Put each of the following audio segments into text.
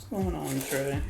What's going on, Trey?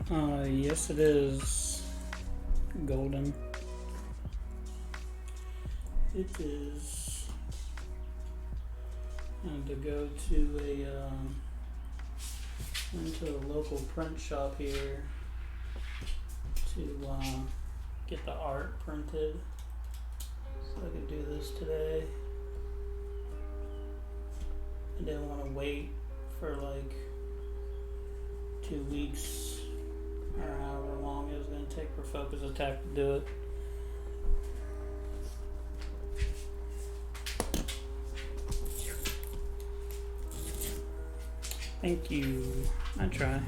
Yes it is golden. It is. I had to go to into a local print shop here to get the art printed so I could do this today. I didn't want to wait for like 2 weeks or however long it was going to take for Focus Attack to do it. Thank you. I try.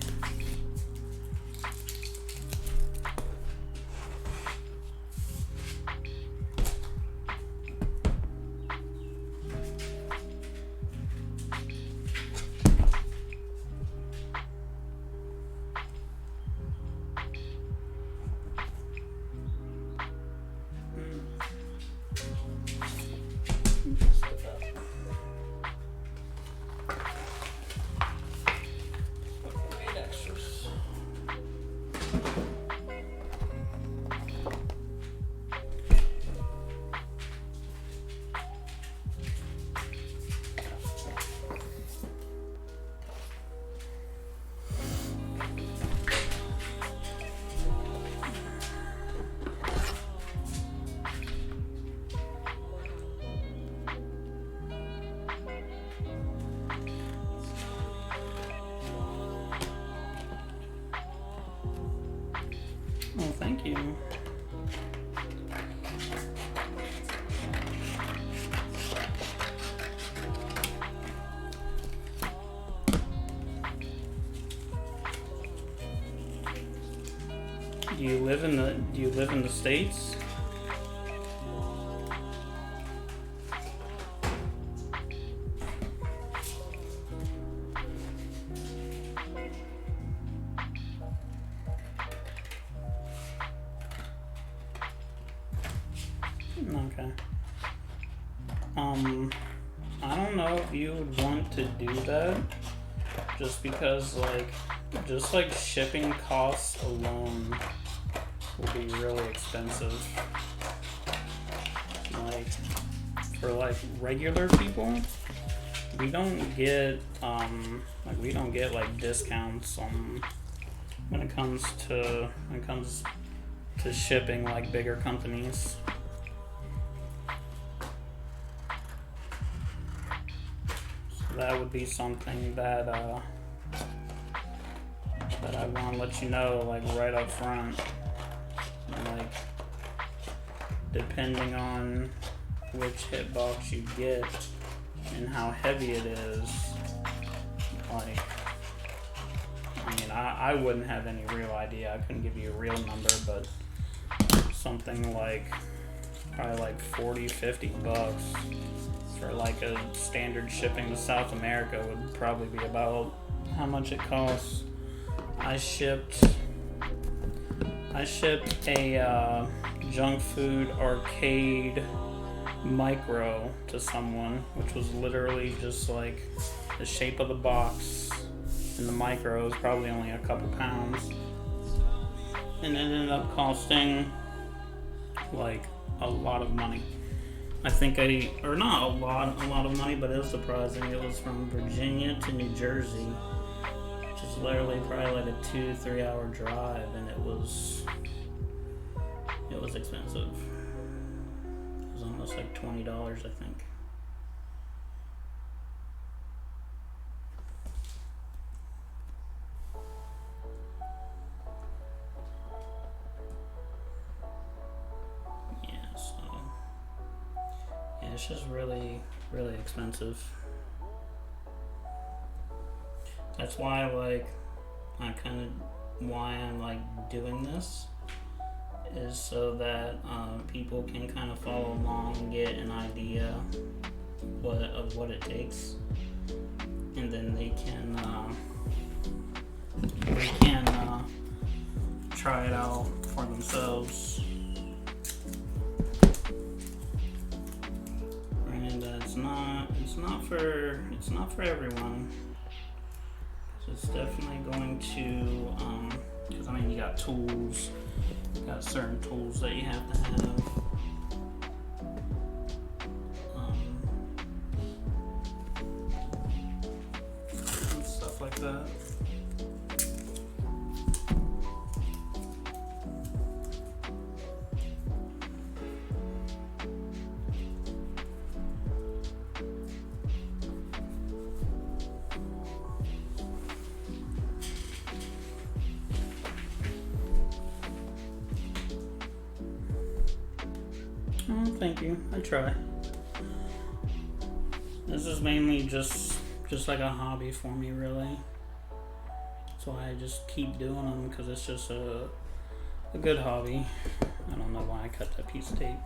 Oh, thank you. Do you live in the States? Okay. I don't know if you would want to do that, just because just shipping costs alone will be really expensive. Like, for regular people, we don't get discounts on when it comes to shipping like bigger companies. That would be something that I want to let you know, right up front. And, depending on which hitbox you get and how heavy it is, I wouldn't have any real idea. I couldn't give you a real number, but something probably $40-50 for a standard shipping to South America would probably be about how much it costs. I shipped a junk food arcade micro to someone, which was literally just the shape of the box, and the micro was probably only a couple pounds, and it ended up costing a lot of money. I think not a lot of money, but it was surprising. It was from Virginia to New Jersey, which is literally probably a 2-3 hour drive, and it was expensive. It was almost $20, I think. It's just really, really expensive. That's why I'm doing this, is so that people can kind of follow along and get an idea of what it takes, and then they can try it out for themselves. And it's not for everyone. So it's definitely going to Because I mean, you got tools, you got certain tools that you have to have. And stuff like that. Oh, thank you. I try. This is mainly just like a hobby for me, really. That's why I just keep doing them, because it's just a good hobby. I don't know why I cut that piece of tape.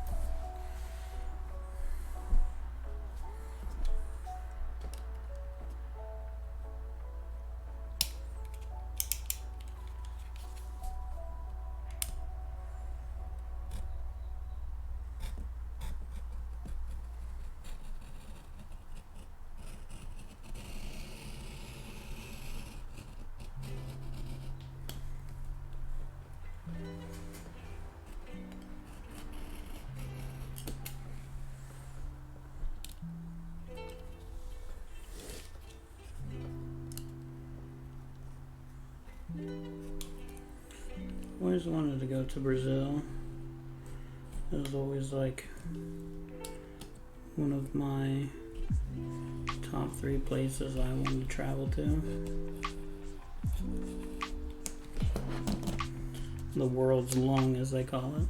Always wanted to go to Brazil. It was always like one of my top 3 places I wanted to travel to. The world's lung, as they call it.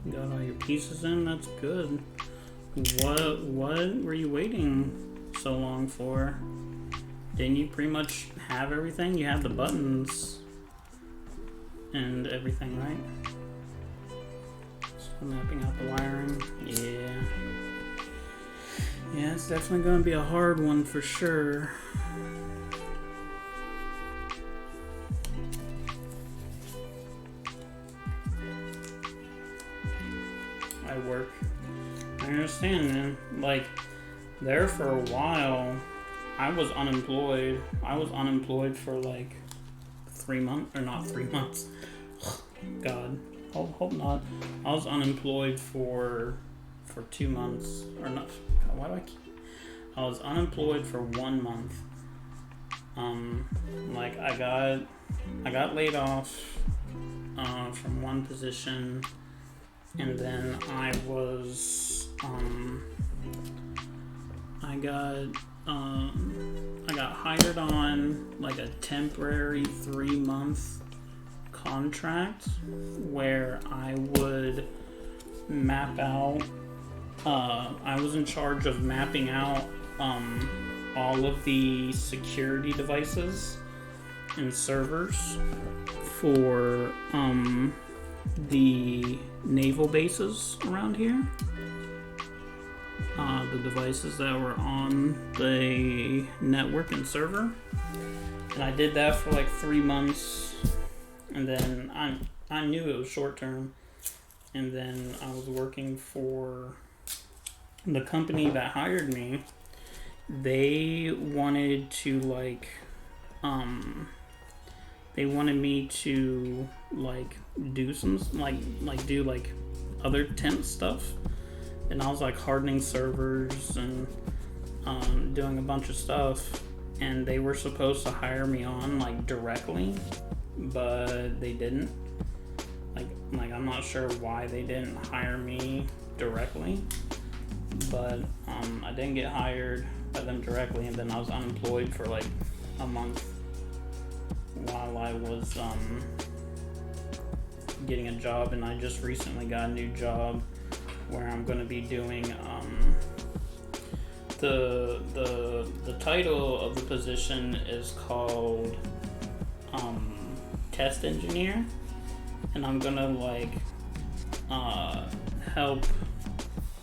You got all your pieces in? That's good. What were you waiting so long for? Didn't you pretty much have everything? You have the buttons and everything, right? So mapping out the wiring. Yeah, it's definitely going to be a hard one for sure. I work. I understand, man. Like, there for a while, I was unemployed. I was unemployed for like 3 months, or not 3 months. God, hope not. I was unemployed for 2 months, or not. God, why do I keep? I was unemployed for 1 month. Like I got laid off from one position, and then I got hired on like a temporary 3-month contract where I would map out. I was in charge of mapping out all of the security devices and servers for the naval bases around here. The devices that were on the network and server. And I did that for like 3 months, and then I knew it was short term, and then I was working for the company that hired me. They wanted to they wanted me to do some do other temp stuff, and I was like hardening servers and doing a bunch of stuff, and they were supposed to hire me on directly, but they didn't. I'm not sure why they didn't hire me directly, but I didn't get hired by them directly, and then I was unemployed for like a month while I was getting a job. And I just recently got a new job where I'm going to be doing the title of the position is called test engineer, and I'm gonna help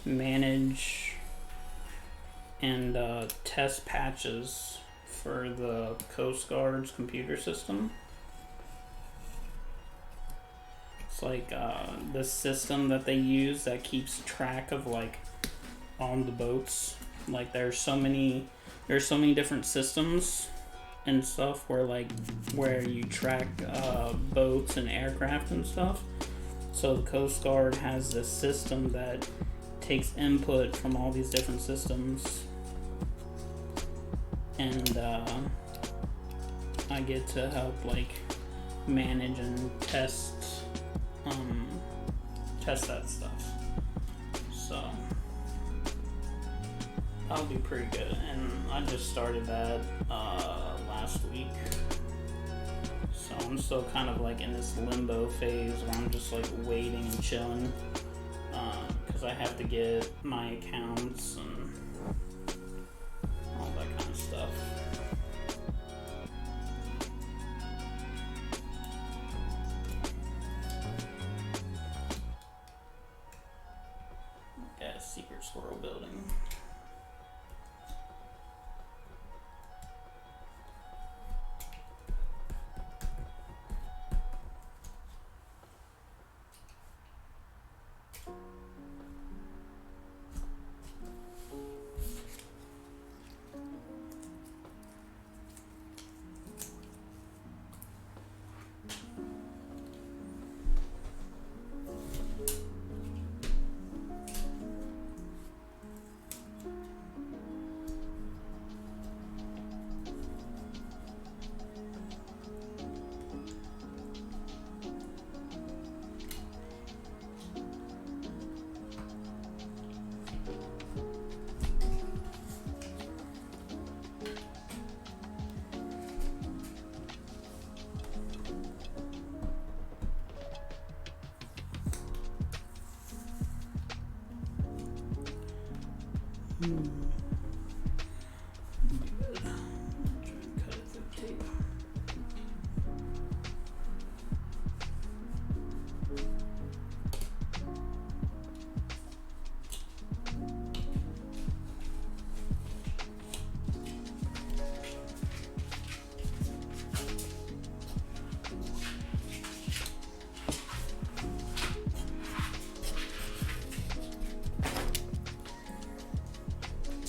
manage and test patches for the Coast Guard's computer system. It's the system that they use that keeps track of on the boats. There's so many different systems and stuff where you track boats and aircraft and stuff. So the Coast Guard has this system that takes input from all these different systems, and I get to help manage and test that stuff. So that'll be pretty good. And I just started that last week. So I'm still kind of in this limbo phase where I'm just waiting and chilling. Because I have to get my accounts and all that kind of stuff. Got a secret squirrel building.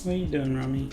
What are you doing, Rummy?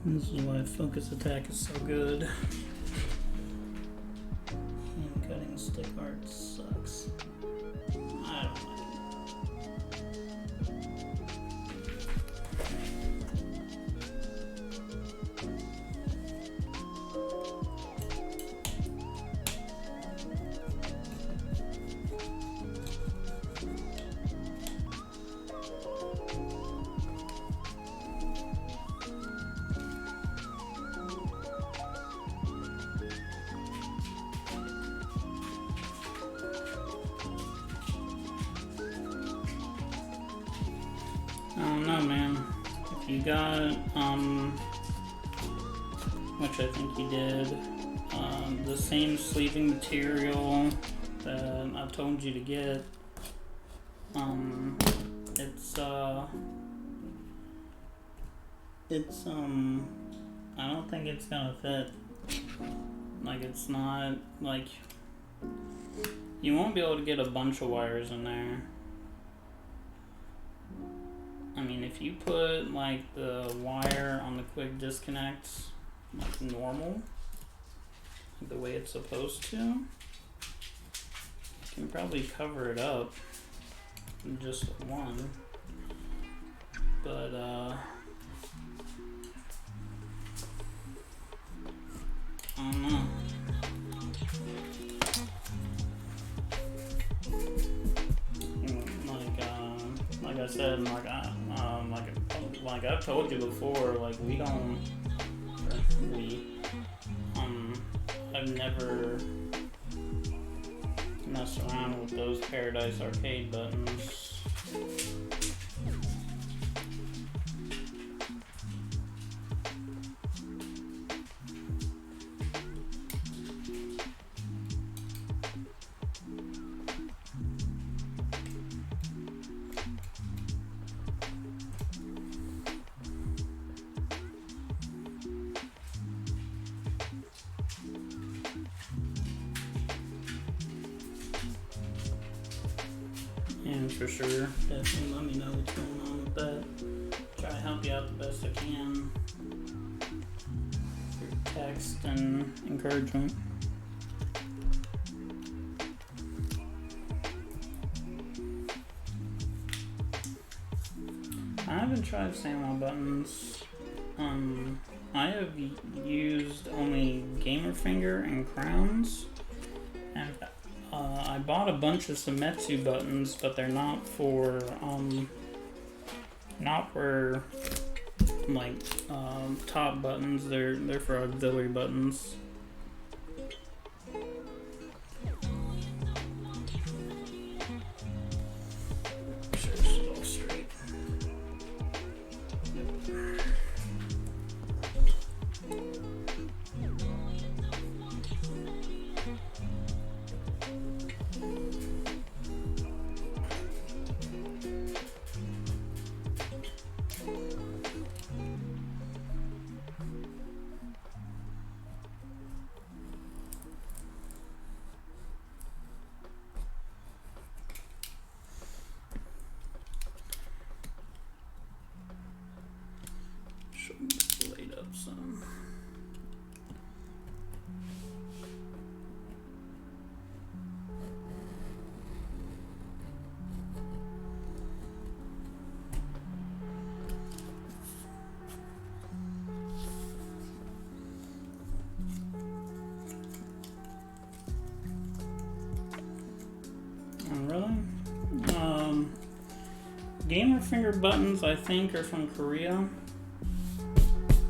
This is why focus attack is so good. And cutting stick art sucks. I don't like I don't know, man. If you got, which I think you did, the same sleeving material that I told you to get, I don't think it's gonna fit. It's not, you won't be able to get a bunch of wires in there. I mean, if you put the wire on the quick disconnects normal, the way it's supposed to, you can probably cover it up just with one. But I don't know. Like I said, like I've told you before, like I've never messed around with those Paradise Arcade buttons. And for sure, definitely let me know what's going on with that. Try to help you out the best I can through text and encouragement. I haven't tried SandWall buttons. I have used only Gamerfinger and crowns, and I bought a bunch of Summetsu buttons, but they're not for like top buttons. They're for auxiliary buttons. Sure, it's all straight. Laid up some. Oh, really? Gamerfinger buttons, I think, are from Korea.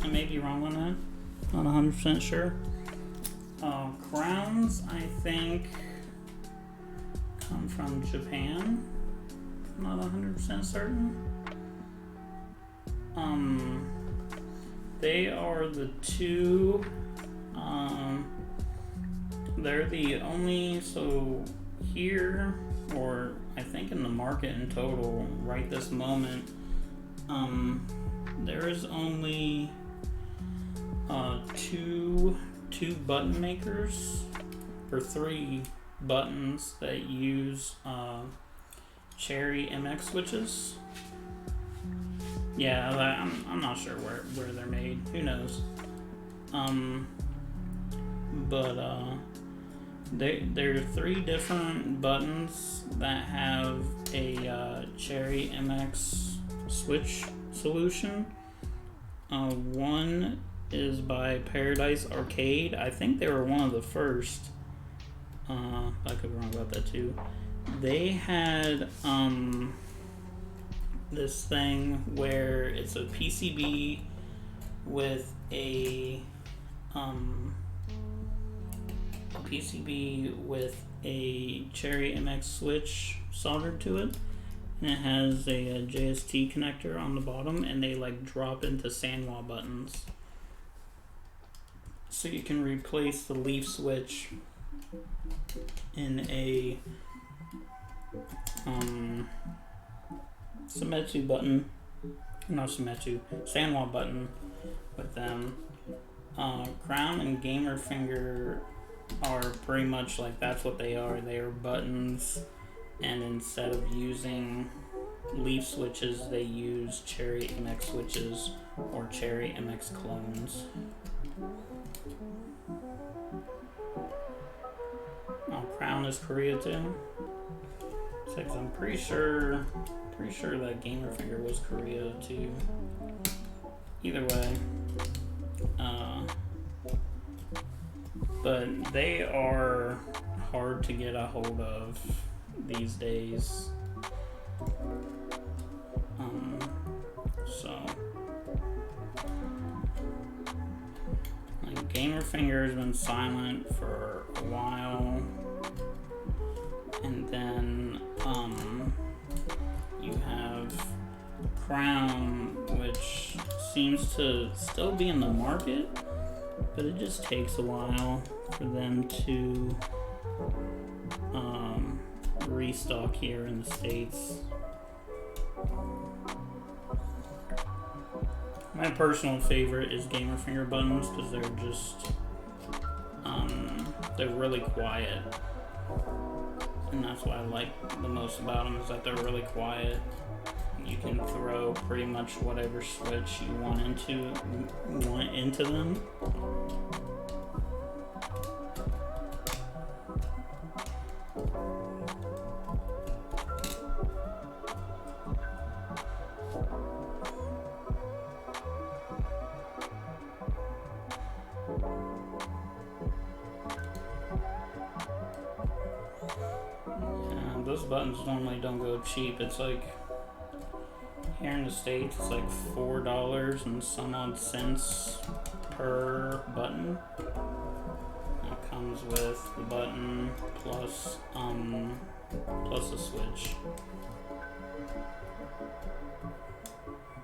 I may be wrong on that. Not 100% sure. Crowns, I think, come from Japan. Not 100% certain. They are the two. They're the only. So here, or I think in the market in total, right this moment, there is only two button makers, or three buttons that use Cherry MX switches. Yeah, I'm not sure where they're made. Who knows? But there are three different buttons that have a Cherry MX switch solution. One is by Paradise Arcade. I think they were one of the first. I could be wrong about that too. They had this thing where it's a PCB with a Cherry MX switch soldered to it, and it has a JST connector on the bottom, and they like drop into SandWall buttons. So you can replace the leaf switch in a Summetsu button, not Summetsu, SandWall button with them. Crown and Gamerfinger are pretty much like that's what they are. They are buttons, and instead of using leaf switches, they use Cherry MX switches or Cherry MX clones. Crown is Korea too. So I'm pretty sure Pretty sure that Gamer Finger was Korea too. Either way, but they are hard to get a hold of these days. So like Gamer Finger has been silent for a while, and then you have Crown, which seems to still be in the market, but it just takes a while for them to restock here in the States. My personal favorite is Gamer Finger buttons because they're just they're really quiet, and that's what I like the most about them, is that they're really quiet. You can throw pretty much whatever switch you want into them. Those buttons normally don't go cheap. It's like, here in the States, it's like $4 and some odd cents per button. It comes with the button plus a switch.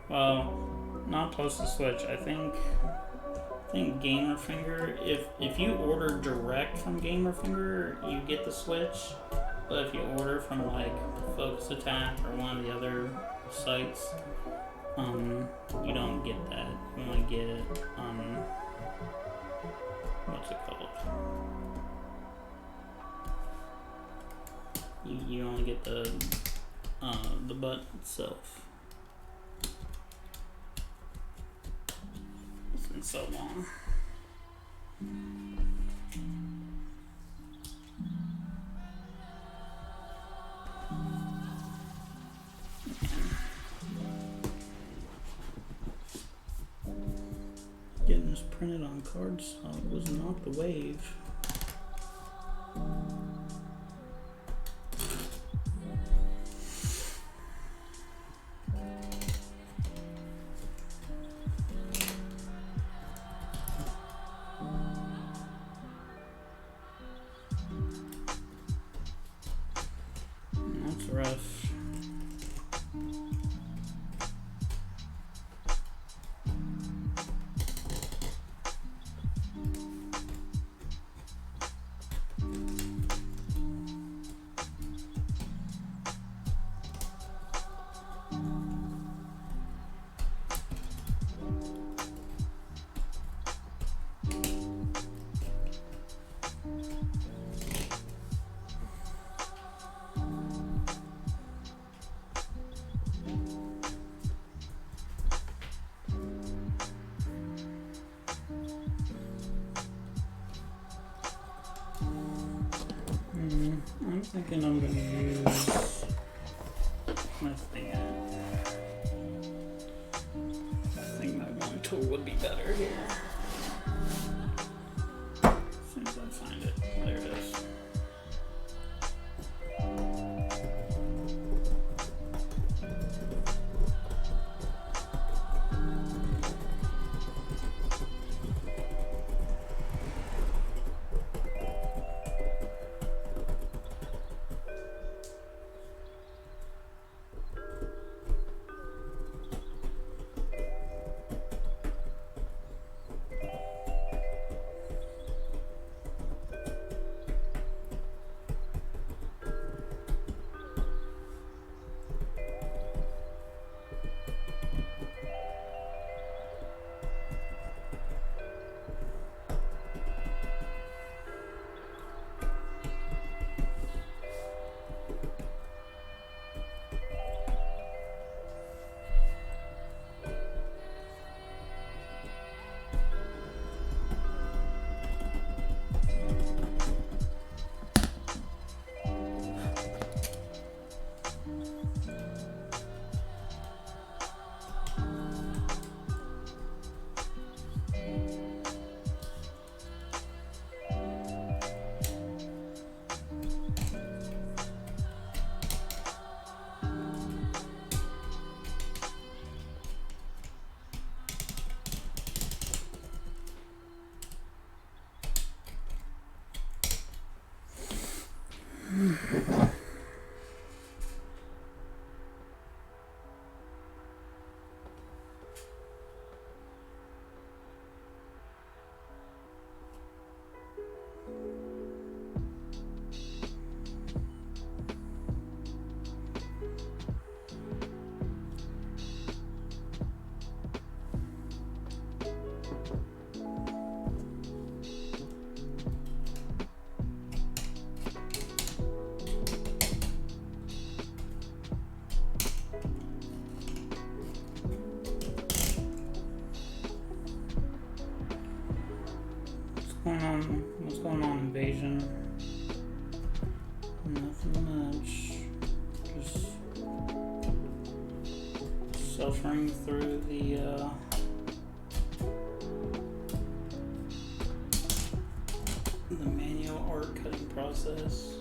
Well, not plus the switch. I think Gamer Finger, if you order direct from Gamer Finger, you get the switch. But if you order from like Focus Attack or one of the other sites, you don't get that. You only get what's it called? You only get the button itself. It's been so long. Getting this printed on cardstock was not the wave. That's rough. I'm thinking I'm going to use my thing. I think my one tool would be better here. As soon as I find it. There it is. going on? What's going on, Invasion? Nothing much. Just suffering through the manual art cutting process.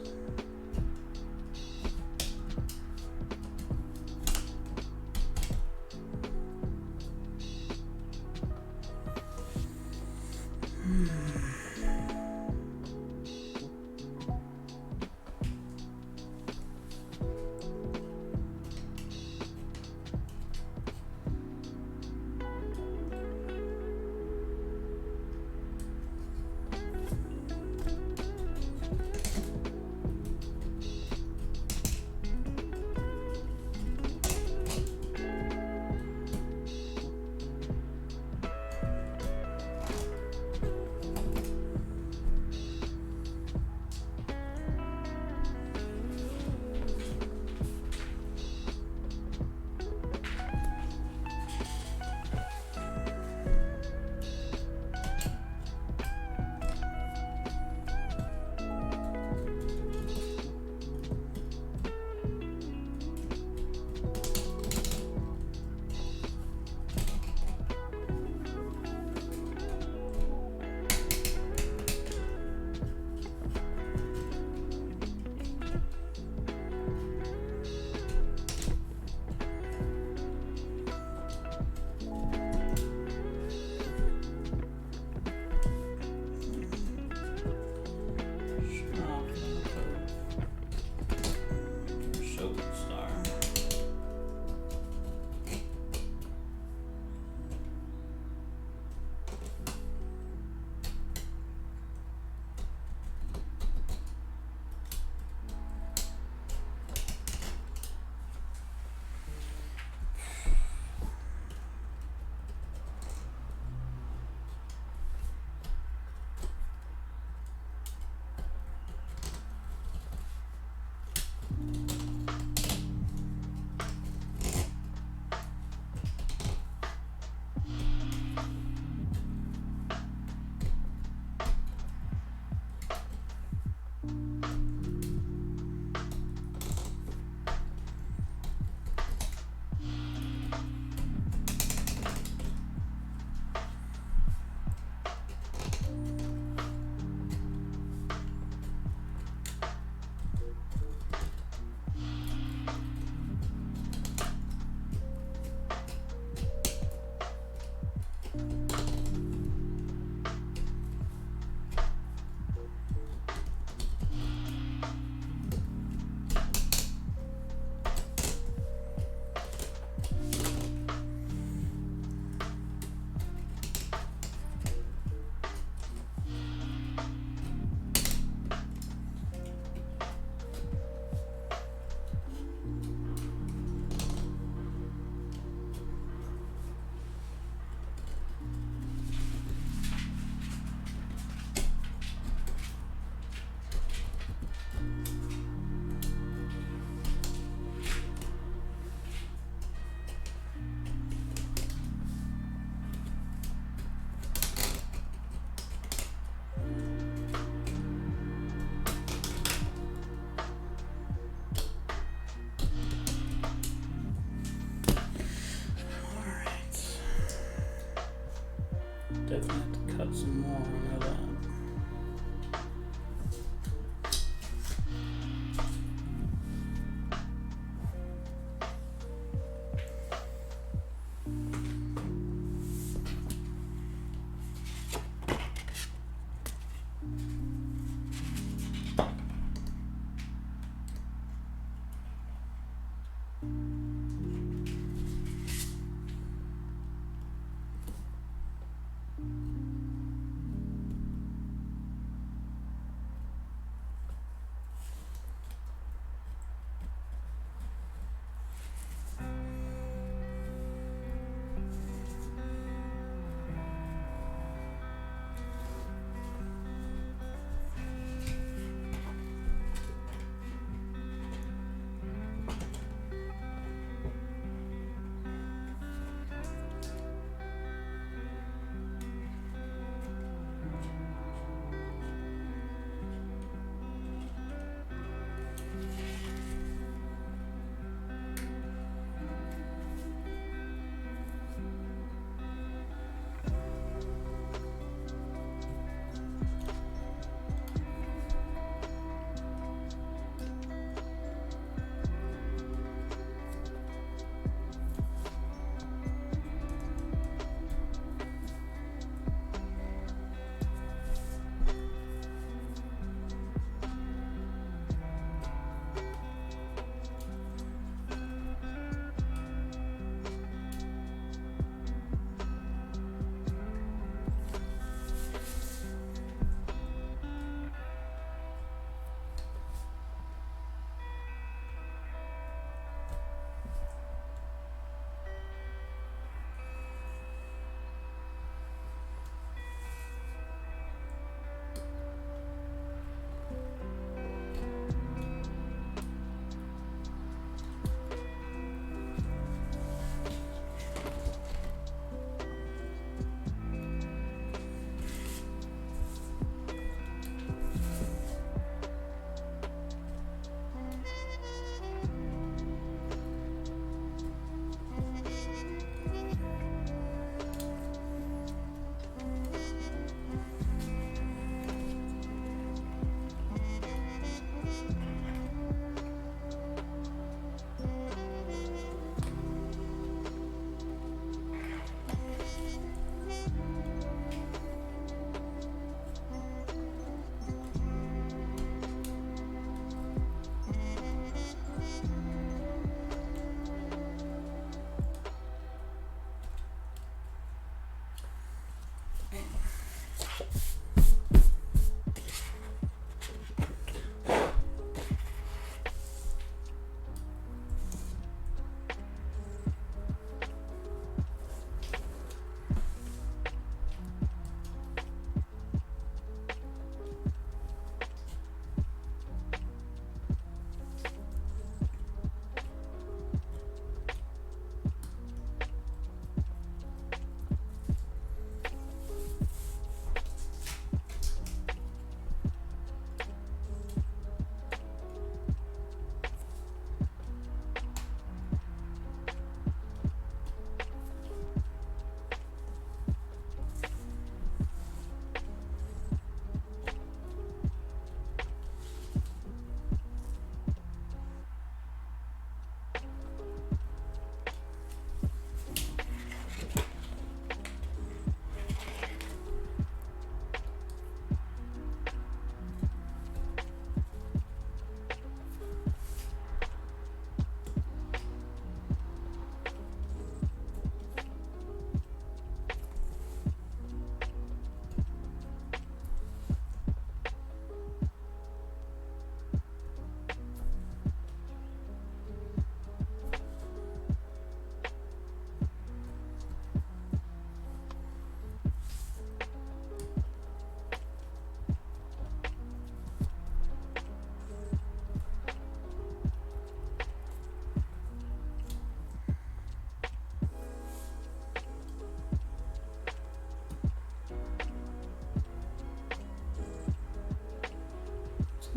Definitely have to cut some more, I know that.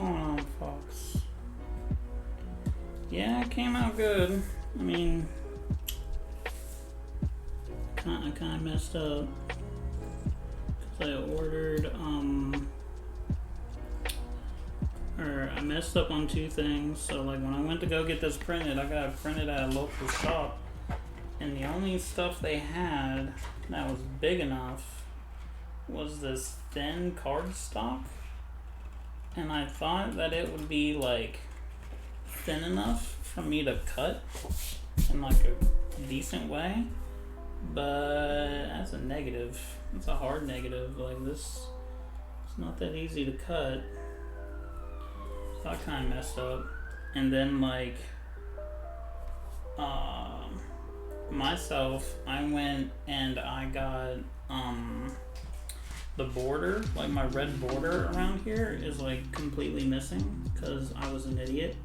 going on, Fox? Yeah, it came out good. I mean, I kind of messed up because I ordered, or I messed up on two things. So like when I went to go get this printed, I got it printed at a local shop, and the only stuff they had that was big enough was this thin cardstock, and I thought that it would be like thin enough for me to cut in like a decent way, but that's a negative. It's a hard negative. Like this, it's not that easy to cut. So I kind of messed up. And then like myself, I went and I got the border, like my red border around here is like completely missing because I was an idiot.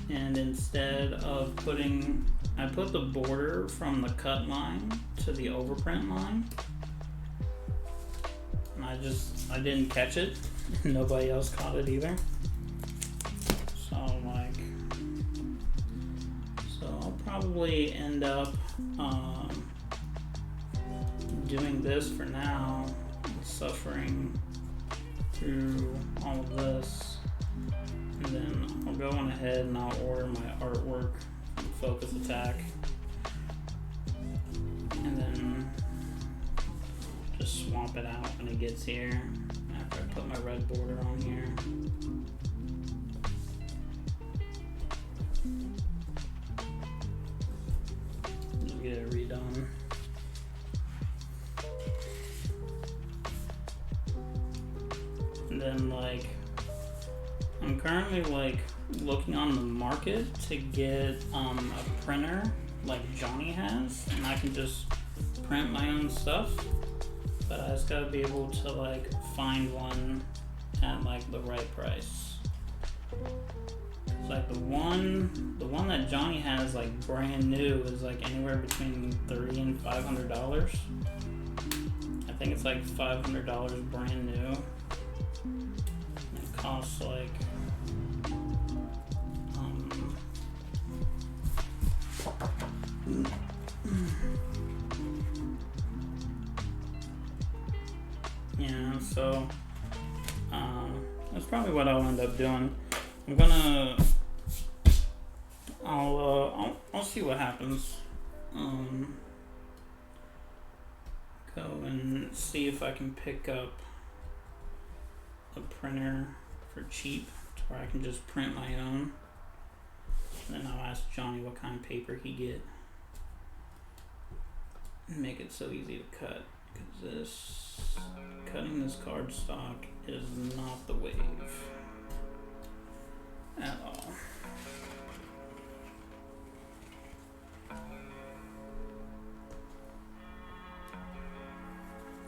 And instead of I put the border from the cut line to the overprint line, and I didn't catch it. Nobody else caught it either. So I'll probably end up doing this for now, suffering through all of this, and then I'll go on ahead and I'll order my artwork from Focus Attack, and then just swap it out when it gets here after I put my red border on here. Just get it redone. And then like I'm currently like looking on the market to get a printer like Johnny has, and I can just print my own stuff, but I just gotta be able to like find one at like the right price. It's like the one that Johnny has like brand new is like anywhere between $30 and $500. I think it's like $500 brand new. It costs like yeah, so that's probably what I'll end up doing. I'll see what happens. Go and see if I can pick up a printer for cheap to where I can just print my own. And then I'll ask Johnny what kind of paper he get and make it so easy to cut, because cutting this cardstock is not the wave at all.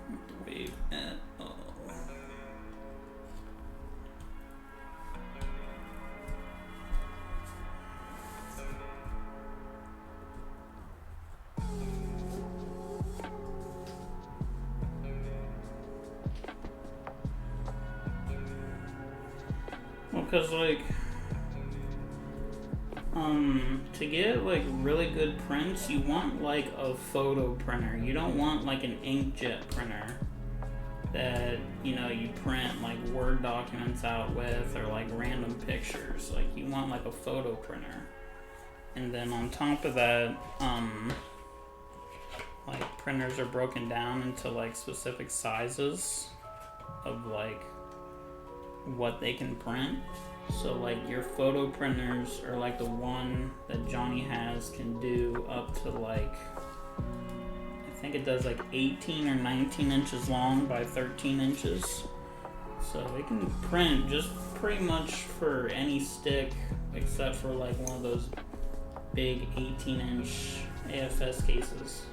Not the wave at all. Because like to get like really good prints, you want like a photo printer. You don't want like an inkjet printer that, you know, you print like Word documents out with, or like random pictures. Like you want like a photo printer. And then on top of that, like printers are broken down into like specific sizes of like what they can print. So like your photo printers, or like the one that Johnny has, can do up to like, I think it does like 18 or 19 inches long by 13 inches. So it can print just pretty much for any stick except for like one of those big 18-inch AFS cases.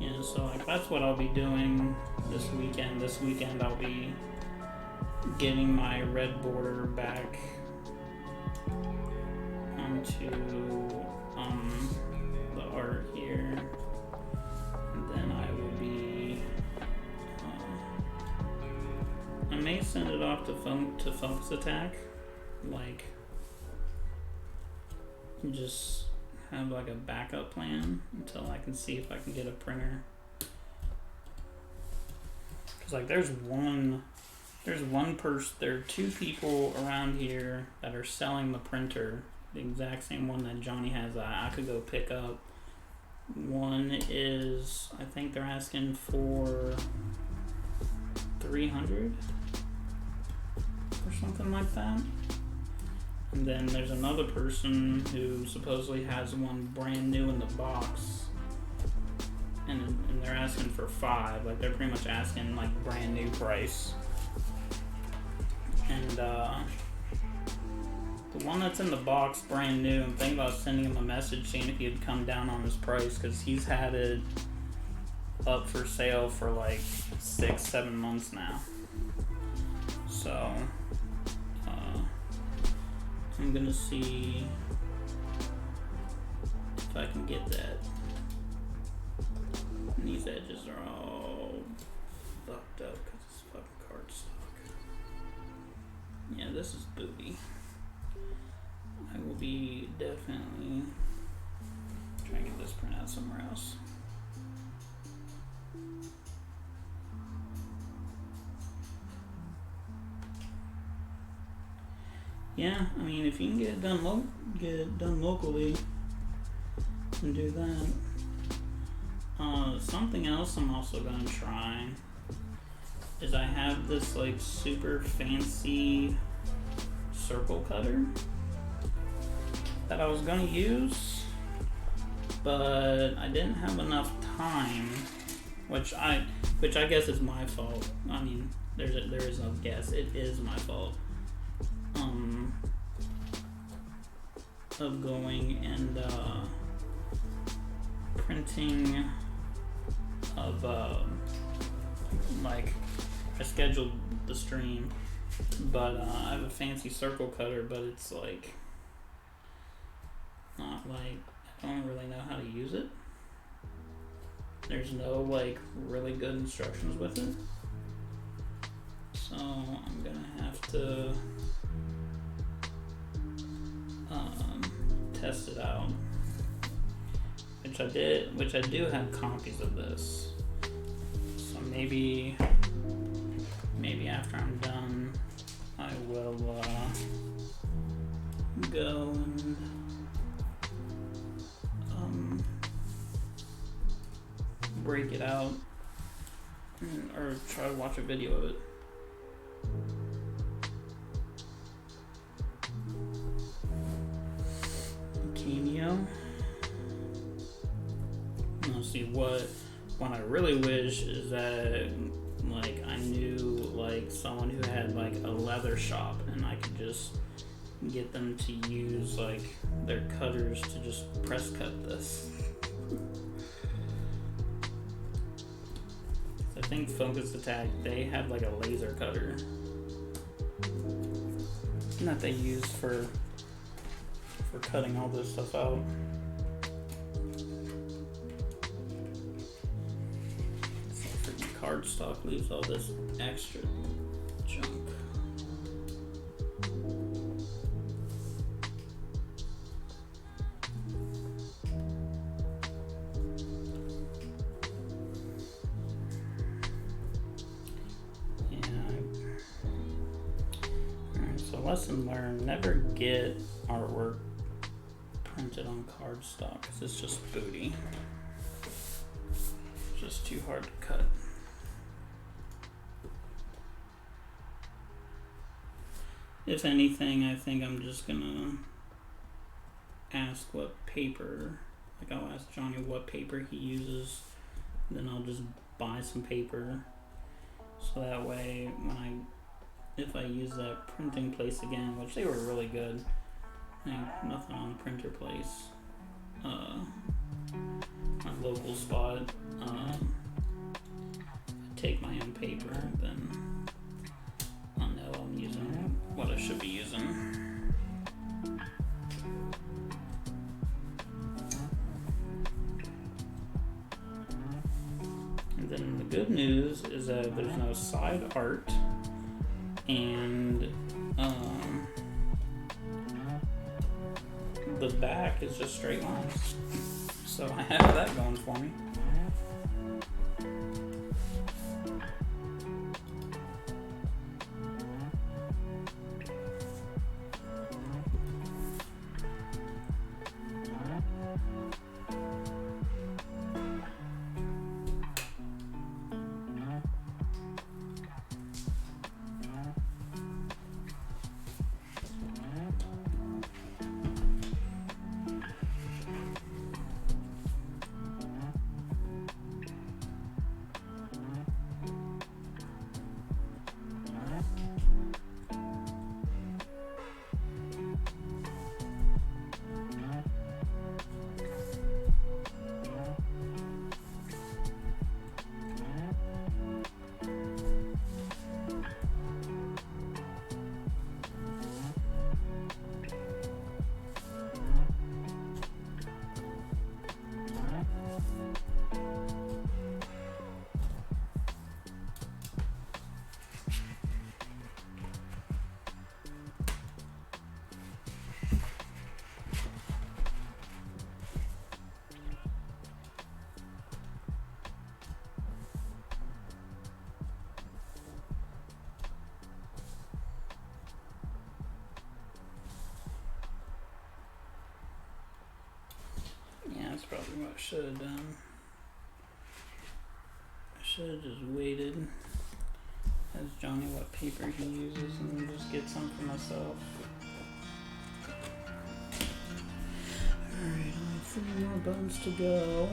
Yeah, so like that's what I'll be doing this weekend. This weekend I'll be getting my red border back onto the art here, and then I will be I may send it off to Focus Attack, like just have like a backup plan until I can see if I can get a printer. Cause like there are two people around here that are selling the printer, the exact same one that Johnny has that I could go pick up. One is, I think they're asking for $300 or something like that. And then there's another person who supposedly has one brand new in the box, and they're asking for $5. Like they're pretty much asking like brand new price. And the one that's in the box, brand new, I'm thinking about sending him a message seeing if he'd come down on his price, because he's had it up for sale for like 6-7 months now. So I'm gonna see if I can get that. And these edges are all fucked up because it's fucking cardstock. Yeah, this is booty. I will be definitely trying to get this print out somewhere else. Yeah, I mean, if you can get it done locally, and do that. Something else I'm also gonna try is I have this like super fancy circle cutter that I was gonna use, but I didn't have enough time, which I guess is my fault. I mean, there is no guess. It is my fault. Of going and printing of like I scheduled the stream, but I have a fancy circle cutter, but it's like not like I don't really know how to use it. There's no like really good instructions with it, so I'm gonna have to test it out, which I do have copies of this, so maybe after I'm done I will go and break it out or try to watch a video of it. See what I really wish is that like I knew like someone who had like a leather shop and I could just get them to use like their cutters to just press cut this. I think Focus Attack, they have like a laser cutter that they use for cutting all this stuff out. Cardstock leaves all this extra junk. Alright, so lesson learned, never get artwork printed on cardstock because it's just booty. It's just too hard to cut. If anything, I think I'm just gonna ask what paper, like I'll ask Johnny what paper he uses, then I'll just buy some paper, so that way if I use that printing place again, which they were really good, nothing on the printer place, my local spot, deeper, then I'll know I'm using what I should be using. And then the good news is that there's no side art, and the back is just straight lines. So I have that going for me. Yeah, that's probably what I should have done. I should have just waited. Ask Johnny what paper he uses and just get some for myself. Alright, only 3 more buttons to go.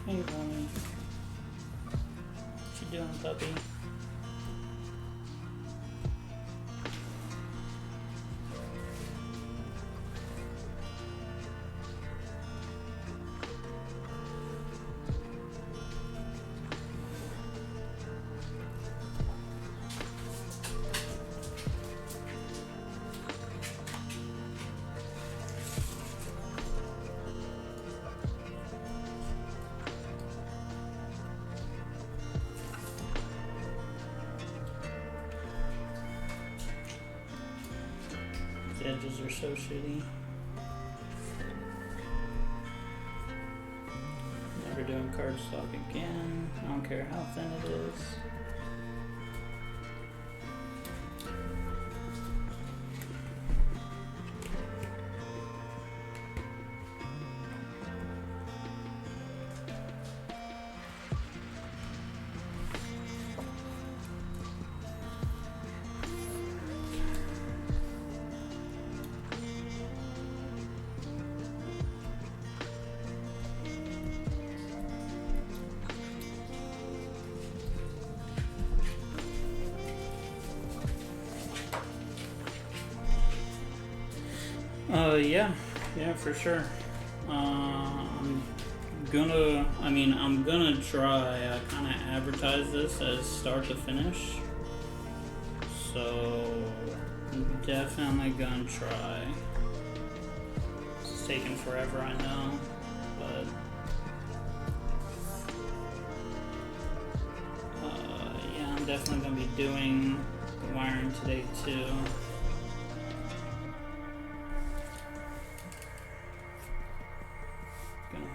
Hey, Bonnie. What you doing, puppy? The edges are so shitty. Never doing cardstock again. I don't care how thin it is. Yeah, for sure. I'm gonna try. I kind of advertise this as start to finish, so I'm definitely gonna try. It's taking forever, I know, but yeah, I'm definitely gonna be doing the wiring today too.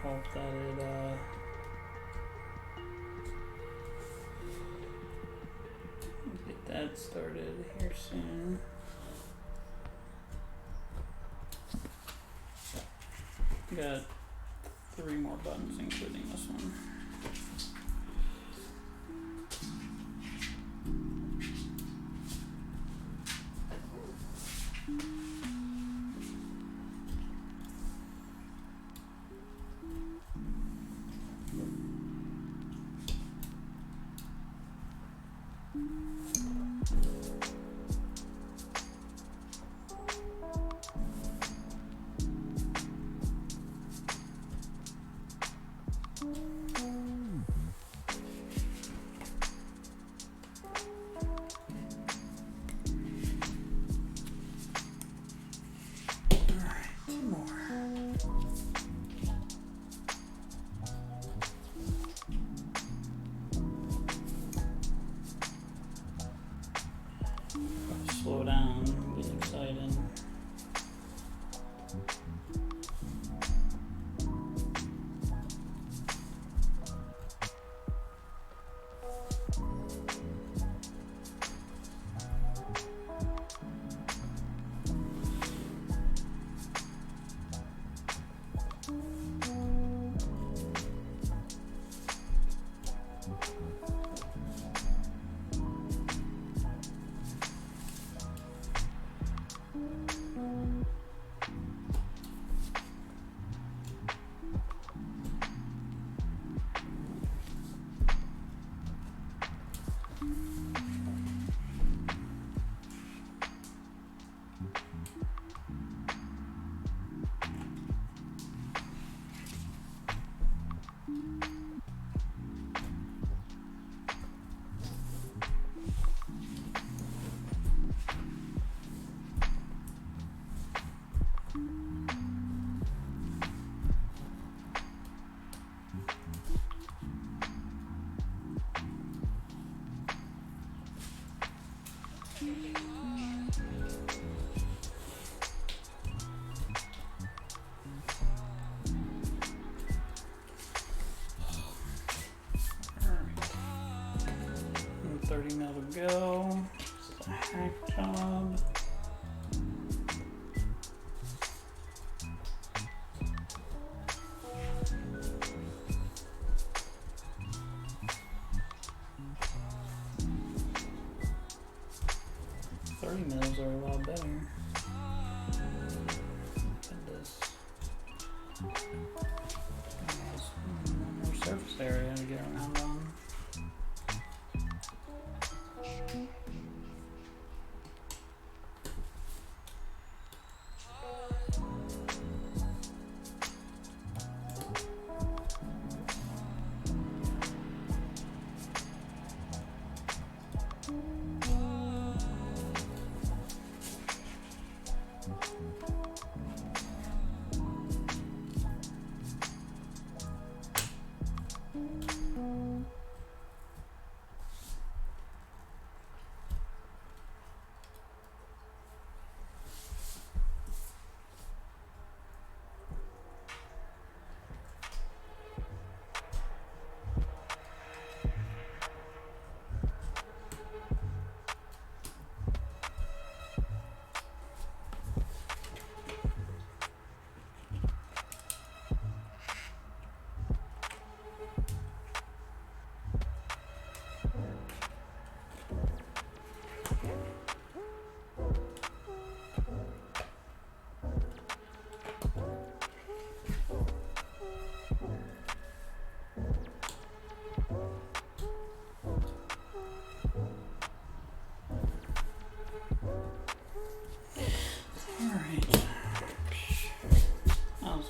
Hope that get started here soon. Got 3 more buttons, including this one. Slow down, get excited. And 30 mil to go. It's a hack job. Mils are a lot better. Look at this. One more surface area to get around on.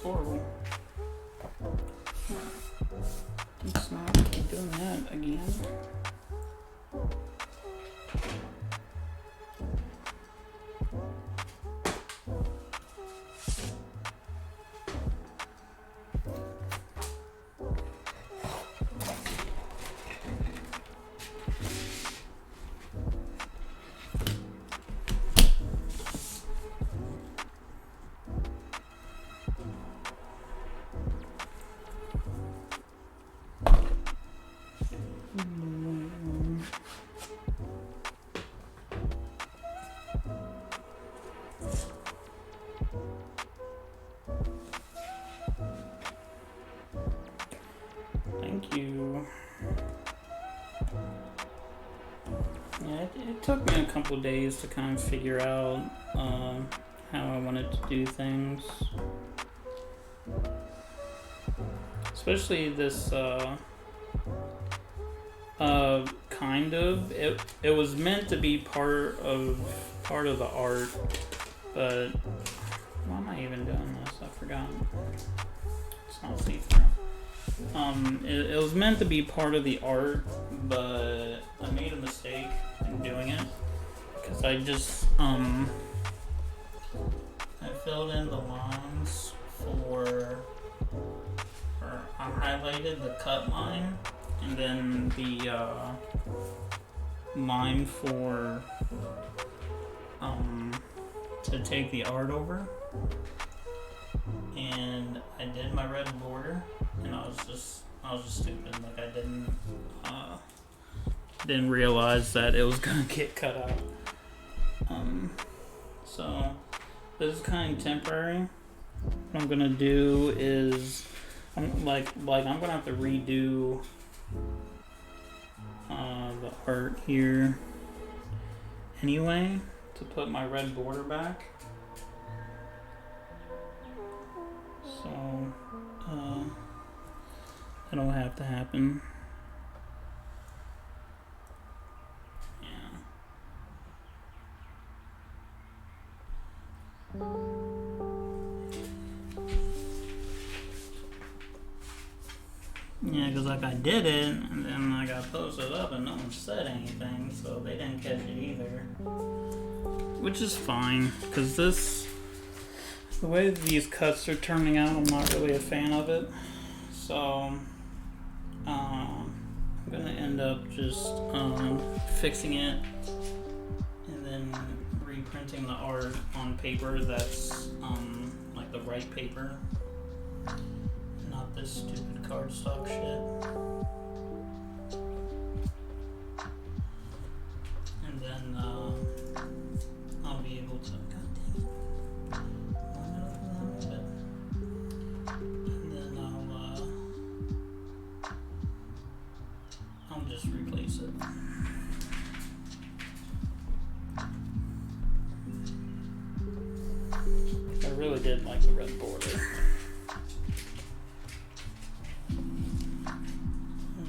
Horrible. Let's not keep doing that again. took me a couple days to kind of figure out how I wanted to do things. Especially this kind of it was meant to be part of the art, but why am I even doing this? I forgot. It's not see-through. It was meant to be part of the art, but I made a mistake in doing it because I just I filled in the lines or I highlighted the cut line and then the line for to take the art over, and I did my red border, and I was just stupid. Like I didn't realize that it was gonna get cut out. So this is kind of temporary. What I'm gonna do is I'm gonna have to redo the art here anyway to put my red border back. So that'll have to happen. Yeah, because like I did it, and then I got posted up and no one said anything, so they didn't catch it either. Which is fine, because the way these cuts are turning out, I'm not really a fan of it. So, I'm going to end up just fixing it and then reprinting the art on paper that's like the right paper. Not this stupid cardstock shit. And then I'll be able to. And then I'll just replace it. I really did like the red border.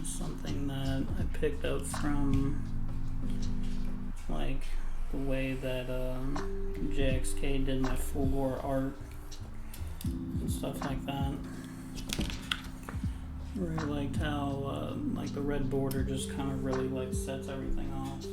Something that I picked up from like the way that JXK did my full bore art and stuff like that. Really liked how like the red border just kind of really like sets everything off.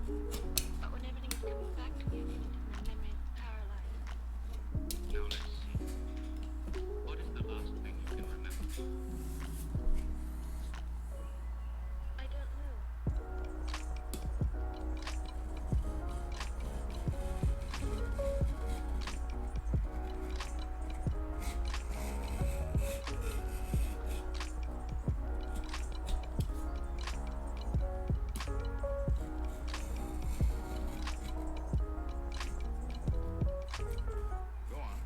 But when everything is coming back to me, I feel my memory is paralyzed. Now let's see. What is the last thing you can remember? I don't know. Go on.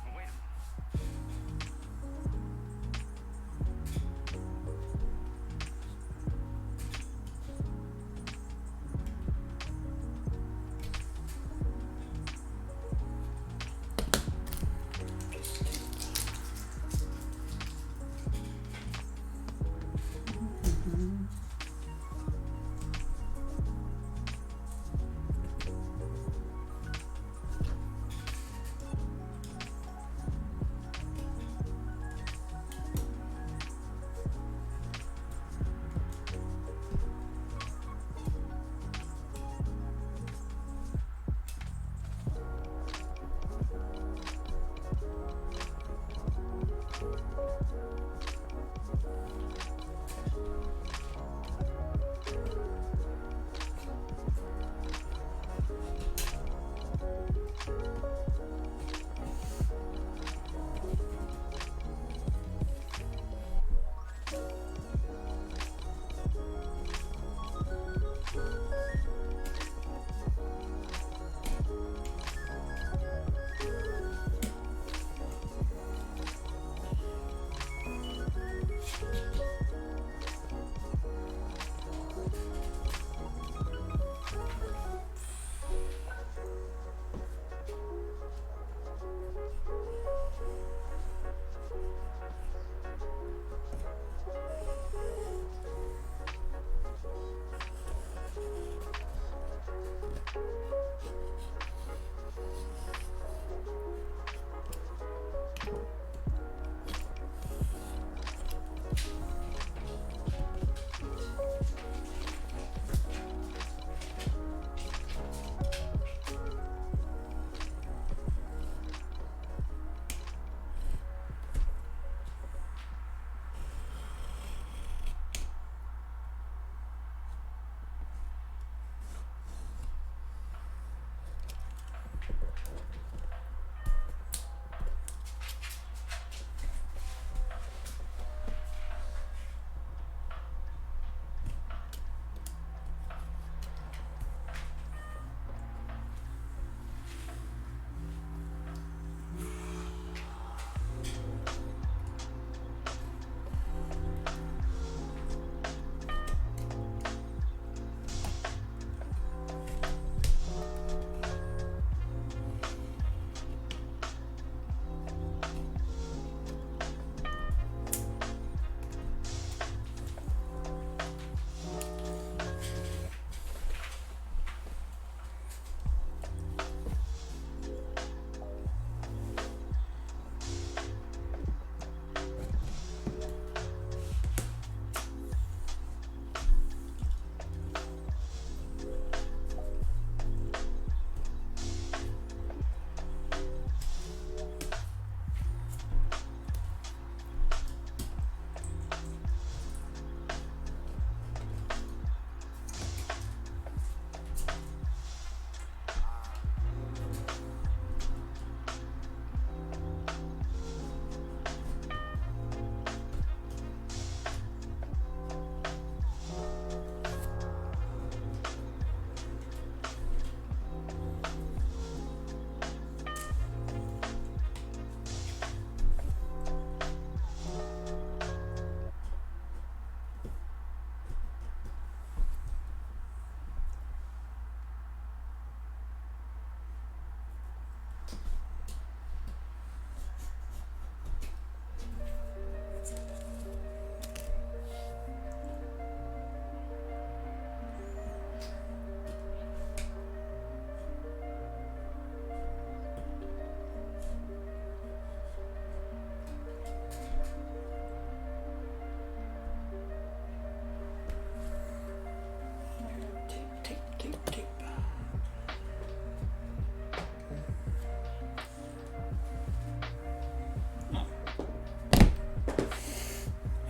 Oh, wait a minute.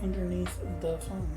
underneath the phone.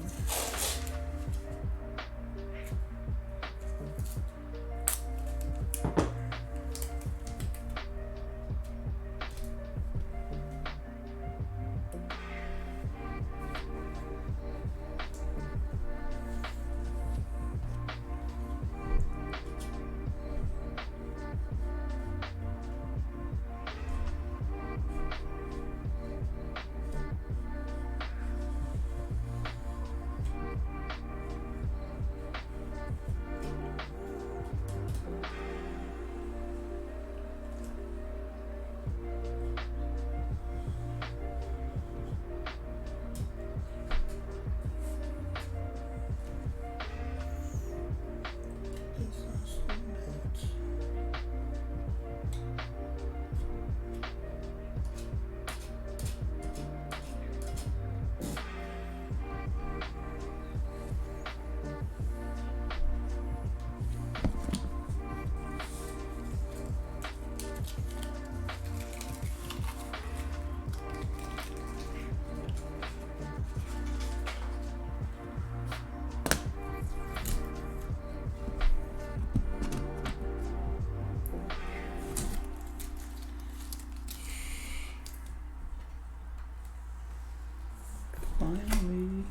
Finally,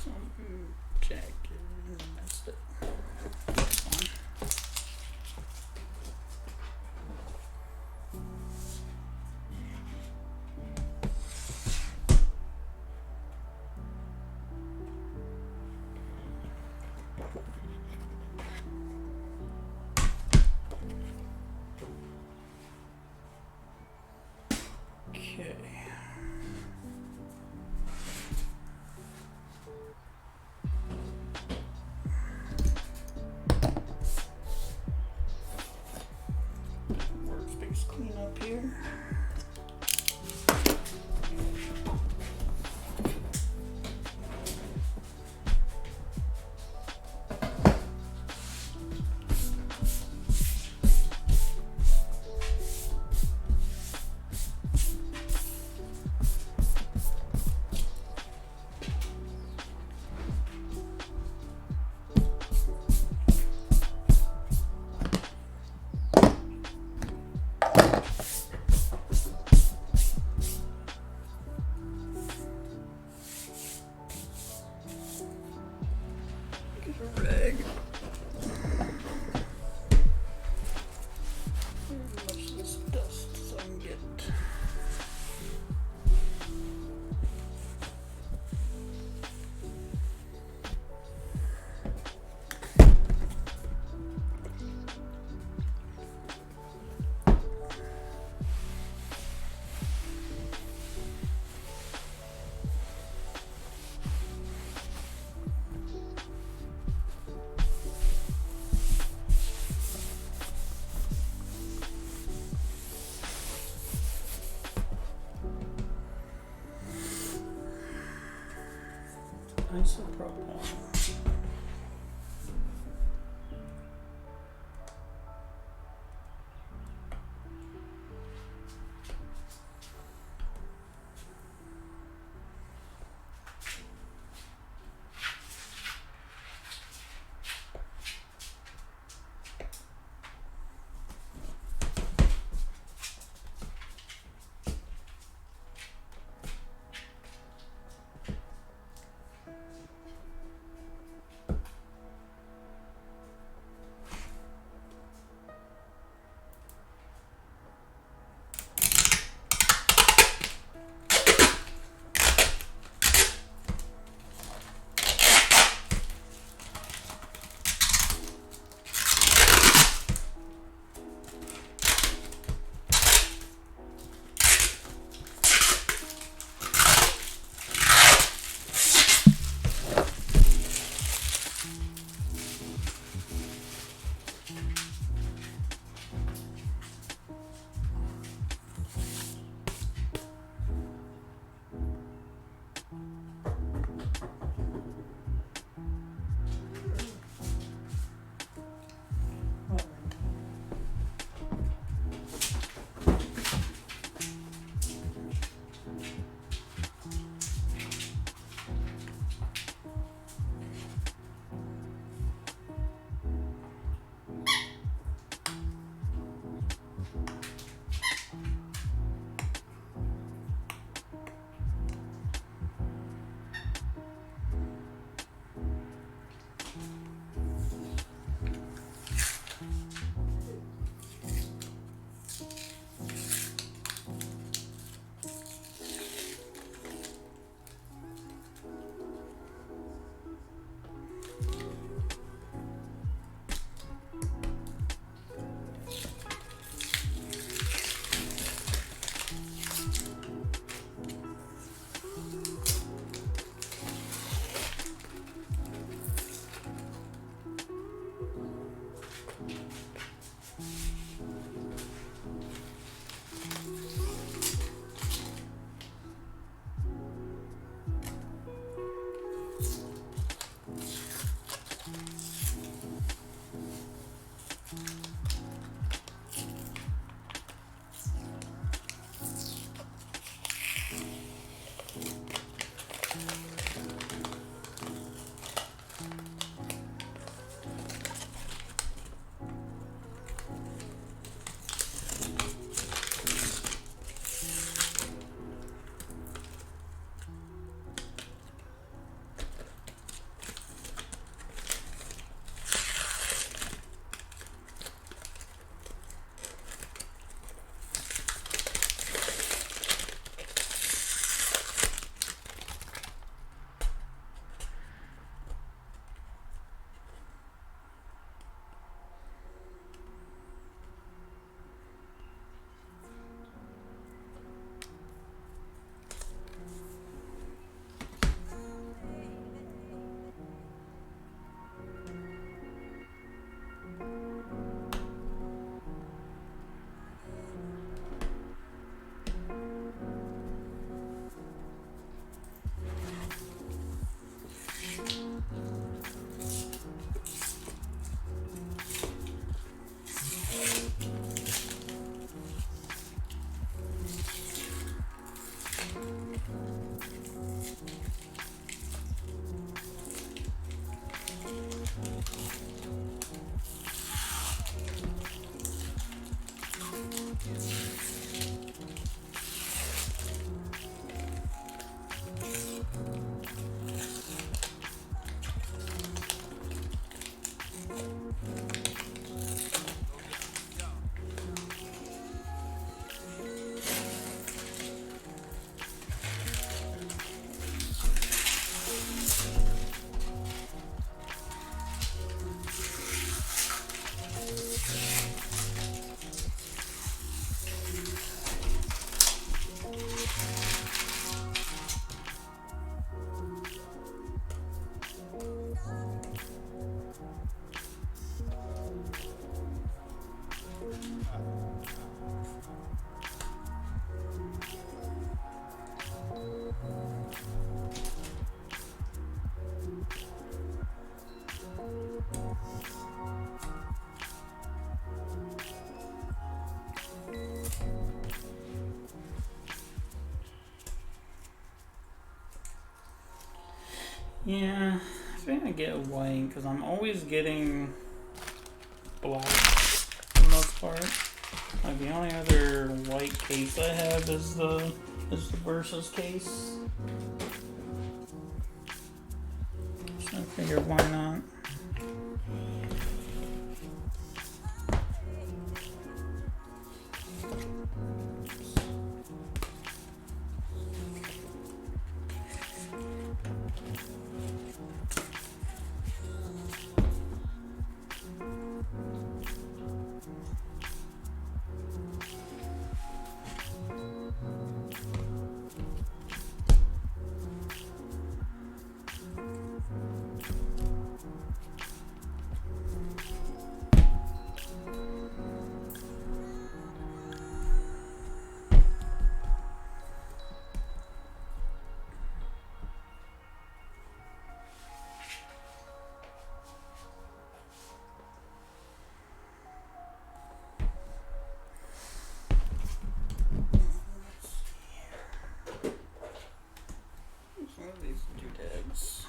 some jacket messed it. That's fine. Okay. Workspace clean up here. Get a rag. As much of this dust as I can get. Isopropyl. Yeah, I think I get white because I'm always getting black for the most part. Like the only other white case I have is the Versus case. So I figured why not. Some of these doodads.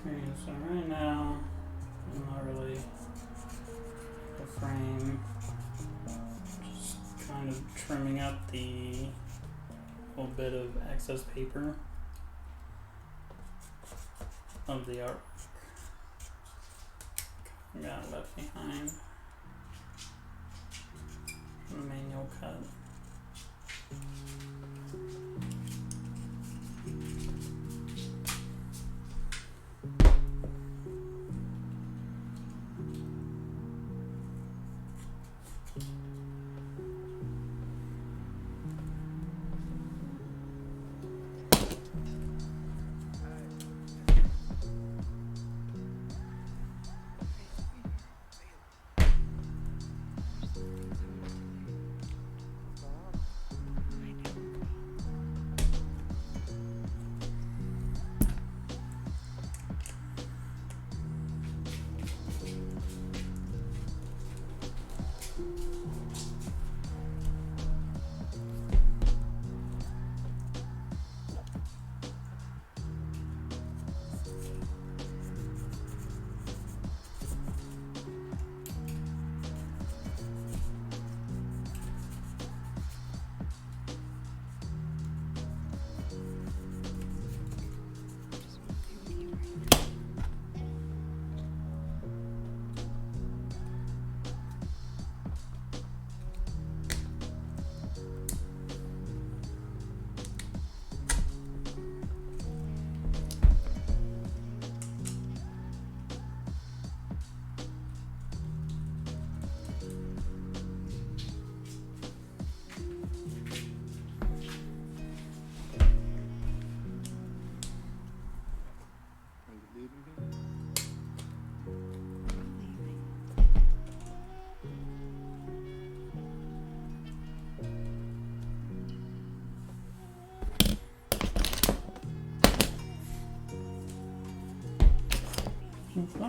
Okay, so right now, I'm not really the frame, just kind of trimming up the little bit of excess paper of the art got left behind from the manual cut.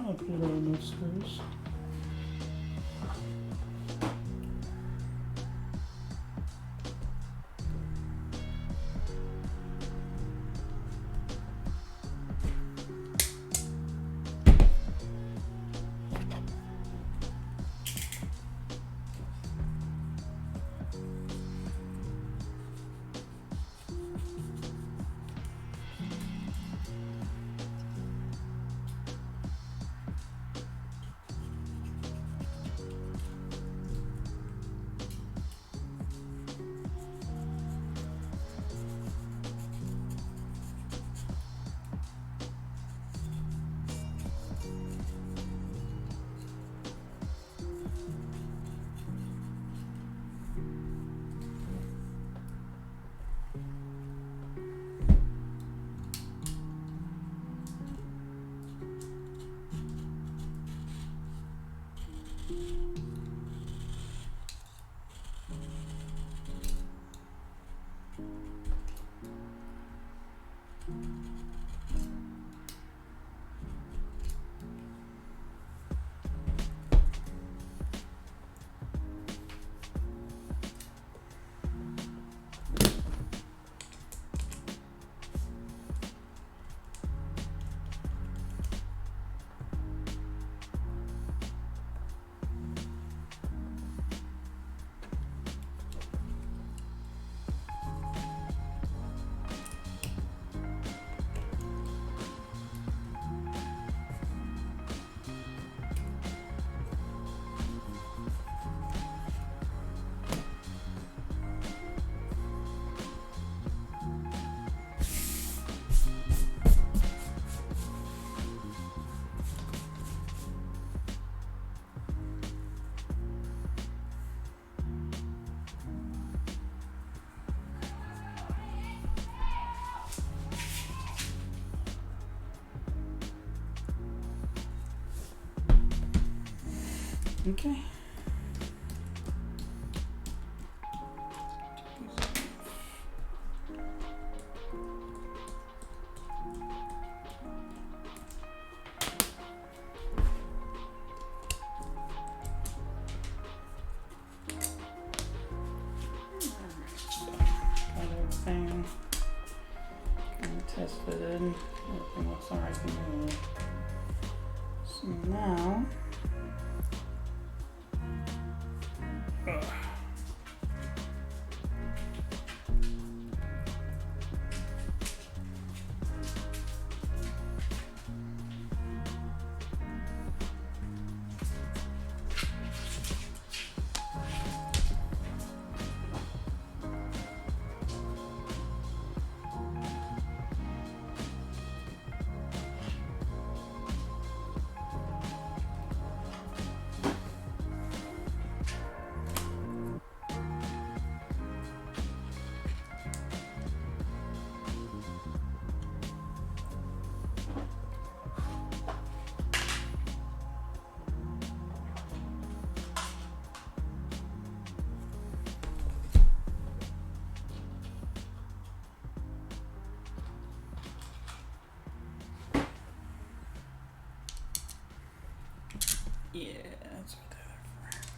I'll put it on those screws. Okay. Got everything tested. Everything looks alright to me. So now. Yeah, that's what they're there for.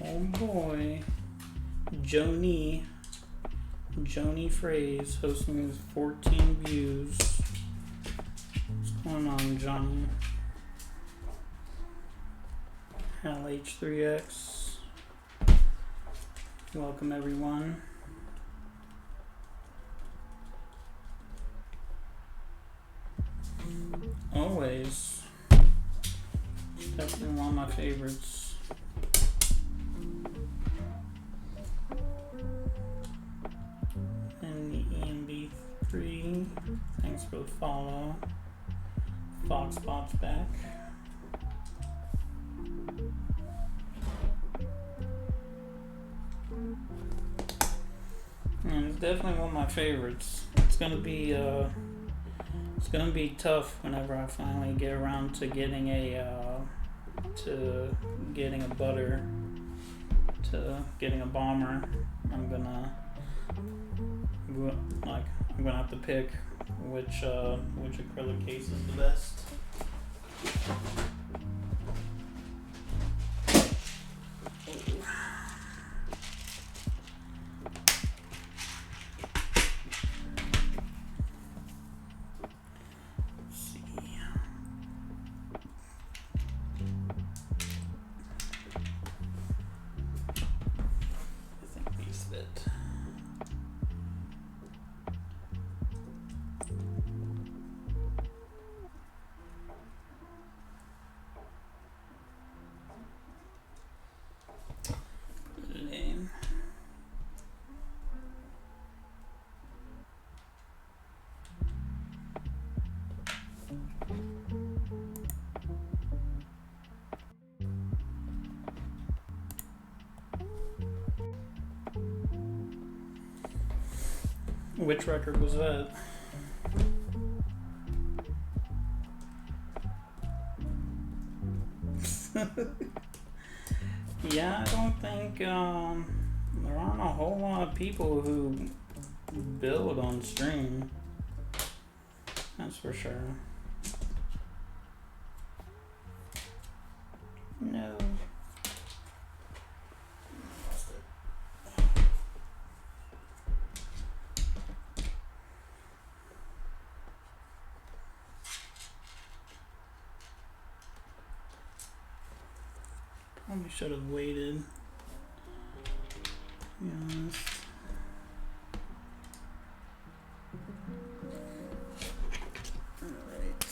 Oh boy. Joni Phrase hosting with 14 views. What's going on, Johnny? Hal H3X. Welcome, everyone. Always. Definitely one of my favorites. for the follow. Foxbot's back. And it's definitely one of my favorites. It's gonna be tough whenever I finally get around to getting a butter, to getting a bomber. I'm gonna have to pick which acrylic case is the best. Which record was that? Yeah, I don't think there aren't a whole lot of people who build on stream. That's for sure. No. Probably should have waited. To be honest. Alright.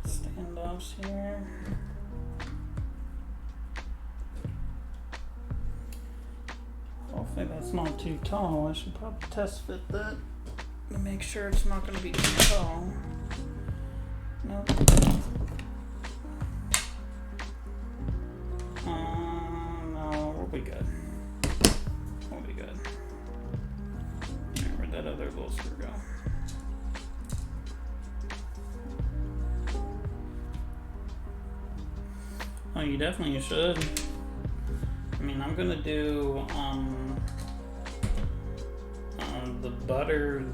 Standoffs here. Hopefully that's not too tall. I should probably test fit that to make sure it's not going to be too tall. Nope. No, we'll be good. We'll be good. Where'd that other little screw go? Oh, you definitely should. I mean, I'm gonna do the butter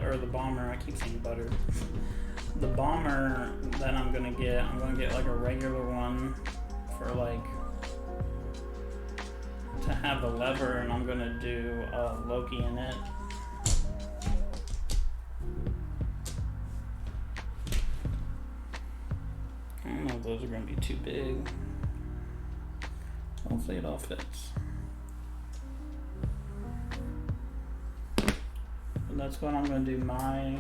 or the bomber. I keep saying butter. The bomber that I'm gonna get like a regular one for like to have the lever, and I'm gonna do Loki in it. I don't know if those are gonna be too big. Hopefully it all fits. But that's what I'm gonna do my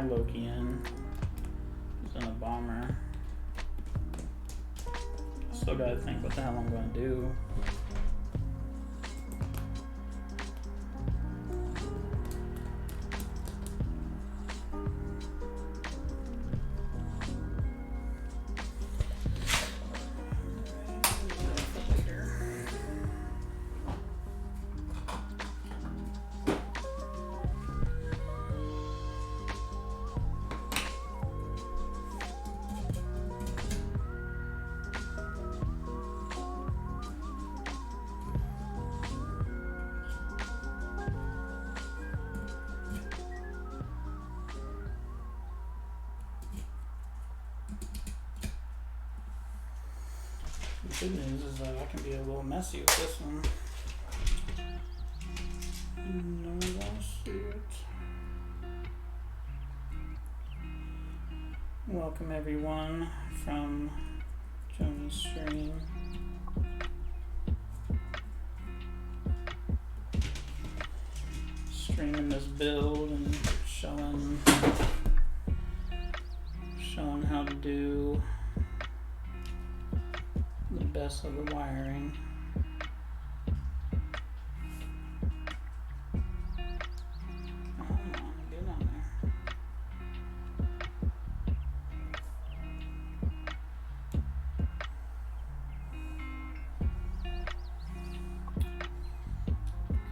Loki in. It's in a bomber. Still gotta think what the hell I'm gonna do. The good news is that I can be a little messy with this one. No one wants to see it. Welcome everyone from Johnny's stream. Streaming this build and showing how to do the best of the wiring. Come on, get on there.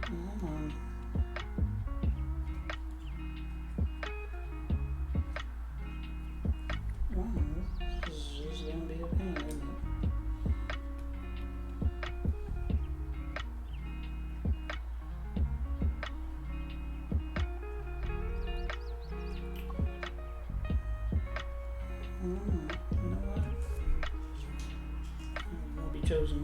Come on. Wow, this is just gonna be a pain, isn't it? You know what? Will be chosen.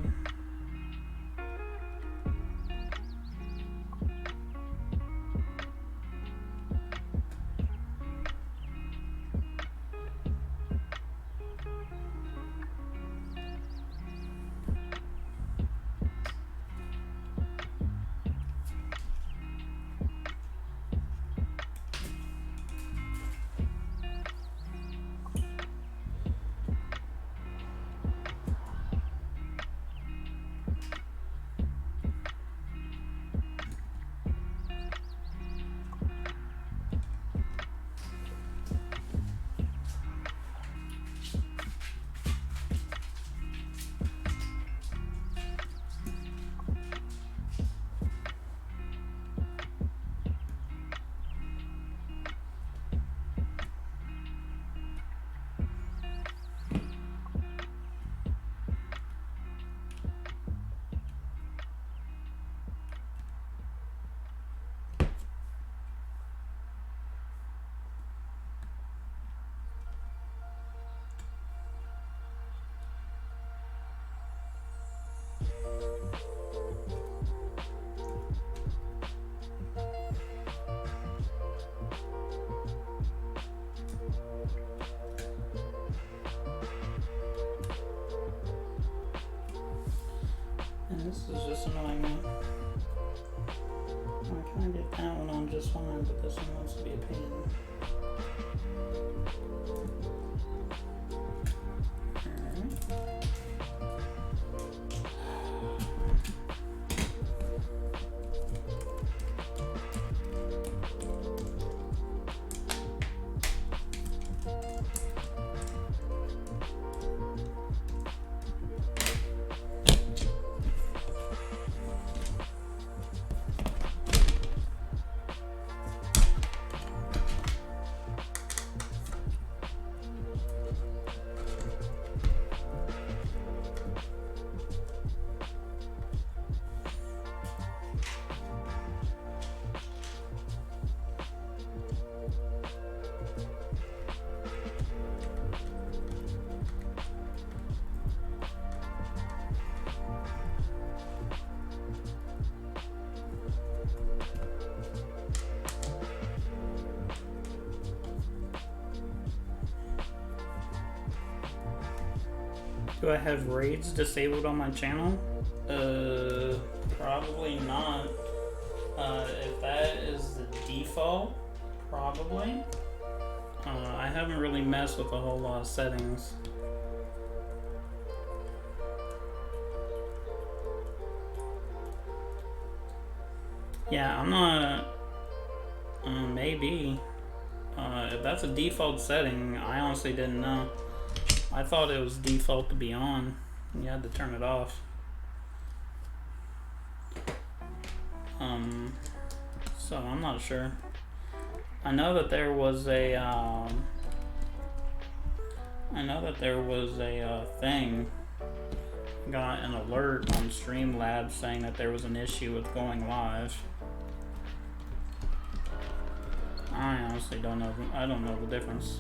And this is just annoying me. Why can I get that one on just fine, but this one wants to be a pain? Alright. Do I have raids disabled on my channel? Probably not. If that is the default, probably. I haven't really messed with a whole lot of settings. Yeah, I'm not. Maybe. If that's a default setting, I honestly didn't know. I thought it was default to be on. You had to turn it off. So I'm not sure. I know that there was a thing. Got an alert on Streamlabs saying that there was an issue with going live. I honestly don't know. I don't know the difference.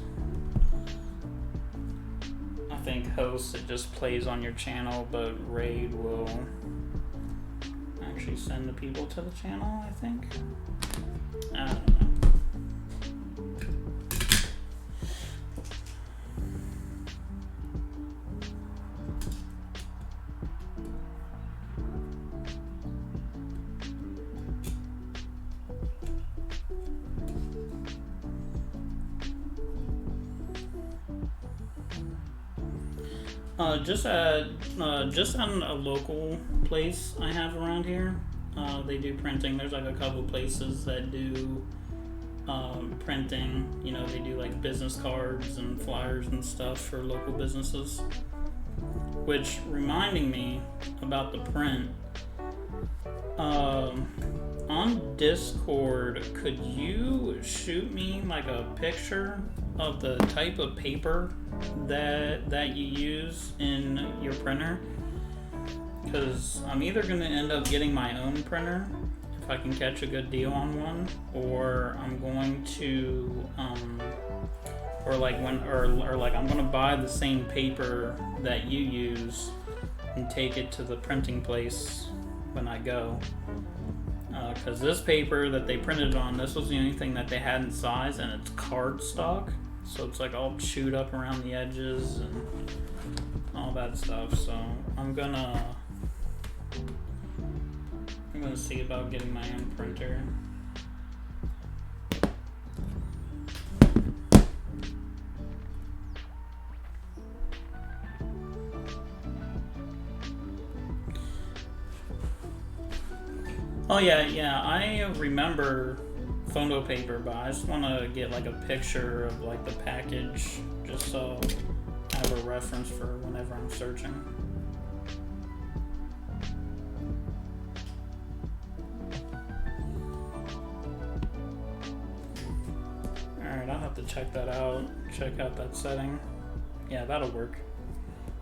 I think host, it just plays on your channel, but raid will actually send the people to the channel, I think. I don't know. Just at a local place I have around here. They do printing. There's like a couple places that do printing. You know, they do like business cards and flyers and stuff for local businesses. Which reminding me about the print. On Discord, could you shoot me like a picture of the type of paper that you use in your printer? Because I'm either going to end up getting my own printer if I can catch a good deal on one, or I'm going to I'm going to buy the same paper that you use and take it to the printing place when I go. Because this paper that they printed on, this was the only thing that they had in size, and it's cardstock, so it's like all chewed up around the edges and all that stuff. So I'm gonna see about getting my own printer. Oh yeah, I remember photo paper, but I just want to get like a picture of like the package, just so I have a reference for whenever I'm searching. Alright, I'll have to check that out, check out that setting. Yeah, that'll work.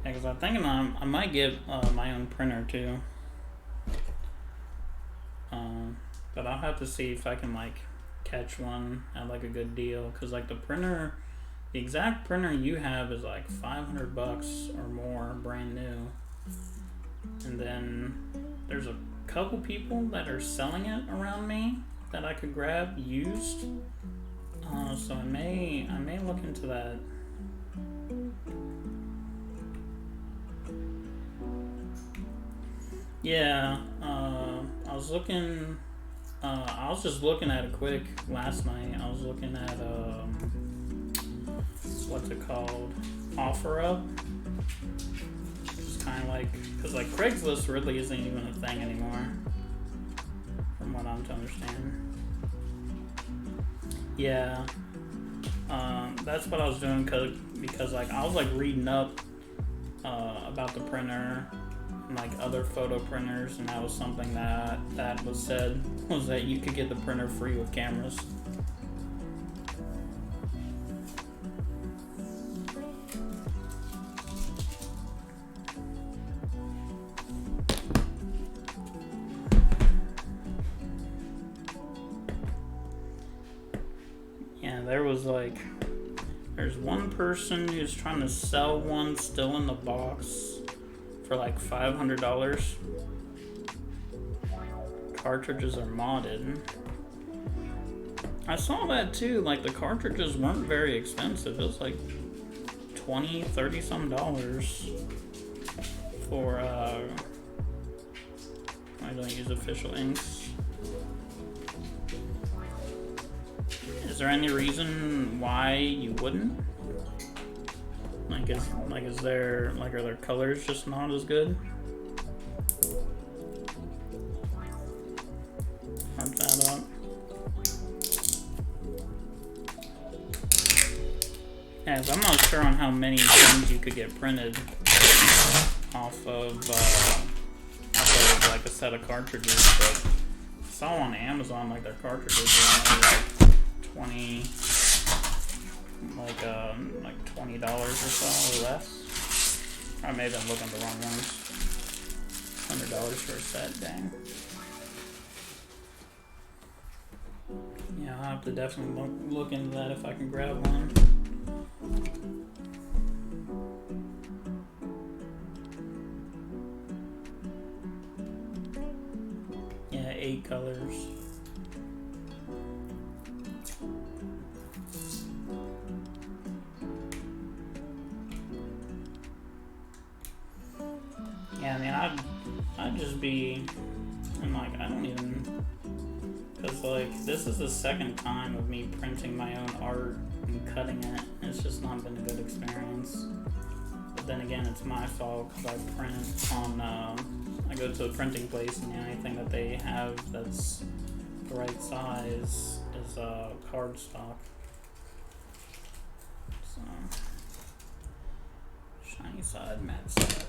Yeah, because I'm thinking I might get my own printer too. But I'll have to see if I can like catch one at like a good deal, because like the exact printer you have is like $500 or more, brand new. And then there's a couple people that are selling it around me that I could grab used. So I may look into that. Yeah, I was just looking at it quick last night. I was looking at what's it called? OfferUp. It's kind of like, because like Craigslist really isn't even a thing anymore, from what I'm to understand. Yeah, that's what I was doing because like I was like reading up about the printer, like other photo printers, and that was something that was said was that you could get the printer free with cameras. Yeah, there's one person who's trying to sell one still in the box for like $500. Cartridges are modded. I saw that too, like the cartridges weren't very expensive. It was like $20, $30 some dollars for I don't use official inks. Is there any reason why you wouldn't? Are their colors just not as good? Mark that up. Yeah, I'm not sure on how many things you could get printed off of like a set of cartridges, but I saw on Amazon like their cartridges were like 20. Like $20 or so or less. I may have been looking at the wrong ones. $100 for a set, dang. Yeah, I'll have to definitely look into that if I can grab one. Yeah, 8 colors. Yeah, I mean, I'd just be, and like, I don't even, because like, this is the second time of me printing my own art and cutting it. It's just not been a good experience. But then again, it's my fault because I print on. I go to a printing place, and the only thing that they have that's the right size is cardstock. So shiny side, matte side.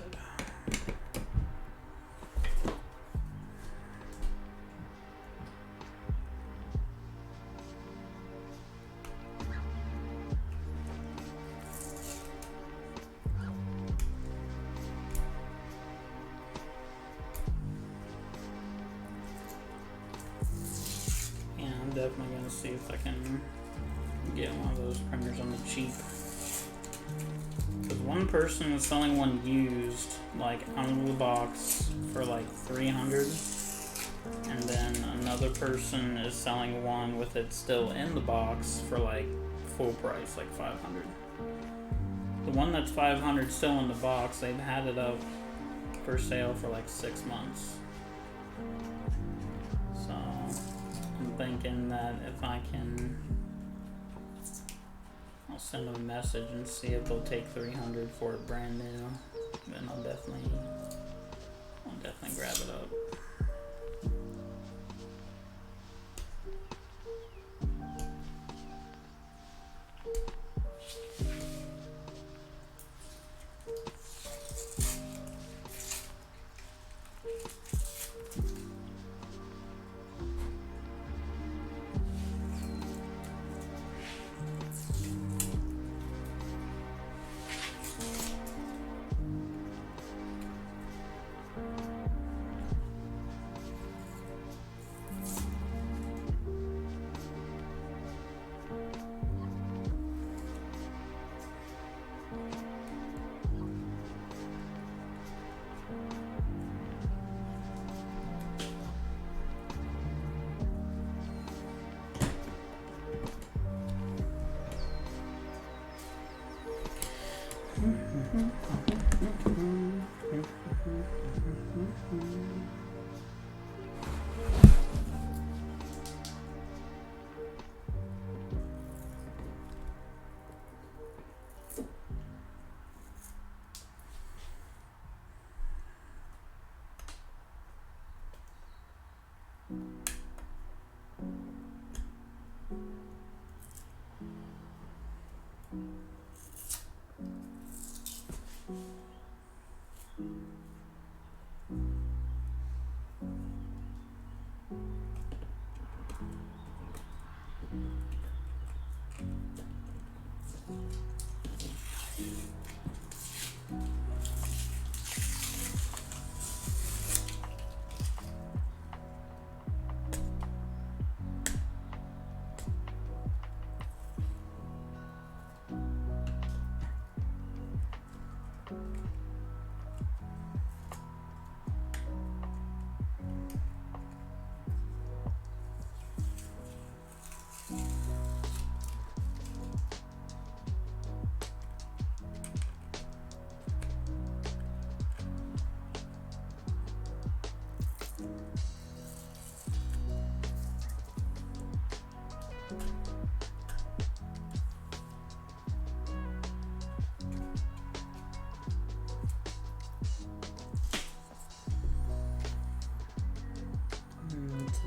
Definitely gonna see if I can get one of those printers on the cheap. Because one person is selling one used, like out of the box, for like $300, and then another person is selling one with it still in the box for like full price, like $500. The one that's $500 still in the box, they've had it up for sale for like 6 months. I'm thinking that if I can, I'll send them a message and see if they'll take $300 for it brand new. Then I'll definitely grab it up.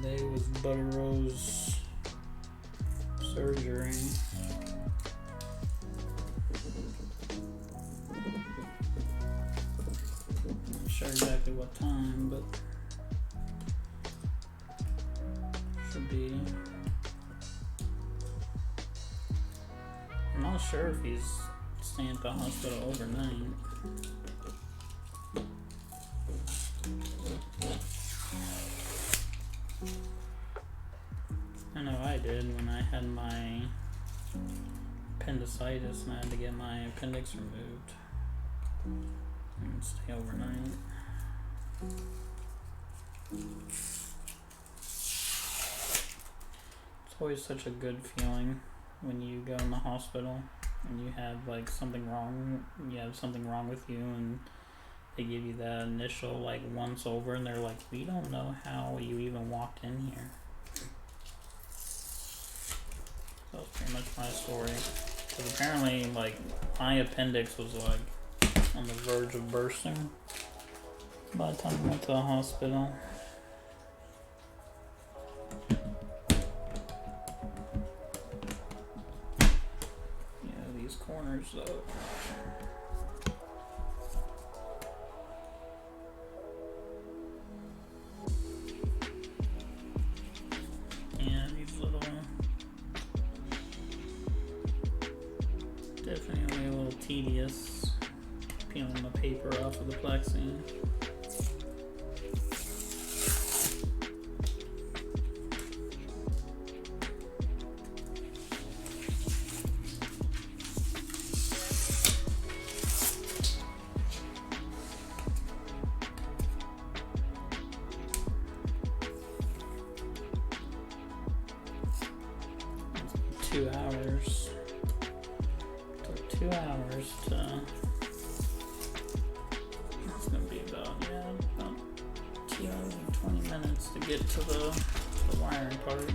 Today was Butter Rose surgery. Not sure exactly what time, but should be. I'm not sure if he's staying at the hospital overnight. I know I did when I had my appendicitis and I had to get my appendix removed and stay overnight. It's always such a good feeling when you go in the hospital and you have like something wrong, with you, and they give you that initial like once over and they're like, we don't know how you even walked in here. That was pretty much my story. Because apparently, like, my appendix was like on the verge of bursting by the time I went to the hospital. Yeah, these corners though. Yeah, these little definitely a little tedious peeling the paper off of the plexi. 2 hours. Took 2 hours to. It's gonna be about 2 hours and 20 minutes to get to the wiring part.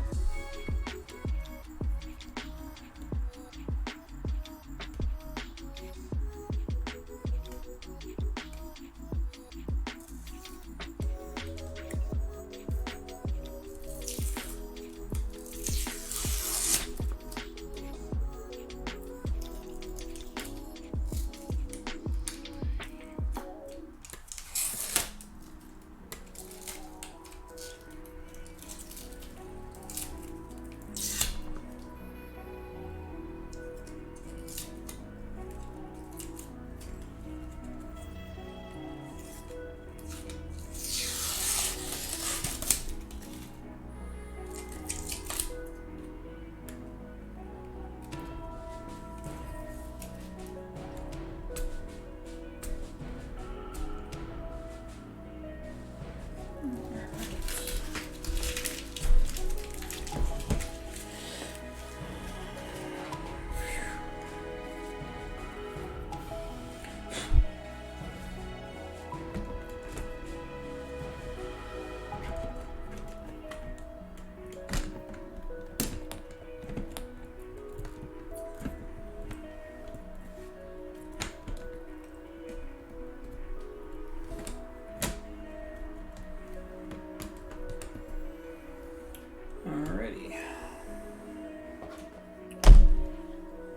Alrighty.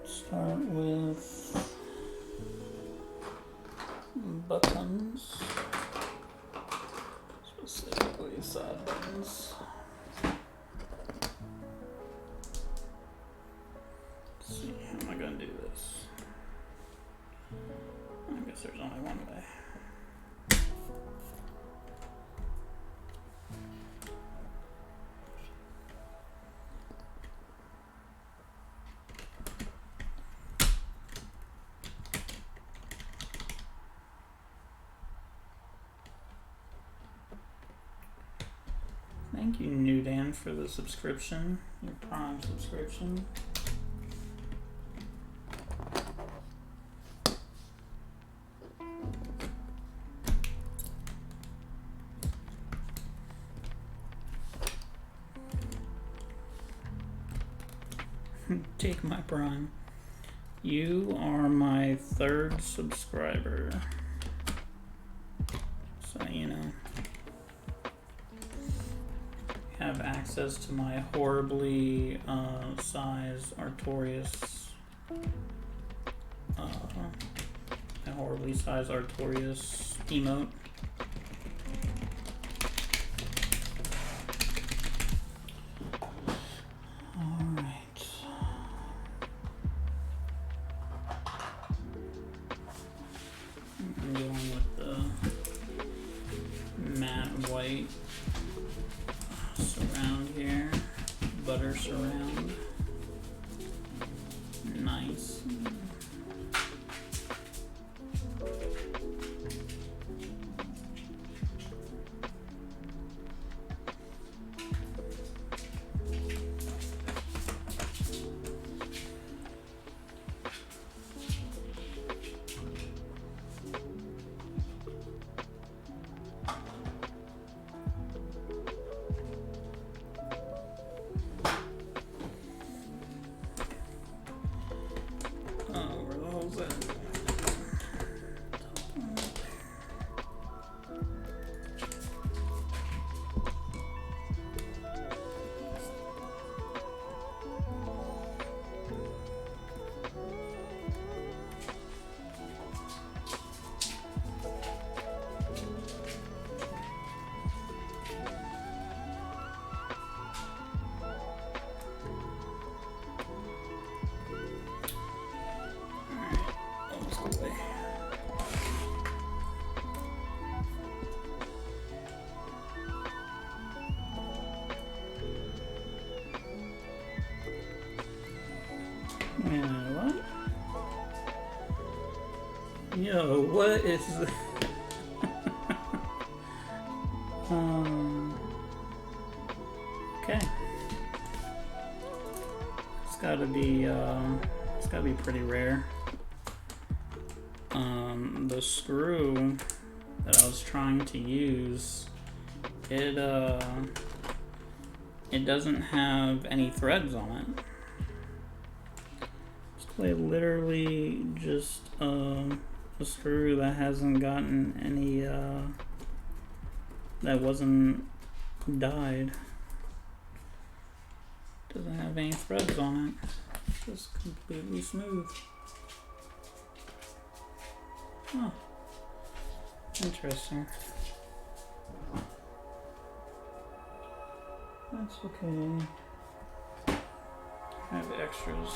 Start with buttons, specifically side buttons. Let's see, how am I going to do this? I guess there's only one way. Thank you, Nudan, for the subscription, your Prime subscription. Take my Prime. You are my 3rd subscriber. So, you know. Have access to my horribly size Artorias emote. Alright. I'm going with the matte white surround here, butter surround, nice. Yo, what is okay. It's gotta be pretty rare. The screw that I was trying to use, it doesn't have any threads on it. It's literally just a screw that hasn't gotten any that wasn't dyed. Doesn't have any threads on it. It's just completely smooth. Huh. Interesting. That's okay. I have extras.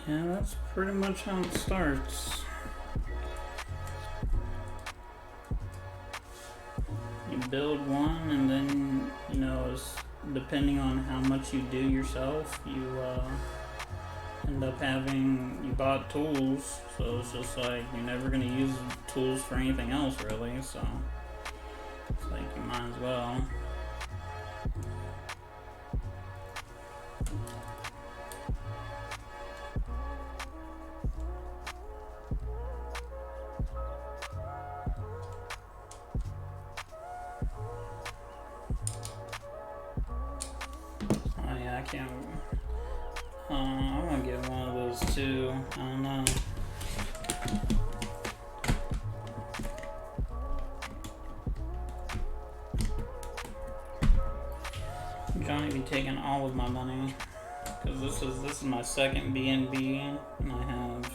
Yeah, that's pretty much how it starts. You build one, and then, depending on how much you do yourself, you end up you bought tools, so it's just like you're never going to use tools for anything else, really, so it's like you might as well. I want to get one of those too. I don't know. Johnny be taking all of my money because this is my second BnB, and I have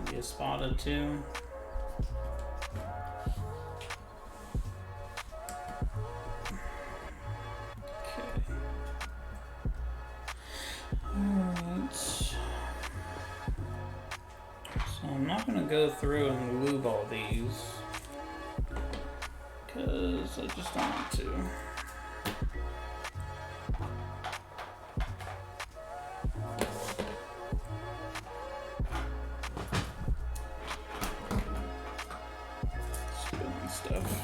the Espada too. I'm not going to go through and lube all these because I just don't want to. Spilling stuff.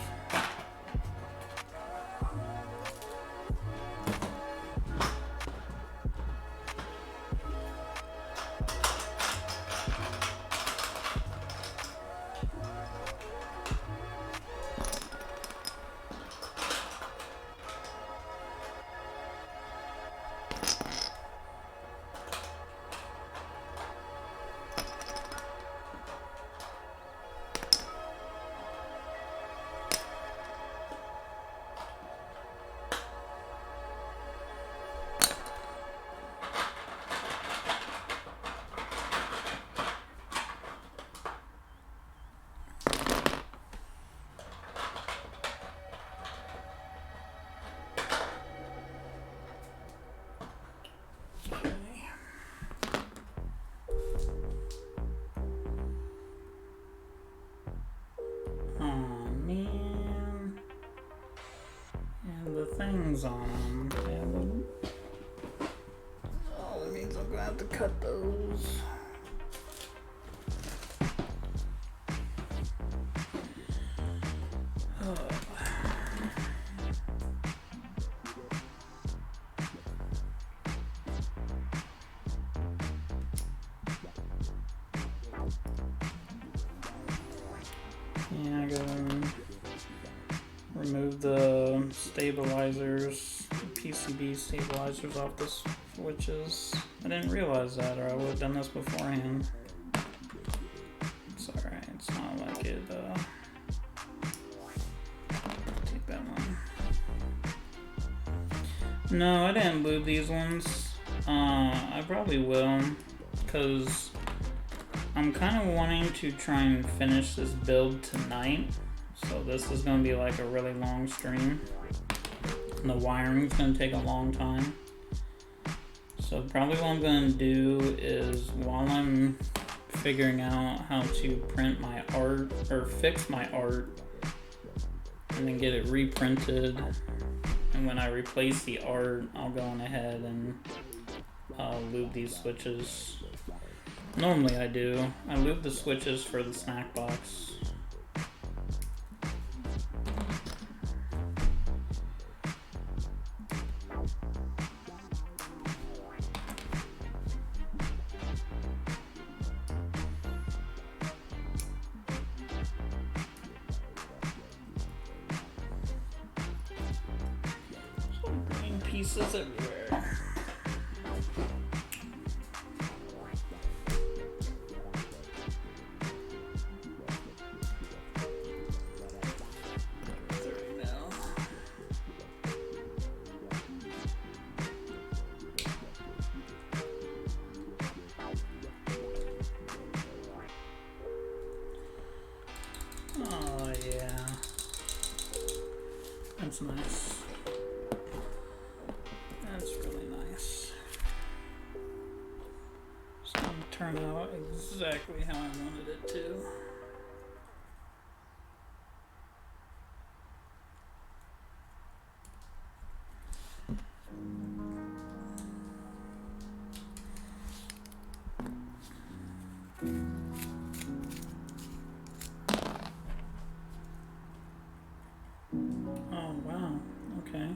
Things on them. Oh, that means I'm gonna have to cut those. Yeah, I got them. the stabilizers, the PCB stabilizers off the switches. I didn't realize that, or I would have done this beforehand. It's alright, it's not like it, take that one. No, I didn't lube these ones. I probably will, because I'm kind of wanting to try and finish this build tonight. So this is going to be like a really long stream. And the wiring's going to take a long time. So probably what I'm going to do is, while I'm figuring out how to print my art, or fix my art, and then get it reprinted, and when I replace the art, I'll go on ahead and lube these switches. Normally I do. I lube the switches for the snack box. Green pieces everywhere. Oh yeah, that's nice. That's really nice. It's gonna turn out exactly how I wanted it to. Oh wow, okay.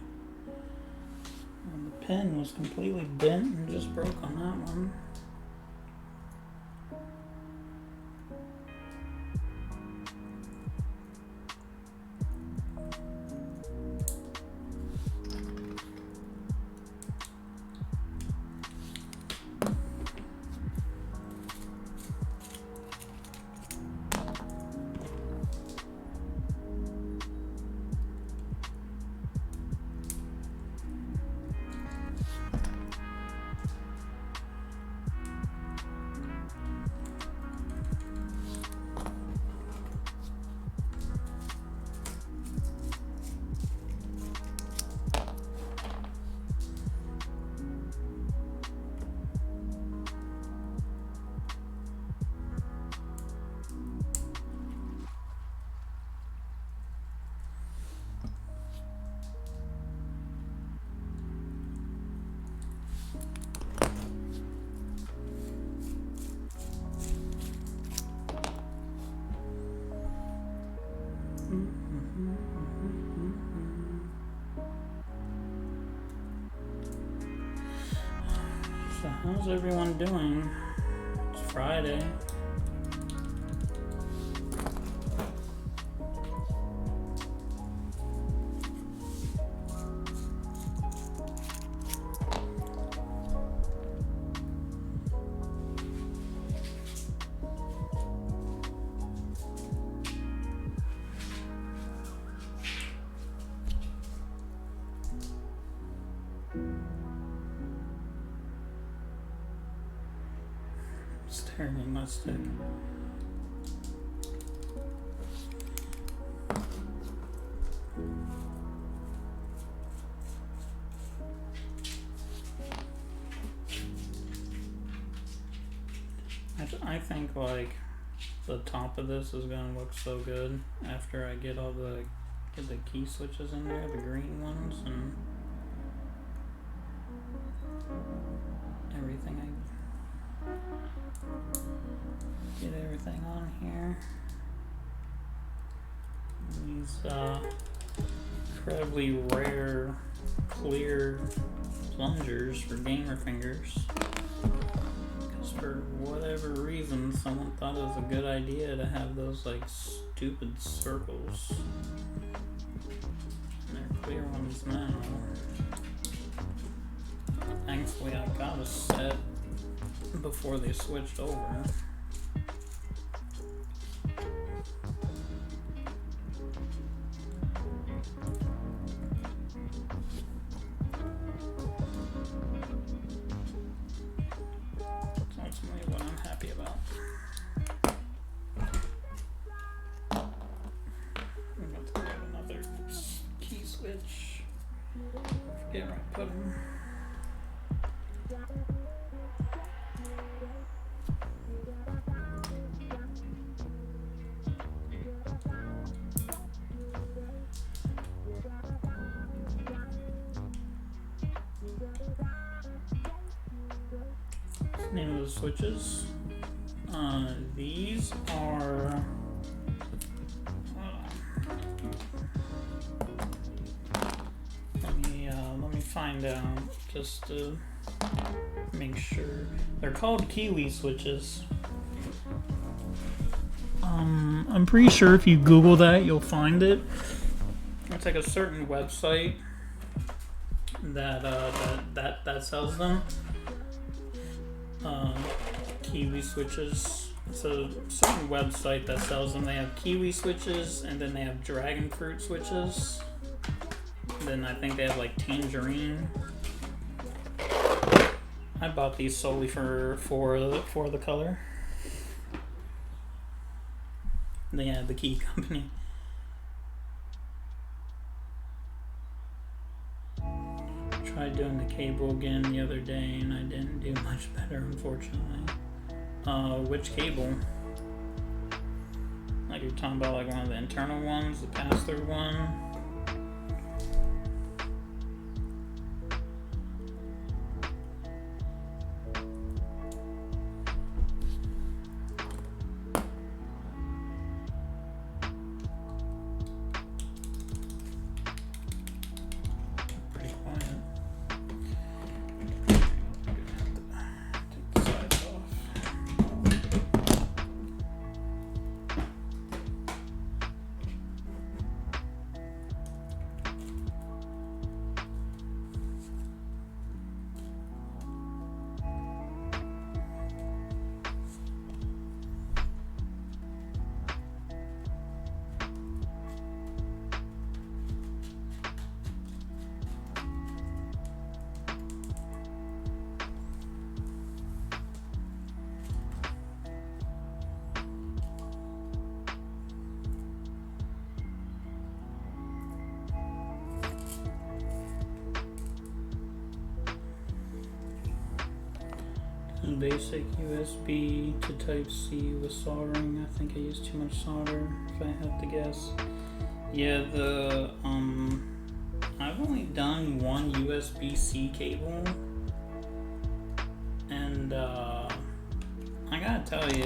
Well, the pen was completely bent and just broke on that one. So how's everyone doing? It's Friday. Staring at my stick. I think like the top of this is gonna look so good after I get all the key switches in there, the green ones, and everything. Get everything on here. These incredibly rare clear plungers for gamer fingers. Because for whatever reason, someone thought it was a good idea to have those like stupid circles. buttons now. Thankfully, I got a set before they switched over. That's ultimately what I'm happy about. I'm about to grab another key switch. Forget where I put them. Name of the switches. These are let me find out just to make sure. They're called Kiwi switches. I'm pretty sure if you Google that, you'll find it. It's like a certain website that sells them. Kiwi switches. It's a certain website that sells them. They have kiwi switches, and then they have dragon fruit switches. Then I think they have like tangerine. I bought these solely for the color. They had the key company. Tried doing the cable again the other day, and I didn't do much better, unfortunately. Which cable? Like you're talking about like one of the internal ones, the pass-through one? Pretty quiet. Take the sides off. Basic USB to Type-C with soldering. I think I used too much solder, if I have to guess. Yeah, I've only done one USB-C cable, and I gotta tell you,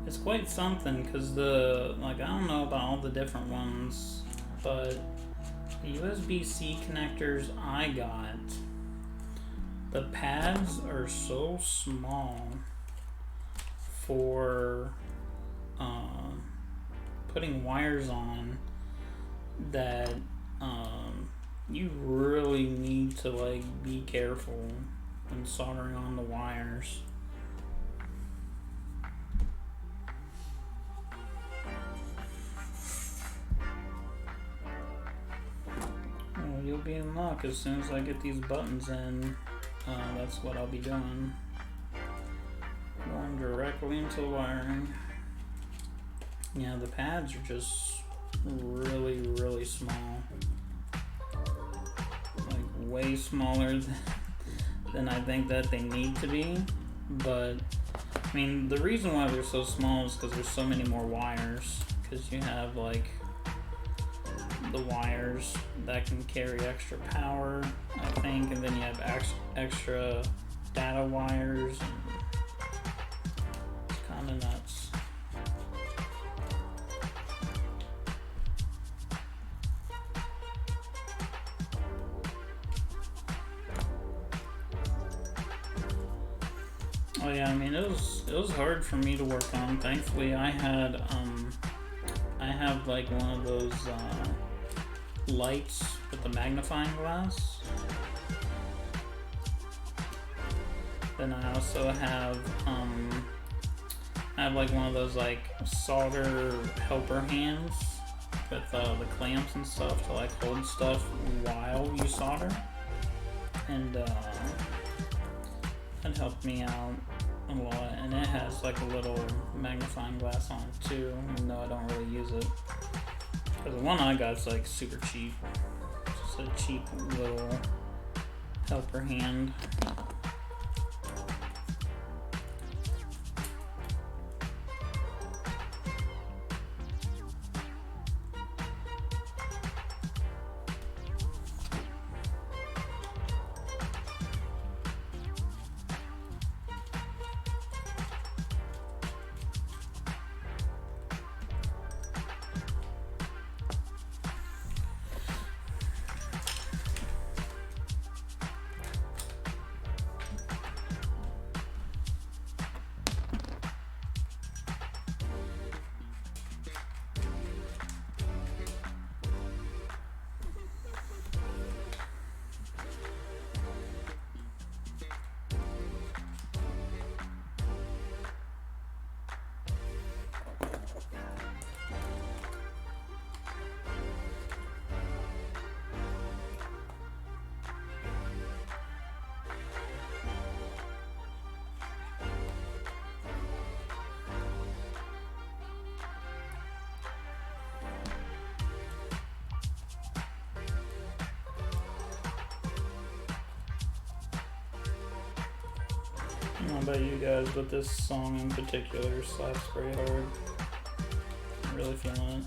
it's quite something, because I don't know about all the different ones, but the USB-C connectors I got, the pads are so small for putting wires on that you really need to like be careful when soldering on the wires. Well, you'll be in luck as soon as I get these buttons in. That's what I'll be doing. Going directly into the wiring. Yeah, the pads are just really, really small. Like way smaller than I think that they need to be. But, I mean, the reason why they're so small is because there's so many more wires. Because you have like the wires that can carry extra power, I think, and then you have extra data wires. It's kind of nuts. Oh yeah, I mean it was hard for me to work on. Thankfully, I have like one of those lights with the magnifying glass. Then I also have like one of those like solder helper hands with the clamps and stuff to like hold stuff while you solder, and that helped me out a lot. And it has like a little magnifying glass on it too, even though I don't really use it. Because the one I got is like super cheap. It's just a cheap little helper hand. I don't know about you guys, but this song in particular slaps pretty hard. I'm really feeling it.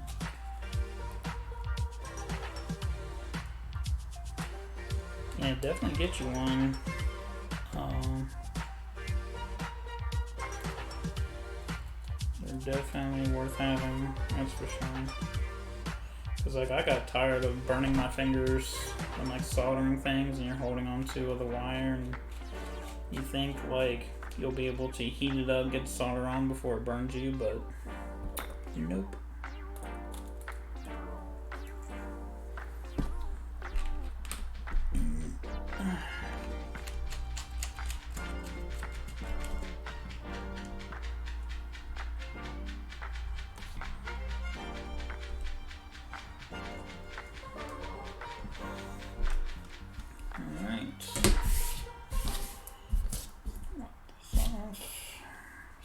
Yeah, definitely get you one. They're definitely worth having, that's for sure. Cause like I got tired of burning my fingers and like soldering things, and you're holding on to the wire, and you think like you'll be able to heat it up, get the solder on before it burns you, but nope.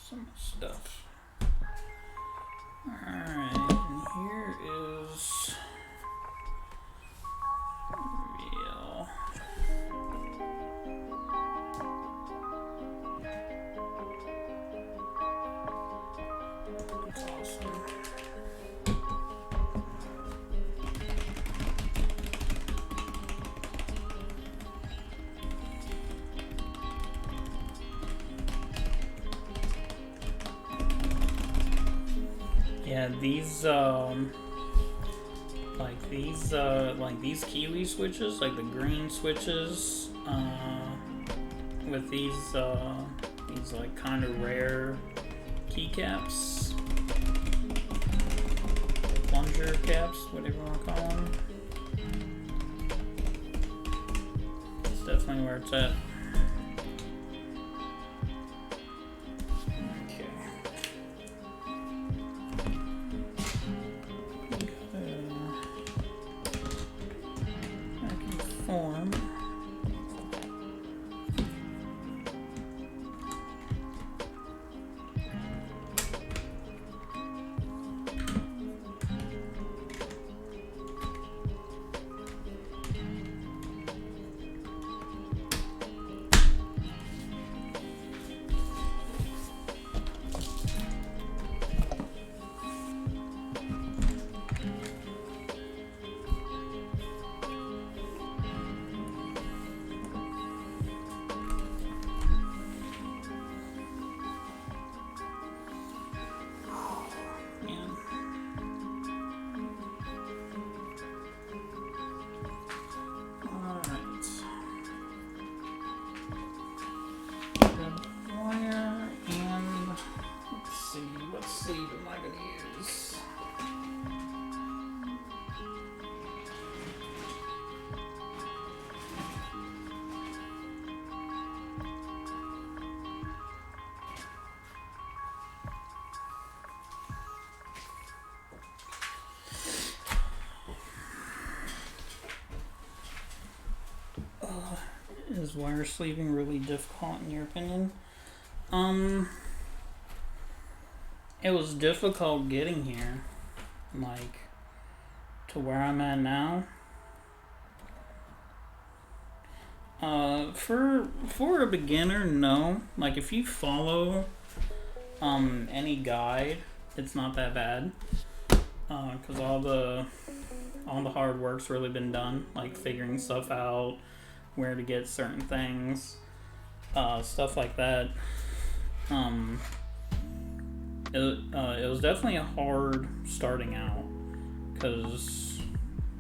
Some stuff. Alright, and here is reveal. That's awesome. Yeah, these Kiwi switches, like the green switches, with these like kind of rare keycaps, plunger caps, whatever you want to call them. It's definitely where it's at. Form. Is wire sleeving really difficult in your opinion? It was difficult getting here, like, to where I'm at now. For a beginner, no. Like, if you follow any guide, it's not that bad. Cause all the hard work's really been done, like figuring stuff out, where to get certain things, stuff like that. It was definitely hard starting out, cause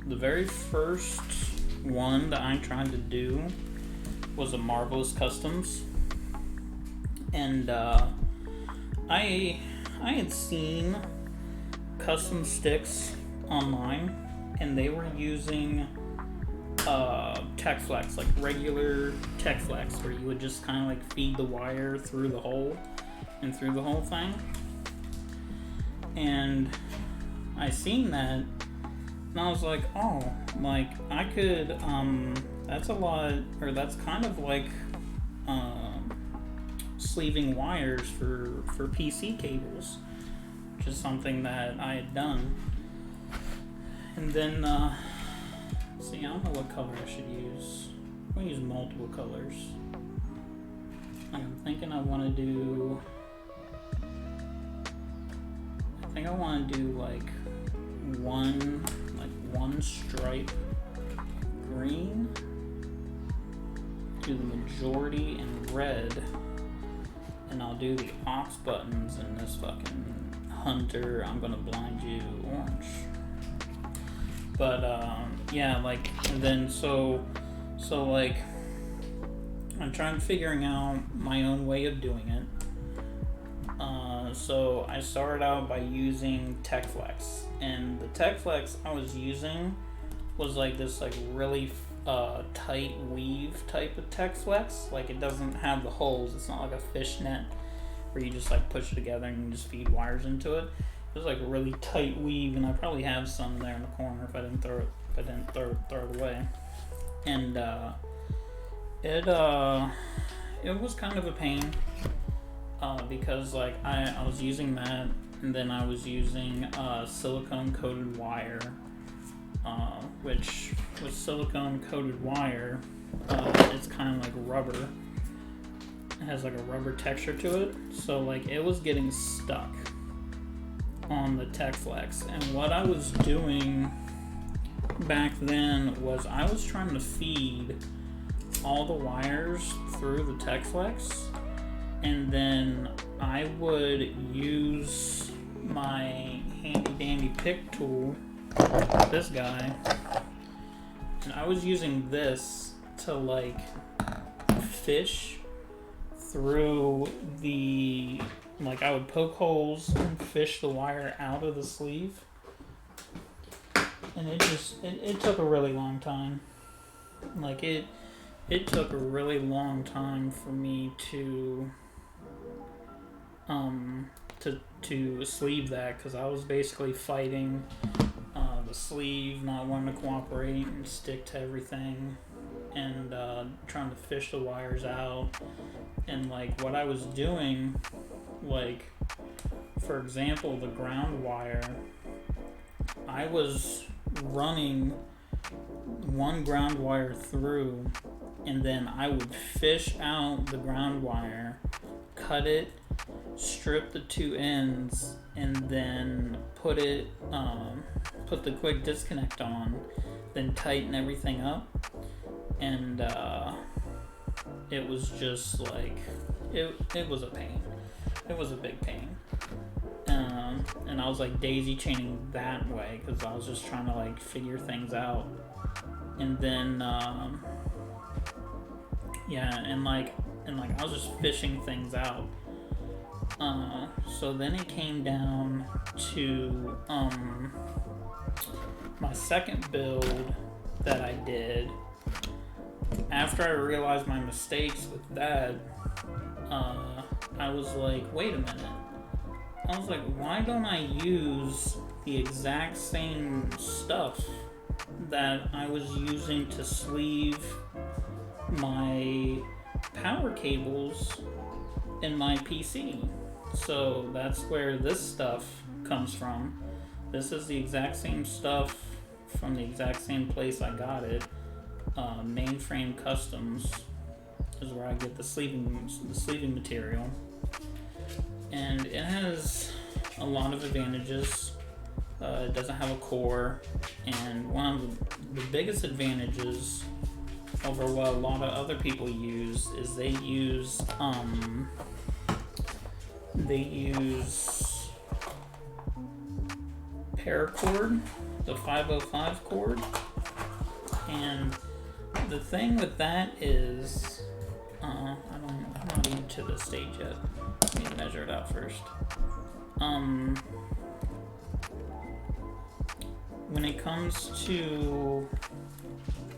the very first one that I tried to do was a Marvelous Customs, and I had seen custom sticks online, and they were using tech flex, like regular tech flex, where you would just kind of like feed the wire through the hole and through the whole thing. And I seen that, and I was like, oh, like I could that's a lot, or that's kind of like sleeving wires for PC cables, which is something that I had done. And then see, I don't know what color I should use. I'm gonna use multiple colors. I'm thinking I want to do, I think I want to do like one stripe green, do the majority in red, and I'll do the aux buttons in this fucking Hunter, I'm gonna blind you orange. But yeah, like, and then so like I'm trying figuring out my own way of doing it. So I started out by using TechFlex, and the TechFlex I was using was like this like really tight weave type of TechFlex. Like, it doesn't have the holes. It's not like a fishnet where you just like push it together and you just feed wires into it. It was like a really tight weave, and I probably have some there in the corner if I didn't throw it away. And it was kind of a pain because like I was using that, and then I was using silicone coated wire, which with silicone coated wire, it's kind of like rubber. It has like a rubber texture to it, so like it was getting stuck on the TechFlex. And what I was doing back then was I was trying to feed all the wires through the TechFlex, and then I would use my handy dandy pick tool, this guy, and I was using this to like fish through the, like, I would poke holes and fish the wire out of the sleeve, and it took a really long time. Like, it took a really long time for me to sleeve that, because I was basically fighting the sleeve not wanting to cooperate and stick to everything, and trying to fish the wires out. And like what I was doing, like for example the ground wire, I was running one ground wire through, and then I would fish out the ground wire, cut it, strip the two ends, and then put the quick disconnect on, then tighten everything up. And it was just like it was a pain. It was a big pain. And I was like daisy chaining that way because I was just trying to like figure things out. And then and like I was just fishing things out. So then it came down to my second build that I did. After I realized my mistakes with that, I was like, wait a minute. I was like, why don't I use the exact same stuff that I was using to sleeve my power cables in my PC. So that's where this stuff comes from. This is the exact same stuff from the exact same place I got it. Mainframe Customs is where I get the sleeving material, and it has a lot of advantages. It doesn't have a core, and one of the biggest advantages over what a lot of other people use is they use paracord, the 505 cord, and the thing with that is, I'm not even to the stage yet. I need to measure it out first. When it comes to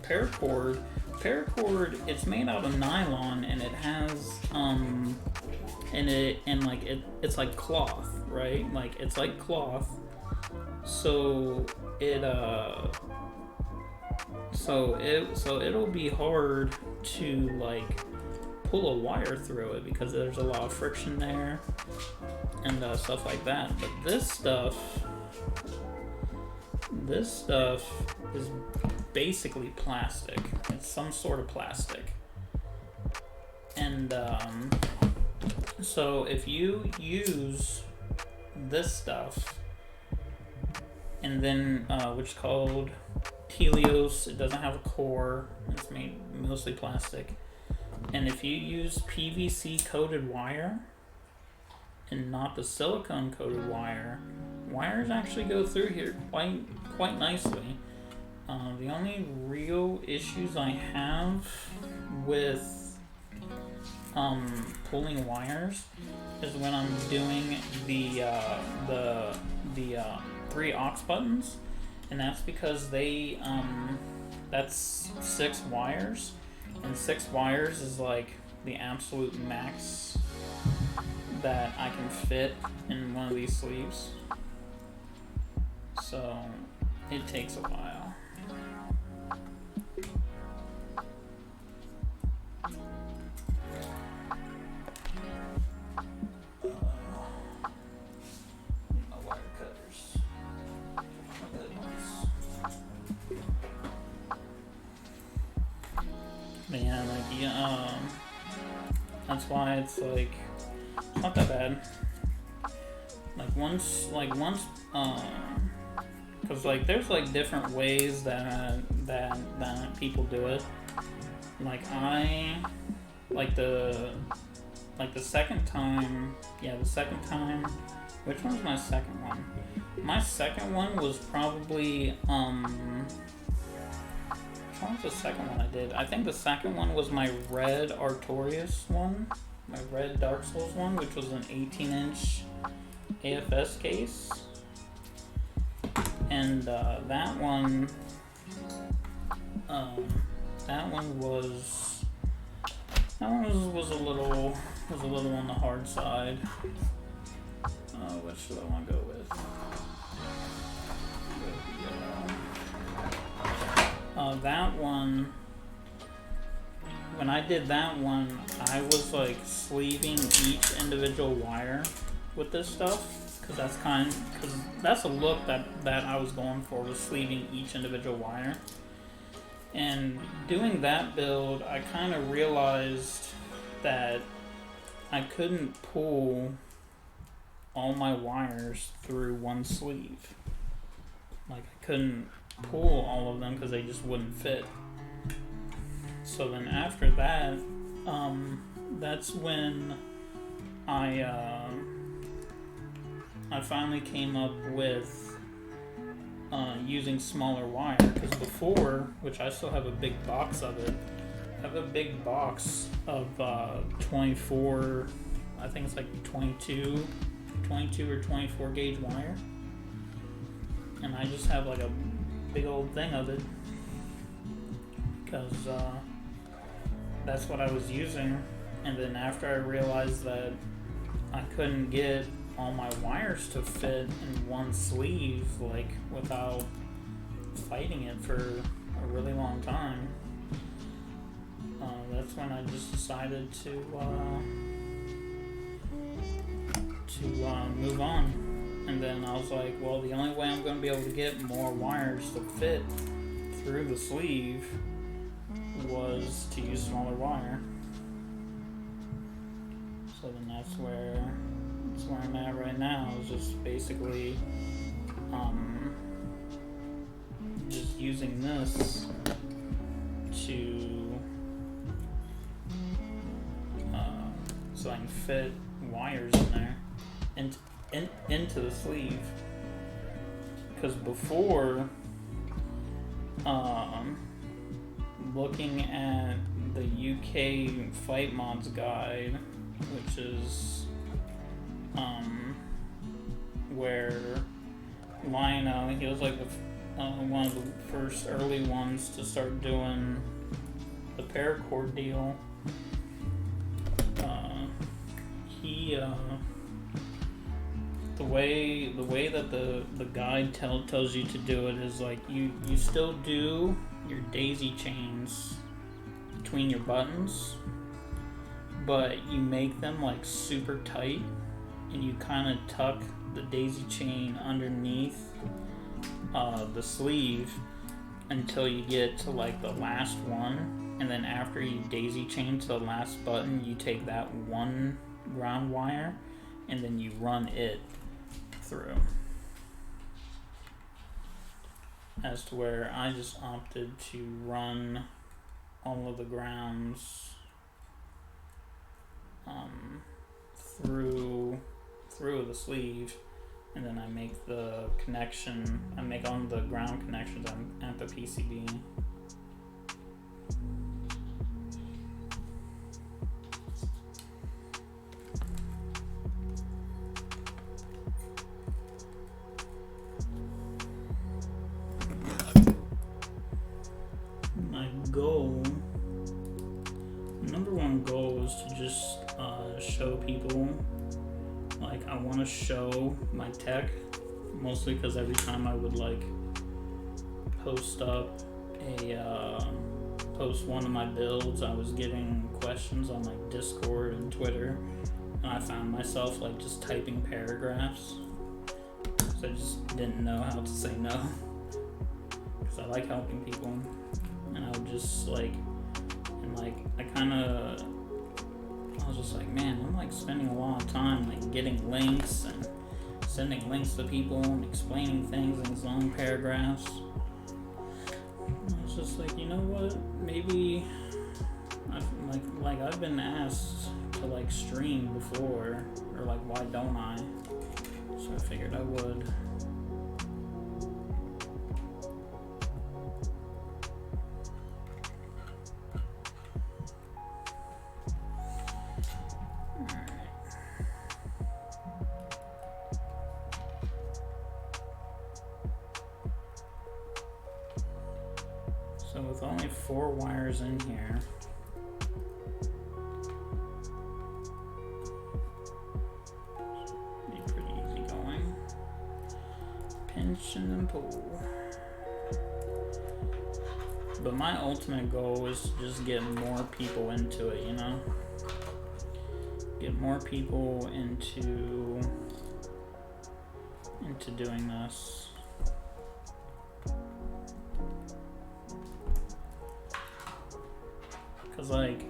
paracord, it's made out of nylon, and it has it's like cloth, right? Like it's like cloth. So it'll be hard to like pull a wire through it because there's a lot of friction there and stuff like that. But this stuff is basically plastic. It's some sort of plastic. And so if you use this stuff, and then which is called Helios, it doesn't have a core, it's made mostly plastic. And if you use PVC coated wire and not the silicone coated wires actually go through here quite nicely. The only real issues I have with pulling wires is when I'm doing the 3 aux buttons, and that's because that's 6 wires, and 6 wires is like the absolute max that I can fit in one of these sleeves. So it takes a while. That's why it's like it's not that bad. Once, because like there's like different ways that people do it. The second time. Which one's my second one? My second one was probably which one was the second one I did? I think the second one was my red Artorias one, my red Dark Souls one, which was an 18-inch AFS case, and that one was a little on the hard side. Which should I want to go with? That one, when I did that one, I was like sleeving each individual wire with this stuff, because that's a look that I was going for, was sleeving each individual wire. And doing that build, I kind of realized that I couldn't pull all my wires through one sleeve. Like, I couldn't pull all of them because they just wouldn't fit. So then after that, that's when I finally came up with using smaller wire, because before, which I still have a big box of it, I have a big box of 24, I think it's like 22 or 24 gauge wire, and I just have like a big old thing of it because that's what I was using. And then after I realized that I couldn't get all my wires to fit in one sleeve, like, without fighting it for a really long time, that's when I just decided to move on. And then I was like, well, the only way I'm going to be able to get more wires to fit through the sleeve was to use smaller wire. So then that's where I'm at right now, is just basically just using this to so I can fit wires in there and into the sleeve. Because before, looking at the UK Fight Mods guide, which is where Lionel, he was like one of the first early ones to start doing the paracord deal. He the way that the guide tells you to do it is like you still do your daisy chains between your buttons, but you make them like super tight, and you kind of tuck the daisy chain underneath the sleeve until you get to like the last one, and then after you daisy chain to the last button, you take that one ground wire and then you run it through. As to where I just opted to run all of the grounds through the sleeve, and then I make the connection. I make all the ground connections at the PCB. My number one goal is to just show people. Like, I want to show my tech, mostly because every time I would like post one of my builds, I was getting questions on like Discord and Twitter, and I found myself like just typing paragraphs because I just didn't know how to say no, because I like helping people, and I would just like, and like I was just like, man, I'm like spending a lot of time like getting links and sending links to people and explaining things in these long paragraphs. And I was just like, you know what? Maybe I've been asked to like stream before, or like, why don't I? So I figured I would. So with only 4 wires in here, be pretty easy going. Pinch and then pull. But my ultimate goal is to just get more people into it, you know? Get more people into doing this. Cause like,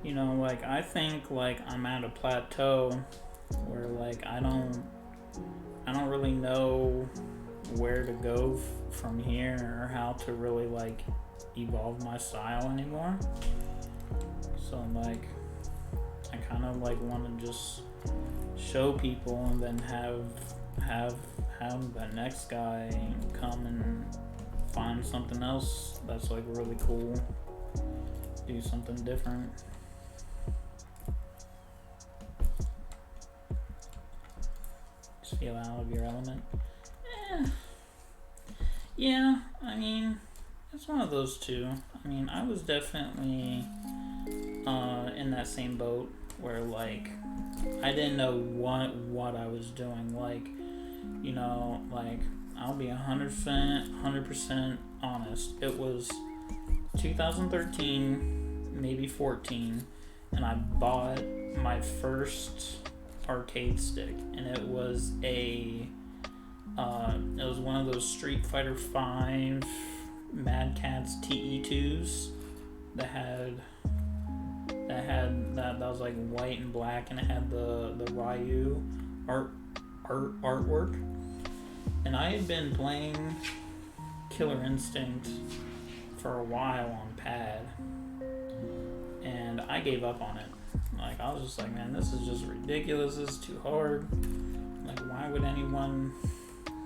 you know, like I think like I'm at a plateau where like I don't really know where to go from here, or how to really like evolve my style anymore. So like I kind of like want to just show people, and then have the next guy come and find something else that's like really cool. Do something different. Just feel out of your element. Yeah, I mean, it's one of those two. I mean, I was definitely in that same boat where like I didn't know what I was doing. Like, you know, like I'll be 100% honest. It was 2013 maybe 14, and I bought my first arcade stick, and it was one of those Street Fighter 5 Mad Catz TE2s that was like white and black, and it had the Ryu artwork. And I had been playing Killer Instinct for a while on pad, and I gave up on it. Like, I was just like, man, this is just ridiculous. This is too hard. Like, why would anyone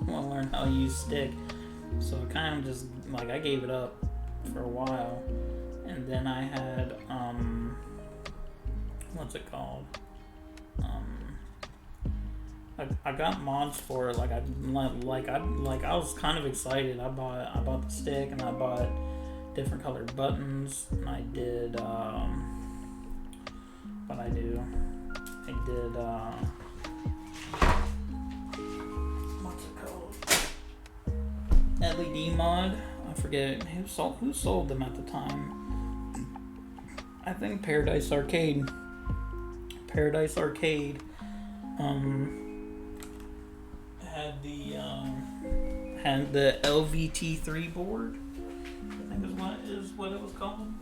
want to learn how to use stick? So I kind of just, like, I gave it up for a while. And then I had, what's it called? I got mods for it. I was kind of excited. I bought the stick, and I bought different colored buttons, and I did, what I do? I did, what's it called? LED mod. I forget who sold them at the time. I think Paradise Arcade. Had the LVT3 board, I think is what it was called.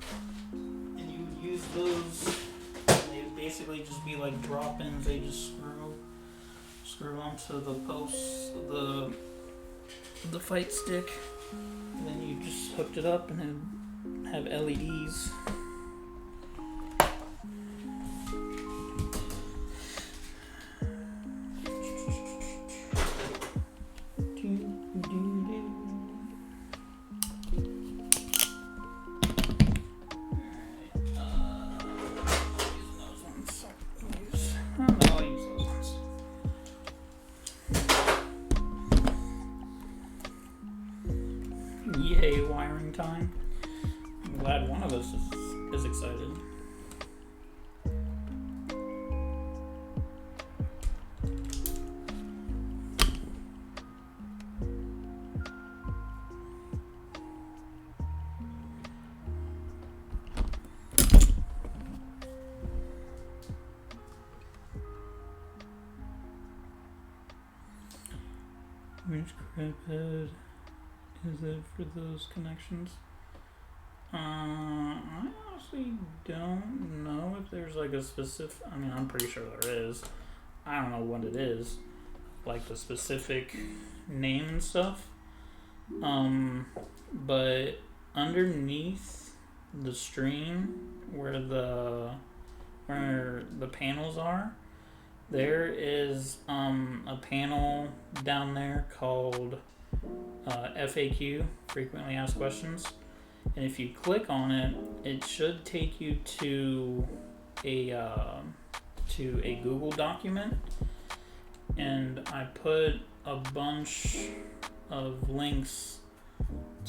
And you would use those. They would basically just be like drop-ins. They just screw onto the posts of the fight stick, and then you just hooked it up, and then have LEDs. Yay, wiring time. I'm glad one of us is excited. Which craphead is it for those connections? I honestly don't know if there's like a specific. I mean, I'm pretty sure there is. I don't know what it is, like the specific name and stuff. But underneath the stream, where the panels are, there is a panel down there called FAQ, frequently asked questions, and if you click on it, it should take you to a Google document, and I put a bunch of links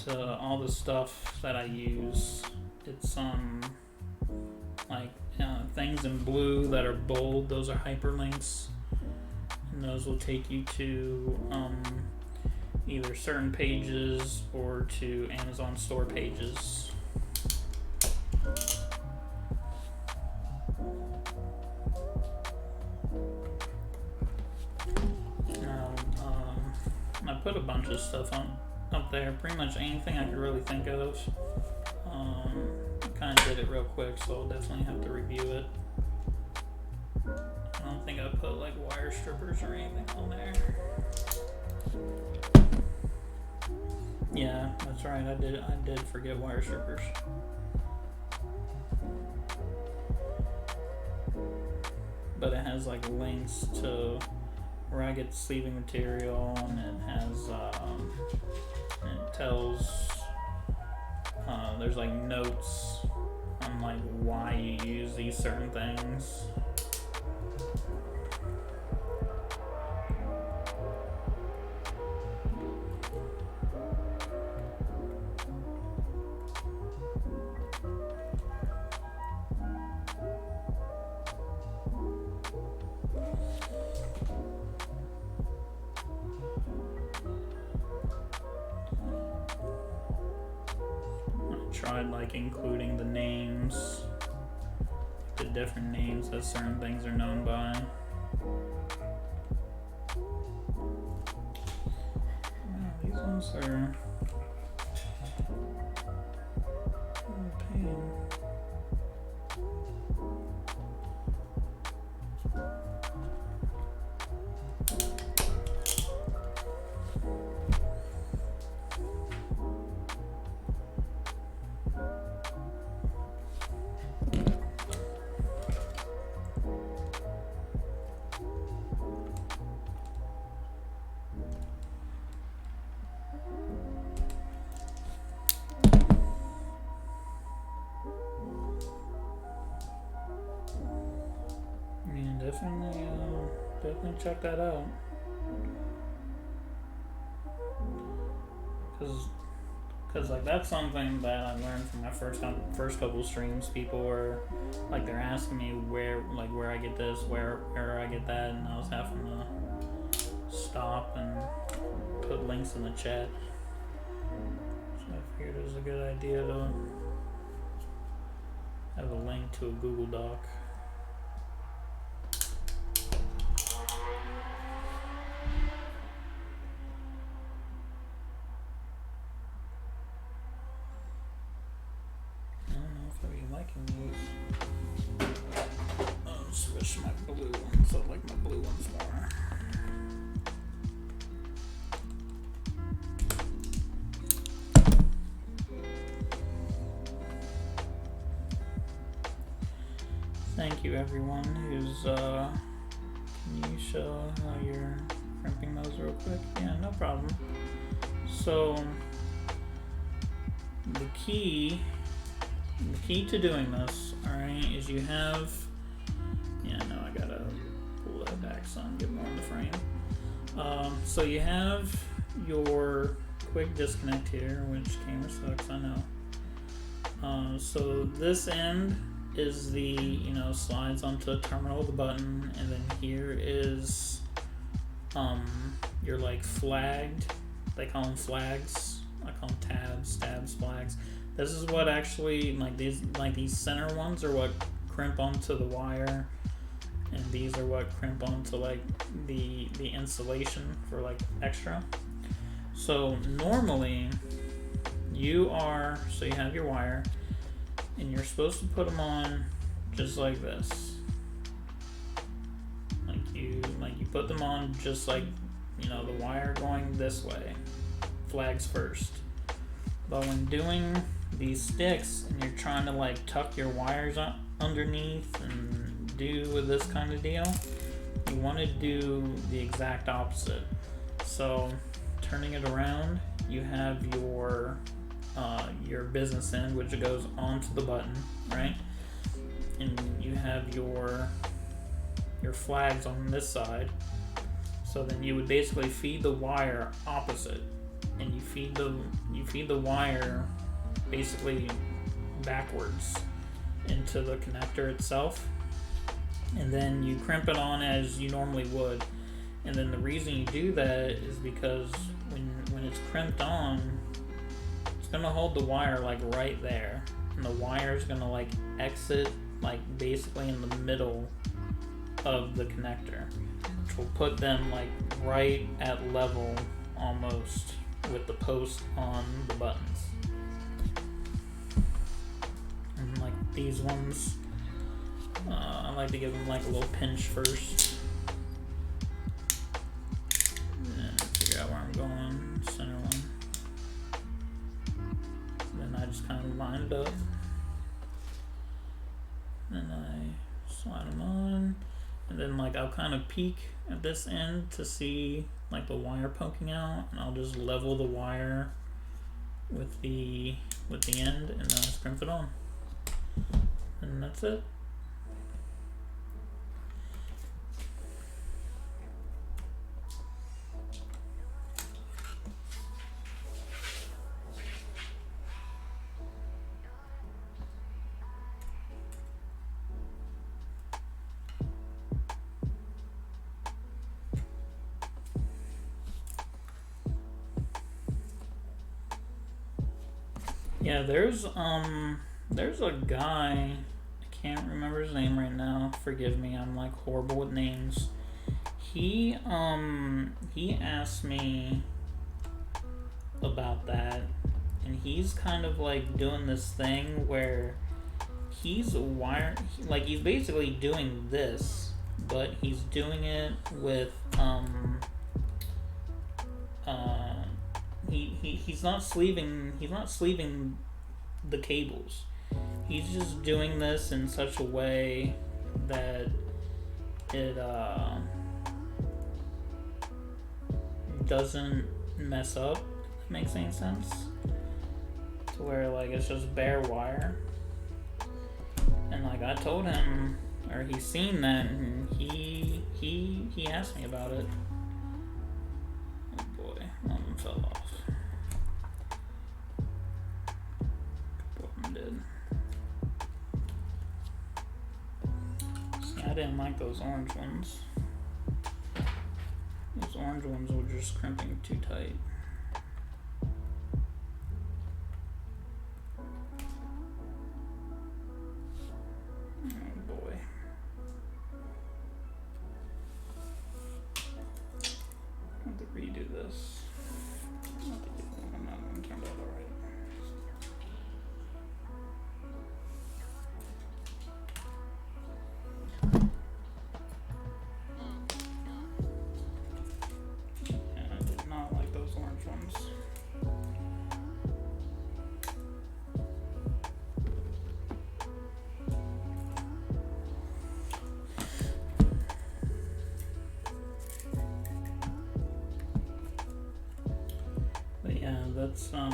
to all the stuff that I use. It's things in blue that are bold, those are hyperlinks, and those will take you to either certain pages or to Amazon store pages. I put a bunch of stuff up there, pretty much anything I could really think of. Kind of did it real quick, so I'll definitely have to review it. I don't think I put like wire strippers or anything on there. Yeah, that's right. I did forget wire strippers. But it has like links to where I get the sleeving material, and it has it tells there's like notes on like why you use these certain things. Tried like including the names the different names that certain things are known by. Wow, these ones are a pain. Yeah, definitely check that out. Cause like that's something that I learned from my first couple streams. People were like they're asking me where I get this, where I get that, and I was having to stop and put links in the chat. So I figured it was a good idea to have a link to a Google Doc. I don't know if I'll be liking these. I'll switch my blue ones. I like my blue ones more. Thank you, everyone who's, can you show how you're crimping those real quick? Yeah, no problem. So, the key to doing this, alright, is you have, yeah, no, I gotta pull that back so I can get more in the frame. So you have your quick disconnect here, which camera sucks, I know. So this end is the, slides onto the terminal of the button, and then here is your like flagged, they call them flags, I call them tabs, flags. This is what actually, these center ones are what crimp onto the wire, and these are what crimp onto like the insulation for like extra. So normally you have your wire, and you're supposed to put them on just like this. Like you put them on just like, the wire going this way, flags first. But when doing these sticks and you're trying to like tuck your wires underneath and do this kind of deal, you want to do the exact opposite. So turning it around, you have your business end, which goes onto the button, right? And you have your flags on this side. So then you would basically feed the wire opposite, and you feed the wire basically backwards into the connector itself, and then you crimp it on as you normally would. And then the reason you do that is because when it's crimped on, it's gonna hold the wire like right there, and the wire is gonna like exit like basically in the middle of the connector, which will put them like right at level almost with the post on the buttons. And like these ones, I like to give them like a little pinch first, and figure out where I'm going. Center one. Then I just kind of line it up. Then I slide them on, and then like I'll kind of peek at this end to see like the wire poking out, and I'll just level the wire with the end, and then I crimp it on, and that's it. Yeah, there's a guy, I can't remember his name right now. Forgive me, I'm like horrible with names. He asked me about that, and he's kind of like doing this thing where he's he's basically doing this, but he's doing it with he's not sleeving the cables. He's just doing this in such a way that it doesn't mess up, if that makes any sense. To where like it's just bare wire. And like I told him, or he's seen that, and he asked me about it. Oh boy, one of them fell off. Couple of them did. See, I didn't like those orange ones. Those orange ones were just crimping too tight. Redo this. I'm not going to turn that alright. Yeah, I did not like those orange ones. That's how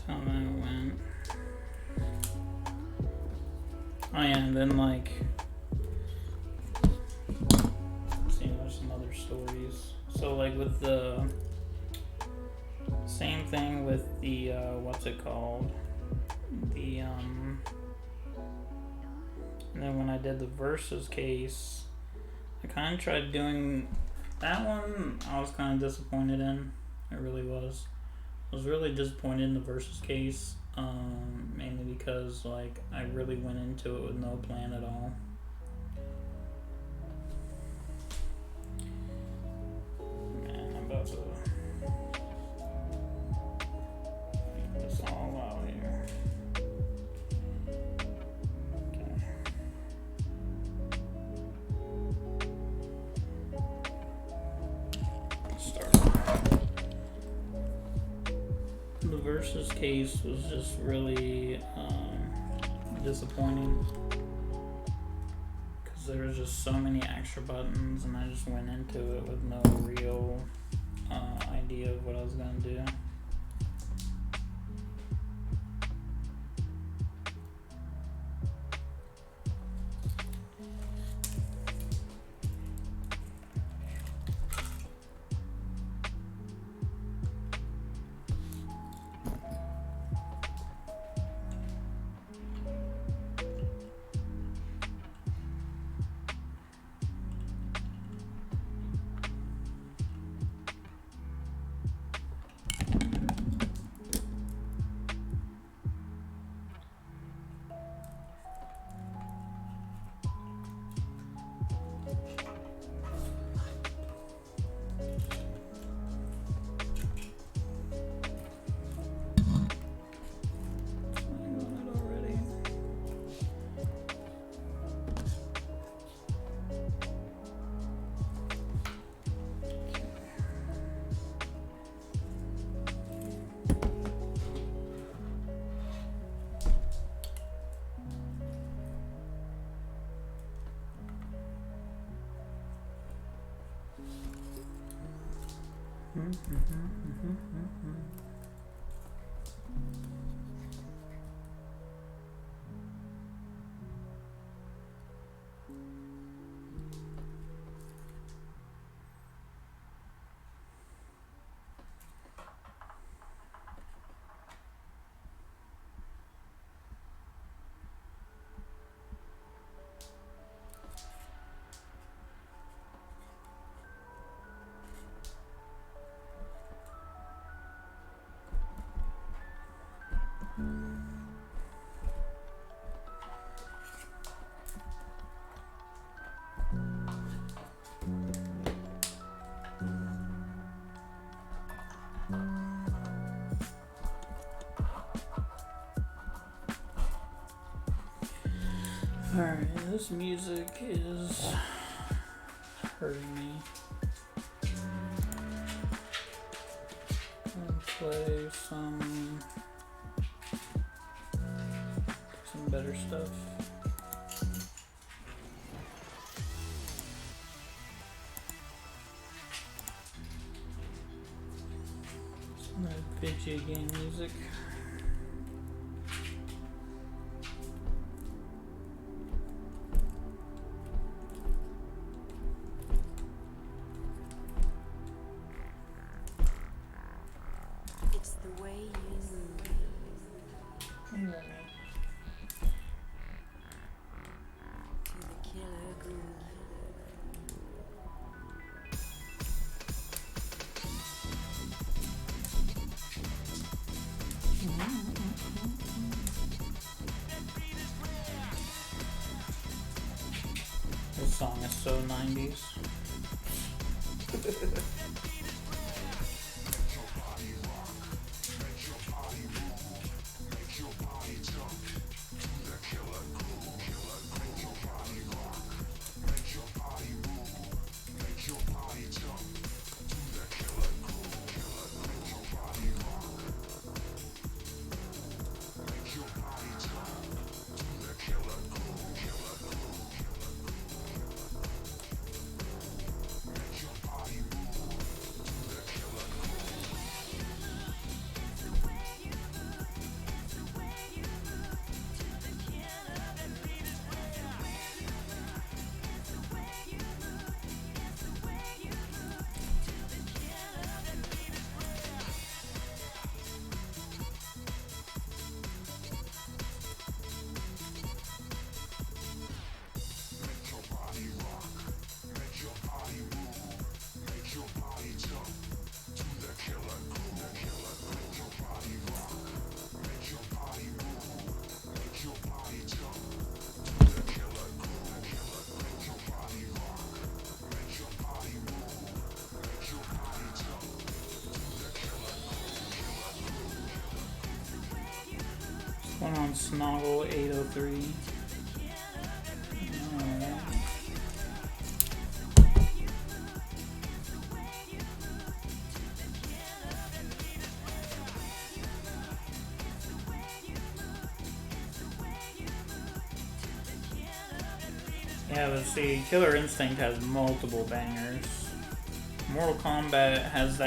that went. Oh yeah, and then like, see, there's some other stories. So like with the same thing with the what's it called? The and then when I did the versus case, I kind of tried doing. That one I was kind of disappointed in. It really was. I was really disappointed in the versus case, mainly because like I really went into it with no plan at all. Man, I'm about to get this all out here. The versus case was just really disappointing because there was just so many extra buttons, and I just went into it with no real idea of what I was gonna do. Alright, this music is hurting me. I'll play some better stuff. Some video game music. It's the way you move. To the killer groove. This song is so 90s. One on Snoggle 803. Yeah, but see, Killer Instinct has multiple bangers. Mortal Kombat has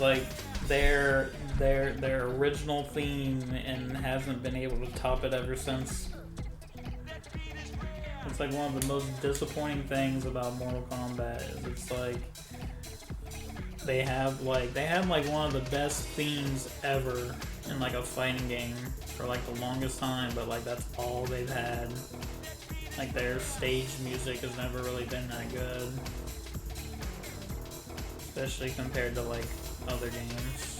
like their original theme and hasn't been able to top it ever since. It's like one of the most disappointing things about Mortal Kombat is it's like they had like one of the best themes ever in like a fighting game for like the longest time, but like that's all they've had. Like their stage music has never really been that good, especially compared to like other games.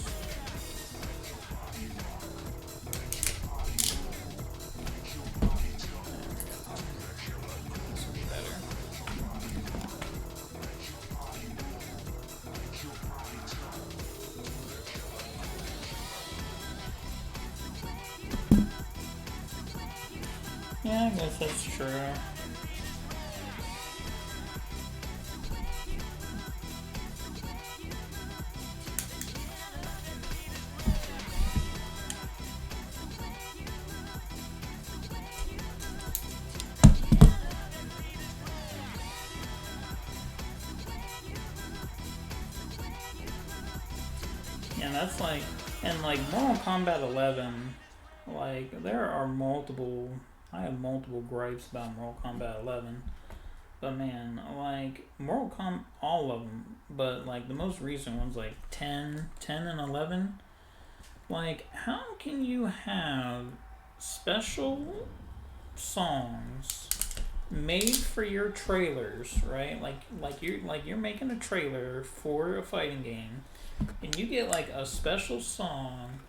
Yeah, I guess that's true. Yeah, that's like, and like Mortal Kombat 11, like there are multiple. I have multiple gripes about Mortal Kombat 11, but man, like all of them, but like the most recent ones, like 10 and 11, like how can you have special songs made for your trailers, right? Like you're making a trailer for a fighting game, and you get like a special song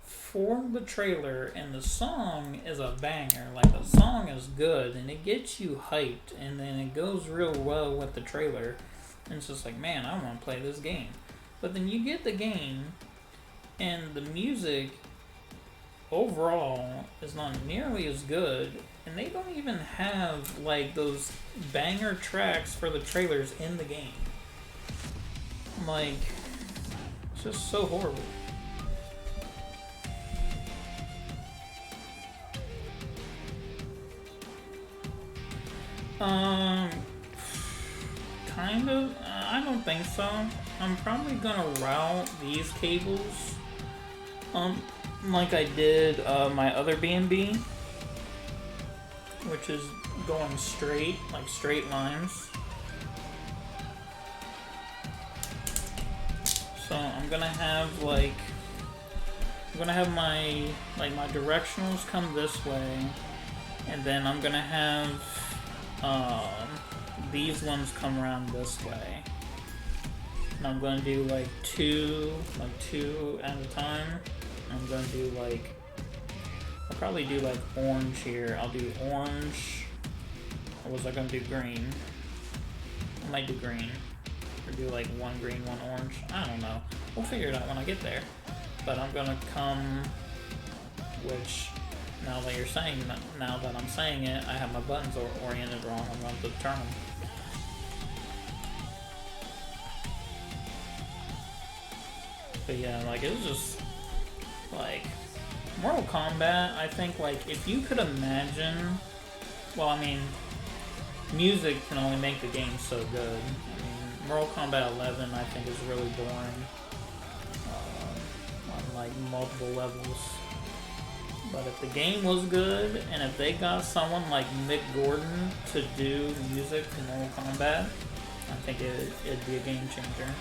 for the trailer, and the song is a banger. Like the song is good and it gets you hyped, and then it goes real well with the trailer, And it's just like, man, I want to play this game. But then you get the game, and the music overall is not nearly as good, and they don't even have like those banger tracks for the trailers in the game. Like, it's just so horrible. Kind of. I don't think so. I'm probably gonna route these cables, like I did my other BnB, which is going straight, like straight lines. So I'm gonna have my my directionals come this way, and then I'm gonna have these ones come around this way. And I'm gonna do like two at a time. I'm gonna do like, I'll probably do like orange here. I'll do orange. Or was I gonna do green? I might do green. Or do like one green, one orange. I don't know. We'll figure it out when I get there. But I'm gonna come, which now that you're saying that, now that I'm saying it, I have my buttons oriented wrong. I'm going to turn them. But yeah, like, it was just like Mortal Kombat. I think, like, if you could imagine, well, I mean, music can only make the game so good. I mean, Mortal Kombat 11, I think, is really boring on like multiple levels. But if the game was good, and if they got someone like Mick Gordon to do music in Mortal Kombat, I think it'd be a game changer.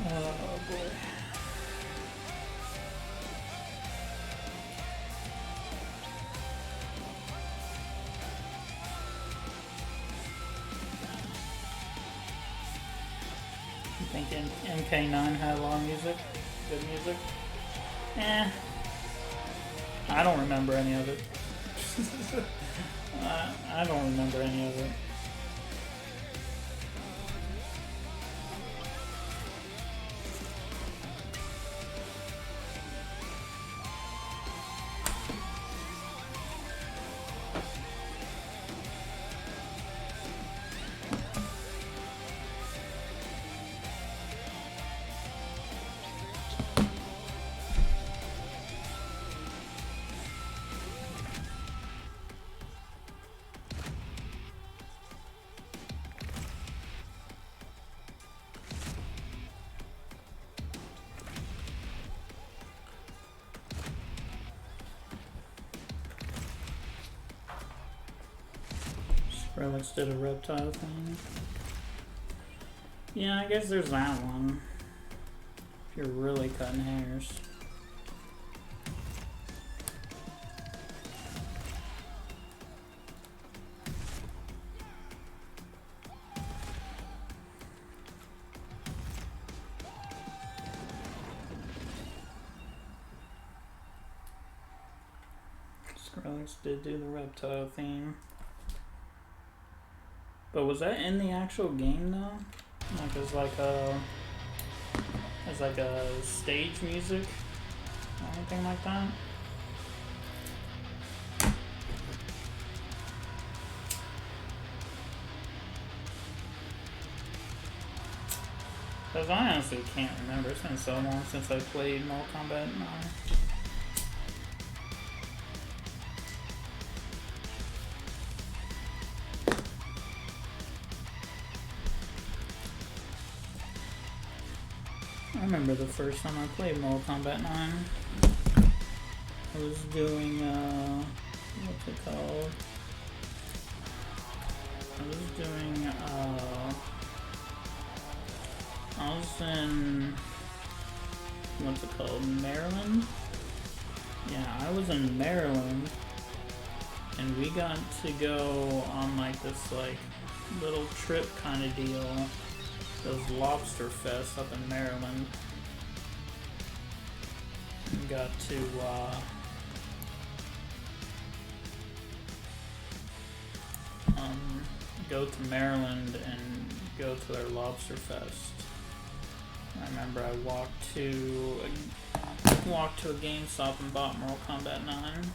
Oh boy. You think MK9 had a lot of music? Good music? I don't remember any of it. I don't remember any of it. Skrillex did a reptile thing. Yeah, I guess there's that one. If you're really cutting hairs. Phoenix did do the reptile theme. But was that in the actual game though? Like as like a stage music or anything like that? Because I honestly can't remember. It's been so long since I played Mortal Kombat 9. I remember the first time I played Mortal Kombat 9. I was doing, what's it called? I was in, what's it called, Maryland? Yeah, I was in Maryland, and we got to go on like this like little trip kind of deal. Those Lobster Fest up in Maryland. We got to go to Maryland and go to their Lobster Fest. I remember I walked to a GameStop and bought Mortal Kombat 9.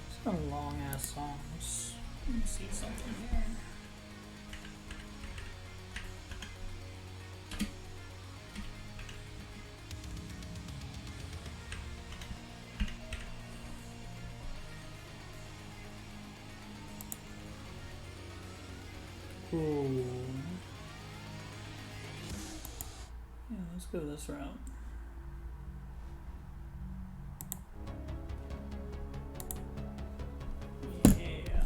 It's a long ass songs. Let me see something here. Ooh. Yeah, let's go this route. Yeah.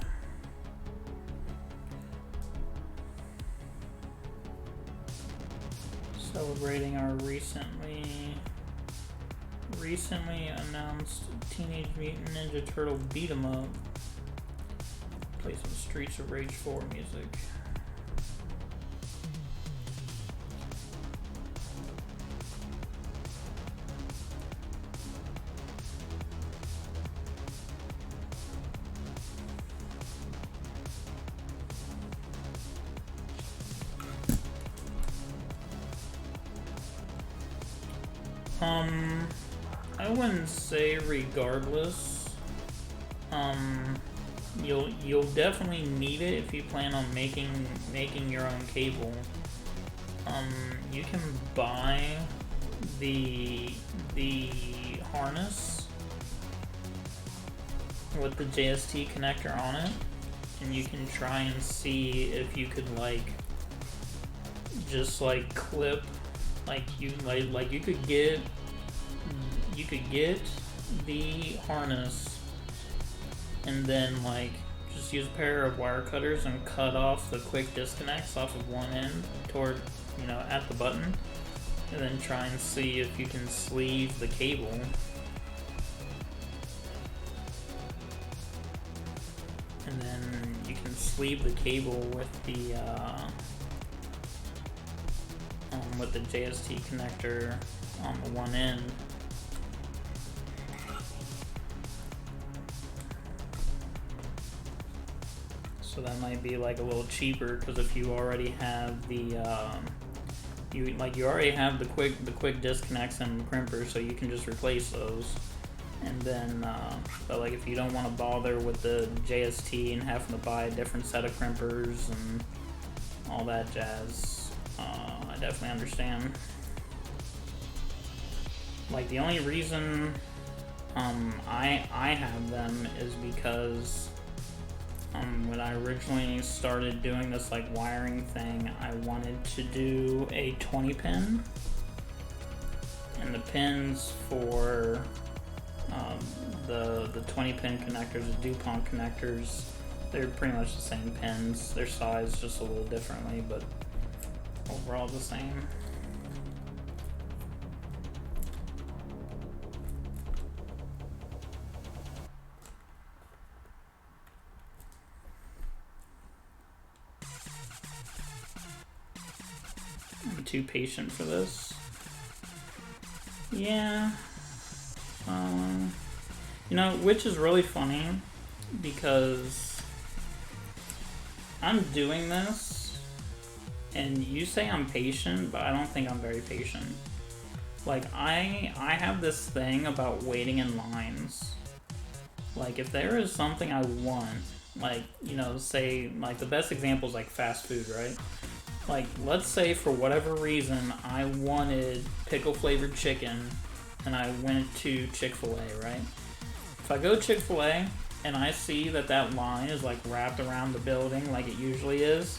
Celebrating our recently announced Teenage Mutant Ninja Turtle beat 'em up. Play some Streets of Rage 4 music. I wouldn't say regardless. You'll definitely need it if you plan on making your own cable. You can buy the harness with the JST connector on it, and you can try and see if you could just clip, you could get the harness and then just use a pair of wire cutters and cut off the quick disconnects off of one end toward at the button, and then try and see if you can sleeve the cable. And then you can sleeve the cable with the JST connector on the one end. So that might be a little cheaper, because if you already have the you already have the quick disconnects and crimpers, so you can just replace those. And then but if you don't want to bother with the JST and having to buy a different set of crimpers and all that jazz, I definitely understand. The only reason I have them is because when I originally started doing this wiring thing, I wanted to do a 20 pin, and the pins for the 20 pin connectors, the DuPont connectors, they're pretty much the same pins. They're sized just a little differently, but overall the same. I'm too patient for this. Yeah. Which is really funny, because I'm doing this and you say I'm patient, but I don't think I'm very patient. I have this thing about waiting in lines. If there is something I want, say, the best example is fast food, right? Let's say for whatever reason I wanted pickle flavored chicken and I went to Chick-fil-A, right? If I go Chick-fil-A and I see that line is wrapped around the building like it usually is,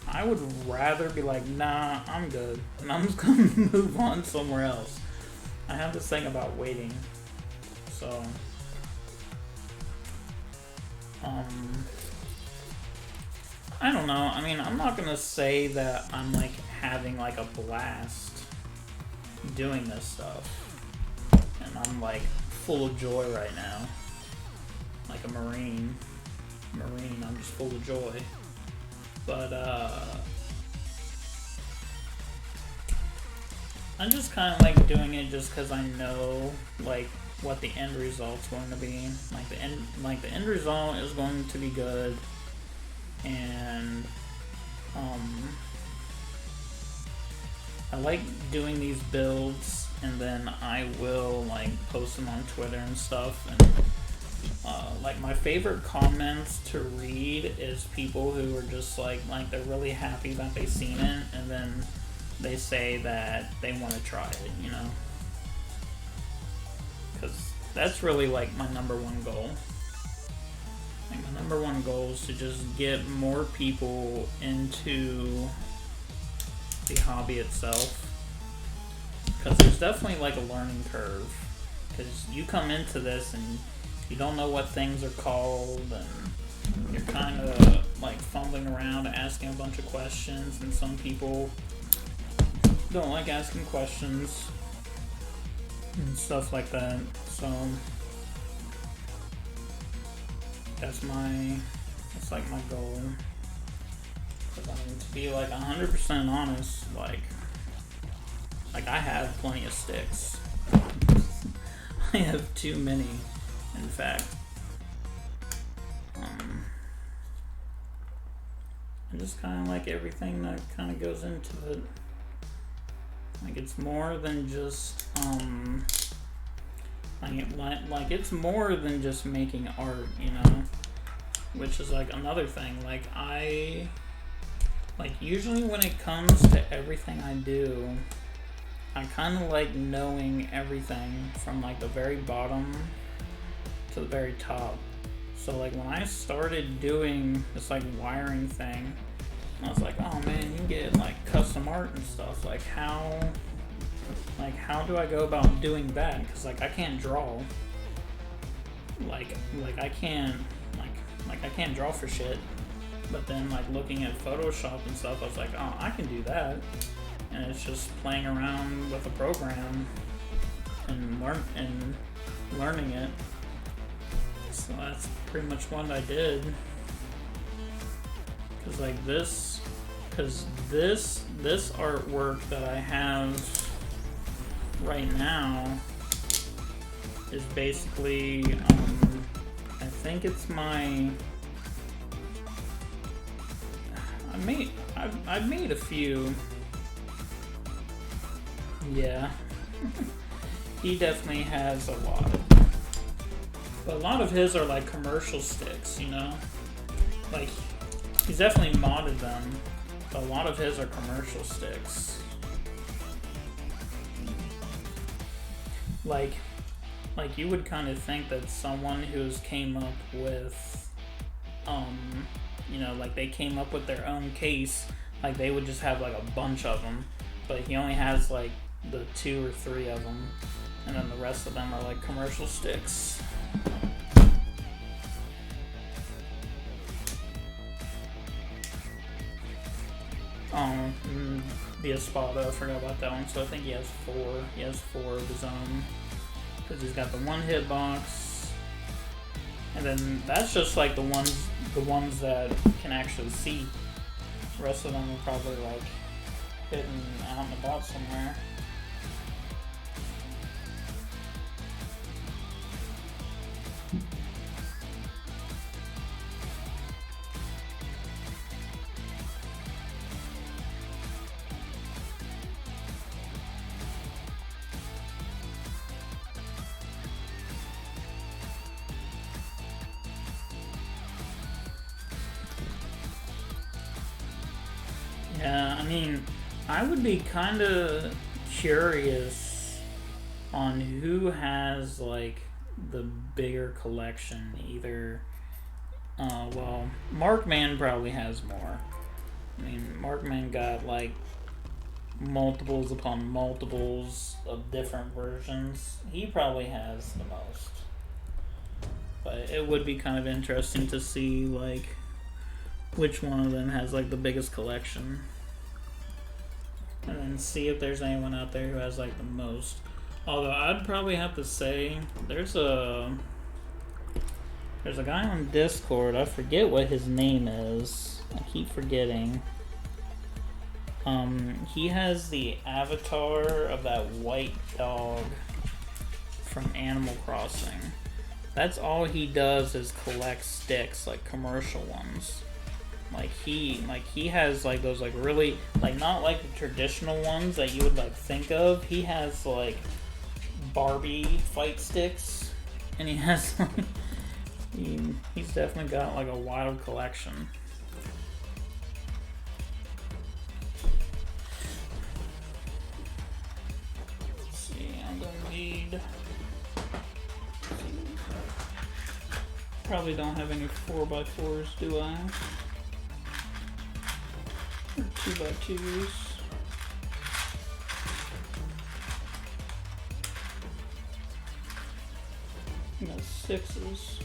I would rather be nah, I'm good, and I'm just gonna move on somewhere else. I have this thing about waiting, so I don't know. I mean, I'm not gonna say that I'm having a blast doing this stuff, and I'm full of joy right now, like a Marine. I'm just full of joy. But I'm just kind of doing it just because I know what the end result's going to be. The end result is going to be good, and I like doing these builds, and then I will post them on Twitter and stuff. And my favorite comments to read is people who are just they're really happy that they've seen it, and then they say that they want to try it, because that's really my number one goal. Like my number one goal is to just get more people into the hobby itself. Because there's definitely like a learning curve. Because you come into this and you don't know what things are called, and you're kind of like fumbling around asking a bunch of questions, and some people don't like asking questions and stuff like that. So that's like my goal. But I mean, to be like 100% honest, like I have plenty of sticks. I have too many, in fact. And just kind of like everything that kind of goes into it. Like it's more than just like it's more than just making art, you know, which is like another thing. Like usually when it comes to everything I do, I kind of like knowing everything from like the very bottom to the very top. So like when I started doing this like wiring thing, I was like, oh man, you can get like custom art and stuff. Like how do I go about doing that? Because like I can't draw. Like I can't I can't draw for shit. But then like looking at Photoshop and stuff, I was like, oh, I can do that. And it's just playing around with a program and learning it. So that's pretty much what I did. Cause like this artwork that I have right now is basically I think it's my I've made a few. Yeah. He definitely has a lot. But a lot of his are like commercial sticks, you know? Like, he's definitely modded them, but a lot of his are commercial sticks. Like you would kind of think that someone who's came up with, you know, like they came up with their own case, like they would just have like a bunch of them, but he only has like the 2 or 3 of them, and then the rest of them are like commercial sticks. The Espada, I forgot about that one. So I think he has 4. He has 4 of his own, because he's got the 1 hitbox, and then that's just like the ones that can actually see. The rest of them are probably like hidden out and about somewhere. Yeah, I mean, I would be kind of curious on who has like the bigger collection. Either, well, Markman probably has more. I mean, Markman got like multiples upon multiples of different versions. He probably has the most. But it would be kind of interesting to see like which one of them has like the biggest collection, and then see if there's anyone out there who has like the most. Although I'd probably have to say there's a guy on Discord, I forget what his name is, I keep forgetting. He has the avatar of that white dog from Animal Crossing. That's all he does is collect sticks, like commercial ones. Like he has like those like really like not like the traditional ones that you would like think of. He has like Barbie fight sticks, and he has like he's definitely got like a wild collection. Let's see, I'm gonna need Probably don't have any 4x4s, do I? Or 2x2s. I got 6s.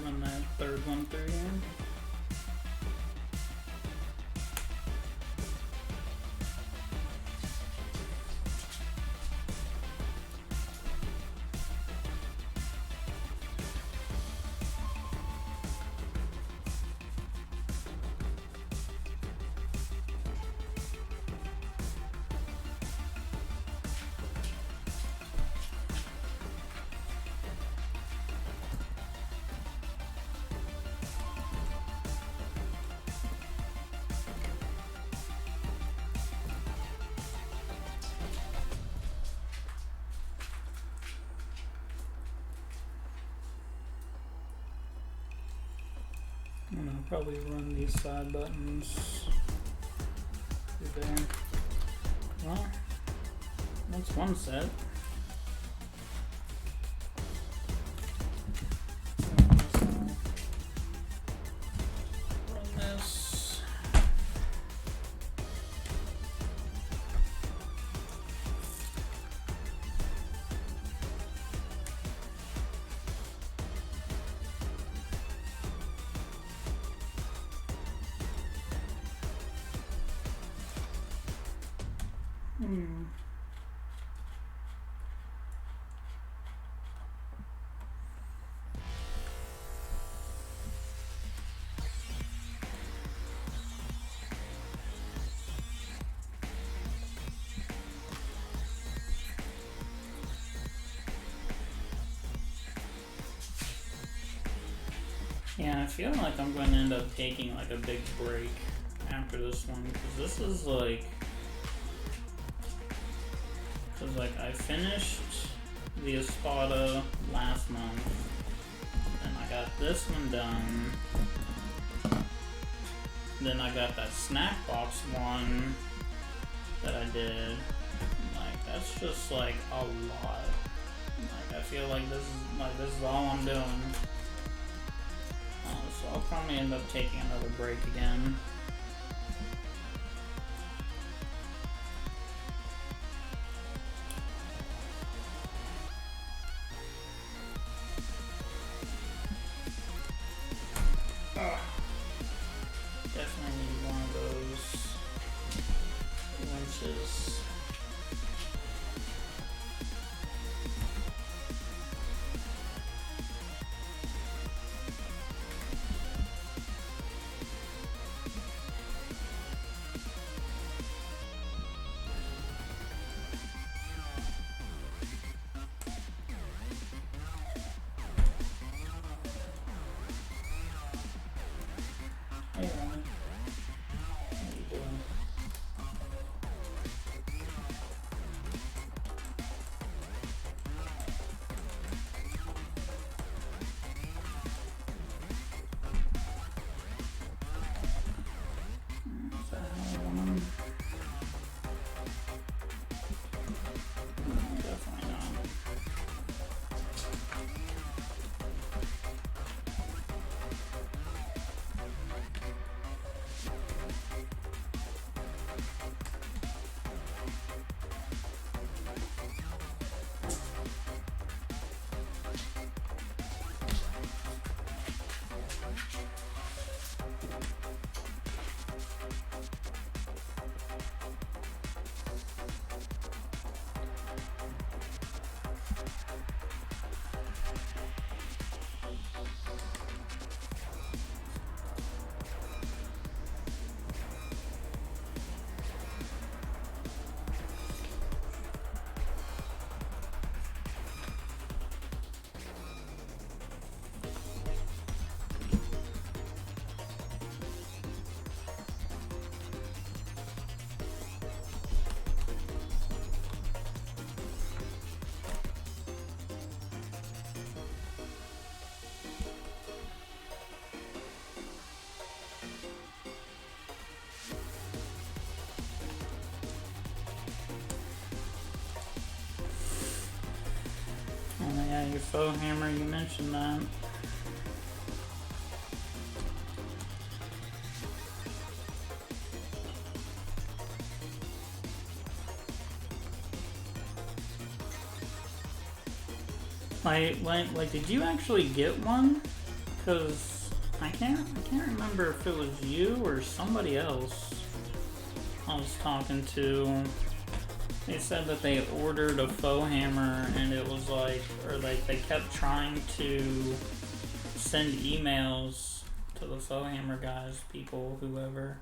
Run that third one through here. And I'll probably run these side buttons through there. Well, that's one set. Run this. Yeah, I feel like I'm going to end up taking like a big break after this one, because this is like, I finished the Espada last month, and I got this one done, then I got that snack box one that I did. Like, that's just like a lot. Like, I feel like this is all I'm doing. So I'll probably end up taking another break again. Definitely need one of those winches. your faux hammer, you mentioned that. Like, did you actually get one? Cause I can't remember if it was you or somebody else I was talking to. They said that they ordered a faux hammer and it was like, or like they kept trying to send emails to the faux hammer guys, people, whoever,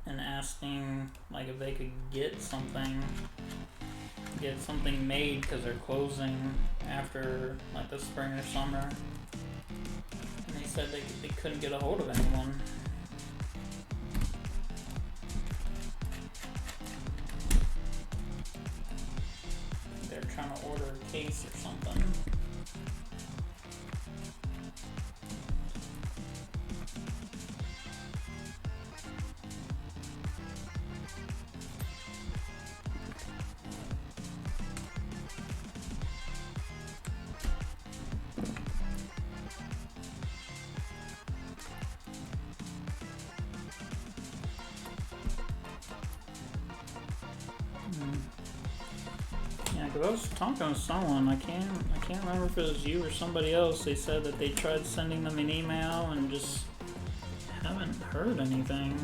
and asking like if they could get something made because they're closing after like the spring or summer. And they said they couldn't get a hold of anyone. They're trying to order a case or something. Yeah, because I was talking to someone, I can't remember if it was you or somebody else. They said that they tried sending them an email and just haven't heard anything.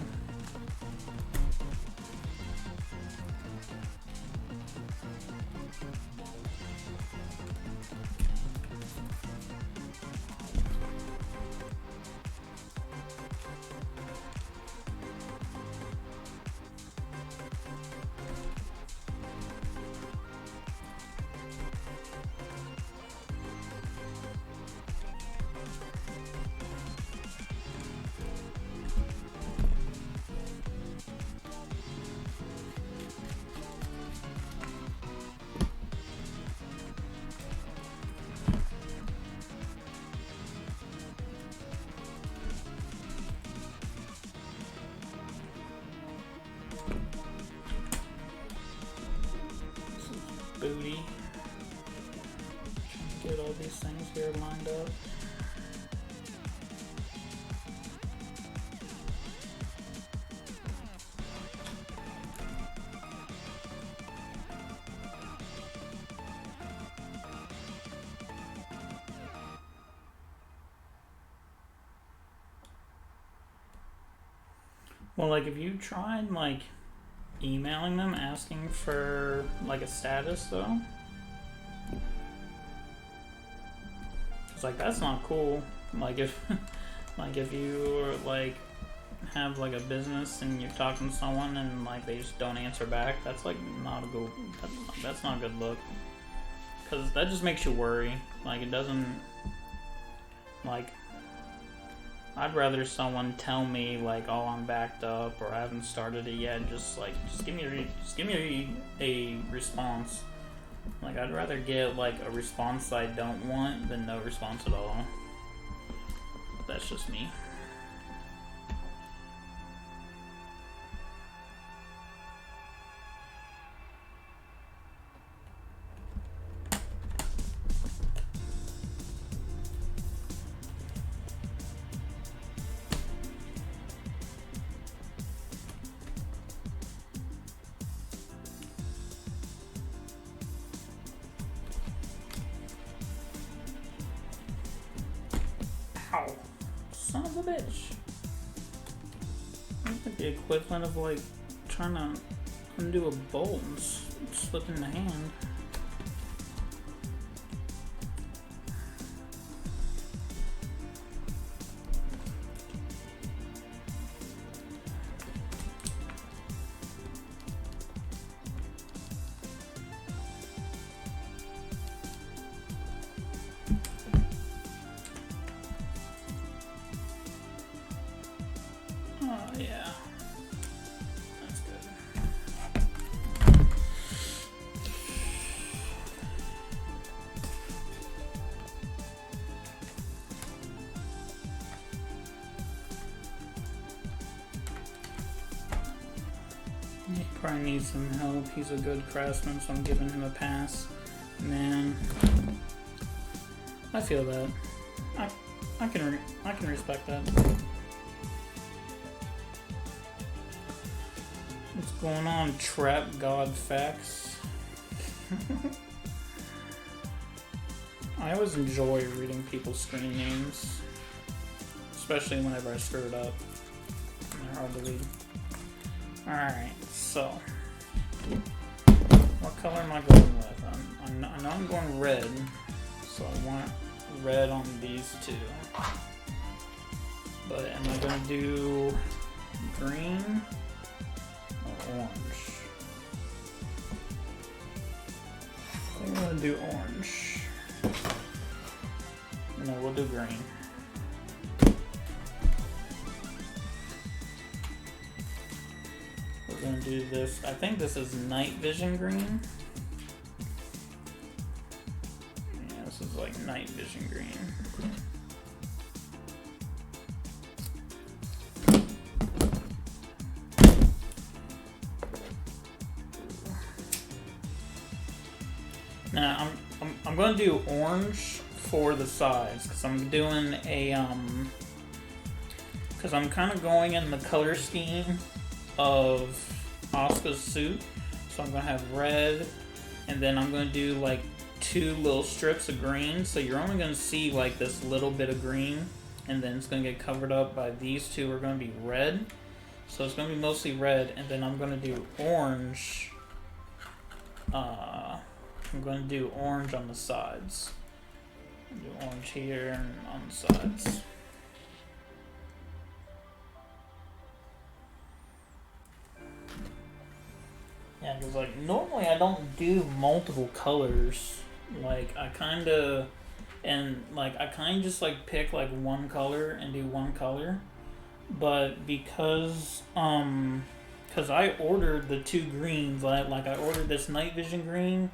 Booty. Get all these things here lined up. Well, like if you tried like emailing them asking for like a status though, it's like that's not cool. Like if like if you like have like a business and you're talking to someone and like they just don't answer back, that's like not a good, that's not a good look, because that just makes you worry. Like it doesn't, like I'd rather someone tell me like, oh, I'm backed up or I haven't started it yet. Just give me a response. Like I'd rather get like a response I don't want than no response at all. That's just me. Ow. Son of a bitch. That's like the equivalent of like trying to undo a bolt and slip in the hand. Oh, yeah. That's good. He probably needs some help. He's a good craftsman, so I'm giving him a pass. Man, I feel that. I can respect that. What's going on, Trap God Facts? I always enjoy reading people's screen names, especially whenever I screw it up. They're hard to read. Alright, so what color am I going with? I know I'm going red, so I want red on these two. But am I going to do green or orange? I'm going to do orange. No, we'll do green. We're going to do this. I think this is night vision green. Yeah, this is like night vision green. Now I'm going to do orange for the sides because I'm doing a because I'm kind of going in the color scheme of Asuka's suit. So I'm going to have red, and then I'm going to do like 2 little strips of green. So you're only going to see like this little bit of green, and then it's going to get covered up by these 2 are going to be red. So it's going to be mostly red, and then I'm going to do orange. I'm going to do orange on the sides. Do orange here and on the sides. Yeah, because like normally I don't do multiple colors. Like I kind of just like pick like one color and do one color. But because I ordered the 2 greens, like I ordered this night vision green,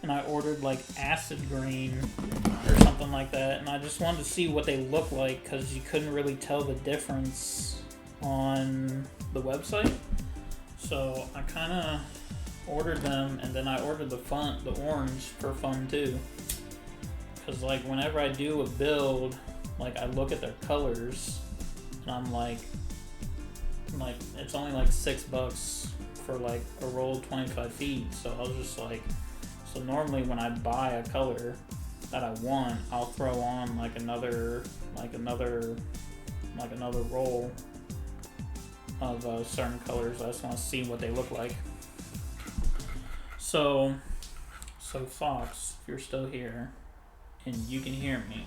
and I ordered like acid green or something like that, and I just wanted to see what they look like because you couldn't really tell the difference on the website. So I kind of ordered them, and then I ordered the orange for fun too. Because like whenever I do a build, like I look at their colors, and I'm like it's only like $6 for like a roll of 25 feet. So I was just like. So normally when I buy a color that I want, I'll throw on like another roll of certain colors. I just want to see what they look like. So Fox, if you're still here and you can hear me.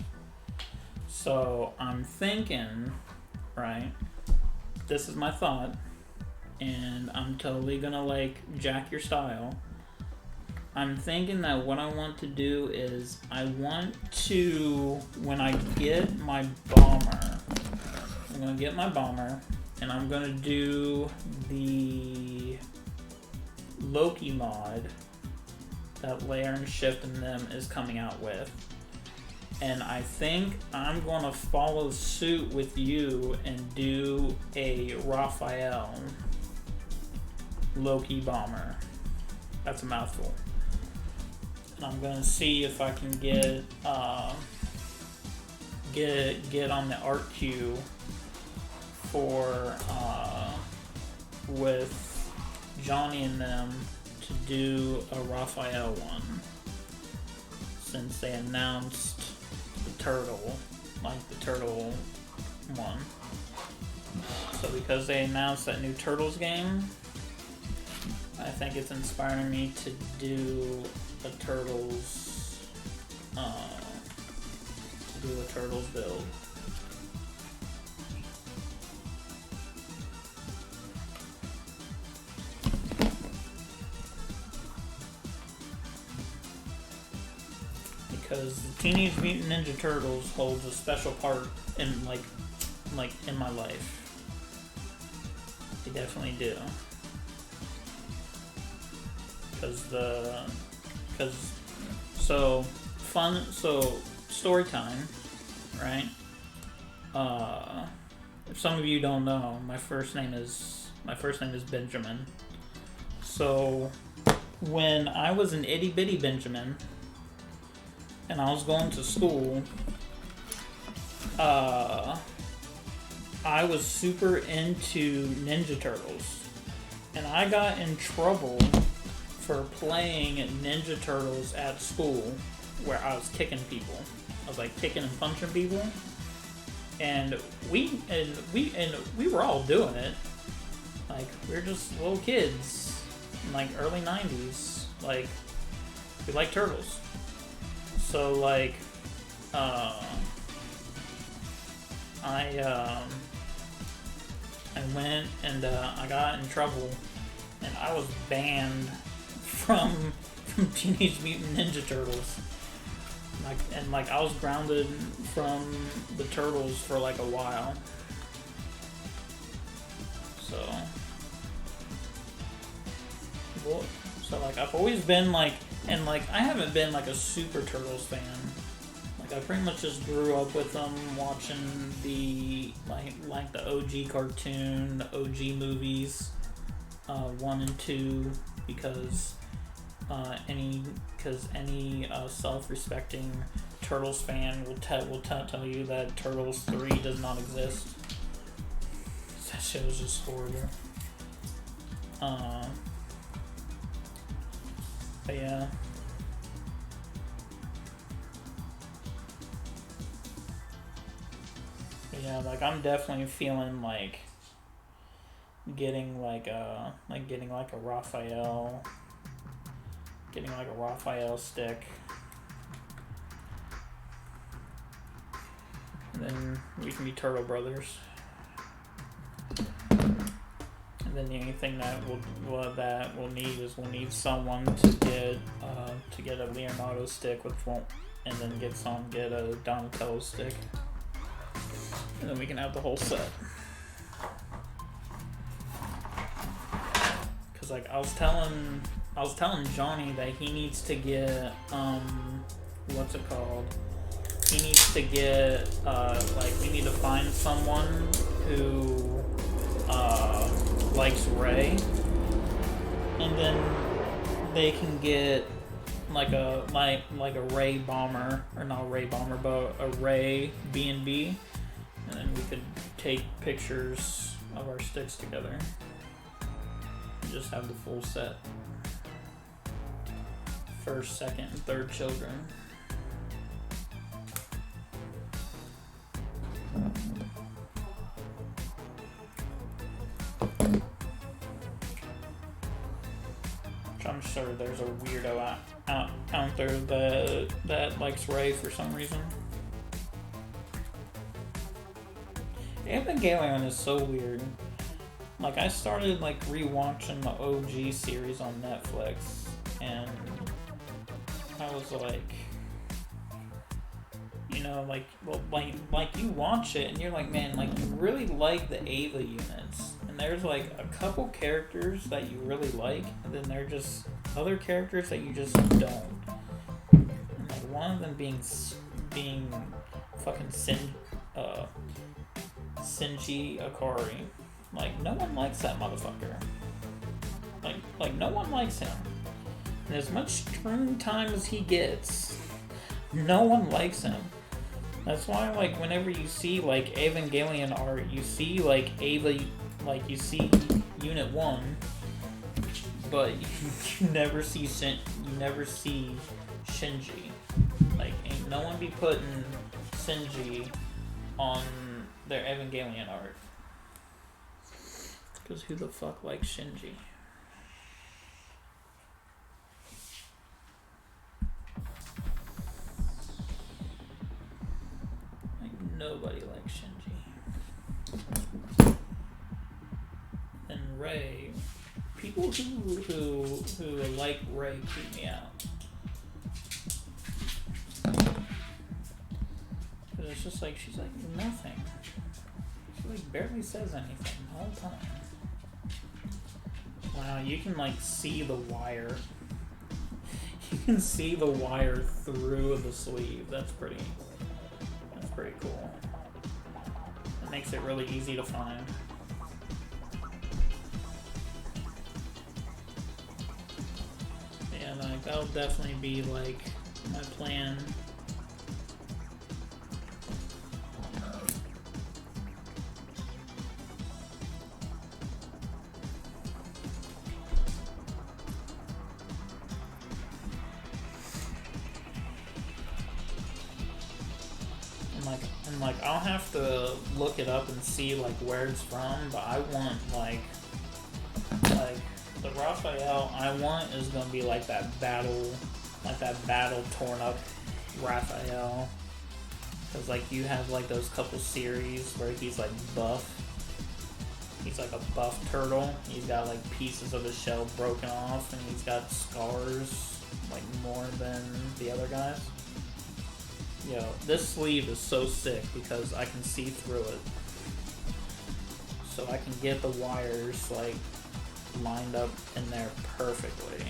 So I'm thinking, right? This is my thought, and I'm totally gonna like jack your style. I'm thinking that what I want to do is I want to, when I get my bomber, I'm going to get my bomber, and I'm going to do the Loki mod that Layer and Shift and them is coming out with. And I think I'm going to follow suit with you and do a Raphael Loki bomber. That's a mouthful. I'm gonna see if I can get on the art queue for with Johnny and them to do a Raphael one, since they announced the turtle one. So because they announced that new Turtles game, I think it's inspiring me to do a Turtles build. Because the Teenage Mutant Ninja Turtles holds a special part in in my life. They definitely do. So story time, right? If some of you don't know, my first name is Benjamin. So when I was an itty bitty Benjamin, and I was going to school, I was super into Ninja Turtles, and I got in trouble for playing Ninja Turtles at school, where I was kicking people. I was like kicking and punching people, and we were all doing it. Like, we were just little kids in like early 90s. Like, we like turtles. So like, I went and I got in trouble, and I was banned from Teenage Mutant Ninja Turtles. Like I was grounded from the Turtles for like a while. So like I've always been like, and like I haven't been like a super Turtles fan. Like I pretty much just grew up with them, watching the like the OG cartoon, the OG movies, 1 and 2, because any self-respecting Turtles fan will tell you that Turtles 3 does not exist. That shit was just horrible. But yeah. But yeah, like I'm definitely feeling like getting like a Raphael stick. And then we can be Turtle Brothers. And then the only thing that we'll need someone to get a Leonardo stick, and then get a Donatello stick, and then we can have the whole set. Cause like I was telling Johnny that he needs to get what's it called? He needs to get like we need to find someone who likes Ray, and then they can get like a Ray bomber, or not Ray bomber, but a Ray BnB, and then we could take pictures of our sticks together. Just have the full set. First, second, and third children. I'm sure there's a weirdo out there that likes Ray for some reason. Evangelion is so weird. Like I started like rewatching the OG series on Netflix, and I was like, you know, like, well, like you watch it and you're like, man, like you really like the Ava units, and there's like a couple characters that you really like, and then there are just other characters that you just don't. And like one of them being fucking Shinji Ikari. Like no one likes that motherfucker. Like no one likes him. And as much screen time as he gets, no one likes him. That's why, like, whenever you see like Evangelion art, you see like Ava, like you see Unit 1, but you never see Shinji. Like, ain't no one be putting Shinji on their Evangelion art. Because who the fuck likes Shinji? Like, nobody likes Shinji. And Rey, people who like Rey creep me out. But it's just like, she's like nothing. She like barely says anything the whole time. Wow, you can like see the wire. You can see the wire through the sleeve. That's pretty cool. It makes it really easy to find. Yeah, like that'll definitely be like my plan and I'll have to look it up and see like where it's from, but I want like the Raphael I want is gonna be like that battle torn up Raphael. Cause like you have like those couple series where he's like buff. He's like a buff turtle. He's got like pieces of his shell broken off, and he's got scars like more than the other guys. Yo, this sleeve is so sick because I can see through it. So I can get the wires like lined up in there perfectly.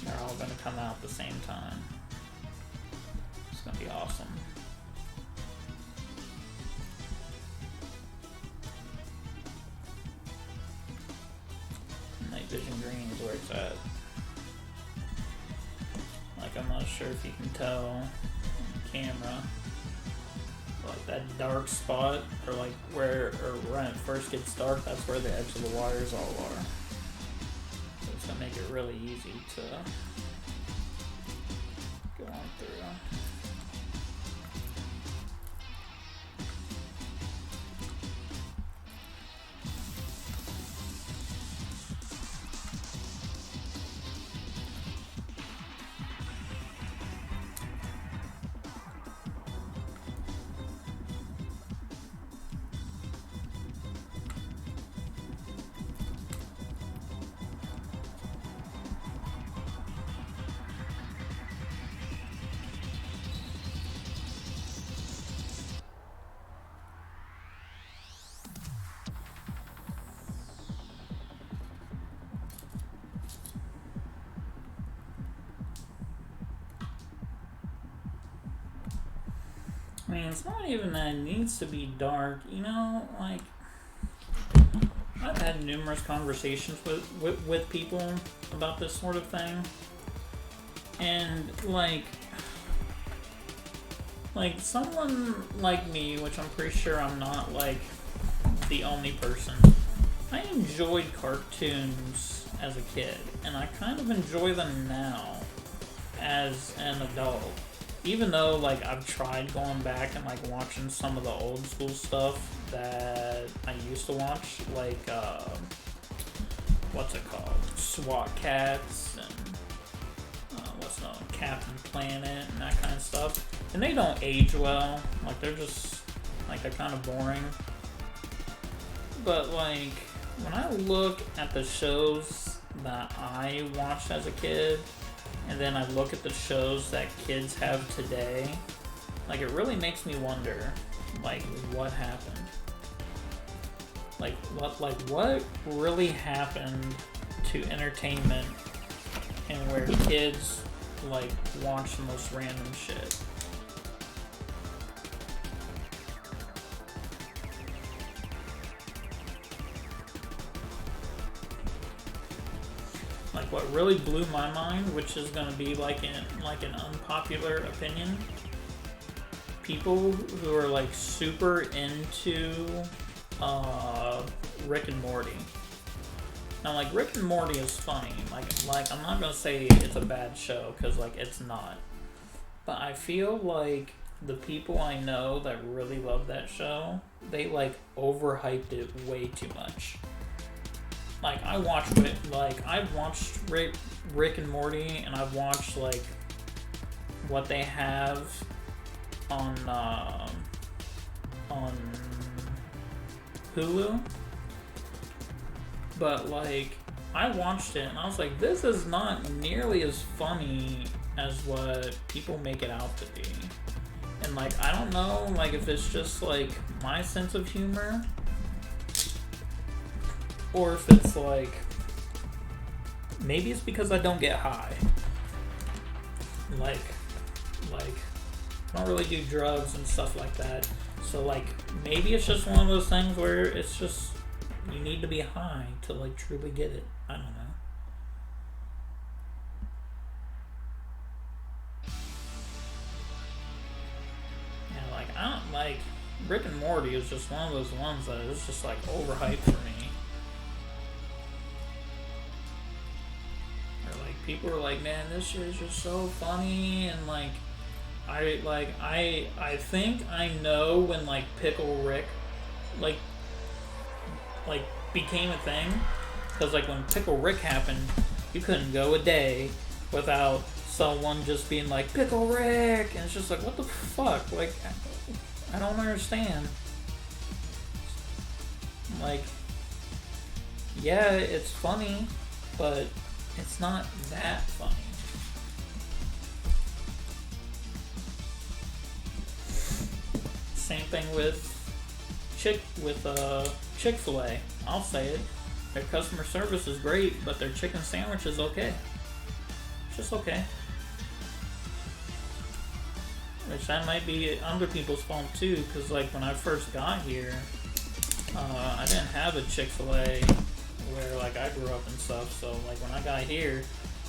They're all gonna come out at the same time. It's gonna be awesome. Night vision green is where it's at. Like, I'm not sure if you can tell on camera. Like that dark spot, or like where, or when it first gets dark, that's where the edge of the wires all are. So it's gonna make it really easy to go on through. I mean, it's not even that it needs to be dark, you know, like, I've had numerous conversations with people about this sort of thing, and, like, someone like me, which I'm pretty sure I'm not, like, the only person, I enjoyed cartoons as a kid, and I kind of enjoy them now as an adult. Even though, like, I've tried going back and, like, watching some of the old school stuff that I used to watch, like, what's it called? SWAT Cats and, what's known, Captain Planet and that kind of stuff. And they don't age well. Like, they're just, like, they're kind of boring. But, like, when I look at the shows that I watched as a kid, and then I look at the shows that kids have today, like, it really makes me wonder, like, what happened? Like, what really happened to entertainment and where kids, like, watch the most random shit? Like, what really blew my mind, which is gonna be like an unpopular opinion, people who are like super into Rick and Morty. Now, like, Rick and Morty is funny. Like I'm not gonna say it's a bad show, because like it's not. But I feel like the people I know that really love that show, they like overhyped it way too much. Like, I've watched Rick and Morty, and I've watched, like, what they have on Hulu. But, like, I watched it, and I was like, this is not nearly as funny as what people make it out to be. And, like, I don't know, like, if it's just, like, my sense of humor, or if it's like, maybe it's because I don't get high. Like, I don't really do drugs and stuff like that. So, like, maybe it's just one of those things where it's just, you need to be high to, like, truly get it. I don't know. Yeah, like, I don't, like, Rick and Morty is just one of those ones that is just, like, overhyped for me. People are like, man, this shit is just so funny, and like, I think I know when like Pickle Rick like became a thing, because like when Pickle Rick happened, you couldn't go a day without someone just being like Pickle Rick, and it's just like, what the fuck? Like, I don't understand. Like, yeah, it's funny, but it's not that funny. Same thing with Chick-fil-A. I'll say it. Their customer service is great, but their chicken sandwich is okay. It's just okay. Which that might be other people's fault too, because like when I first got here, I didn't have a Chick-fil-A where like I grew up and stuff. So like when I got here,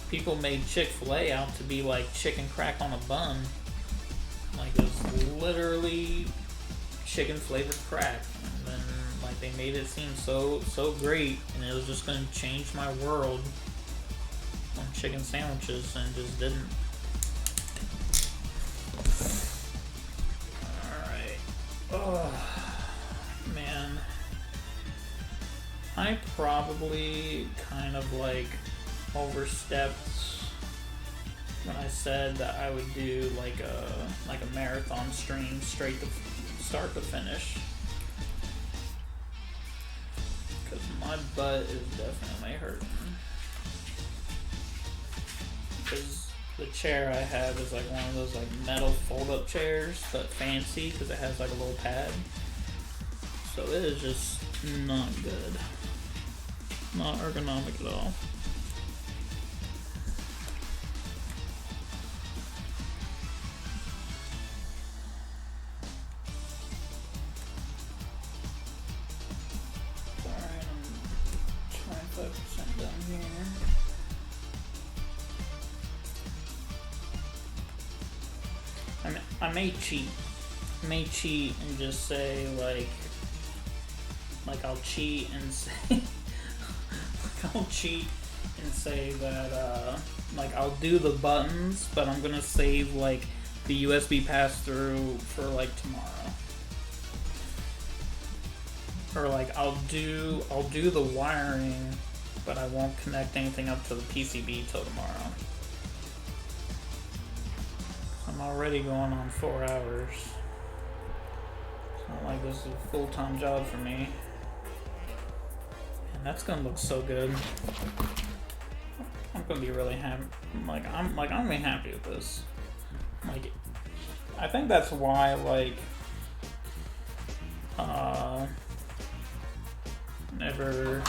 people made Chick-fil-A out to be like chicken crack on a bun. Like it was literally chicken flavored crack, and then like they made it seem so great, and it was just gonna change my world on chicken sandwiches, and just didn't. Alright. Oh man. I probably kind of like overstepped when I said that I would do like a marathon stream straight to start to finish, because my butt is definitely hurting, because the chair I have is like one of those like metal fold-up chairs, but fancy because it has like a little pad, so it is just not good, not ergonomic at all. I may cheat and just say like I'll cheat and say I'll cheat and say that like I'll do the buttons, but I'm gonna save like the USB pass through for like tomorrow, or like I'll do the wiring, but I won't connect anything up to the PCB till tomorrow. I'm already going on 4 hours. It's not like this is a full-time job for me. And that's gonna look so good. I'm gonna be really happy. I'm gonna be happy with this. Like, I think that's why never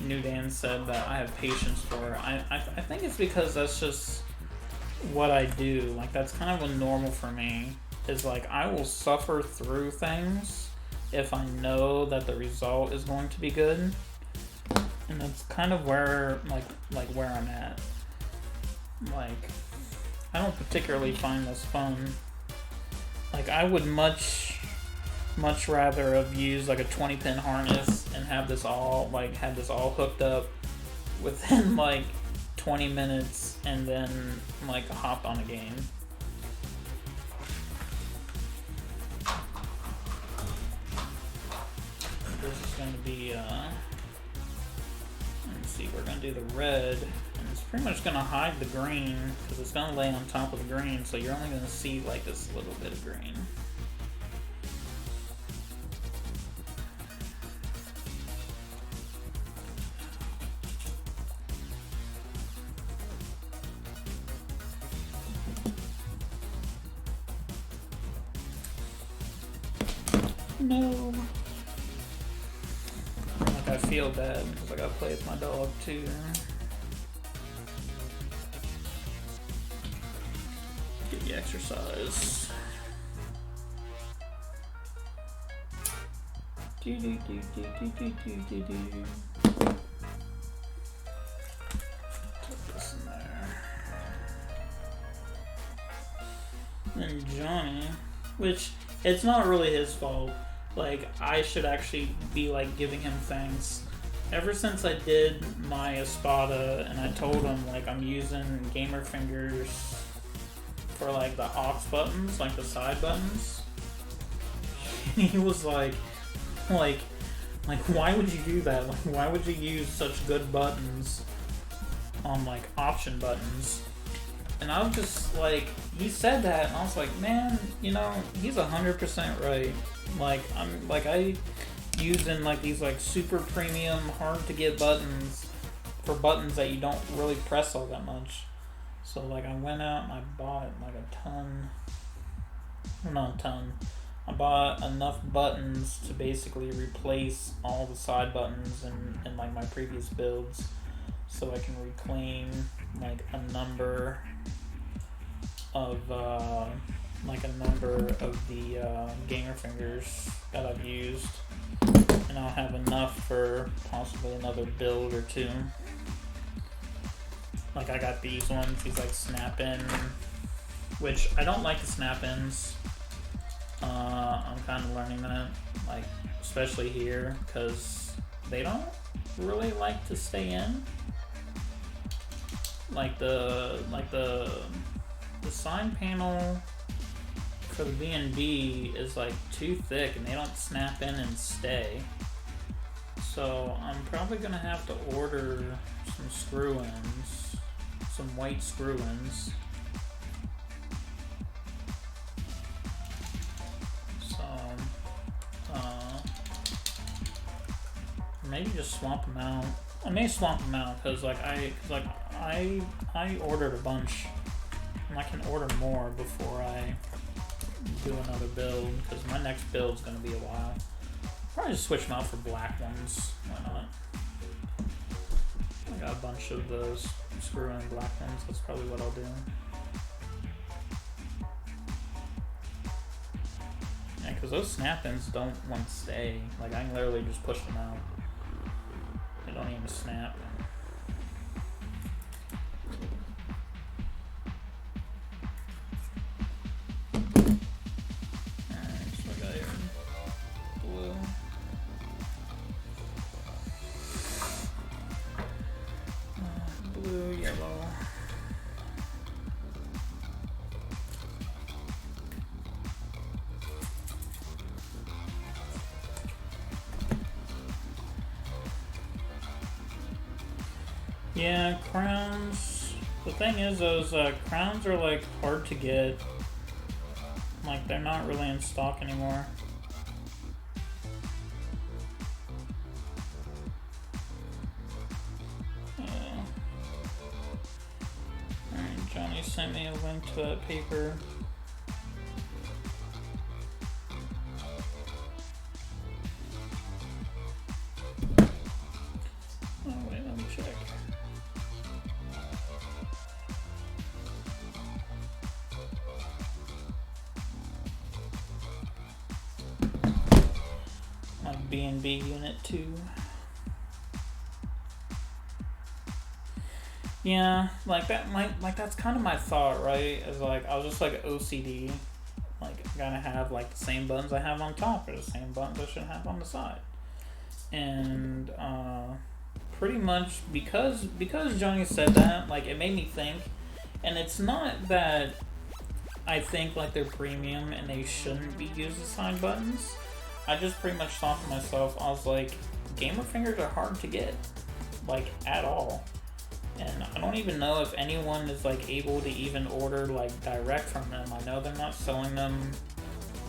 New Dan said that I have patience for it. I think it's because that's just what I do. Like, that's kind of a normal for me, is like I will suffer through things if I know that the result is going to be good, and that's kind of where like where I'm at. Like, I don't particularly find this fun. Like, I would much rather have used like a 20-pin harness and have this all hooked up within like 20 minutes and then like hopped on a game. This is going to be let's see, we're going to do the red, and it's pretty much going to hide the green because it's going to lay on top of the green, so you're only going to see like this little bit of green. No. Like, I feel bad because I gotta play with my dog too. Get the exercise. Do do do do do do do do do. Put this in there. And Johnny, which it's not really his fault. Like, I should actually be like giving him thanks. Ever since I did my Espada and I told him like I'm using gamer fingers for like the aux buttons, like the side buttons. He was like, why would you do that? Like, why would you use such good buttons on like option buttons? And I was just like, he said that, and I was like, man, you know, he's 100% right. Like, I using like these like super premium, hard to get buttons for buttons that you don't really press all that much. So like, I went out and I bought like a ton. Well, not a ton. I bought enough buttons to basically replace all the side buttons in like my previous builds, so I can reclaim like a number of the gamer fingers that I've used, and I'll have enough for possibly another build or two. Like I got these ones, these like snap-in, which I don't like the snap-ins. I'm kind of learning that, like, especially here, because they don't really like to stay in. Like the sign panel for the BnB is like too thick, and they don't snap in and stay. So I'm probably gonna have to order some screw-ins, some white screw-ins. Maybe just swap them out. I may swap them out because I ordered a bunch, and I can order more before I do another build, because my next build's gonna be a while. Probably just switch them out for black ones. Why not? I got a bunch of those screw-in black ones. That's probably what I'll do. Yeah, because those snap-ins don't want to stay. Like, I can literally just push them out. They don't even snap. Alright, so I got here blue. Blue, yellow. Yeah, crowns. The thing is, those crowns are like hard to get. Like, they're not really in stock anymore. Alright, Johnny sent me a link to that paper. Oh wait, let me check. My BnB unit 2. Yeah, like that like that's kind of my thought, right? Is like, I was just like OCD. Like, I gotta have like the same buttons I have on top or the same buttons I should have on the side. And pretty much because Johnny said that, like, it made me think. And it's not that I think like they're premium and they shouldn't be used as side buttons. I just pretty much thought to myself, I was like, gamer fingers are hard to get, like, at all. And I don't even know if anyone is like able to even order like direct from them. I know they're not selling them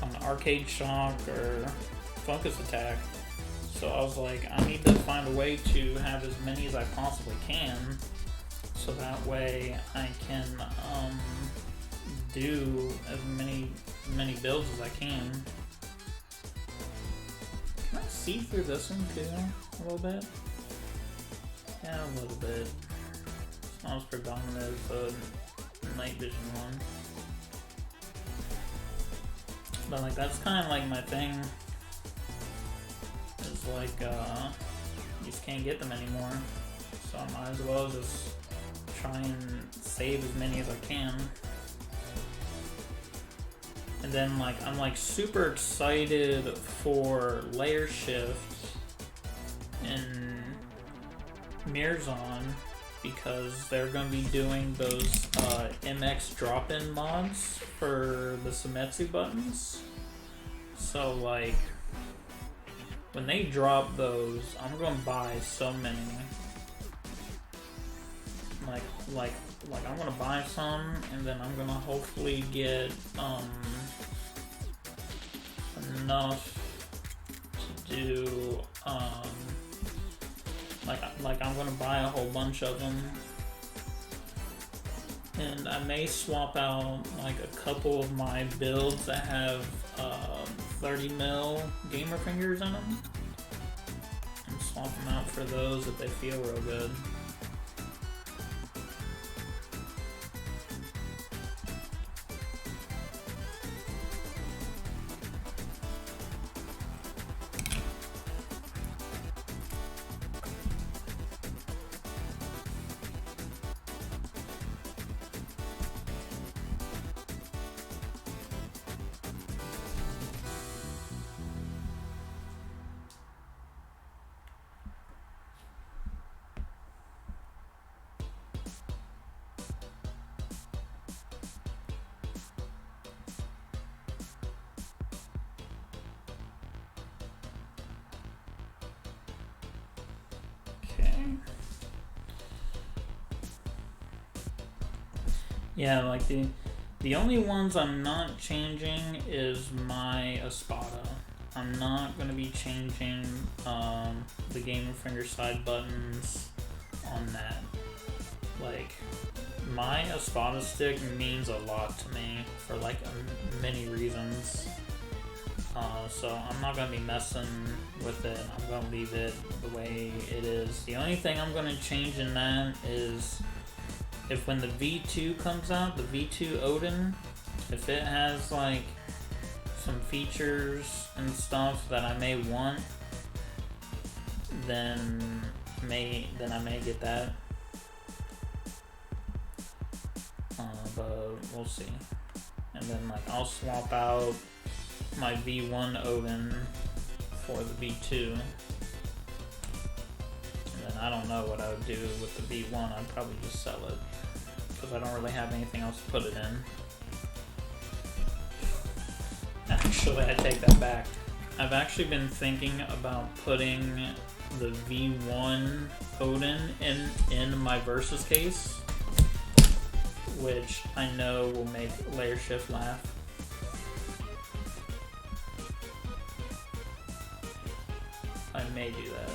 on Arcade Shock or Focus Attack. So I was like, I need to find a way to have as many as I possibly can, so that way I can do as many builds as I can. Can I see through this one too a little bit? Yeah, a little bit. It's not as predominant as the night vision one. But like, that's kind of like my thing. It's like, you just can't get them anymore. So I might as well just try and save as many as I can. And then like, I'm like super excited for layer shift in Mirzon, because they're going to be doing those MX drop-in mods for the Sumetsu buttons. So like, when they drop those, I'm going to buy so many. Like I'm going to buy some, and then I'm going to hopefully get enough to do like I'm gonna buy a whole bunch of them, and I may swap out like a couple of my builds that have 30 mil gamer fingers in them, and swap them out for those if they feel real good. Yeah, like the only ones I'm not changing is my Espada. I'm not going to be changing the gamer finger side buttons on that. Like, my Espada stick means a lot to me for like many reasons. So I'm not going to be messing with it. I'm going to leave it the way it is. The only thing I'm going to change in that is if when the V2 comes out, the V2 Odin, if it has like some features and stuff that I may want, then I may get that. But we'll see. And then like I'll swap out my V1 Odin for the V2. And then I don't know what I would do with the V1. I'd probably just sell it, because I don't really have anything else to put it in. Actually, I take that back. I've actually been thinking about putting the V1 Odin in my Versus case, which I know will make Layer Shift laugh. I may do that.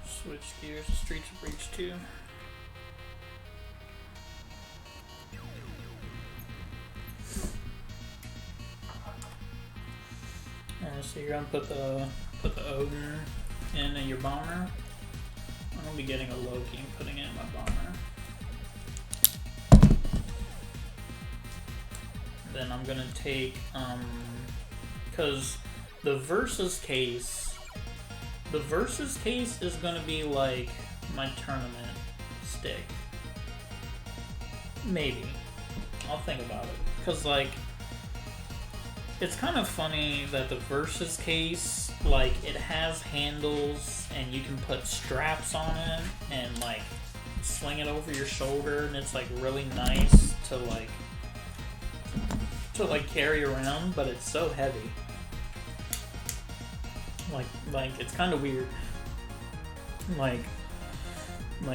Switch gears to Streets of Rage 2. So you're gonna put the Odin in your bomber. I'm gonna be getting a Loki and putting it in my bomber. Then I'm gonna take because the Versus case is gonna be like my tournament stick. Maybe. I'll think about it. Because like, it's kind of funny that the Versus case, like, it has handles and you can put straps on it and like sling it over your shoulder, and it's like really nice to carry around, but it's so heavy. Like it's kind of weird. Like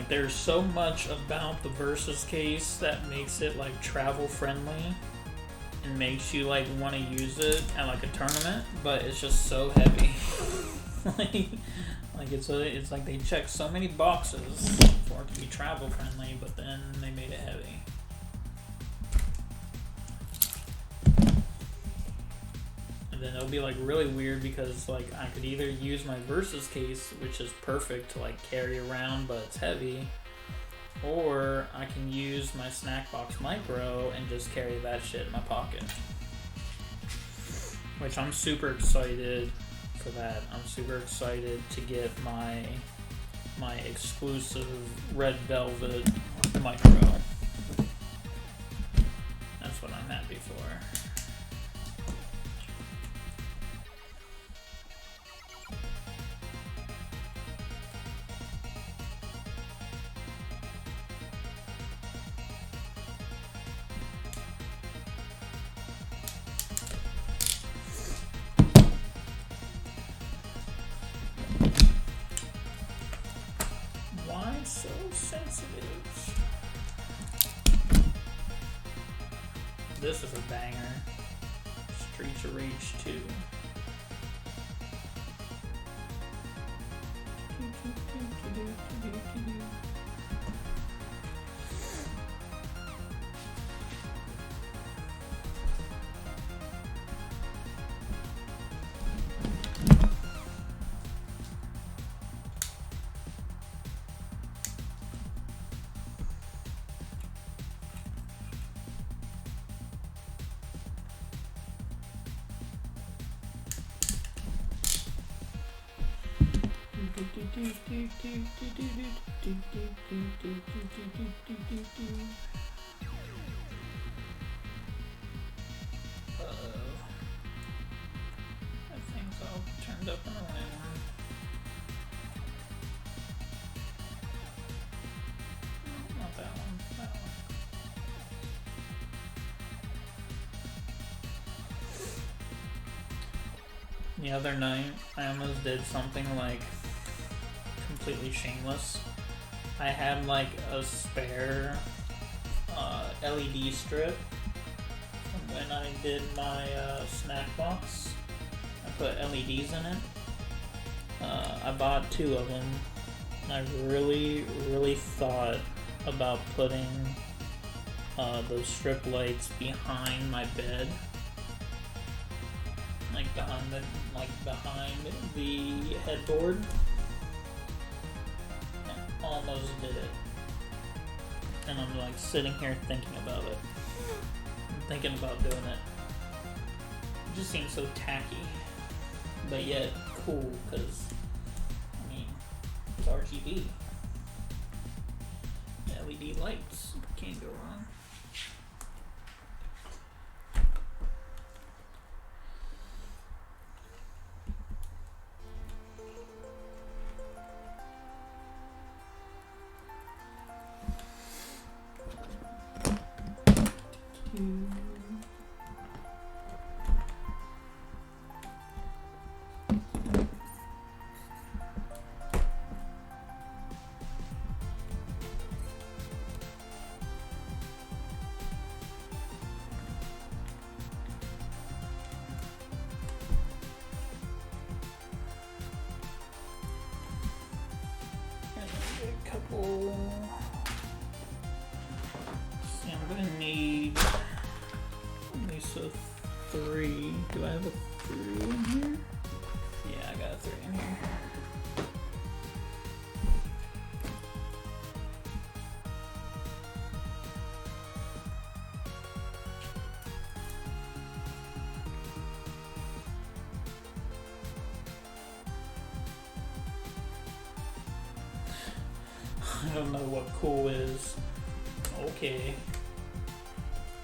there's so much about the Versus case that makes it like travel friendly, and makes you like want to use it at like a tournament, but it's just so heavy. like it's like they check so many boxes for it to be travel friendly, but then they made it heavy. And then it'll be like really weird because like I could either use my Versus case, which is perfect to like carry around, but it's heavy, or I can use my snack box micro and just carry that shit in my pocket. Which I'm super excited for that. I'm super excited to get my exclusive red velvet micro. That's what I'm happy for. Why so sensitive? This is a banger. Streets of Rage 2. That thing's all turned up and around. Not that one. That one. The other night, I almost did something like completely shameless. I had like a spare LED strip from when I did my snack box. I put LEDs in it. I bought 2 of them. And I really thought about putting those strip lights behind my bed. Behind the headboard. I almost did it. And I'm like sitting here thinking about it. I'm thinking about doing it. It just seems so tacky. But yet cool, because I mean it's RGB. LED lights. Can't go wrong. See, I'm gonna need at least a 3. Do I have a 3 in here? Yeah, I got a 3 in here. I don't know what cool is. Okay.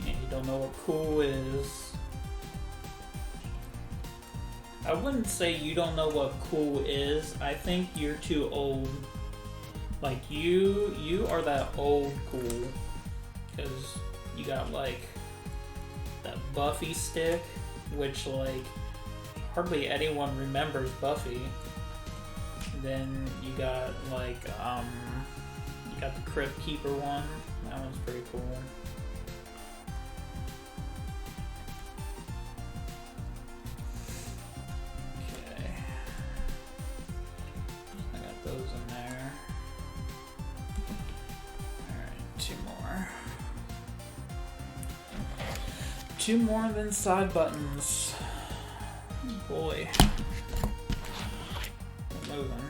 Yeah, you don't know what cool is. I wouldn't say you don't know what cool is. I think you're too old. Like you are that old cool. Because you got like that Buffy stick, which like hardly anyone remembers Buffy. Then you got like you got the Crypt Keeper one. That one's pretty cool. Two more than side buttons. Boy. We're moving.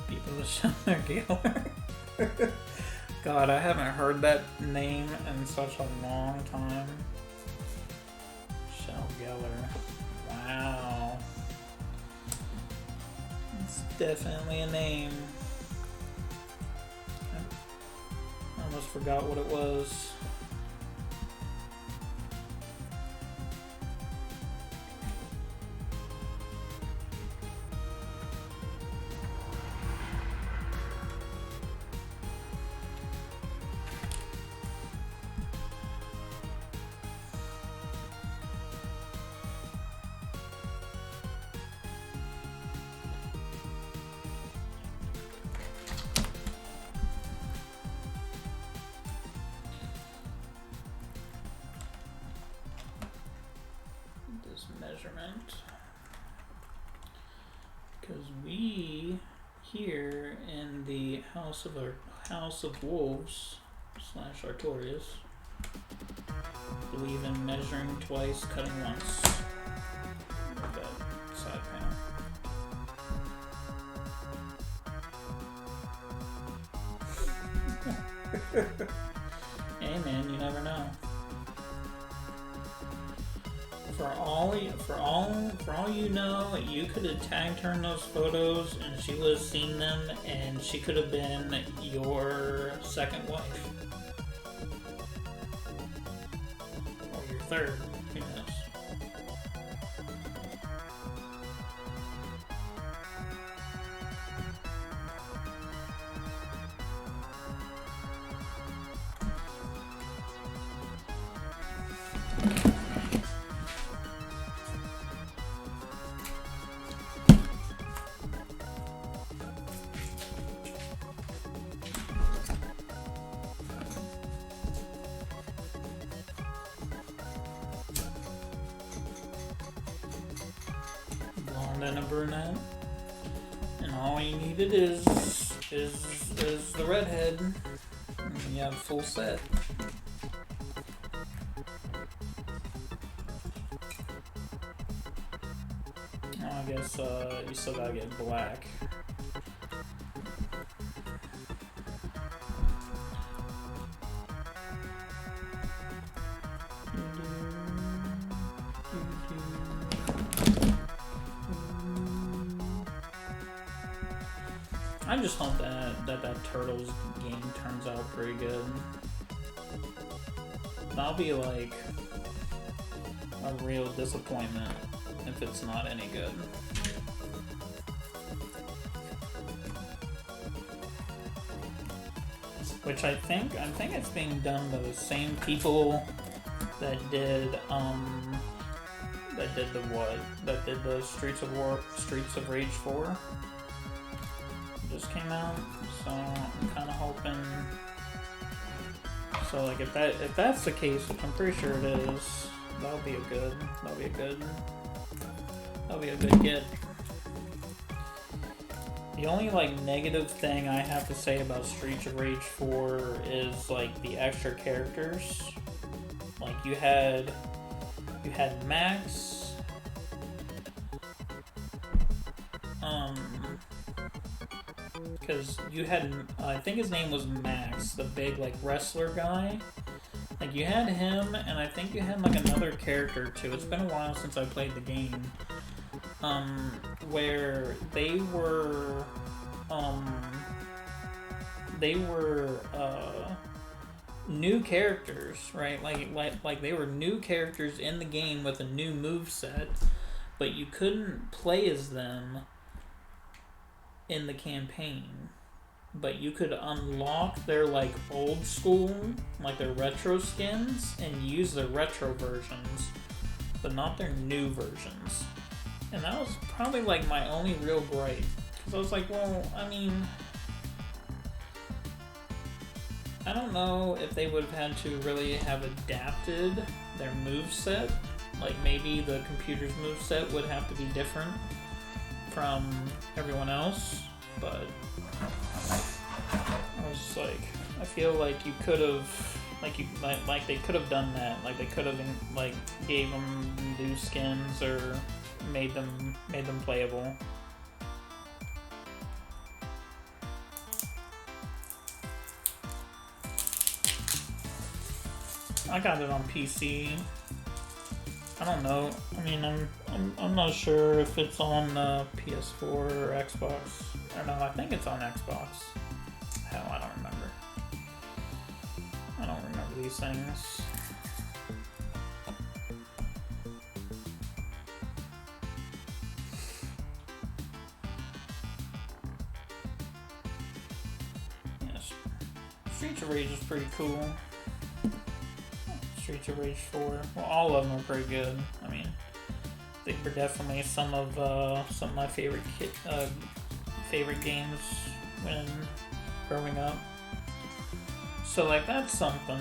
People to show their Gaylor. God, I haven't heard that name in such a long time. Shell Geller. Wow. It's definitely a name. I almost forgot what it was. Measurement, because we here in the House of Wolves / Artorias believe in measuring twice, cutting once. That side panel. Hey man, you never know. For all you know, you could have tagged her in those photos and she would have seen them and she could have been your second wife. Or your third, who knows. And a brunette, and all you needed is the redhead, and you have a full set. Oh, I guess you still gotta get black. I just hope that Turtles game turns out pretty good. That'll be like a real disappointment if it's not any good. Which I think it's being done by the same people that did the Streets of Rage 4. Just came out, so I'm kind of hoping. So like if that's the case, which I'm pretty sure it is, that'll be a good get. The only like negative thing I have to say about Streets of Rage 4 is like the extra characters. Like you had Max. Because you had, I think his name was Max, the big like wrestler guy. Like you had him, and I think you had like another character too. It's been a while since I played the game. Where they were new characters, right? Like they were new characters in the game with a new moveset, but you couldn't play as them in the campaign, but you could unlock their like old school, like their retro skins, and use their retro versions, but not their new versions. And that was probably like my only real gripe, because I was like, well, I mean, I don't know if they would have had to really have adapted their moveset. Like maybe the computer's moveset would have to be different from everyone else, but was like, I feel like you could have, like they could have done that. Like they could have like gave them new skins or made them playable. I got it on PC. I don't know. I mean, I'm not sure if it's on PS4 or Xbox. I don't know. I think it's on Xbox. Hell, I don't remember. I don't remember these things. Yes. Streets of Rage is pretty cool. Streets of Rage 4. Well, all of them are pretty good. I mean, they were definitely some of my favorite games when growing up. So like that's something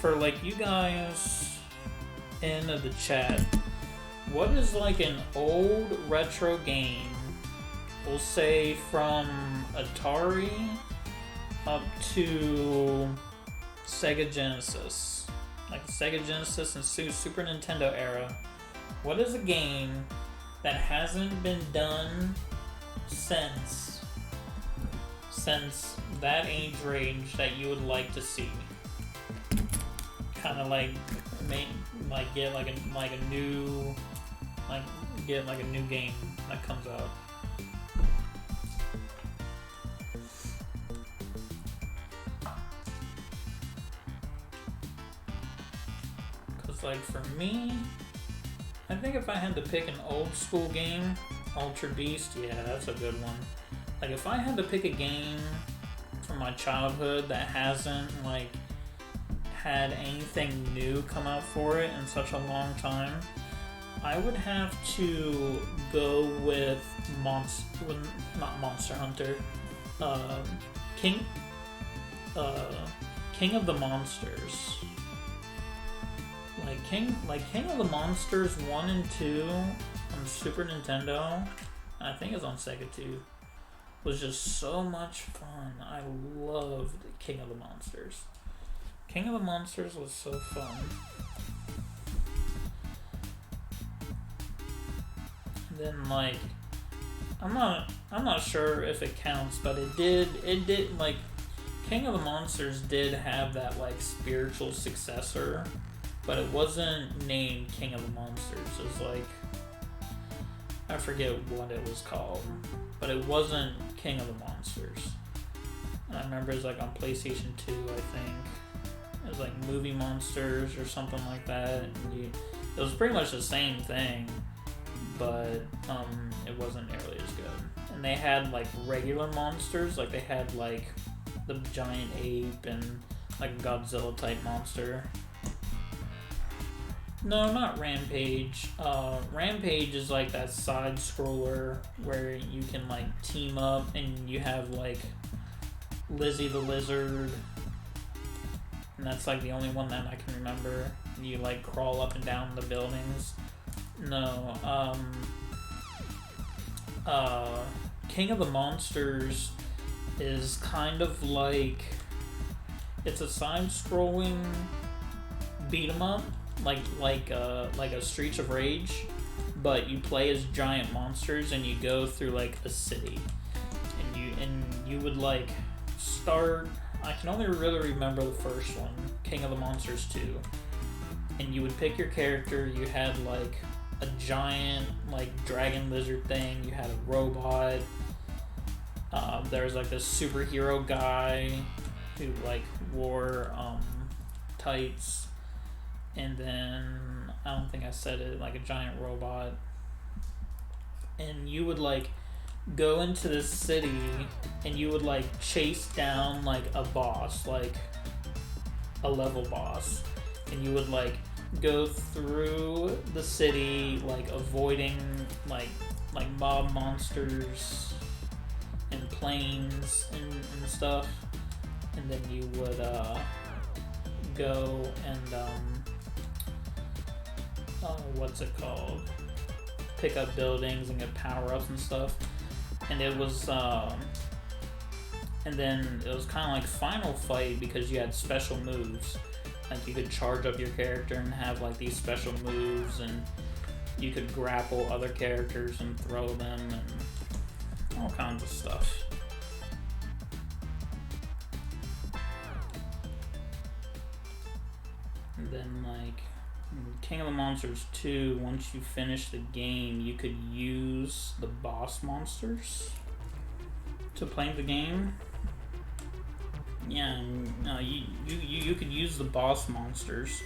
for like you guys in the chat. What is like an old retro game? We'll say from Atari up to Sega Genesis. Like the Sega Genesis and Super Nintendo era. What is a game that hasn't been done since that age range that you would like to see? Kind of like get a new game that comes out. Like for me, I think if I had to pick an old school game, Ultra Beast, yeah, that's a good one. Like if I had to pick a game from my childhood that hasn't like had anything new come out for it in such a long time, I would have to go with not Monster Hunter, King of the Monsters. King of the Monsters 1 and 2 on Super Nintendo, and I think it's on Sega too, was just so much fun. I loved King of the Monsters. King of the Monsters was so fun. And then like, I'm not sure if it counts, but it did like, King of the Monsters did have that like spiritual successor. But it wasn't named King of the Monsters. It was like, I forget what it was called, but it wasn't King of the Monsters. And I remember it was like on PlayStation 2, I think. It was like Movie Monsters or something like that. And it was pretty much the same thing, but it wasn't nearly as good. And they had like regular monsters, like they had like the giant ape and like a Godzilla type monster. No, not Rampage. Rampage is like that side scroller where you can like team up and you have like Lizzie the Lizard. And that's like the only one that I can remember. You like crawl up and down the buildings. No, King of the Monsters is kind of like, it's a side scrolling beat 'em up. Like a Streets of Rage, but you play as giant monsters and you go through like a city, and you would like start. I can only really remember the first one, King of the Monsters 2, and you would pick your character. You had like a giant like dragon lizard thing. You had a robot. There was like this superhero guy who like wore tights. And then, I don't think I said it, like a giant robot. And you would like go into this city and you would like chase down like a boss, like a level boss. And you would like go through the city like avoiding like mob monsters and planes and stuff. And then you would go and what's it called? Pick up buildings and get power-ups and stuff. And it was And then it was kind of like Final Fight because you had special moves. Like you could charge up your character and have like these special moves, and you could grapple other characters and throw them and all kinds of stuff. And then like King of the Monsters 2, once you finish the game, you could use the boss monsters to play the game. Yeah, you could use the boss monsters,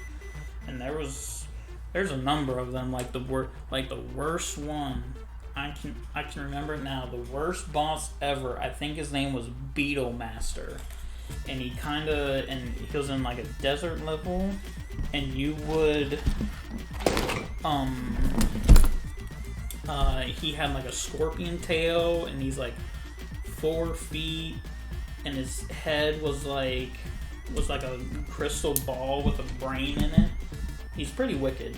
and there's a number of them. Like the worst one, I can remember it now. The worst boss ever, I think his name was Beetle Master, and he was in like a desert level, and you would he had like a scorpion tail, and he's like 4 feet. And his head was like a crystal ball with a brain in it. He's pretty wicked.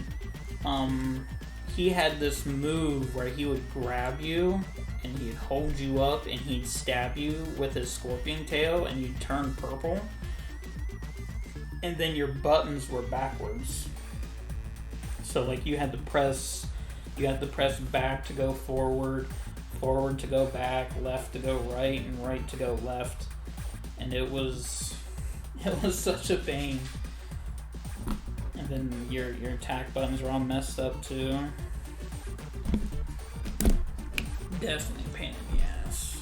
He had this move where he would grab you and he'd hold you up and he'd stab you with his scorpion tail and you'd turn purple. And then your buttons were backwards. So like you had to press back to go forward to go back, left to go right, and right to go left. And it was such a pain. And then your attack buttons were all messed up too. Definitely a pain in the ass.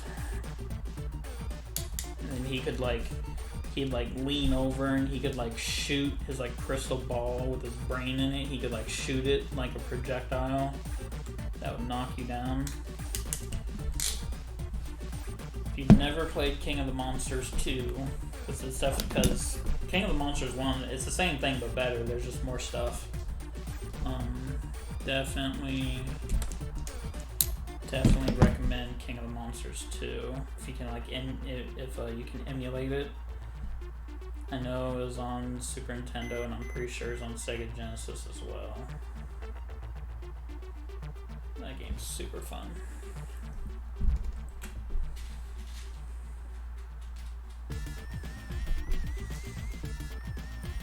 And then he'd lean over and he could like shoot his like crystal ball with his brain in it. He could like shoot it like a projectile that would knock you down. If you've never played King of the Monsters 2, because King of the Monsters 1, it's the same thing but better. There's just more stuff. Definitely recommend King of the Monsters 2 if you can you can emulate it. I know it was on Super Nintendo, and I'm pretty sure it's on Sega Genesis as well. That game's super fun.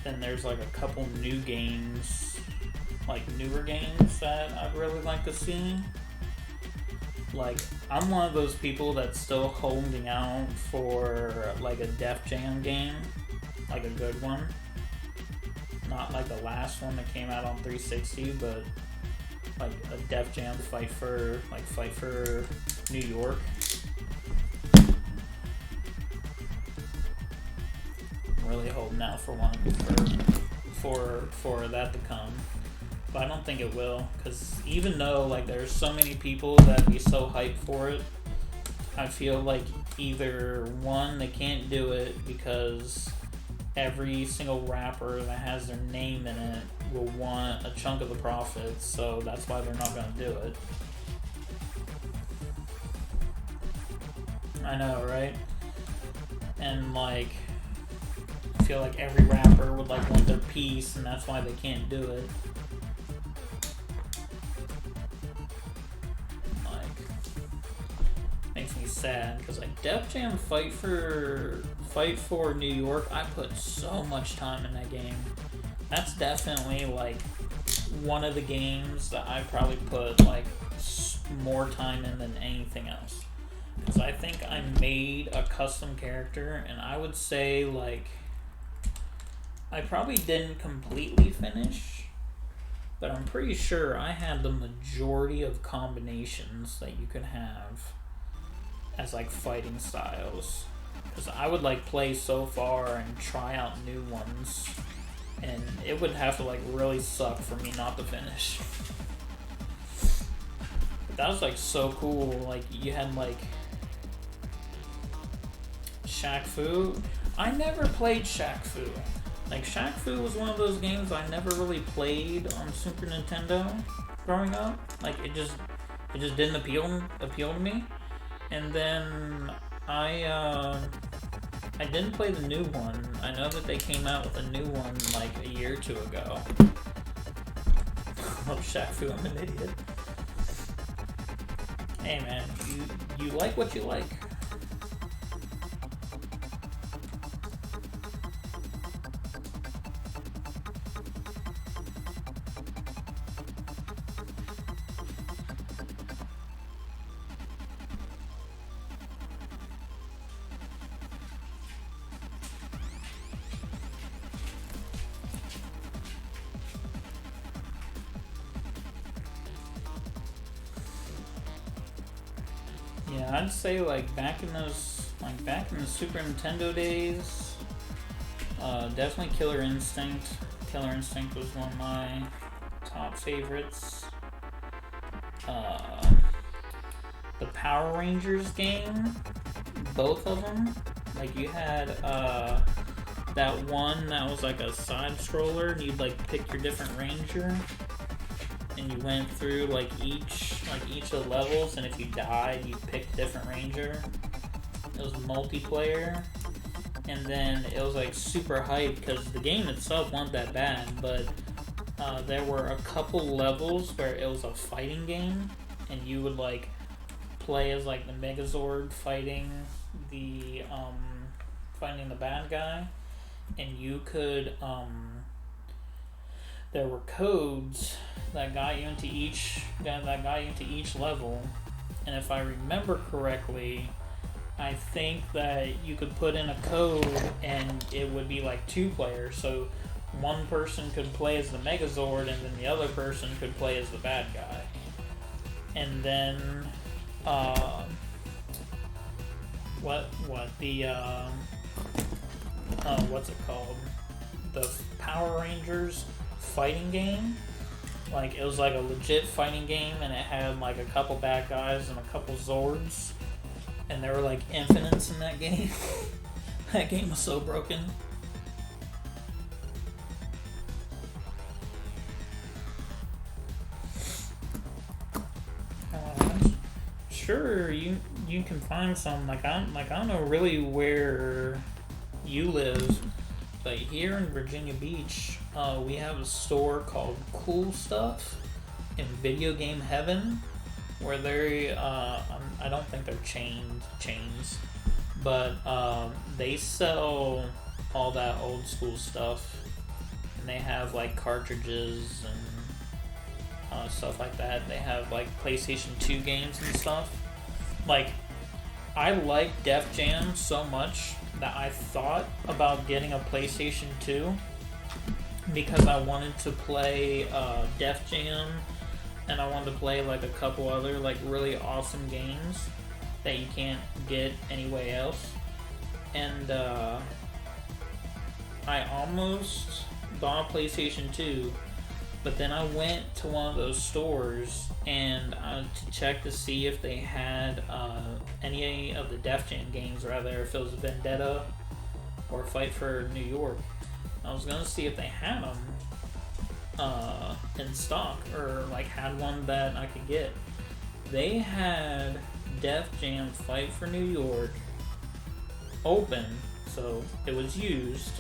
Then there's like a couple new games, like newer games that I'd really like to see. Like, I'm one of those people that's still holding out for like a Def Jam game, like a good one. Not like the last one that came out on 360, but like a Def Jam Fight for New York. Really holding out for one for that to come, but I don't think it will, because even though like there's so many people that be so hyped for it, I feel like either one, they can't do it because every single rapper that has their name in it will want a chunk of the profits, so that's why they're not going to do it. I know, right? And like, I feel like every rapper would like want their piece, and that's why they can't do it. Like, makes me sad because like Def Jam Fight for New York, I put so much time in that game. That's definitely like one of the games that I probably put like more time in than anything else. Because I think I made a custom character, and I would say like I probably didn't completely finish, but I'm pretty sure I had the majority of combinations that you could have as like fighting styles. Because I would like play so far and try out new ones, and it would have to like really suck for me not to finish. But that was like so cool. Like you had like Shaq Fu. I never played Shaq Fu. Like, Shaq Fu was one of those games I never really played on Super Nintendo growing up. Like, it just didn't appeal to me. And then I didn't play the new one. I know that they came out with a new one like a year or two ago. Oh, Shaq Fu, I'm an idiot. Hey man, you like what you like. Yeah, I'd say like back in the Super Nintendo days, definitely Killer Instinct. Killer Instinct was one of my top favorites. The Power Rangers game, both of them. Like you had that one that was like a side scroller, and you'd like pick your different ranger, and you went through like each of the levels, and if you died, you picked a different ranger. It was multiplayer, and then it was like super hyped because the game itself wasn't that bad, but there were a couple levels where it was a fighting game, and you would like play as like the Megazord fighting the bad guy, and you could there were codes that got you into each level, and if I remember correctly, I think that you could put in a code and it would be like 2 players, so one person could play as the Megazord and then the other person could play as the bad guy. And then what's it called? The Power Rangers fighting game. Like it was like a legit fighting game, and it had like a couple bad guys and a couple Zords, and there were like infinites in that game. That game was so broken. Sure, you can find some. I don't know really where you live, but here in Virginia Beach, we have a store called Cool Stuff in Video Game Heaven, where they I don't think they're chains, but they sell all that old school stuff, and they have like cartridges and stuff like that. They have like PlayStation 2 games and stuff. Like, I like Def Jam so much that I thought about getting a PlayStation 2 because I wanted to play Def Jam, and I wanted to play like a couple other like really awesome games that you can't get anywhere else. And I almost bought a PlayStation 2, but then I went to one of those stores and to check to see if they had any of the Def Jam games, or rather if it was Vendetta or Fight for New York. I was gonna see if they had them in stock, or like had one that I could get. They had Def Jam Fight for New York open, so it was used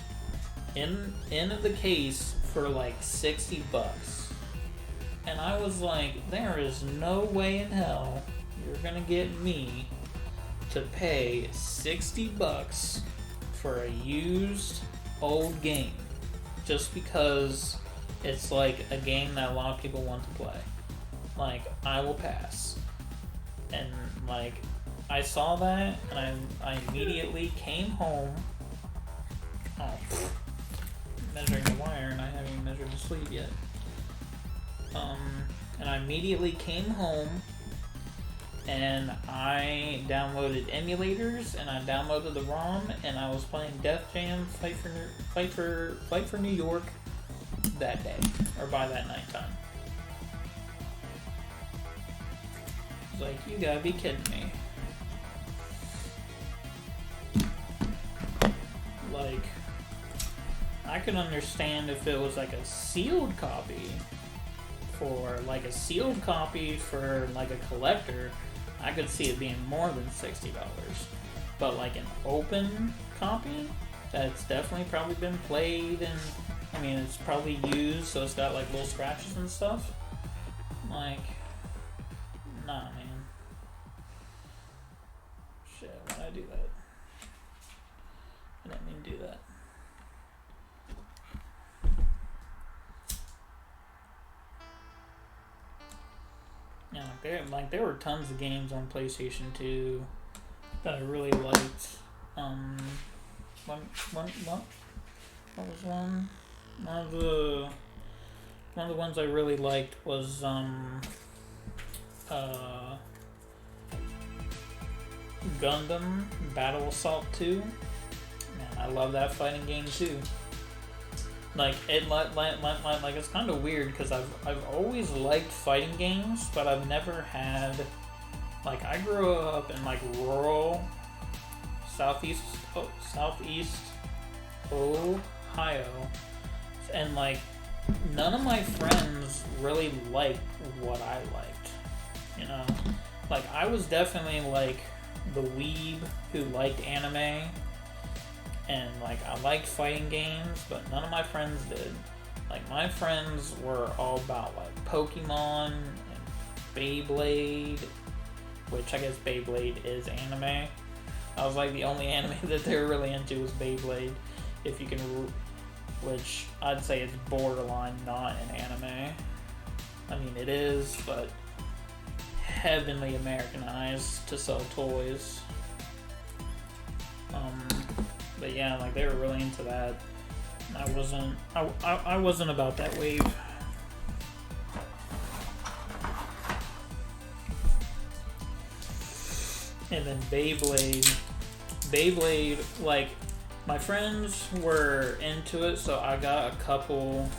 in the case for like $60. And I was like, there is no way in hell you're gonna get me to pay $60 for a used old game just because it's like a game that a lot of people want to play. Like, I will pass. And like, I saw that and I immediately came home. Measuring the wire, and I haven't even measured the sleeve yet. And I immediately came home and I downloaded emulators, and I downloaded the ROM, and I was playing Def Jam Fight for New York that day, or by that nighttime. I was like, you gotta be kidding me. Like, I could understand if it was like a sealed copy for like a collector. I could see it being more than $60. But like an open copy that's definitely probably been played, and I mean it's probably used, so it's got like little scratches and stuff. Like, nah, man. Shit, why'd I do that? I didn't mean to do that. Yeah, there were tons of games on PlayStation 2 that I really liked. What was one? One of the ones I really liked was Gundam Battle Assault 2. Man, I love that fighting game too. Like it's kind of weird because I've always liked fighting games, but I've never had, like, I grew up in like rural southeast Ohio, and like none of my friends really liked what I liked. You know, like I was definitely like the weeb who liked anime. And, like, I liked fighting games, but none of my friends did. Like, my friends were all about, like, Pokemon and Beyblade, which I guess Beyblade is anime. I was, like, the only anime that they were really into was Beyblade, if you can, which I'd say it's borderline not an anime. I mean, it is, but heavily Americanized to sell toys. But yeah, like they were really into that. I wasn't about that wave. And then Beyblade, like my friends were into it, so I got a couple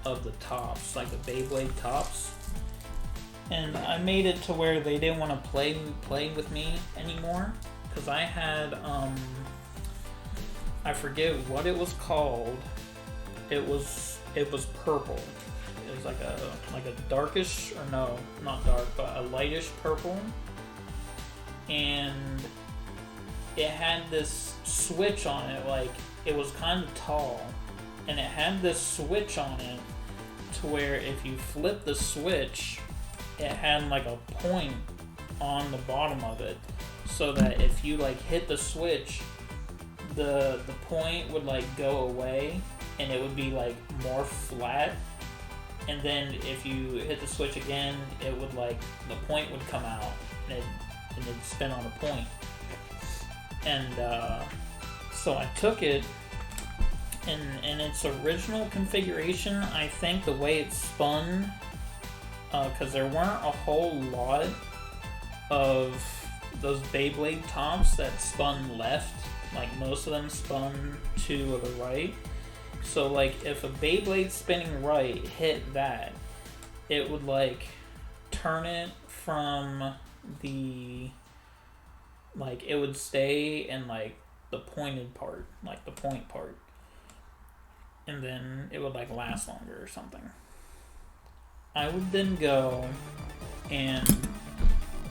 of the tops, like the Beyblade tops. And I made it to where they didn't want to play with me anymore, because I had I forget what it was called. It was purple. It was like a darkish, or no, not dark, but a lightish purple. And it had this switch on it, like it was kind of tall, and it had this switch on it to where if you flip the switch, it had like a point on the bottom of it, so that if you like hit the switch, the point would like go away and it would be like more flat, and then if you hit the switch again, it would like the point would come out and it'd spin on a point. And so I took it, and in its original configuration, I think the way it spun, because there weren't a whole lot of those Beyblade tops that spun left. Like most of them spun to the right. So like if a Beyblade spinning right hit that, it would like turn it from the, like it would stay in like the pointed part, like the point part, and then it would like last longer or something. I would then go, and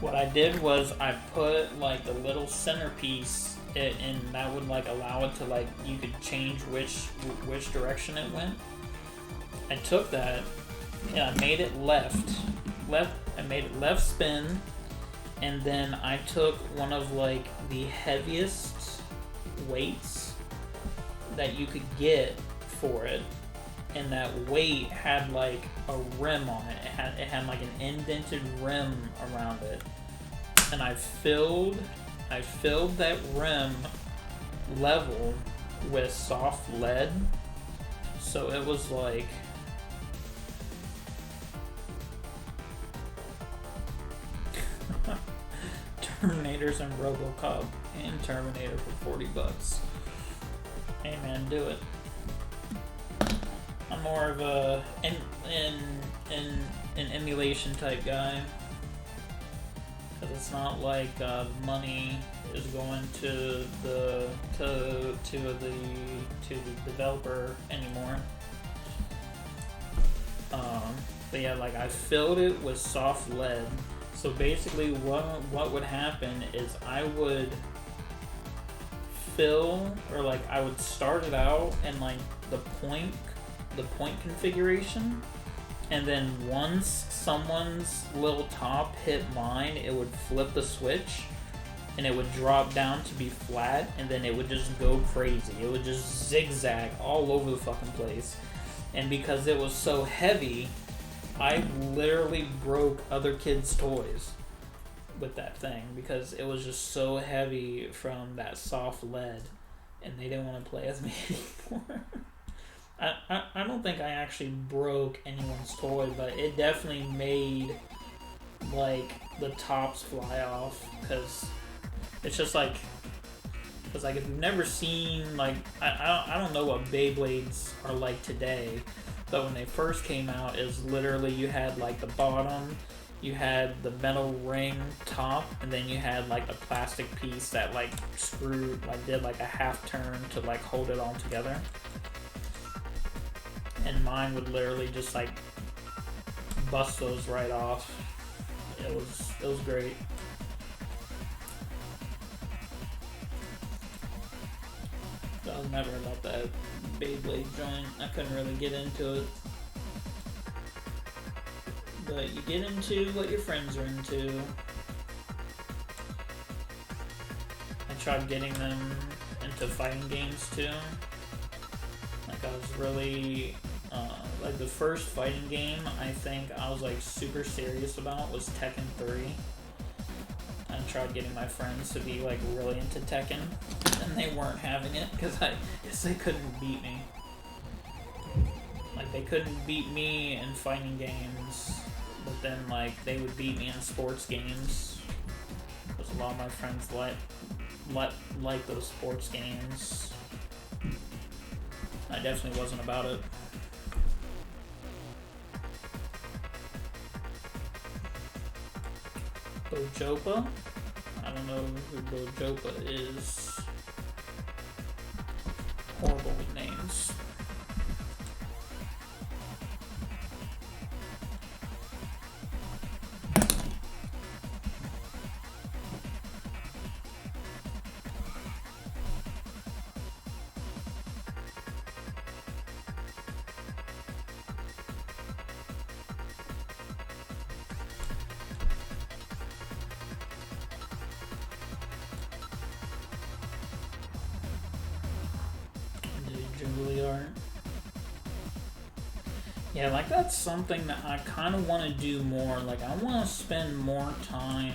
what I did was I put like the little centerpiece, and that would like allow it to like, you could change which direction it went. I took that and I made it left, I made it left spin, and then I took one of like the heaviest weights that you could get for it, and that weight had like a rim on it. It had like an indented rim around it, and I filled that rim level with soft lead, so it was like Terminators and RoboCop and Terminator for $40. Hey man, do it. I'm more of a an emulation type guy, because it's not like money is going to the developer anymore. But yeah, like I filled it with soft lead. So basically, what would happen is I would fill, or like I would start it out in like the point configuration, and then once someone's little top hit mine, it would flip the switch and it would drop down to be flat, and then it would just go crazy. It would just zigzag all over the fucking place. And because it was so heavy, I literally broke other kids' toys with that thing, because it was just so heavy from that soft lead, and they didn't want to play with me anymore. I don't think I actually broke anyone's toy, but it definitely made like the tops fly off, because It's just like, because like if you've never seen like I don't know what Beyblades are like today, but when they first came out, is literally you had like the bottom, you had the metal ring top, and then you had like the plastic piece that like screwed, like did like a half turn to like hold it all together. And mine would literally just like bust those right off. It was great. I was never about that Beyblade joint. I couldn't really get into it. But you get into what your friends are into. I tried getting them into fighting games too. Like I was really, like the first fighting game I think I was like super serious about was Tekken 3. I tried getting my friends to be like really into Tekken, and they weren't having it because I guess they couldn't beat me. Like they couldn't beat me in fighting games, but then like they would beat me in sports games. Because a lot of my friends like those sports games. I definitely wasn't about it. Bojopa? I don't know who Bojopa is. Horrible with names. Yeah, like that's something that I kind of want to do more. Like I want to spend more time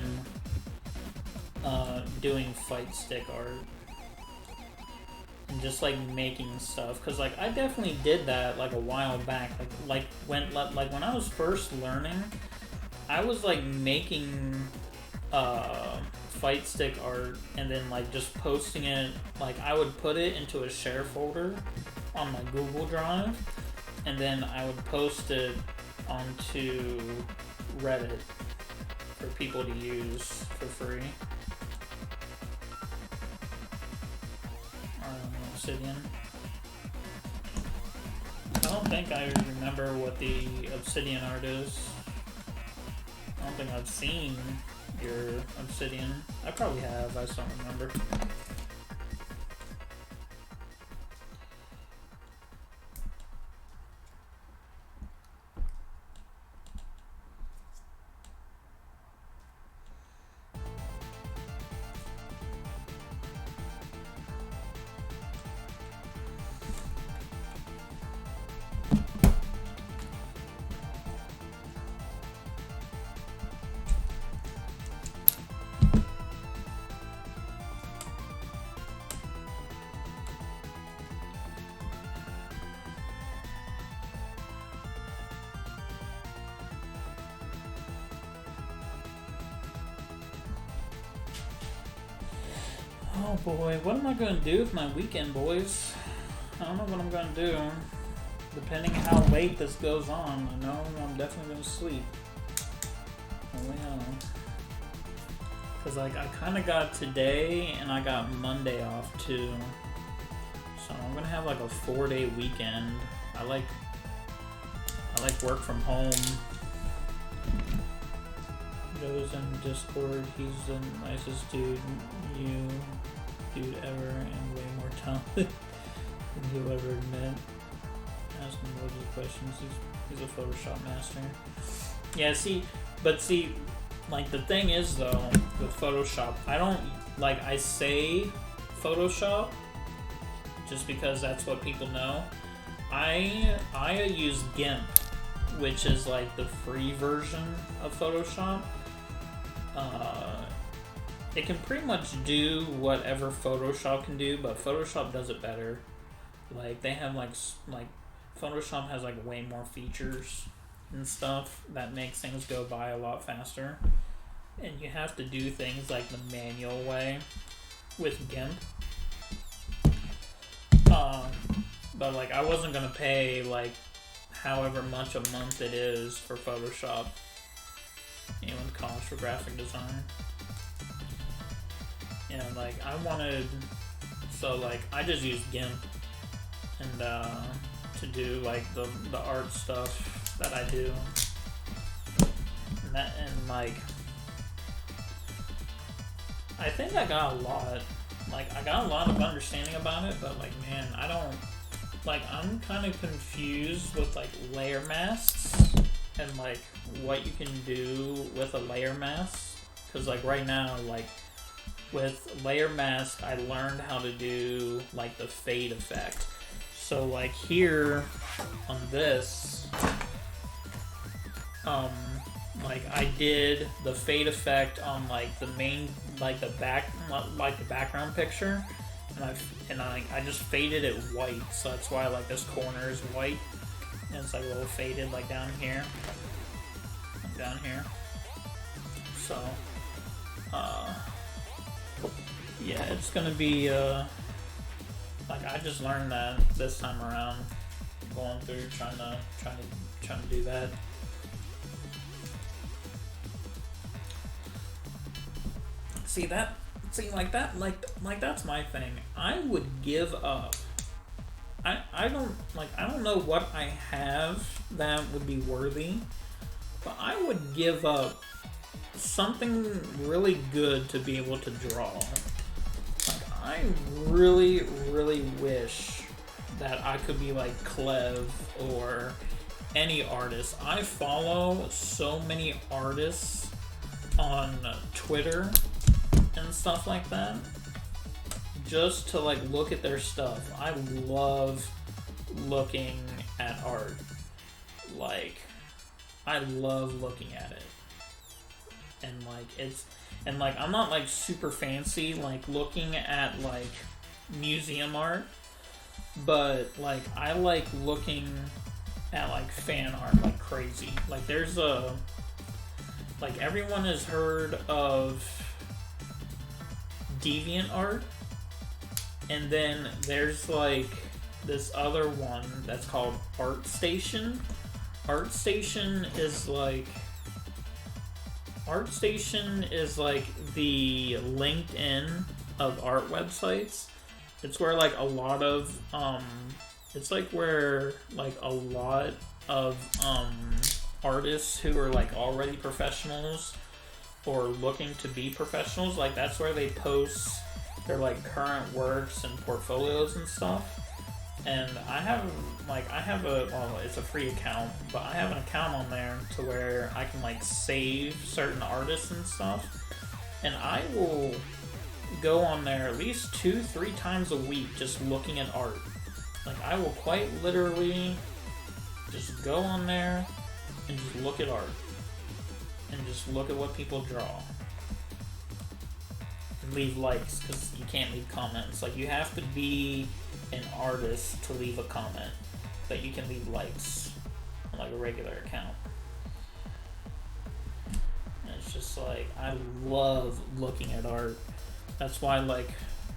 doing fight stick art and just like making stuff. Cause like I definitely did that like a while back. Like when I was first learning, I was like making fight stick art and then like just posting it. Like I would put it into a share folder on my Google Drive. And then I would post it onto Reddit for people to use for free. Obsidian. I don't think I remember what the Obsidian art is. I don't think I've seen your Obsidian. I probably have, I just don't remember. Oh boy, what am I going to do with my weekend, boys? I don't know what I'm going to do. Depending how late this goes on, I know I'm definitely going to sleep. Oh yeah. Because like, I kind of got today and I got Monday off too. So I'm going to have like a 4-day weekend. I like work from home. Joe's in Discord. He's the nicest dude ever, and way more talented than he'll ever admit. Ask him loads of questions. He's a Photoshop master. Yeah, see, like the thing is though, with Photoshop, I don't, like I say Photoshop just because that's what people know. I use GIMP, which is like the free version of Photoshop. It can pretty much do whatever Photoshop can do, but Photoshop does it better. Like they have like Photoshop has like way more features and stuff that makes things go by a lot faster. and you have to do things like the manual way with GIMP. But like I wasn't gonna pay like however much a month it is for Photoshop, with cost for graphic design. And like I wanted, so like I just used GIMP and to do like the art stuff that I do. And like I think I got a lot. Like I got a lot of understanding about it, but like man, I don't like I'm kind of confused with like layer masks and like what you can do with a layer mask. Cause like right now, like with layer mask, I learned how to do like the fade effect. So like here on this, like I did the fade effect on like the main, like the background picture, and I just faded it white. So that's why like this corner is white, and it's like a little faded like down here, So, yeah, it's gonna be like I just learned that this time around, going through trying to do that. Like that's my thing. I would give up. I don't know what I have that would be worthy, but I would give up something really good to be able to draw. Like I really wish that I could be like Clev or any artist. I follow so many artists on Twitter and stuff like that, just to like look at their stuff. I love looking at art. Like I love looking at it. And like I'm not like super fancy like looking at like museum art, but like I like looking at like fan art like crazy. Like there's like everyone has heard of DeviantArt, and then there's like this other one that's called ArtStation. ArtStation is like the LinkedIn of art websites. It's where like a lot of artists who are like already professionals or looking to be professionals, like that's where they post their like current works and portfolios and stuff. And I have it's a free account, but I have an account on there to where I can like save certain artists and stuff, and I will go on there at least 2-3 times a week just looking at art. Like I will quite literally just go on there and just look at art and just look at what people draw and leave likes, because you can't leave comments. Like you have to be an artist to leave a comment, but you can leave likes on like a regular account. And it's just like I love looking at art. That's why like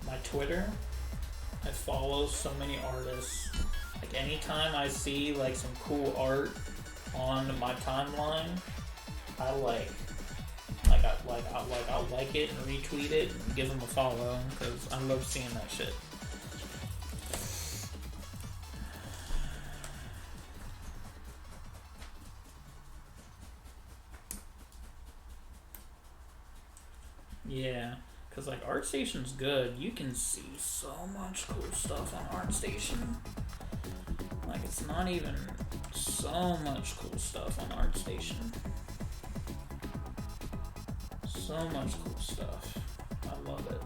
my Twitter, I follow so many artists. Like anytime I see like some cool art on my timeline, I'll like it and retweet it and give them a follow, because I love seeing that shit. Yeah, because like ArtStation's good. You can see so much cool stuff on ArtStation. Like it's not even so much cool stuff on ArtStation. So much cool stuff. I love it.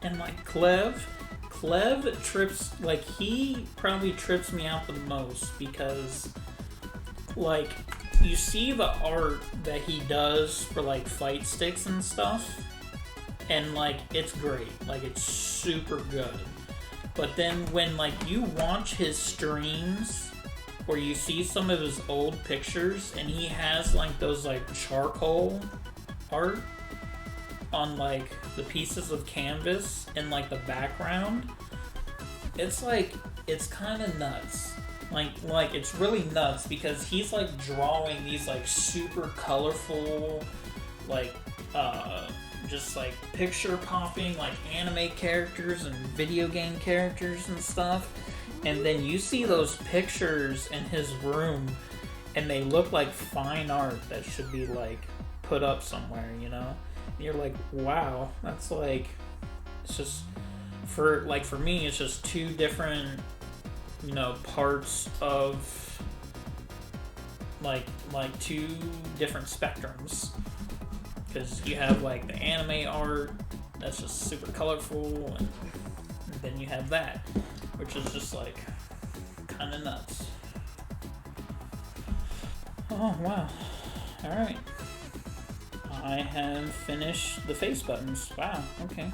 And like Clev trips, like he probably trips me out the most, because like you see the art that he does for like fight sticks and stuff, and like it's great, like it's super good, But then when like you watch his streams or you see some of his old pictures and he has like those like charcoal art on like the pieces of canvas in like the background, it's like, it's kind of nuts. Like it's really nuts because he's like drawing these like super colorful, like just like picture popping like anime characters and video game characters and stuff, and then you see those pictures in his room and they look like fine art that should be like put up somewhere, you know? And you're like, wow, that's like, it's just for me it's just two different, you know, parts of like two different spectrums. Because you have like the anime art that's just super colorful, and then you have that, which is just like kind of nuts. Oh wow. Alright. I have finished the face buttons. Wow, okay.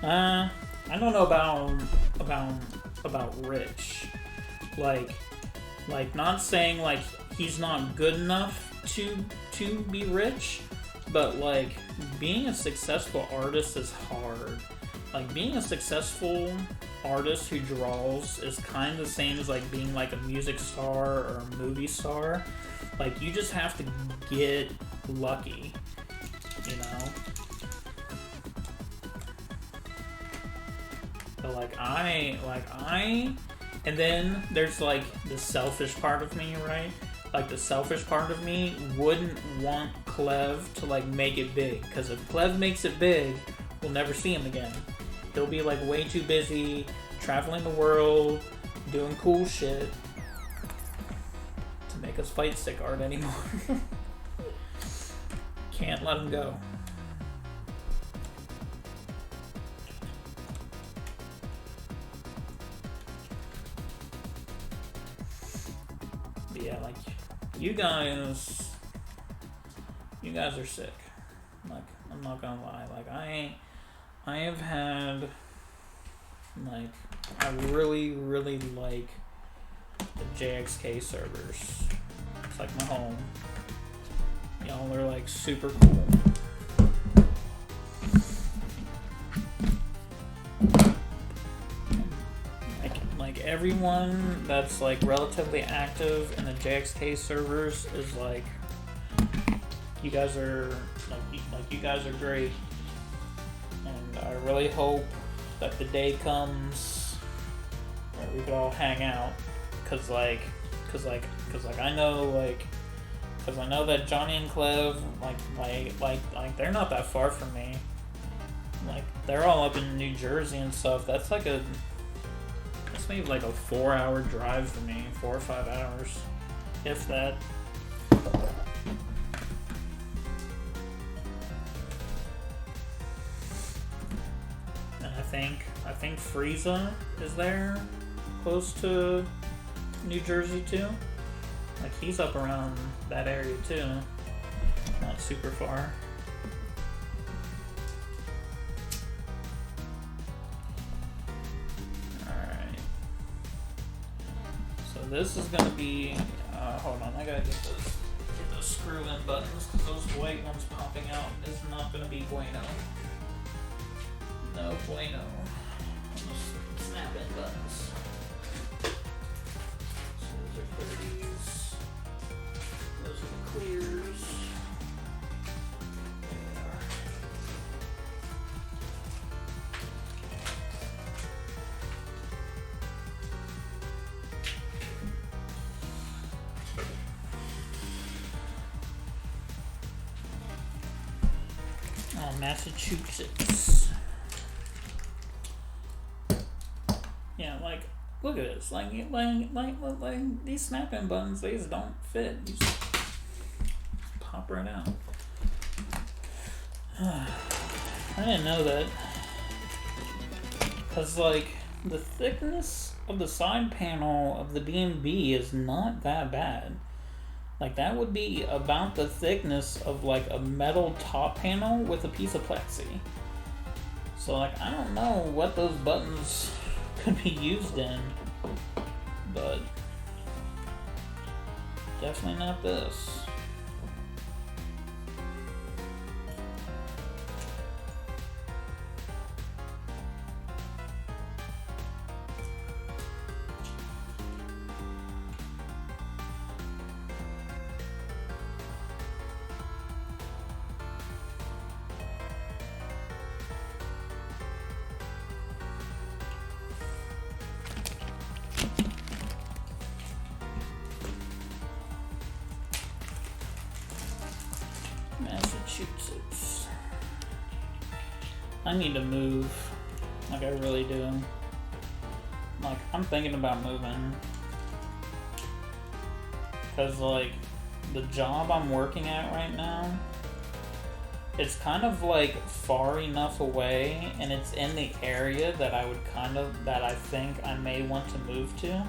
I don't know about Rich. Like not saying like he's not good enough to be rich, but like being a successful artist is hard. Like being a successful artist who draws is kind of the same as like being like a music star or a movie star. Like you just have to get lucky, you know? But like I and then there's like the selfish part of me, right? Like the selfish part of me wouldn't want Clev to like make it big, because if Clev makes it big, we'll never see him again. He'll be like way too busy traveling the world, doing cool shit to make us fight stick art anymore. Can't let him go. Yeah, like you guys are sick. Like I'm not gonna lie. Like I have had like I really like the JXK servers. It's like my home. Y'all are like super cool. Like everyone that's like relatively active in the JXK servers is like, you guys are like you guys are great, and I really hope that the day comes where we can all hang out, cause I know that Johnny and Clev like they're not that far from me. Like they're all up in New Jersey and stuff. That's maybe like a 4-hour drive for me, 4 or 5 hours, if that. And I think Frieza is there, close to New Jersey too. Like he's up around that area too, not super far. This is gonna be, hold on, I gotta get those screw-in buttons, because those white ones popping out is not gonna be bueno. No bueno. Those snap-in buttons. So those are 30s. Those are the clears. There they are. Massachusetts. Yeah, like, look at this. Like these snap-in buttons, they just don't fit. You just pop right out. I didn't know that. Cause like the thickness of the side panel of the BnB is not that bad. Like that would be about the thickness of like a metal top panel with a piece of plexi. So like I don't know what those buttons could be used in, but definitely not this. Massachusetts. I need to move. Like I really do. Like I'm thinking about moving. Cause like the job I'm working at right now, it's kind of like far enough away and it's in the area that that I think I may want to move to.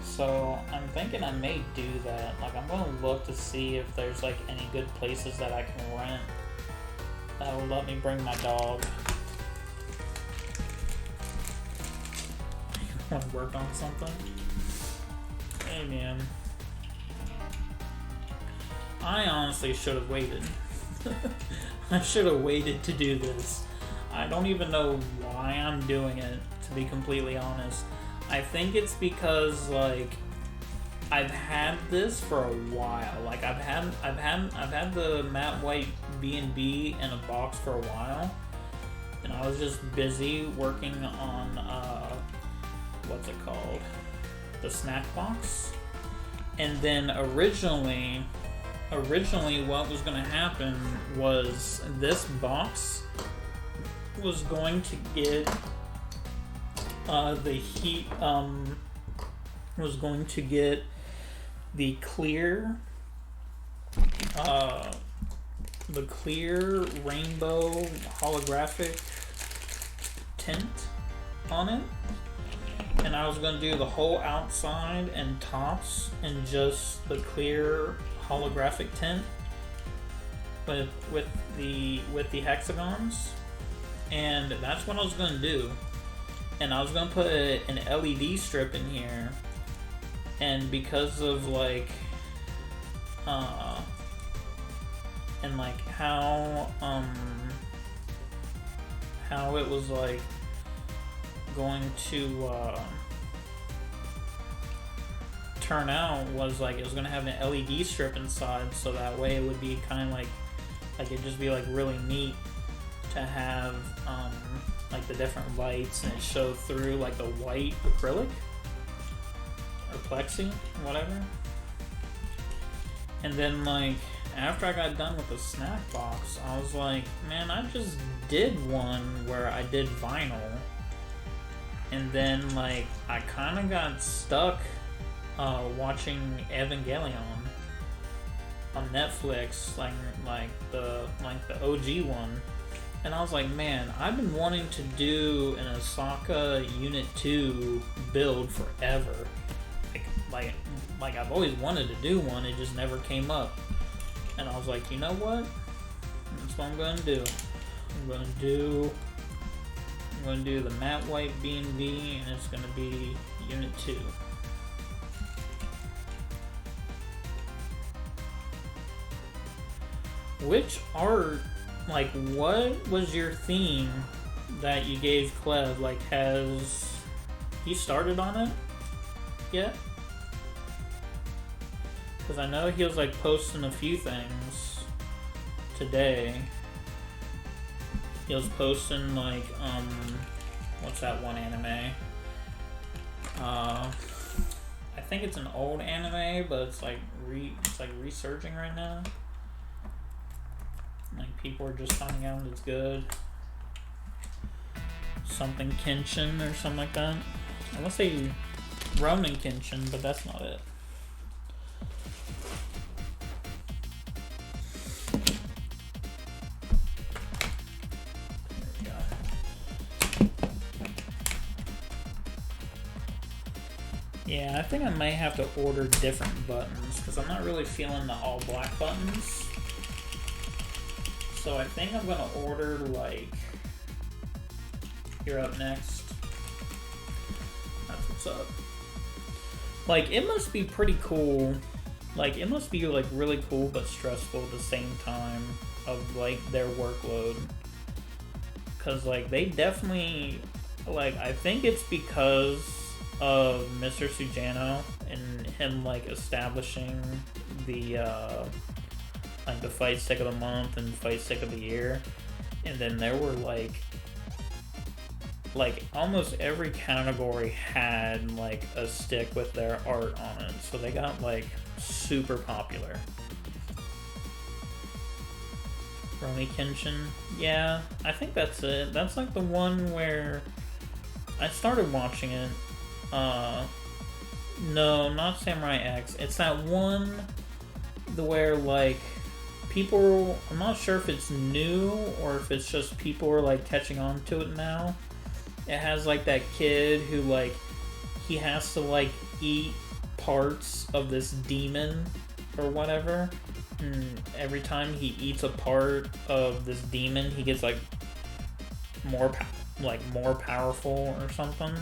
So I'm thinking I may do that. Like I'm gonna look to see if there's like any good places that I can rent that will let me bring my dog. You wanna work on something? Hey man. I honestly should have waited. I should have waited to do this. I don't even know why I'm doing it, to be completely honest. I think it's because like I've had this for a while. Like I've had the matte white BnB in a box for a while, and I was just busy working on what's it called, the snack box. And then originally what was going to happen was this box was going to get was going to get the clear rainbow holographic tint on it, and I was going to do the whole outside and tops in just the clear holographic tint with the hexagons, and that's what I was going to do. And I was going to put an LED strip in here, and because of like and like how it was like going to turn out was like it was going to have an LED strip inside, so that way it would be kind of like it'd just be like really neat to have like the different lights, and it showed through like the white acrylic or plexi, whatever. And then like after I got done with the snack box, I was like, man, I just did one where I did vinyl, and then like I kind of got stuck watching Evangelion on Netflix, like the OG one. And I was like, man, I've been wanting to do an Osaka Unit 2 build forever. Like I've always wanted to do one, it just never came up. And I was like, you know what? That's what I'm going to do. I'm going to do the matte white BnB, and it's going to be Unit 2. Which art, like, what was your theme that you gave Clev? Like, has he started on it yet? Because I know he was, like, posting a few things today. He was posting, like, what's that one anime? I think it's an old anime, but it's, like, resurging right now. Like, people are just finding out it's good. Something Kenshin or something like that. I want to say Roman Kenshin, but that's not it. There we go. Yeah, I think I may have to order different buttons, because because I'm not really feeling the all black buttons. So I think I'm gonna order like, you're up next. That's what's up. Like, it must be pretty cool. Like, it must be like really cool but stressful at the same time of like their workload. Cause like they definitely, like, I think it's because of Mr. Sujano and him like establishing the like the fight stick of the month and fight stick of the year, and then there were like almost every category had like a stick with their art on it, so they got like super popular. Rurouni Kenshin, yeah, I think that's it. That's like the one where I started watching it. No, not Samurai X. It's that one where like people, I'm not sure if it's new or if it's just people are like catching on to it now. It has like that kid who like he has to like eat parts of this demon or whatever, and every time he eats a part of this demon he gets like more powerful or something.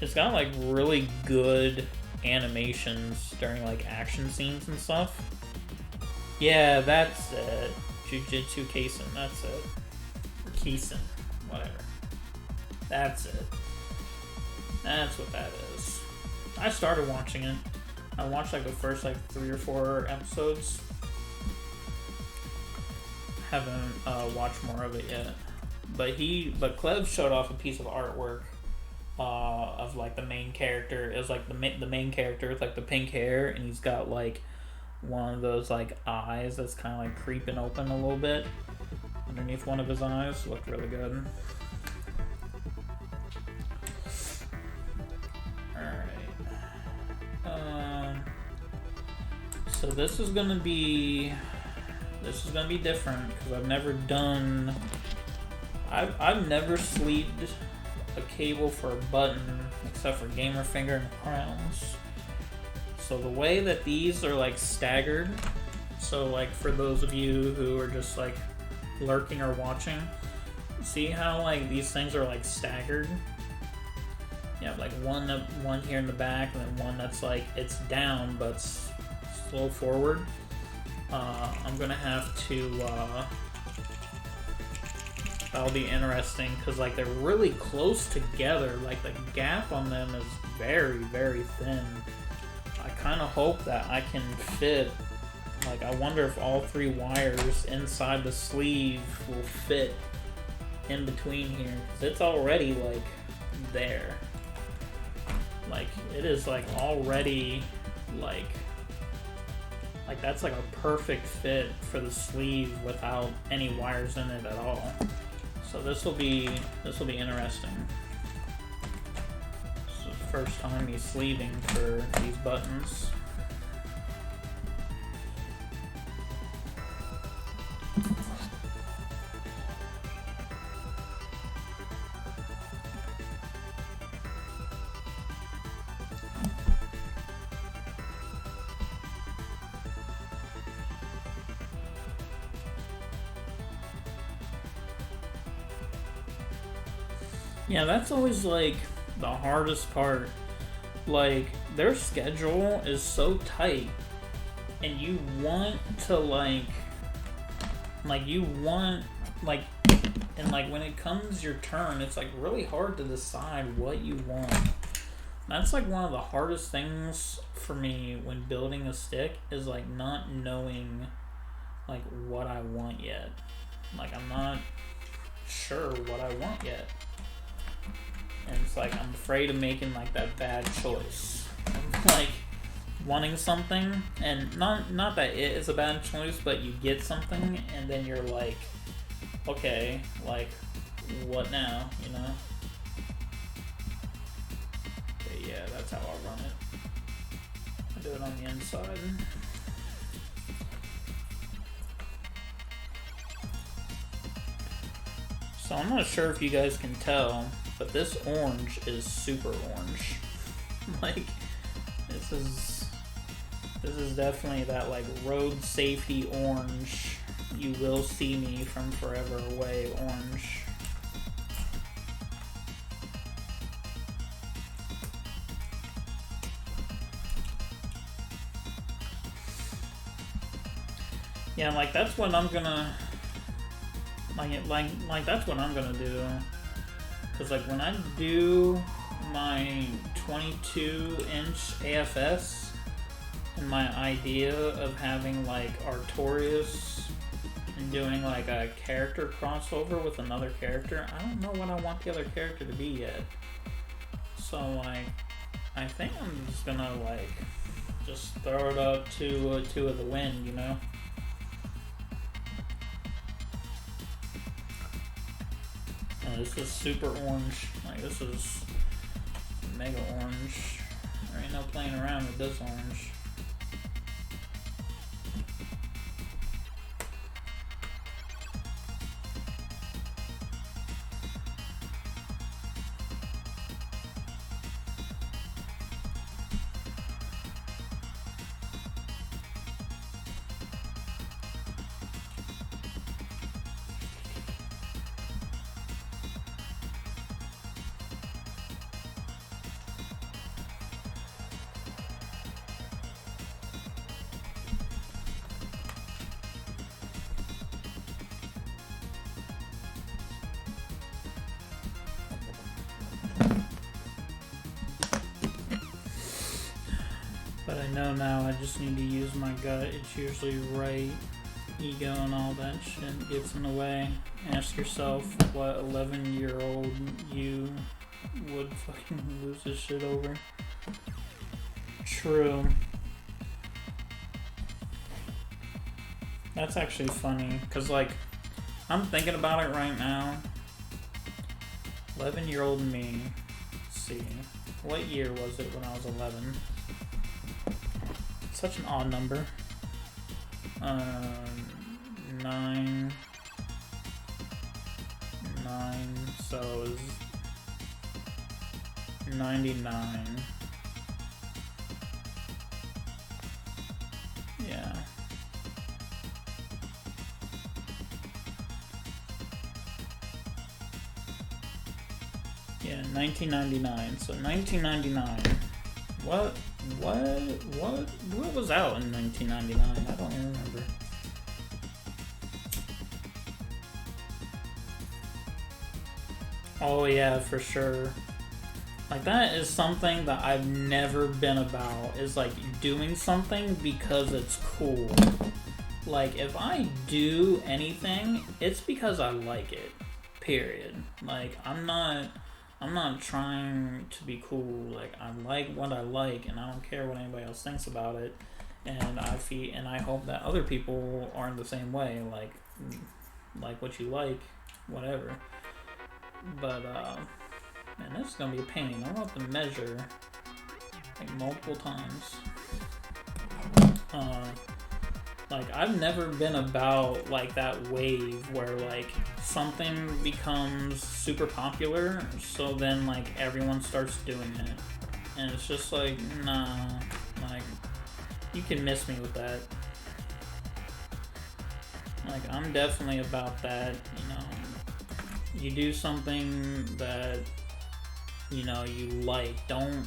It's got like really good animations during like action scenes and stuff. Yeah, that's it. Jujutsu Kaisen, that's it. Or Kaisen, whatever. That's it. That's what that is. I started watching it. I watched like the first like 3 or 4 episodes. Haven't watched more of it yet. But Clev showed off a piece of artwork of like the main character. It was like the main character with like the pink hair, and he's got like one of those like eyes that's kind of like creeping open a little bit underneath one of his eyes. Looked really good. So this is gonna be different because I've never done. I've never sleeved a cable for a button except for Gamer Finger and Crowns. So the way that these are like staggered, so like for those of you who are just like lurking or watching, see how like these things are like staggered? You have like one here in the back and then one that's like it's down but slow forward. I'm gonna have to that'll be interesting because like they're really close together. Like the gap on them is very, very thin. I kind of hope that I can fit, like I wonder if all 3 wires inside the sleeve will fit in between here because it's already like there. Like it is like already like that's like a perfect fit for the sleeve without any wires in it at all. So this will be interesting. This is the first time he's sleeving for these buttons. Yeah, that's always like the hardest part. Like their schedule is so tight and you want to like you want like, and like when it comes your turn it's like really hard to decide what you want. That's like one of the hardest things for me when building a stick is like not knowing like what I want yet. Like I'm not sure what I want yet. And it's like I'm afraid of making like that bad choice. Like wanting something and not that it is a bad choice, but you get something and then you're like, okay, like what now, you know? But yeah, that's how I'll run it. I do it on the inside. So I'm not sure if you guys can tell, but this orange is super orange. Like, this is This is definitely that like road safety orange. You will see me from forever away orange. Yeah, like that's what I'm gonna like that's what I'm gonna do. Cause like when I do my 22-inch AFS and my idea of having like Artorias and doing like a character crossover with another character, I don't know what I want the other character to be yet. So like I think I'm just gonna like just throw it up to two of the wind, you know? This is super orange. Like this is mega orange. There ain't no playing around with this orange. But I know now I just need to use my gut. It's usually right. Ego and all that shit gets in the way. Ask yourself what 11-year-old you would fucking lose this shit over. True. That's actually funny, cause like, I'm thinking about it right now. 11-year-old me. Let's see. What year was it when I was 11? Such an odd number. 9, so it was 99. Yeah. Yeah, 1999. So 1999. What was out in 1999? I don't even remember. Oh yeah, for sure. Like that is something that I've never been about, is like doing something because it's cool. Like if I do anything, it's because I like it. Period. Like I'm not trying to be cool. Like I like what I like and I don't care what anybody else thinks about it. And I hope that other people aren't the same way. Like what you like, whatever. But man, this is gonna be a pain. I'm gonna have to measure like multiple times. Like I've never been about like that wave where like something becomes super popular, so then like everyone starts doing it, and it's just like nah, like you can miss me with that. Like I'm definitely about that, you know. You do something that you know you like. Don't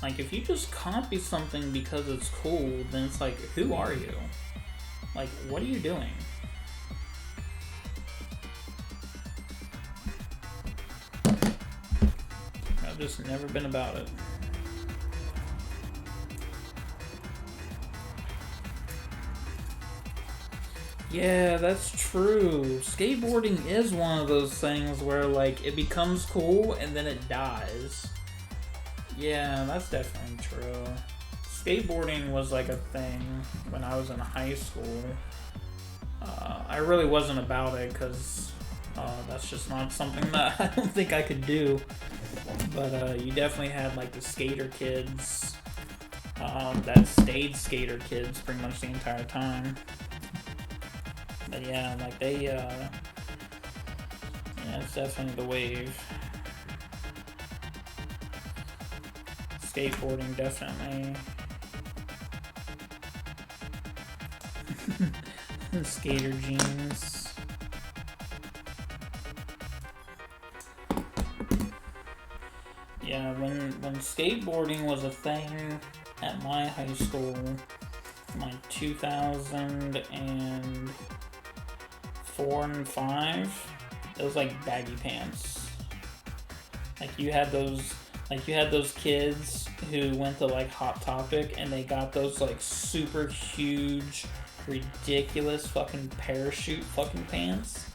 like if you just copy something because it's cool, then it's like, who are you? Like, what are you doing? I've just never been about it. Yeah, that's true. Skateboarding is one of those things where, like, it becomes cool and then it dies. Yeah, that's definitely true. Skateboarding was like a thing when I was in high school. I really wasn't about it because that's just not something that I don't think I could do. But you definitely had like the skater kids that stayed skater kids pretty much the entire time. But yeah, like they, yeah, it's definitely the wave. Skateboarding definitely. Skater jeans. Yeah, when skateboarding was a thing at my high school, like 2004 and 5, it was like baggy pants. Like you had those kids who went to like Hot Topic and they got those like super huge, ridiculous fucking parachute fucking pants.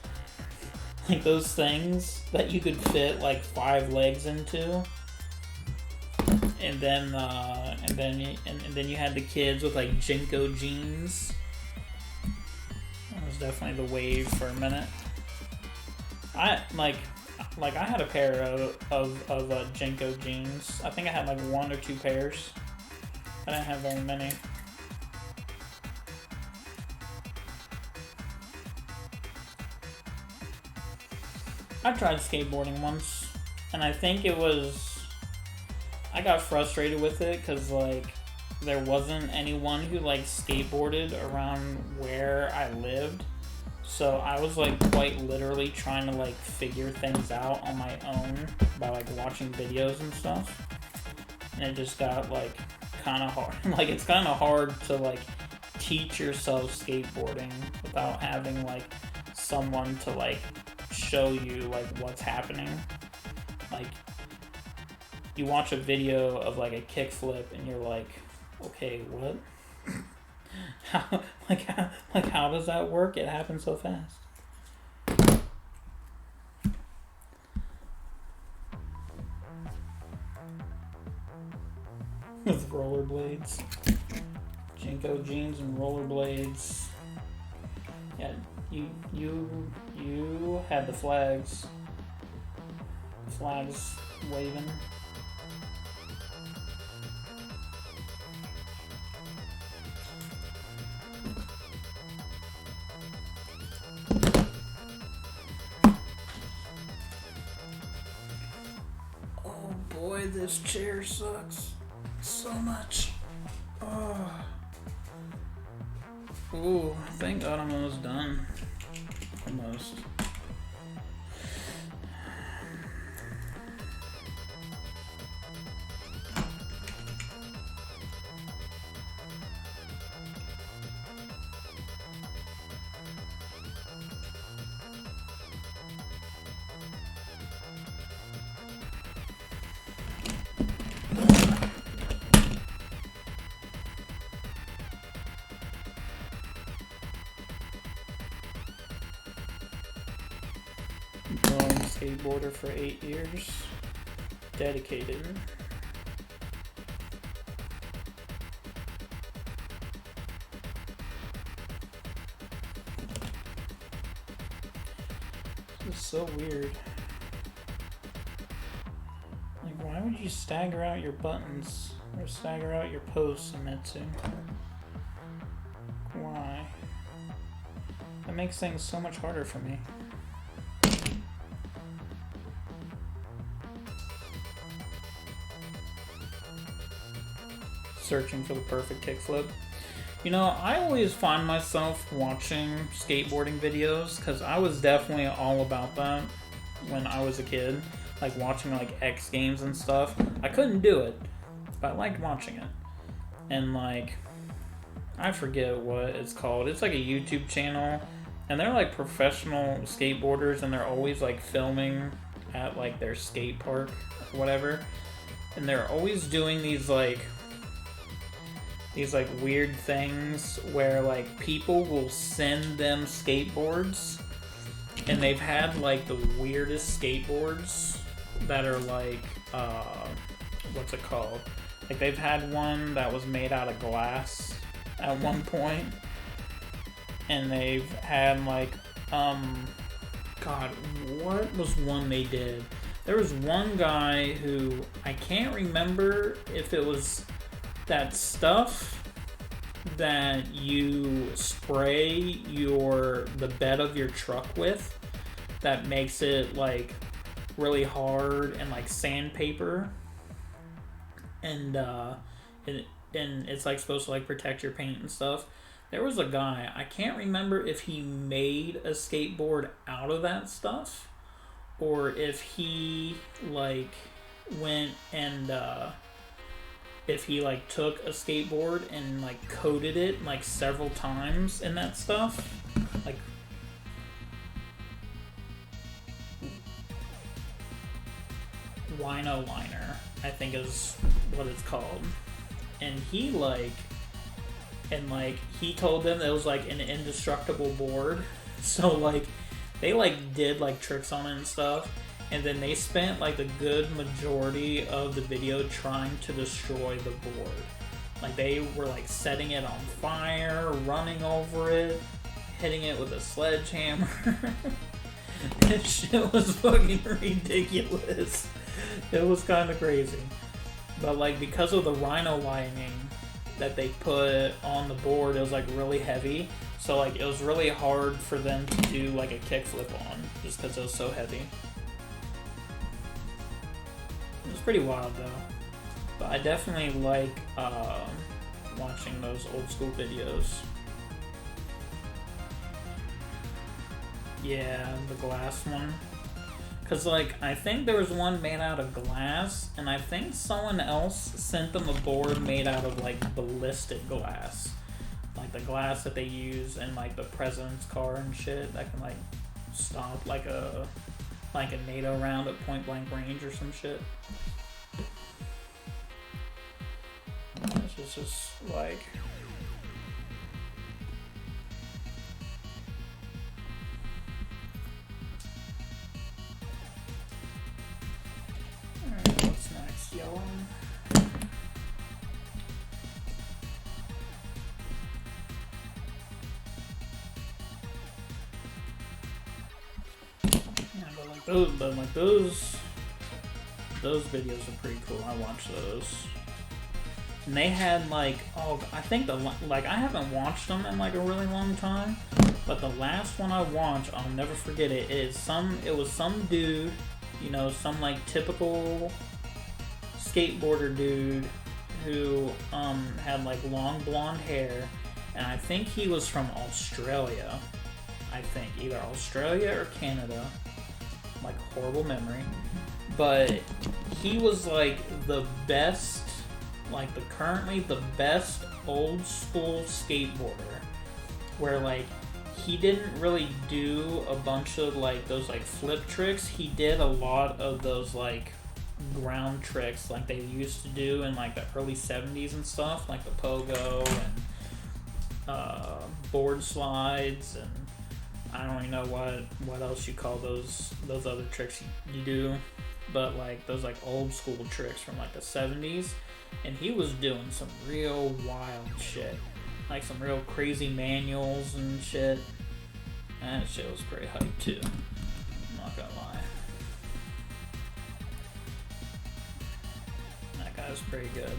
Like those things that you could fit like 5 legs into. And then you had the kids with like Jinko jeans. That was definitely the wave for a minute. I had a pair of Jinko jeans. I think I had like 1 or 2 pairs. I didn't have very many. I tried skateboarding once, and I think I got frustrated with it because like there wasn't anyone who like skateboarded around where I lived. So I was like quite literally trying to like figure things out on my own by like watching videos and stuff. And it just got like kind of hard. Like it's kind of hard to like teach yourself skateboarding without having like someone to like show you like what's happening. Like you watch a video of like a kickflip and you're like, okay, what? How does that work? It happens so fast. With rollerblades. Jinko jeans and rollerblades. Yeah, you had the flags. Flags waving. Oh boy, this chair sucks so much. Oh. Ooh, thank God I'm almost done. Almost. Skateboarder for 8 years. Dedicated. This is so weird. Like, why would you stagger out your buttons or stagger out your posts in Mitsu? Why? That makes things so much harder for me. Searching for the perfect kickflip. You know, I always find myself watching skateboarding videos because I was definitely all about that when I was a kid. Like watching like X Games and stuff. I couldn't do it, but I liked watching it. And like, I forget what it's called. It's like a YouTube channel, and they're like professional skateboarders, and they're always like filming at like their skate park or whatever. And they're always doing these like weird things where like people will send them skateboards, and they've had like the weirdest skateboards that are like what's it called? Like they've had one that was made out of glass at one point, and they've had like God, what was one they did? There was one guy who I can't remember if it was that stuff that you spray the bed of your truck with that makes it like really hard and like sandpaper, and it's like supposed to like protect your paint and stuff. There was a guy, I can't remember if he made a skateboard out of that stuff or if he like went and if he like took a skateboard and like coated it like several times in that stuff. Like Rhino Liner, I think is what it's called. And he he told them it was like an indestructible board. So like they like did like tricks on it and stuff, and then they spent like a good majority of the video trying to destroy the board. Like they were like setting it on fire, running over it, hitting it with a sledgehammer. That shit was fucking ridiculous. It was kind of crazy. But like because of the rhino lining that they put on the board, it was like really heavy. So like it was really hard for them to do like a kickflip on, just because it was so heavy. It was pretty wild though. But I definitely like watching those old school videos. Yeah, the glass one. Cause like I think there was one made out of glass, and I think someone else sent them a board made out of like ballistic glass, like the glass that they use in like the president's car and shit that can like stop like a NATO round at point blank range or some shit. This is just like. What's next? Yellow. Yeah, but like those videos are pretty cool. I watched those. And they had like, I think I haven't watched them in like a really long time, but the last one I watched, I'll never forget it. It was some dude, you know, some like typical skateboarder dude who had like long blonde hair, and I think he was from Australia. I think either Australia or Canada. Like horrible memory, but he was like the best. Like currently the best old school skateboarder, where like he didn't really do a bunch of like those like flip tricks. He did a lot of those like ground tricks like they used to do in like the early 70s and stuff, like the pogo and board slides, and I don't even know what else you call those other tricks you do, but like those like old school tricks from like the 70s. And he was doing some real wild shit. Like some real crazy manuals and shit. And that shit was pretty hype too. I'm not gonna lie. That guy was pretty good.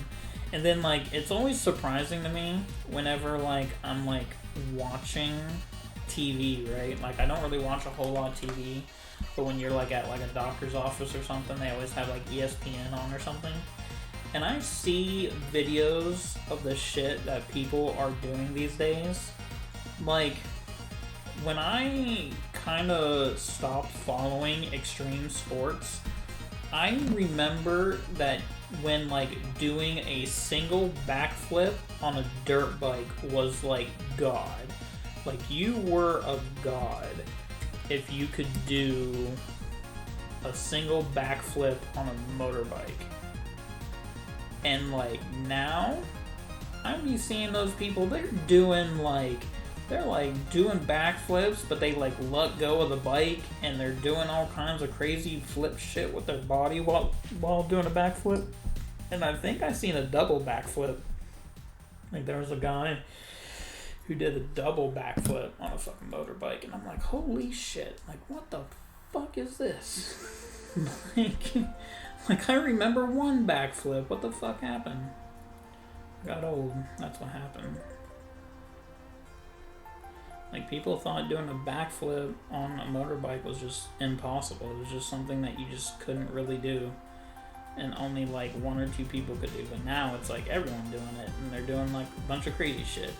And then like, it's always surprising to me whenever like I'm like watching TV, right? Like I don't really watch a whole lot of TV. But when you're like at like a doctor's office or something, they always have like ESPN on or something. And I see videos of the shit that people are doing these days. Like, when I kind of stopped following extreme sports, I remember that when, like, doing a single backflip on a dirt bike was, like, God. Like, you were a god if you could do a single backflip on a motorbike. And like now, I'm be seeing those people. They're doing backflips, but they like let go of the bike and they're doing all kinds of crazy flip shit with their body while doing a backflip. And I think I seen a double backflip. Like there was a guy who did a double backflip on a fucking motorbike, and I'm like, holy shit! Like what the fuck is this? Like, I remember one backflip. What the fuck happened? Got old. That's what happened. Like, people thought doing a backflip on a motorbike was just impossible. It was just something that you just couldn't really do. And only, like, one or two people could do. But now it's, like, everyone doing it. And they're doing, like, a bunch of crazy shit.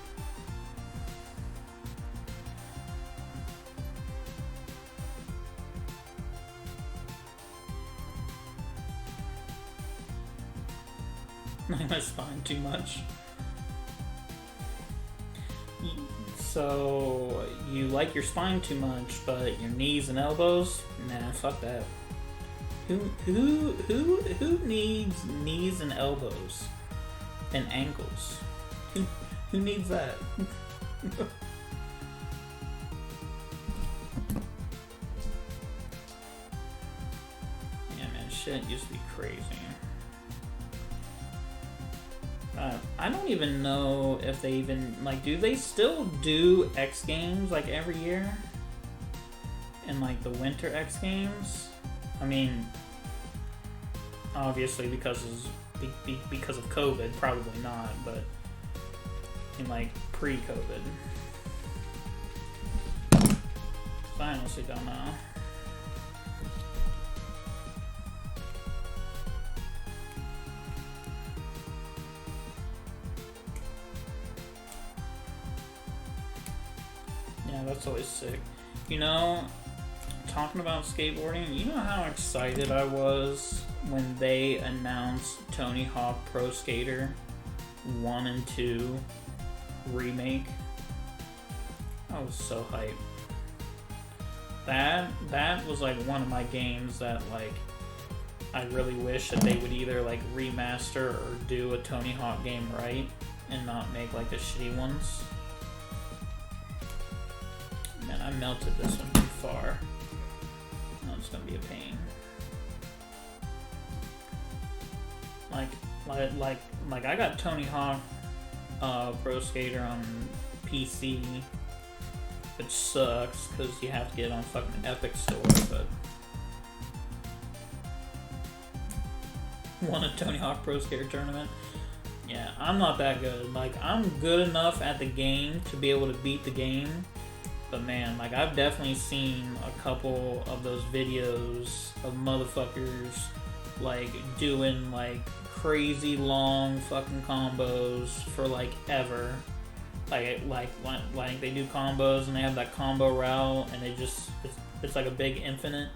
like my spine too much. So you like your spine too much, but your knees and elbows? Nah, fuck that. Who needs knees and elbows and ankles? Who needs that? Yeah, man, shit used to be crazy. I don't even know if they even, like, do they still do X Games, like, every year? And, like, the Winter X Games? I mean, obviously because of COVID, probably not, but in, like, pre-COVID. So I honestly don't know. Yeah, that's always sick. You know, talking about skateboarding, you know how excited I was when they announced Tony Hawk Pro Skater 1 and 2 remake? I was so hyped. That was like one of my games that, like, I really wish that they would either like remaster or do a Tony Hawk game right and not make like the shitty ones. Man, I melted this one too far. Oh, it's gonna be a pain. Like I got Tony Hawk Pro Skater on PC, which sucks because you have to get it on fucking Epic Store, but won a Tony Hawk Pro Skater tournament. Yeah, I'm not that good. Like, I'm good enough at the game to be able to beat the game. But man, like, I've definitely seen a couple of those videos of motherfuckers, like, doing, like, crazy long fucking combos for, like, ever. Like they do combos and they have that combo route and they just, it's like a big infinite.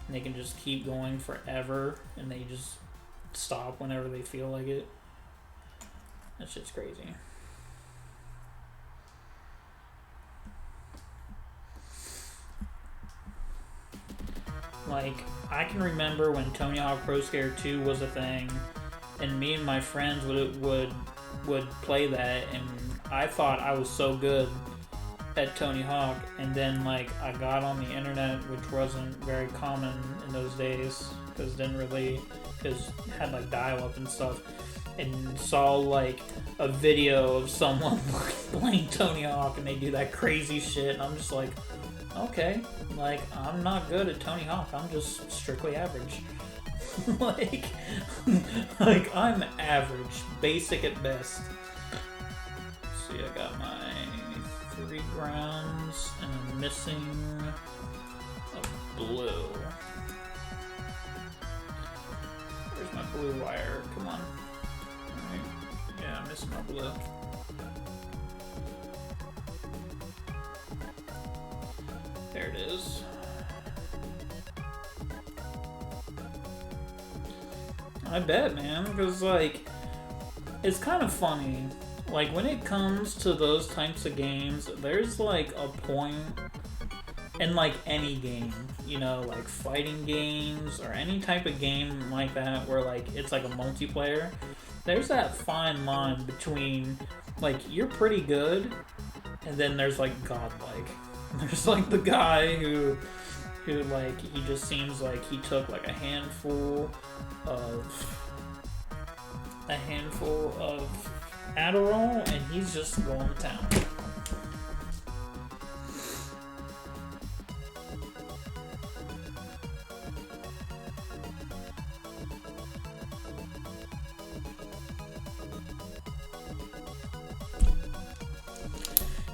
And they can just keep going forever and they just stop whenever they feel like it. That shit's crazy. Like, I can remember when Tony Hawk Pro Skater 2 was a thing, and me and my friends would play that, and I thought I was so good at Tony Hawk, and then, like, I got on the internet, which wasn't very common in those days, because it had, like, dial-up and stuff, and saw, like, a video of someone playing Tony Hawk, and they do that crazy shit, and I'm just like, okay, like, I'm not good at Tony Hawk, I'm just strictly average. like, I'm average, basic at best. See, I got my 3 grounds, and I'm missing a blue. Where's my blue wire? Come on. Alright, yeah, I'm missing my blue. There it is. I bet, man, because, like, it's kind of funny. Like, when it comes to those types of games, there's, like, a point in, like, any game, you know, like fighting games or any type of game like that where, like, it's like a multiplayer. There's that fine line between, like, you're pretty good, and then there's, like, godlike. There's, like, the guy who, like, he just seems like he took, like, a handful of Adderall, and he's just going to town.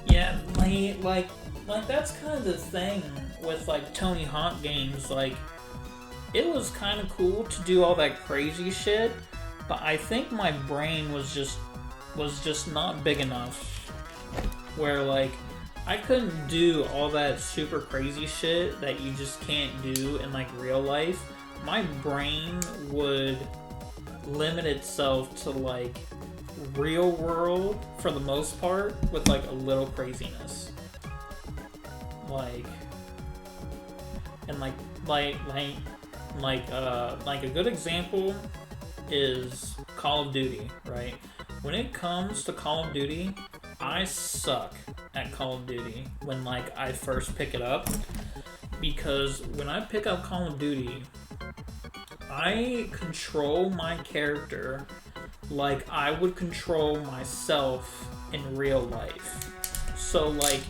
Yeah, like that's kind of the thing with, like, Tony Hawk games. Like, it was kind of cool to do all that crazy shit, but I think my brain was just not big enough where, like, I couldn't do all that super crazy shit that you just can't do in, like, real life. My brain would limit itself to like real world for the most part, with like a little craziness. Like, and like a good example is Call of Duty, right? When it comes to Call of Duty, I suck at Call of Duty when like I first pick it up, because when I pick up Call of Duty, I control my character like I would control myself in real life. So like,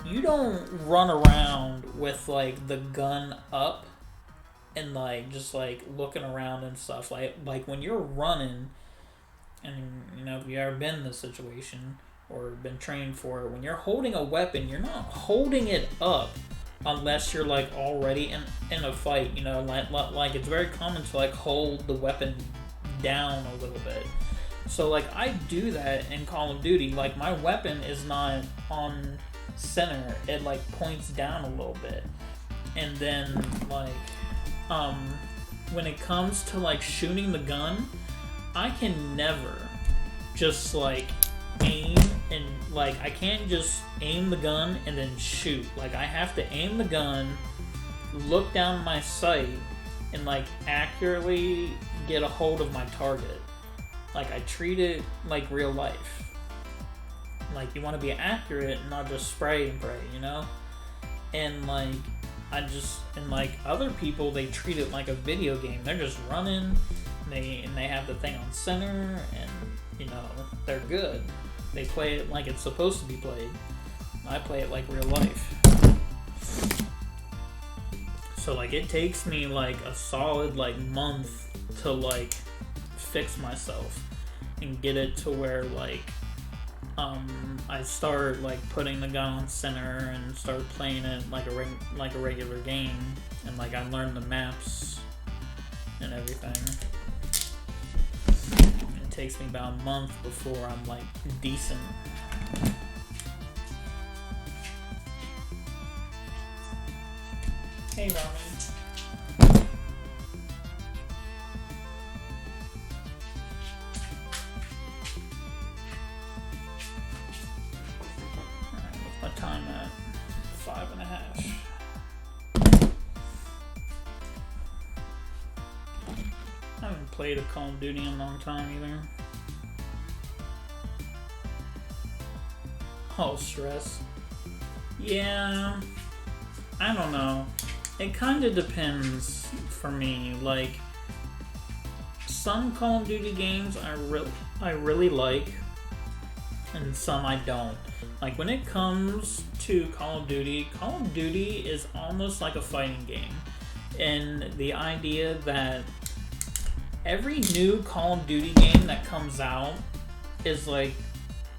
you don't run around with like the gun up and like just like looking around and stuff. Like when you're running, and you know, if you ever been in this situation or been trained for it, when you're holding a weapon, you're not holding it up unless you're like already in a fight. You know, like it's very common to like hold the weapon down a little bit. So like I do that in Call of Duty. Like my weapon is not on center, it like points down a little bit. And then like when it comes to like shooting the gun, I can never just like aim and like I can't just aim the gun and then shoot. Like I have to aim the gun, look down my sight, and like accurately get a hold of my target. Like I treat it like real life. Like you want to be accurate and not just spray and pray, you know? And like and like other people, they treat it like a video game. They're just running, they have the thing on center, and you know, they're good. They play it like it's supposed to be played. I play it like real life. So like it takes me like a solid like month to like fix myself and get it to where like I start like putting the gun on center and start playing it like a regular game, and like I learned the maps and everything. It takes me about a month before I'm like decent. Hey, Rami. My time at 5.5. I haven't played a Call of Duty in a long time either. Oh, stress. Yeah, I don't know. It kind of depends for me. Like, some Call of Duty games I really like, and some I don't. Like when it comes to Call of Duty is almost like a fighting game. And the idea that every new Call of Duty game that comes out is like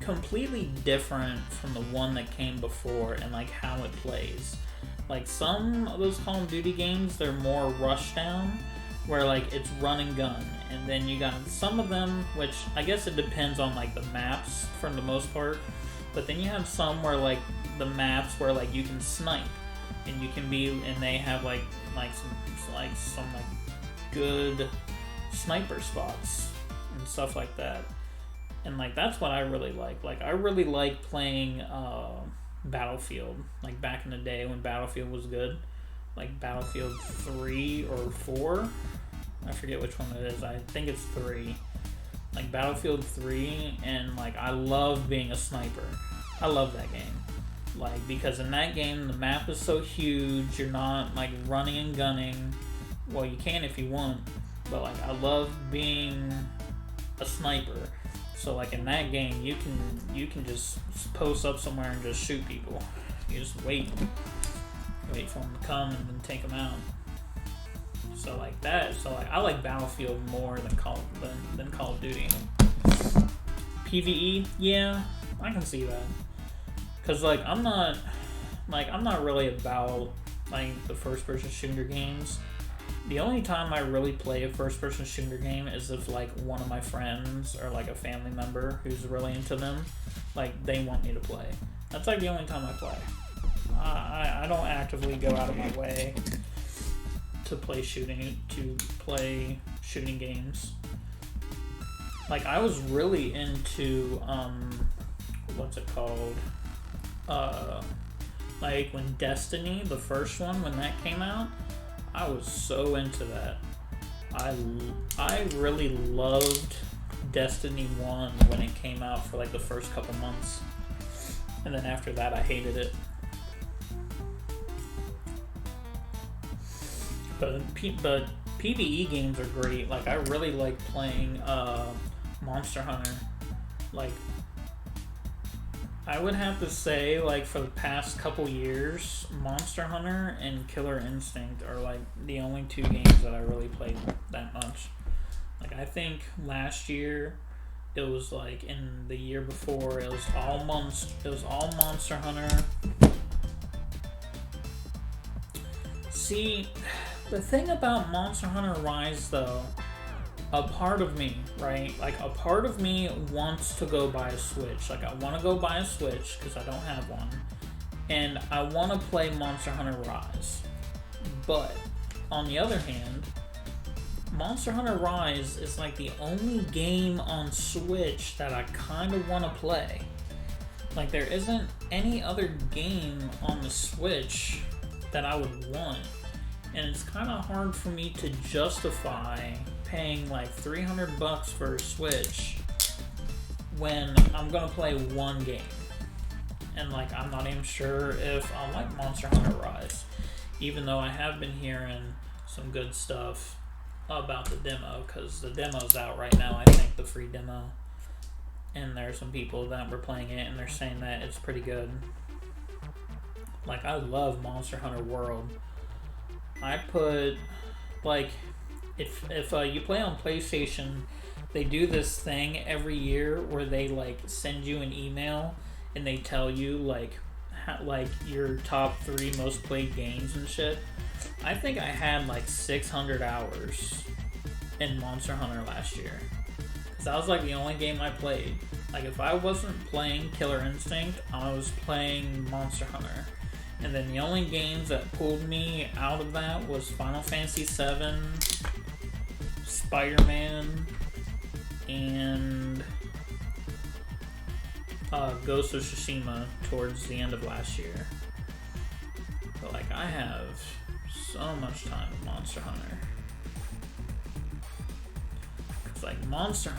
completely different from the one that came before, and like how it plays. Like some of those Call of Duty games, they're more rush down, where like it's run and gun. And then you got some of them, which I guess it depends on like the maps for the most part. But then you have some where like the maps where like you can snipe, and you can be, and they have like some good sniper spots and stuff like that. And like that's what I really like. Like I really like playing Battlefield. Like back in the day when Battlefield was good, like Battlefield 3 or 4. I forget which one it is. I think it's 3. Like Battlefield 3, and like I love being a sniper. I love that game. Like, because in that game the map is so huge, you're not like running and gunning. Well, you can if you want, but like I love being a sniper. So like in that game you can just post up somewhere and just shoot people. You just wait for them to come and then take them out. So like that. So like I like Battlefield more than Call of Duty. PvE, yeah, I can see that. Cause like I'm not really about like the first-person shooter games. The only time I really play a first-person shooter game is if like one of my friends or like a family member who's really into them, like they want me to play. That's like the only time I play. I don't actively go out of my way to play shooting games. like I was really into what's it called? Like when Destiny, the first one, when that came out, I was so into that. I really loved Destiny 1 when it came out for like the first couple months. And then after that I hated it. But PvE games are great. Like I really like playing Monster Hunter. Like I would have to say, like for the past couple years, Monster Hunter and Killer Instinct are like the only two games that I really played that much. Like I think last year it was like, in the year before it was all Monster Hunter. See, the thing about Monster Hunter Rise though, a part of me, right? Like a part of me wants to go buy a Switch. Like I want to go buy a Switch because I don't have one. And I want to play Monster Hunter Rise. But on the other hand, Monster Hunter Rise is like the only game on Switch that I kind of want to play. Like there isn't any other game on the Switch that I would want. And it's kind of hard for me to justify paying like $300 for a Switch when I'm gonna play one game. And like I'm not even sure if I like Monster Hunter Rise, even though I have been hearing some good stuff about the demo, because the demo's out right now, I think, the free demo, and there's some people that were playing it and they're saying that it's pretty good. Like I love Monster Hunter World. I put like, if you play on PlayStation, they do this thing every year where they like send you an email and they tell you like your top 3 most played games and shit. I think I had like 600 hours in Monster Hunter last year, because that was like the only game I played. Like if I wasn't playing Killer Instinct, I was playing Monster Hunter. And then the only games that pulled me out of that was Final Fantasy VII, Spider-Man, and Ghost of Tsushima towards the end of last year. But like I have so much time with Monster Hunter. Cause like Monster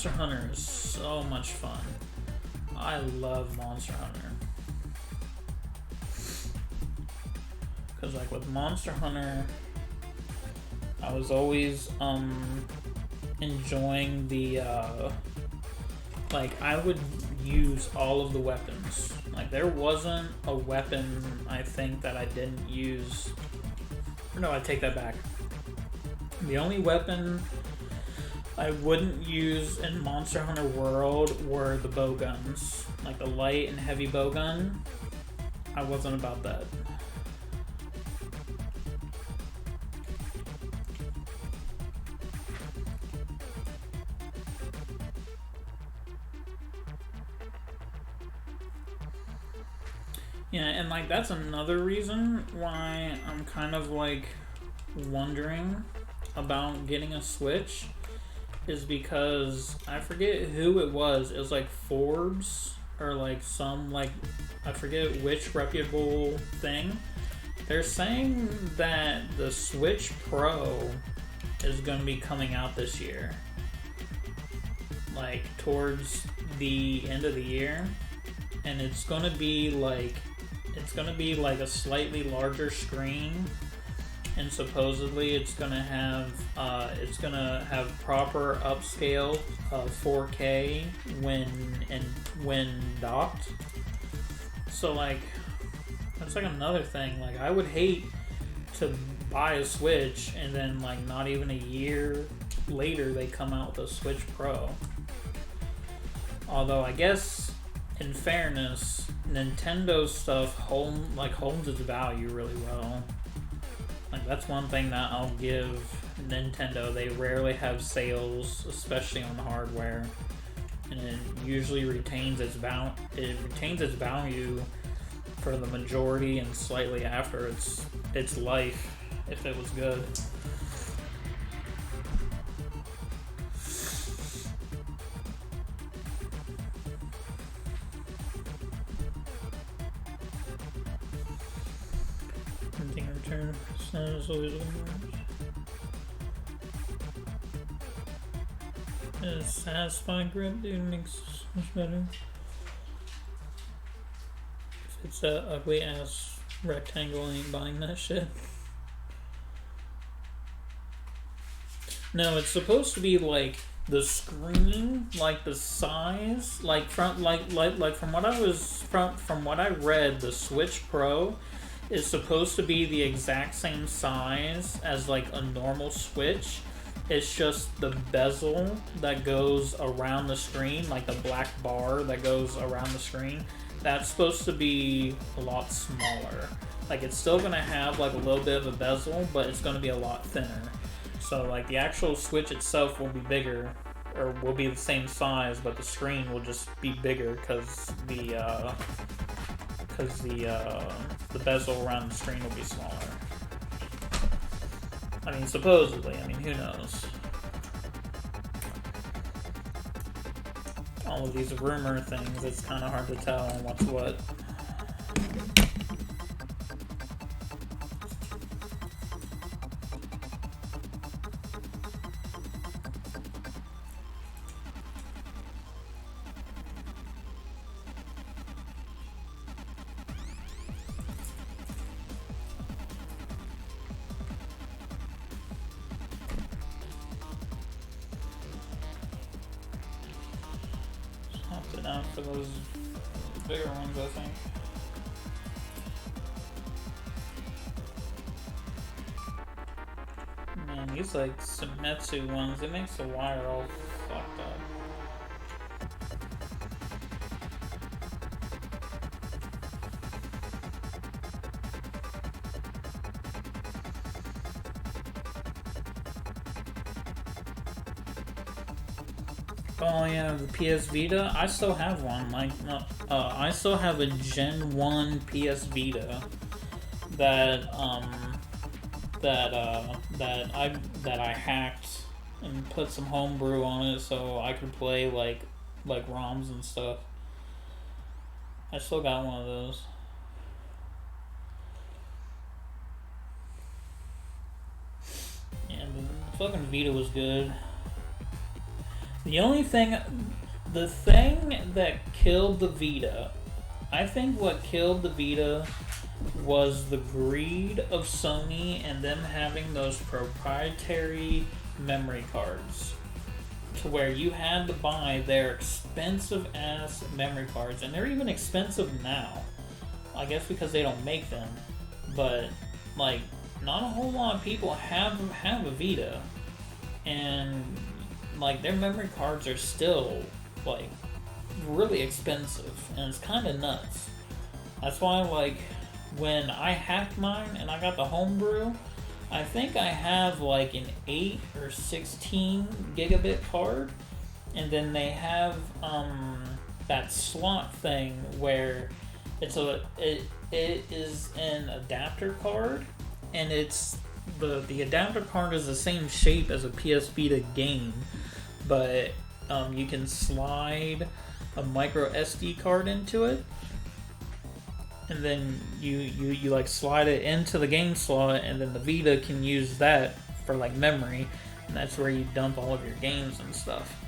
Hunter is so much fun. I love Monster Hunter. Cause like with Monster Hunter, I was always enjoying the like I would use all of the weapons. Like there wasn't a weapon I think that I didn't use. Or no, I take that back. The only weapon I wouldn't use in Monster Hunter World were the bow guns. Like the light and heavy bow gun. I wasn't about that. Yeah, and like that's another reason why I'm kind of like wondering about getting a Switch, is because I forget who it was. It was like Forbes or like some like, I forget which reputable thing. They're saying that the Switch Pro is going to be coming out this year, like towards the end of the year, and it's going to be like a slightly larger screen, and supposedly it's gonna have proper upscale 4K when docked. So like that's like another thing. Like I would hate to buy a Switch and then like not even a year later they come out with a Switch Pro. Although I guess, in fairness, Nintendo stuff holds its value really well. Like that's one thing that I'll give Nintendo. They rarely have sales, especially on hardware, and it usually retains its value for the majority and slightly after its life, if it was good. turn. It's always worse. A satisfying grip, dude, makes it much better. If it's a ugly ass rectangle, I ain't buying that shit. No, it's supposed to be like the screen, like the size, like from from what I read, the Switch Pro is supposed to be the exact same size as like a normal Switch. It's just the bezel that goes around the screen, like the black bar that goes around the screen, that's supposed to be a lot smaller. Like it's still gonna have like a little bit of a bezel, but it's gonna be a lot thinner. So like the actual Switch itself will be bigger, or will be the same size, but the screen will just be bigger because the bezel around the screen will be smaller. I mean, supposedly. I mean, who knows? All of these rumor things, it's kind of hard to tell on what's what. Out for those bigger ones, I think. Man, these like Sumetsu ones, it makes the wire all fucked up. Oh yeah, the PS Vita. I still have one. Like, I still have a Gen 1 PS Vita that I hacked and put some homebrew on it so I could play like ROMs and stuff. I still got one of those. Yeah, the fucking Vita was good. The thing that killed the Vita, I think what killed the Vita was the greed of Sony and them having those proprietary memory cards. To where you had to buy their expensive ass memory cards, and they're even expensive now. I guess because they don't make them. But, like, not a whole lot of people have a Vita. And like their memory cards are still like really expensive, and it's kind of nuts. That's why like when I hacked mine and I got the homebrew, I think I have like an 8 or 16 gigabit card, and then they have that slot thing where it is an adapter card, and it's the adapter card is the same shape as a PS Vita game, but you can slide a micro SD card into it, and then you like slide it into the game slot, and then the Vita can use that for like memory, and that's where you dump all of your games and stuff.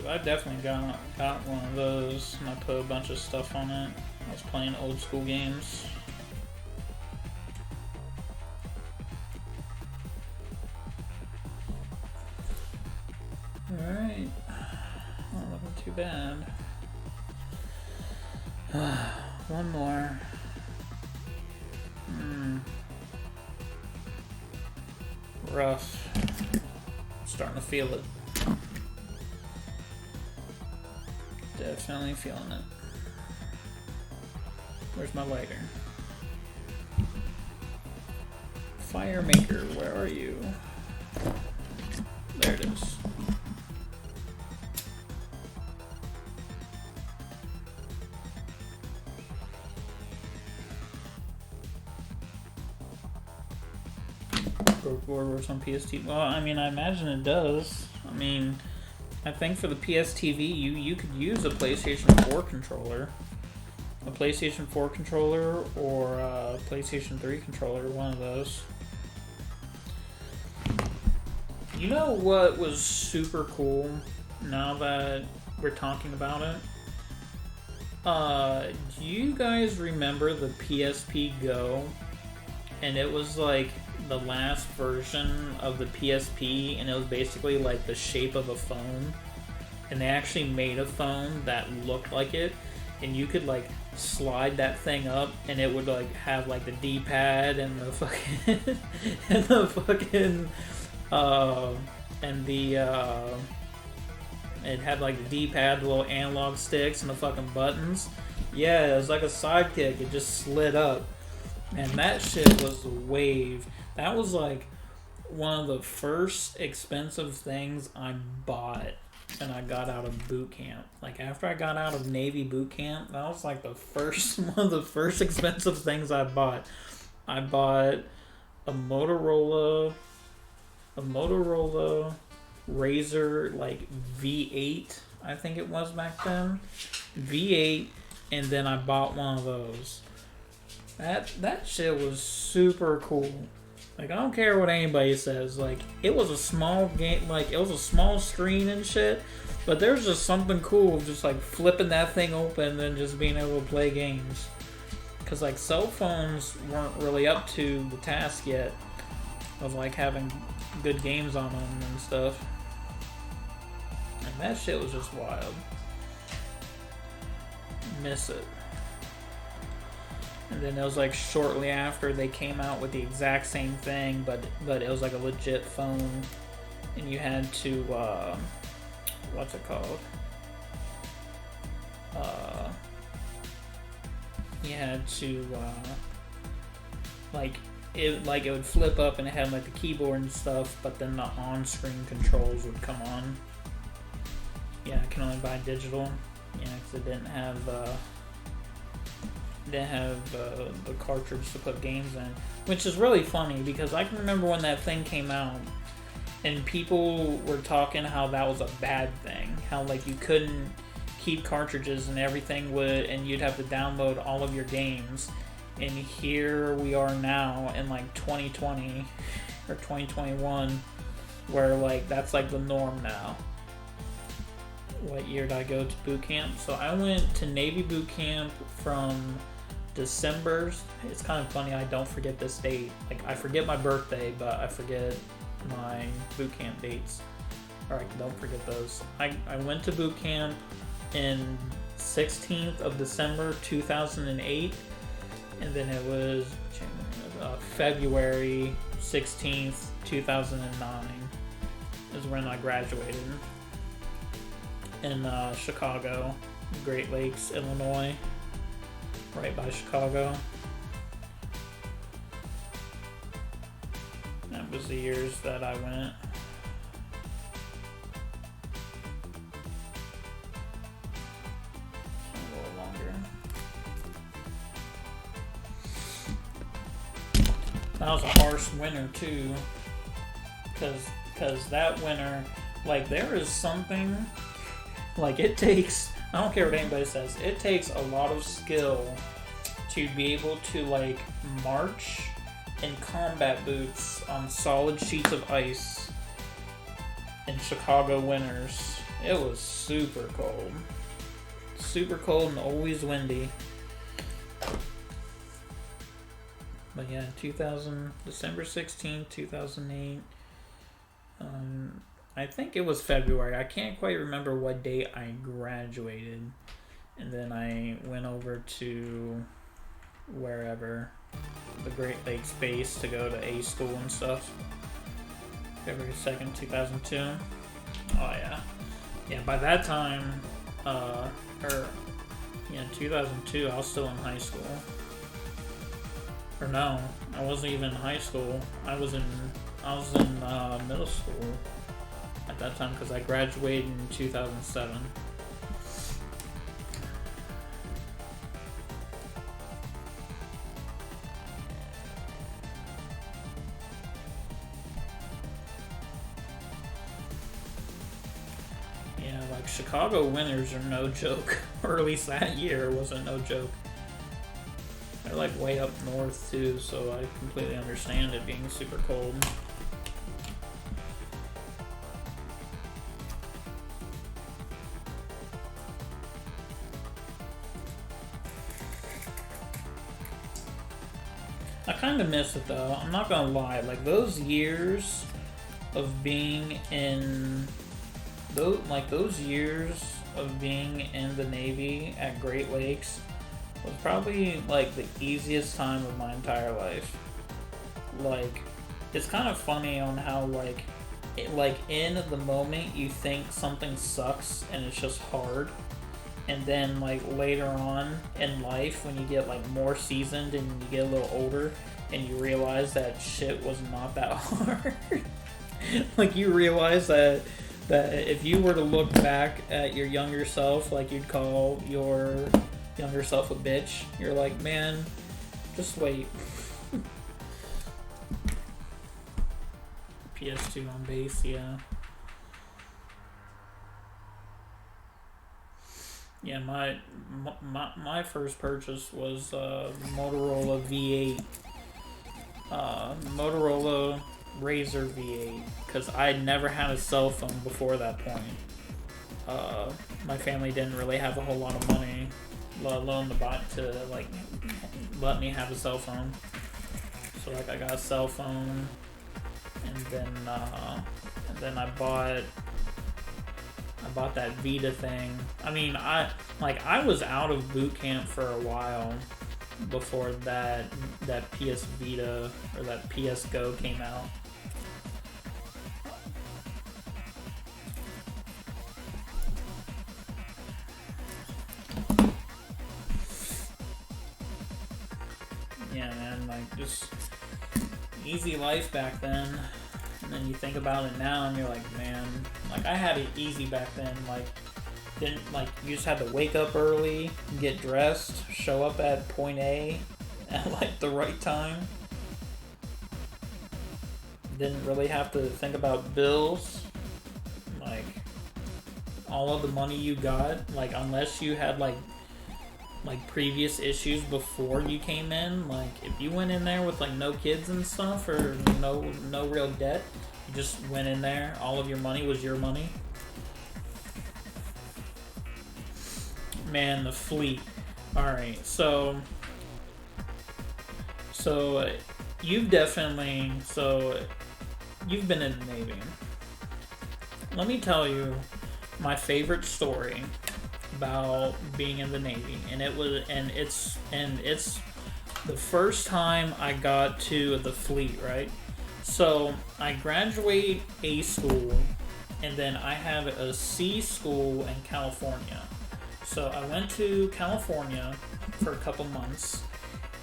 I definitely got one of those, and I put a bunch of stuff on it. I was playing old school games. Alright. Not looking too bad. One more. Rough. Starting to feel it. Definitely feeling it. Where's my lighter? Fire maker, where are you? There it is. board works on PST. Well, I mean, I imagine it does. I mean, I think for the PSTV, you could use a PlayStation 4 controller. A PlayStation 4 controller or a PlayStation 3 controller, one of those. You know what was super cool now that we're talking about it? Do you guys remember the PSP Go? And it was like the last version of the PSP, and it was basically like the shape of a phone. And they actually made a phone that looked like it, and you could like slide that thing up, and it would like have like the D-pad and the fucking and the fucking it had like the D-pad, the little analog sticks, and the fucking buttons. Yeah, it was like a sidekick. It just slid up. And that shit was the wave. That was like one of the first expensive things I bought and I got out of boot camp. Like after I got out of Navy boot camp, that was like the first one of the first expensive things I bought. I bought a Motorola Razr like V8, I think it was back then. V8, and then I bought one of those. That shit was super cool. Like, I don't care what anybody says. Like, it was a small game, like, it was a small screen and shit, but there's just something cool just, like, flipping that thing open and just being able to play games. Because, like, cell phones weren't really up to the task yet of, like, having good games on them and stuff. And that shit was just wild. Miss it. And then it was like shortly after they came out with the exact same thing, but it was like a legit phone, and you had to what's it called? You had to it would flip up and it had like the keyboard and stuff, but then the on-screen controls would come on. Yeah, I can only buy digital. Yeah, because it didn't have the cartridge to put games in, which is really funny because I can remember when that thing came out and people were talking how that was a bad thing, how like you couldn't keep cartridges and everything would, and you'd have to download all of your games. And here we are now in like 2020 or 2021 where like that's like the norm now. What year did I go to boot camp? So I went to Navy boot camp from December. It's kind of funny, I don't forget this date. Like, I forget my birthday, but I forget my boot camp dates. Or I don't forget those. I went to boot camp in 16th of December 2008, and then it was February 16th 2009 is when I graduated in Chicago, Great Lakes, Illinois, right by Chicago. That was the years that I went. A little longer. That was a harsh winter too, because that winter, like, there is something. Like, it takes, I don't care what anybody says, it takes a lot of skill to be able to, like, march in combat boots on solid sheets of ice in Chicago winters. It was super cold. Super cold and always windy. But yeah, December 16th, 2008. I think it was February. I can't quite remember what date I graduated. And then I went over to wherever, the Great Lakes base, to go to A school and stuff. February 2nd, 2002. Oh yeah. Yeah, by that time, 2002, I was still in high school. Or no, I wasn't even in high school. I was in middle school at that time because I graduated in 2007. Chicago winters are no joke, or at least that year wasn't no joke. They're like way up north too, so I completely understand it being super cold. I kind of miss it though, I'm not gonna lie. Like those years of being in those years of being in the Navy at Great Lakes was probably like the easiest time of my entire life. Like, it's kind of funny on how like in the moment you think something sucks and it's just hard, and then like later on in life when you get like more seasoned and you get a little older and you realize that shit was not that hard. Like you realize that if you were to look back at your younger self, like you'd call your younger self a bitch, you're like, man, just wait. PS2 on base, yeah. Yeah, my first purchase was Motorola V8, Motorola Razr V8, because I had never had a cell phone before that point. My family didn't really have a whole lot of money, let alone to like let me have a cell phone. So like I got a cell phone, and then I bought that Vita thing. I mean, I was out of boot camp for a while before that PS Vita or that PS Go came out. Yeah, man, like just easy life back then. And then you think about it now and you're like, man, like I had it easy back then. Like, didn't like you just had to wake up early, get dressed, show up at point A at like the right time. Didn't really have to think about bills. Like all of the money you got, like unless you had like previous issues before you came in, like if you went in there with like no kids and stuff or no real debt, you just went in there, all of your money was your money. Man, the fleet. Alright, so you've been in the Navy. Let me tell you my favorite story about being in the Navy, and it's the first time I got to the fleet, right? So I graduate A school, and then I have a C school in California. So I went to California for a couple months,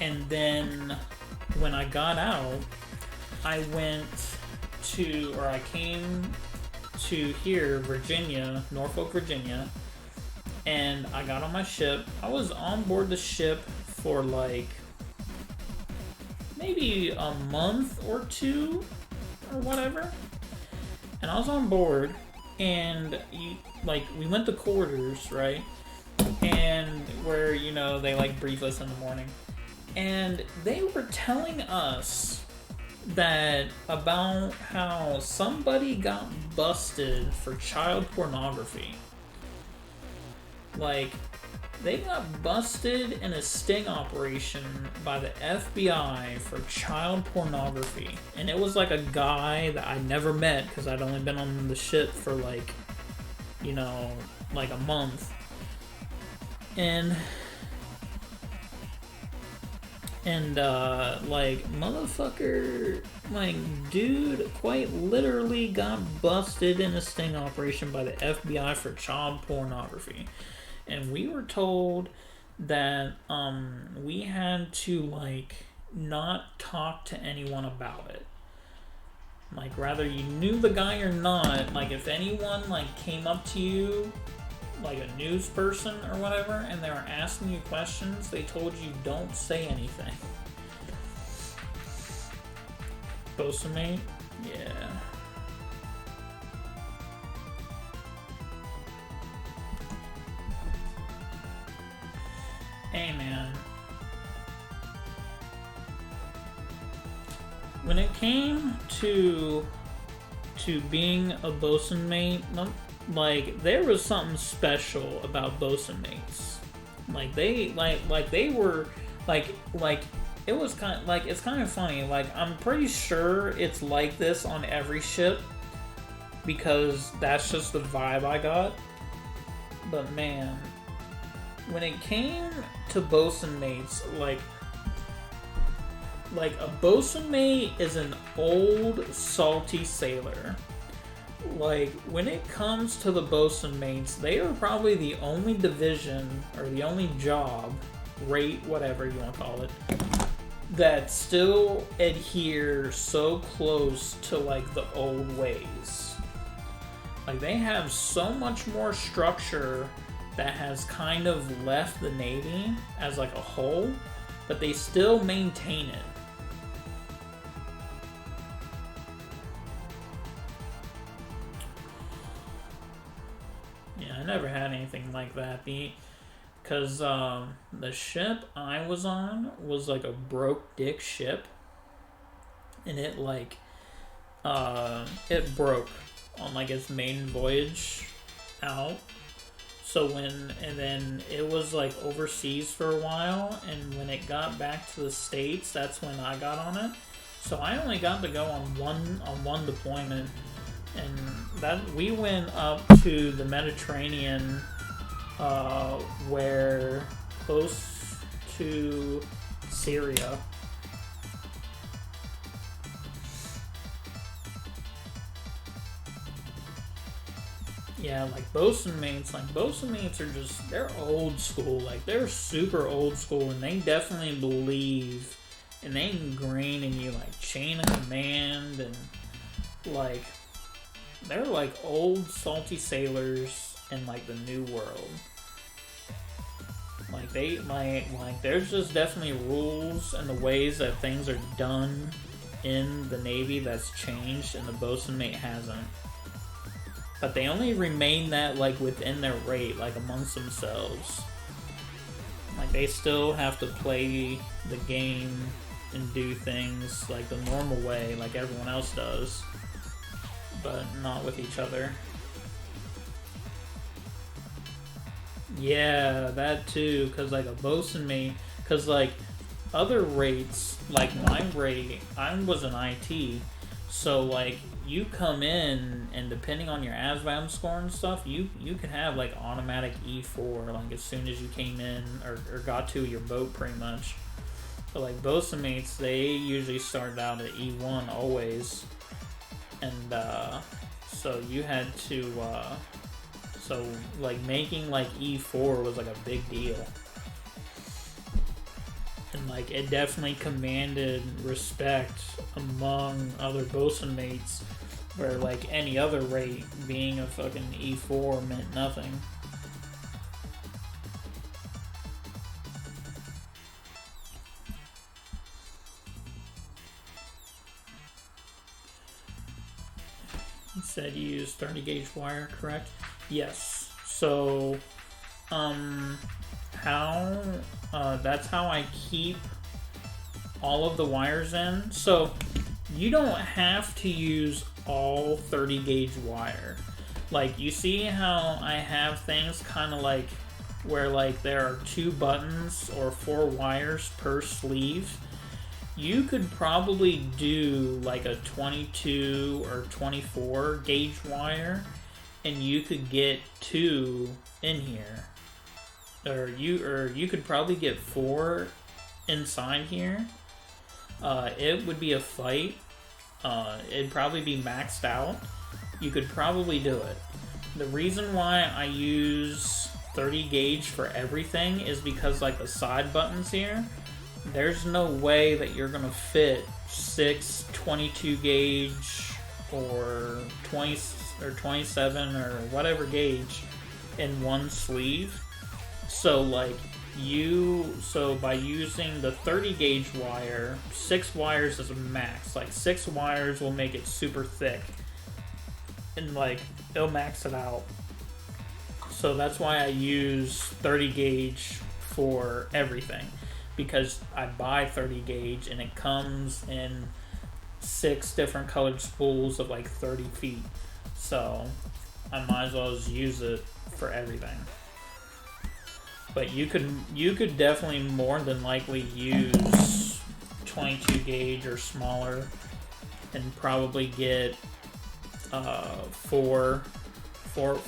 and then when I got out, I came to here, Virginia, Norfolk, Virginia, and I got on my ship. I was on board the ship for like maybe a month or two or whatever, and I was on board, and we went to quarters, right? And where they like brief us in the morning, and they were telling us that about how somebody got busted for child pornography. Like, they got busted in a sting operation by the FBI for child pornography. And it was like a guy that I never met because I'd only been on the ship for like a month. And motherfucker, dude quite literally got busted in a sting operation by the FBI for child pornography. And we were told that we had to not talk to anyone about it. Whether you knew the guy or not, if anyone came up to you, like a news person or whatever, and they were asking you questions, they told you don't say anything. Postmate? Yeah. Hey man, when it came to being a bosun mate, like there was something special about bosun mates. Like they they were like it was kind of like, it's kind of funny. Like I'm pretty sure it's like this on every ship because that's just the vibe I got. But man, when it came to bosun mates, like a bosun mate is an old salty sailor. Like when it comes to the bosun mates, they are probably the only division or the only job, rate, whatever you want to call it, that still adhere so close to like the old ways. Like they have so much more structure that has kind of left the Navy as like a whole, but they still maintain it. Yeah, I never had anything like that. Because the ship I was on was like a broke dick ship, and it like it broke on like its maiden voyage out. So and then it was like overseas for a while, and when it got back to the States, that's when I got on it. So I only got to go on one deployment, and that we went up to the Mediterranean, where close to Syria. Yeah, like bosun mates are just, they're old school. Like they're super old school, and they definitely believe, and they ingrain in you like chain of command, and like they're like old salty sailors in like the new world. Like they like there's just definitely rules and the ways that things are done in the Navy that's changed, and the bosun mate hasn't. But they only remain that like within their rate, like amongst themselves. Like they still have to play the game and do things like the normal way, like everyone else does, but not with each other. Yeah, that too, because like a bosun mate, because like other rates, like my rate, I was an IT, so like you come in, and depending on your ASVAB score and stuff, you could have like automatic E4 like as soon as you came in or got to your boat pretty much. So like bosun mates, they usually started out at E1 always, and so you had to so like making like E4 was like a big deal. And like it definitely commanded respect among other bosun mates, where like any other rate being a fucking E4 meant nothing. You said you use 30 gauge wire, correct? Yes. So that's how I keep all of the wires in. So you don't have to use all 30 gauge wire. Like you see how I have things kind of like where like there are 2 buttons or 4 wires per sleeve. You could probably do like a 22 or 24 gauge wire, and you could get 2 in here. Or you could probably get 4 inside here. It would be a fight. It'd probably be maxed out. You could probably do it. The reason why I use 30 gauge for everything is because like the side buttons here, there's no way that you're gonna fit 6 22 gauge or 20 or 27 or whatever gauge in one sleeve. So like so by using the 30 gauge wire, 6 wires is a max. Like 6 wires will make it super thick, and like it'll max it out. So that's why I use 30 gauge for everything, because I buy 30 gauge and it comes in 6 different colored spools of like 30 feet. So I might as well just use it for everything. But you could definitely more than likely use 22 gauge or smaller and probably get four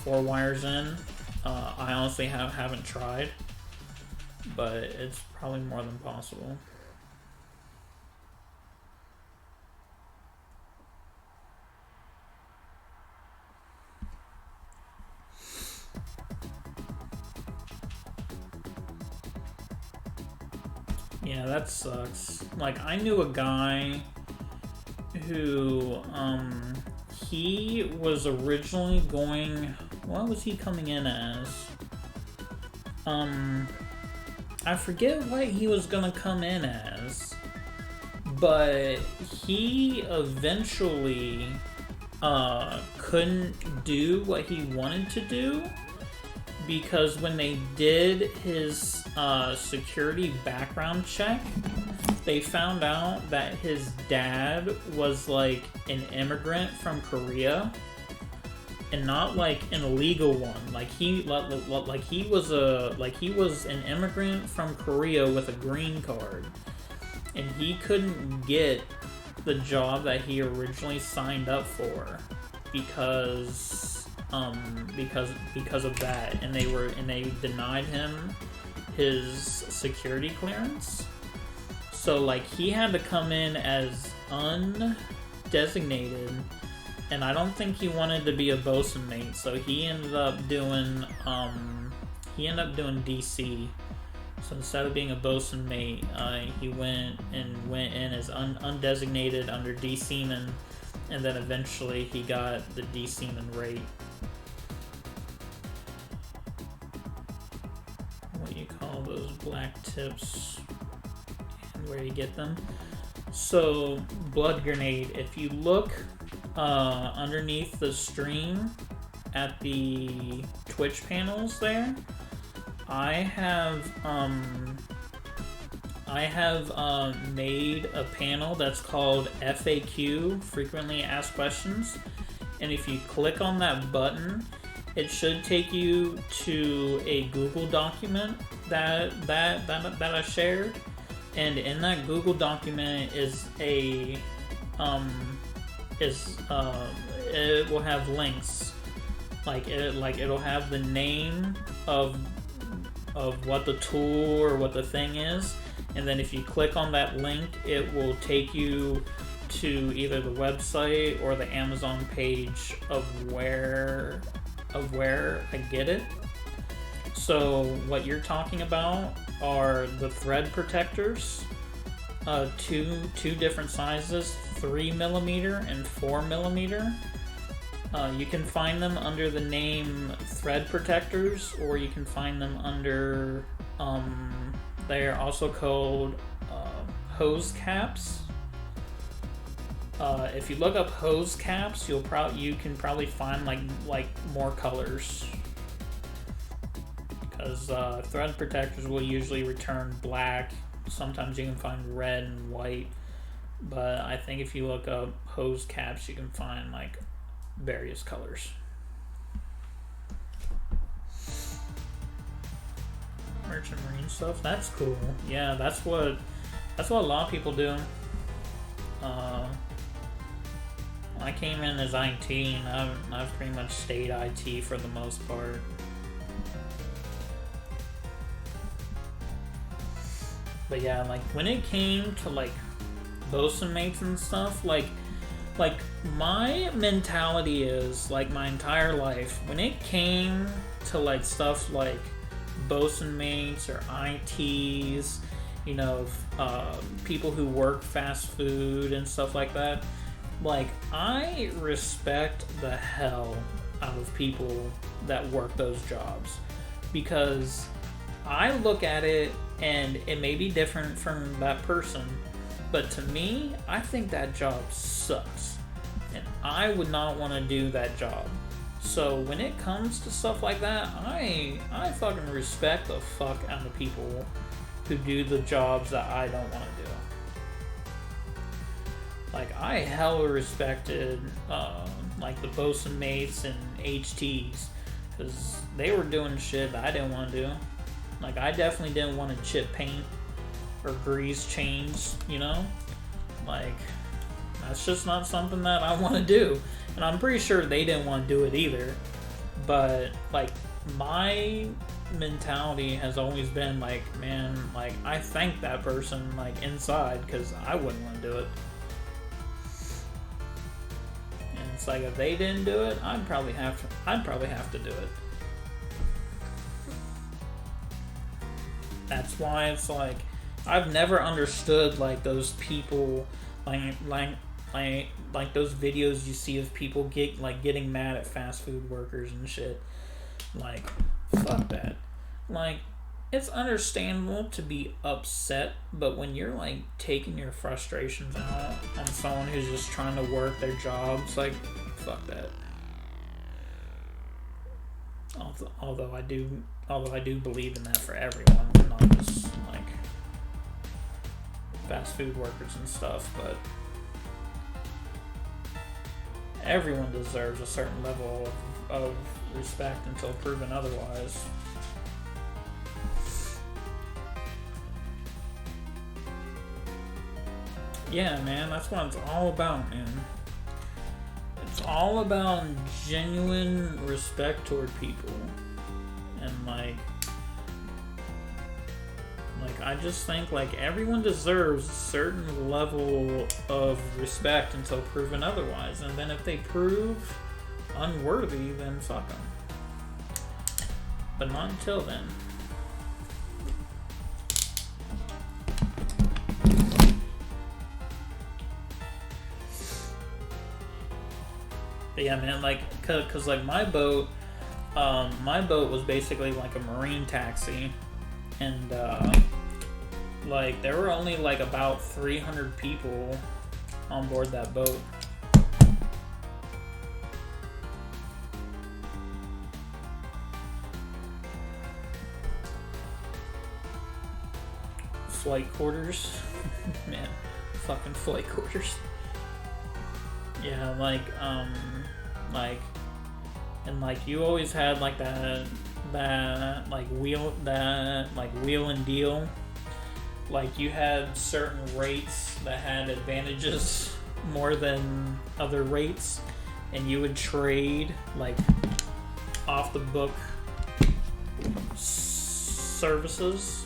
wires in. I honestly haven't tried, but it's probably more than possible. Yeah, that sucks. Like, I knew a guy who, he was originally going... What was he coming in as? I forget what he was gonna come in as, but he eventually, couldn't do what he wanted to do, because when they did his security background check, they found out that his dad was like an immigrant from Korea, and not like an illegal one. Like he was an immigrant from Korea with a green card, and he couldn't get the job that he originally signed up for because of that, and they denied him his security clearance. So like he had to come in as undesignated, and I don't think he wanted to be a bosun mate, so he ended up doing DC. So instead of being a bosun mate, he went in as undesignated under D Seaman, and then eventually he got the D Seaman rate. What do you call those black tips? And where you get them? So blood grenade. If you look underneath the stream at the Twitch panels there, I have made a panel that's called FAQ, frequently asked questions, and if you click on that button, it should take you to a Google document that I shared, and in that Google document is it will have links, it'll have the name of what the tool or what the thing is, and then if you click on that link, it will take you to either the website or the Amazon page of where I get it. So what you're talking about are the thread protectors, two different sizes, 3mm and 4mm. You can find them under the name thread protectors, or you can find them under, they are also called hose caps. If you look up hose caps, you can probably find like more colors, because thread protectors will usually return black. Sometimes you can find red and white, but I think if you look up hose caps, you can find like various colors. Merchant Marine stuff, that's cool. Yeah, that's what a lot of people do. I came in as IT, and I've pretty much stayed IT for the most part. But yeah, like when it came to like bosun mates and stuff, like my mentality is, like, my entire life, when it came to like stuff like bosun mates or ITs, you know, people who work fast food and stuff like that, like, I respect the hell out of people that work those jobs, because I look at it, and it may be different from that person, but to me, I think that job sucks, and I would not want to do that job. So when it comes to stuff like that, I fucking respect the fuck out of people who do the jobs that I don't want to do. Like, I hella respected like the bosun mates and HTs, because they were doing shit that I didn't want to do. Like, I definitely didn't want to chip paint or grease chains, you know? Like, that's just not something that I want to do. And I'm pretty sure they didn't want to do it either. But, like, my mentality has always been, like, man, like, I thank that person, like, inside, because I wouldn't want to do it. And it's like, if they didn't do it, I'd probably have to do it. That's why it's like, I've never understood, like, those people, like those videos you see of people getting mad at fast food workers and shit. Like, fuck that. Like, it's understandable to be upset, but when you're, like, taking your frustrations out on someone who's just trying to work their jobs, like, fuck that. Although I do believe in that for everyone, not just, like, fast food workers and stuff, but everyone deserves a certain level of respect until proven otherwise. Yeah, man, that's what it's all about, man. It's all about genuine respect toward people. And, like, I just think, like, everyone deserves a certain level of respect until proven otherwise. And then if they prove unworthy, then fuck them. But not until then. But yeah, man, like, cause like my boat was basically like a marine taxi, and like there were only like about 300 people on board that boat. Flight quarters, man, fucking flight quarters. Yeah, and like you always had like that wheel and deal. Like you had certain rates that had advantages more than other rates, and you would trade like off the book services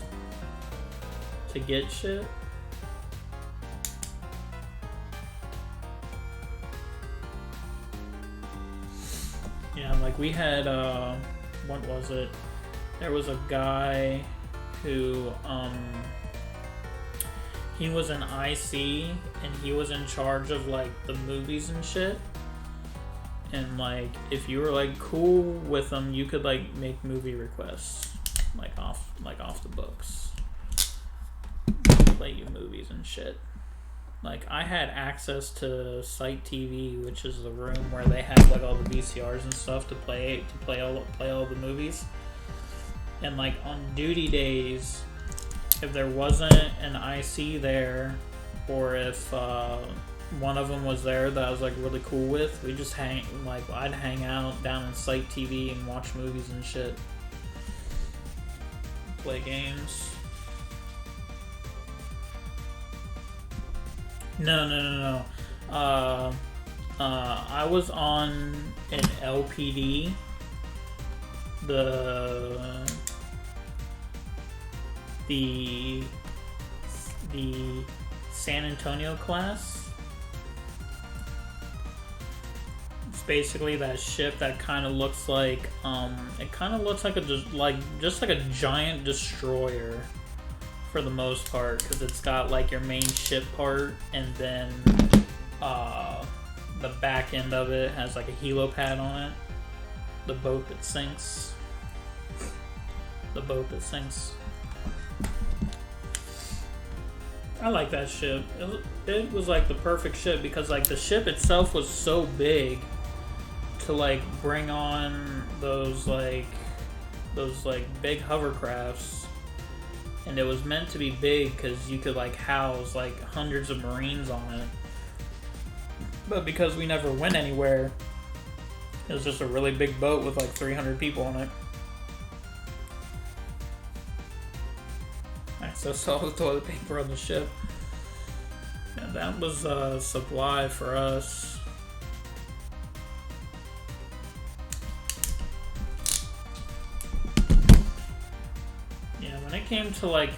to get shit. Yeah, like we had, what was it? There was a guy who, he was an IC, and he was in charge of, like, the movies and shit. And, like, if you were, like, cool with them, you could, like, make movie requests, like, off the books. Play you movies and shit. Like, I had access to Site TV, which is the room where they have like all the VCRs and stuff to play all the movies. And like on duty days, if there wasn't an IC there, or if one of them was there that I was like really cool with, we just I'd hang out down in Site TV and watch movies and shit, play games. No. I was on an LPD, the San Antonio class. It's basically that ship that kind of looks like it kind of looks like just like a giant destroyer. For the most part, because it's got like your main ship part, and then the back end of it has like a helipad on it. The boat that sinks. I like that ship. It was like the perfect ship because like the ship itself was so big to like bring on those big hovercrafts, and it was meant to be big because you could like house like hundreds of Marines on it. But because we never went anywhere, it was just a really big boat with like 300 people on it. Access all the toilet paper on the ship. Yeah, that was supply for us. Yeah, when it came to like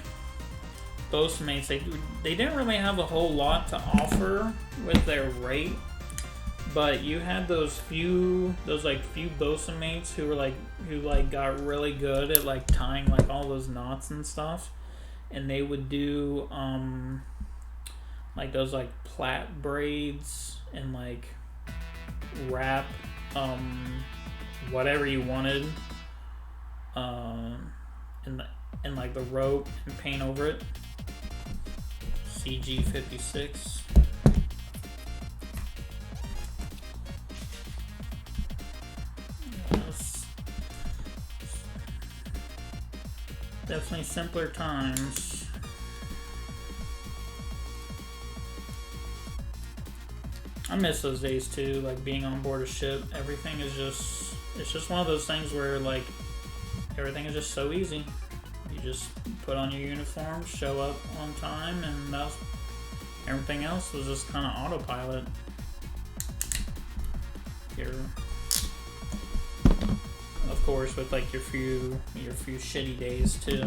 bosun mates, they didn't really have a whole lot to offer with their rate, but you had those few bosun mates who got really good at like tying like all those knots and stuff, and they would do like those like plait braids and like wrap whatever you wanted and like the rope and paint over it. CG 56. Yes. Definitely simpler times. I miss those days too, like being on board a ship. Everything is just, it's just one of those things where like everything is just so easy. You just put on your uniform, show up on time, and everything else was just kind of autopilot. Of course, with like your few shitty days too.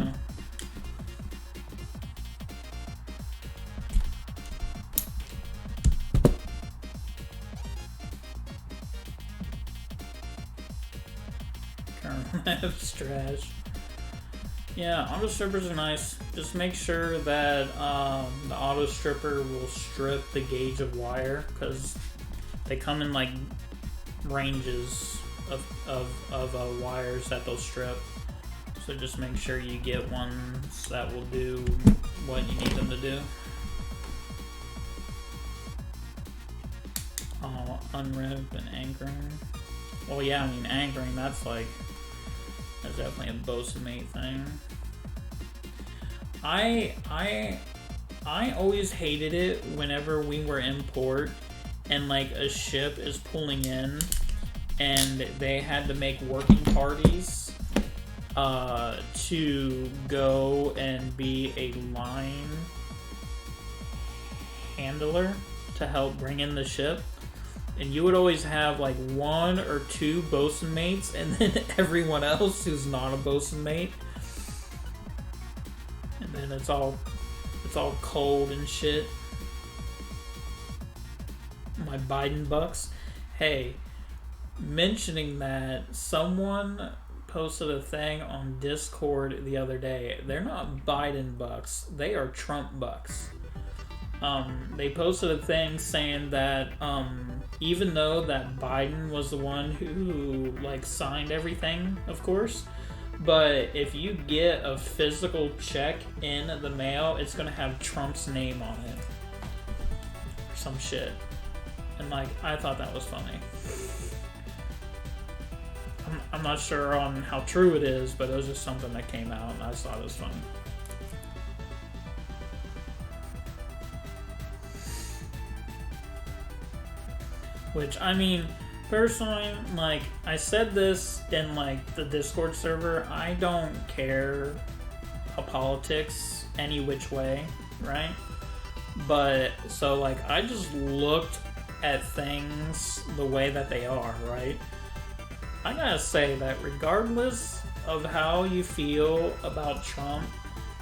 Maps trash. Yeah, auto strippers are nice. Just make sure that the auto stripper will strip the gauge of wire, because they come in like ranges of wires that they'll strip. So just make sure you get ones that will do what you need them to do. Oh, unrib and anchoring. Well, yeah, I mean anchoring. That's definitely a bosun mate thing. I always hated it whenever we were in port and like a ship is pulling in and they had to make working parties to go and be a line handler to help bring in the ship. And you would always have like one or two bosun mates and then everyone else who's not a bosun mate. And then it's all cold and shit. My Biden bucks. Hey, mentioning that, someone posted a thing on Discord the other day. They're not Biden bucks, they are Trump bucks. They posted a thing saying that even though that Biden was the one who like signed everything, of course, but if you get a physical check in the mail, it's gonna have Trump's name on it or some shit. And like, I thought that was funny. I'm not sure on how true it is, but it was just something that came out and I just thought it was funny. Which, I mean, personally, like, I said this in, like, the Discord server, I don't care about politics any which way, right? But, so, like, I just looked at things the way that they are, right? I gotta say that regardless of how you feel about Trump,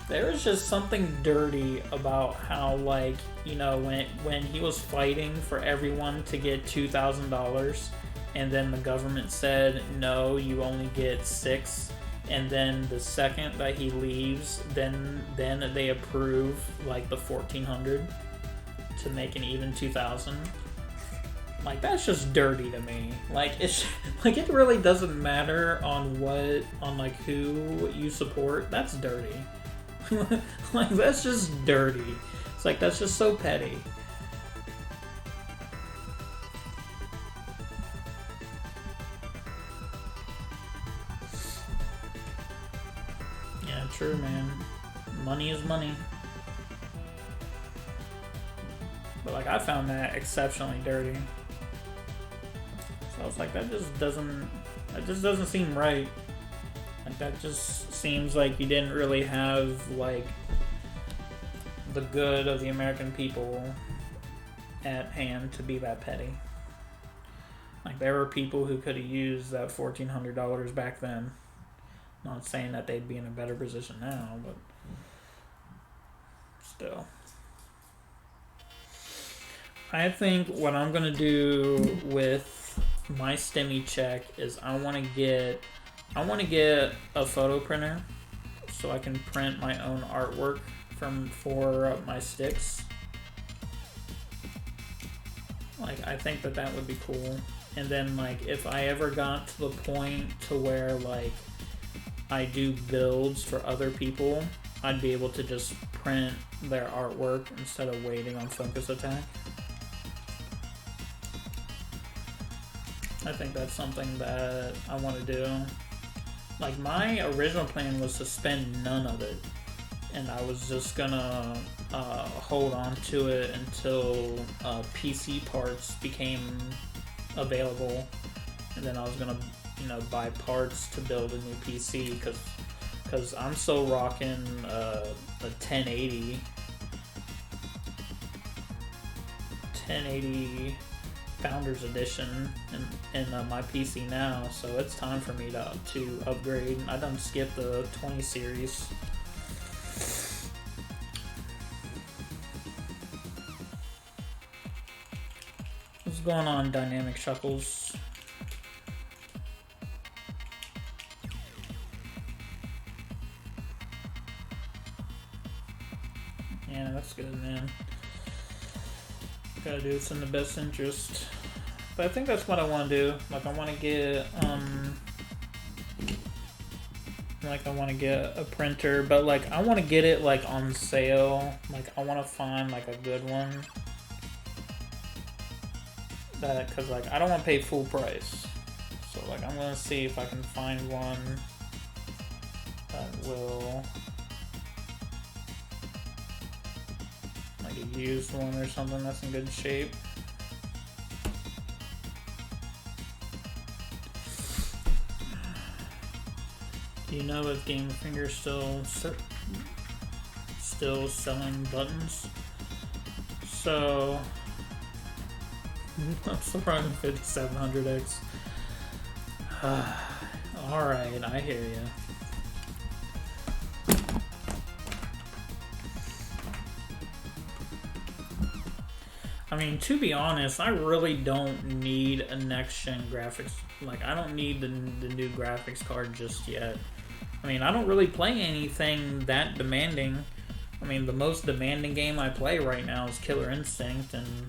there is just something dirty about how, like, you know, when he was fighting for everyone to get $2,000, and then the government said, no, you only get $6,000, and then the second that he leaves, then they approve, like, the $1,400 to make an even $2,000. Like, that's just dirty to me. Like, it's like, it really doesn't matter on like who you support. That's dirty. Like, that's just dirty. It's like, that's just so petty. Yeah, true, man. Money is money. But like, I found that exceptionally dirty. So I was like, that just doesn't seem right. Like, that just seems like you didn't really have like the good of the American people at hand to be that petty. Like, there were people who could have used that $1,400 back then. Not saying that they'd be in a better position now, but still. I think what I'm gonna do with my STEMI check is I want to get a photo printer so I can print my own artwork for my sticks. Like, I think that would be cool. And then, like, if I ever got to the point to where, like, I do builds for other people, I'd be able to just print their artwork instead of waiting on Focus Attack. I think that's something that I want to do. Like, my original plan was to spend none of it, and I was just gonna hold on to it until PC parts became available, and then I was gonna, buy parts to build a new PC, because I'm still rocking a 1080 Founders Edition in my PC now, so it's time for me to upgrade. I done skipped the 20 series. What's going on, Dynamic Shuckles? Yeah, that's good, man. Gotta do what's in the best interest. But I think that's what I want to do. Like, I want to get a printer, but like, I want to get it like on sale. Like, I want to find like a good one. Cause like, I don't want to pay full price. So like, I'm gonna see if I can find one that will, like, a used one or something that's in good shape. Do you know if Gamerfinger's still selling buttons? So I'm surprised 5700X. Alright, I hear you. I mean, to be honest, I really don't need a next-gen graphics. Like, I don't need the new graphics card just yet. I mean, I don't really play anything that demanding. I mean, the most demanding game I play right now is Killer Instinct, and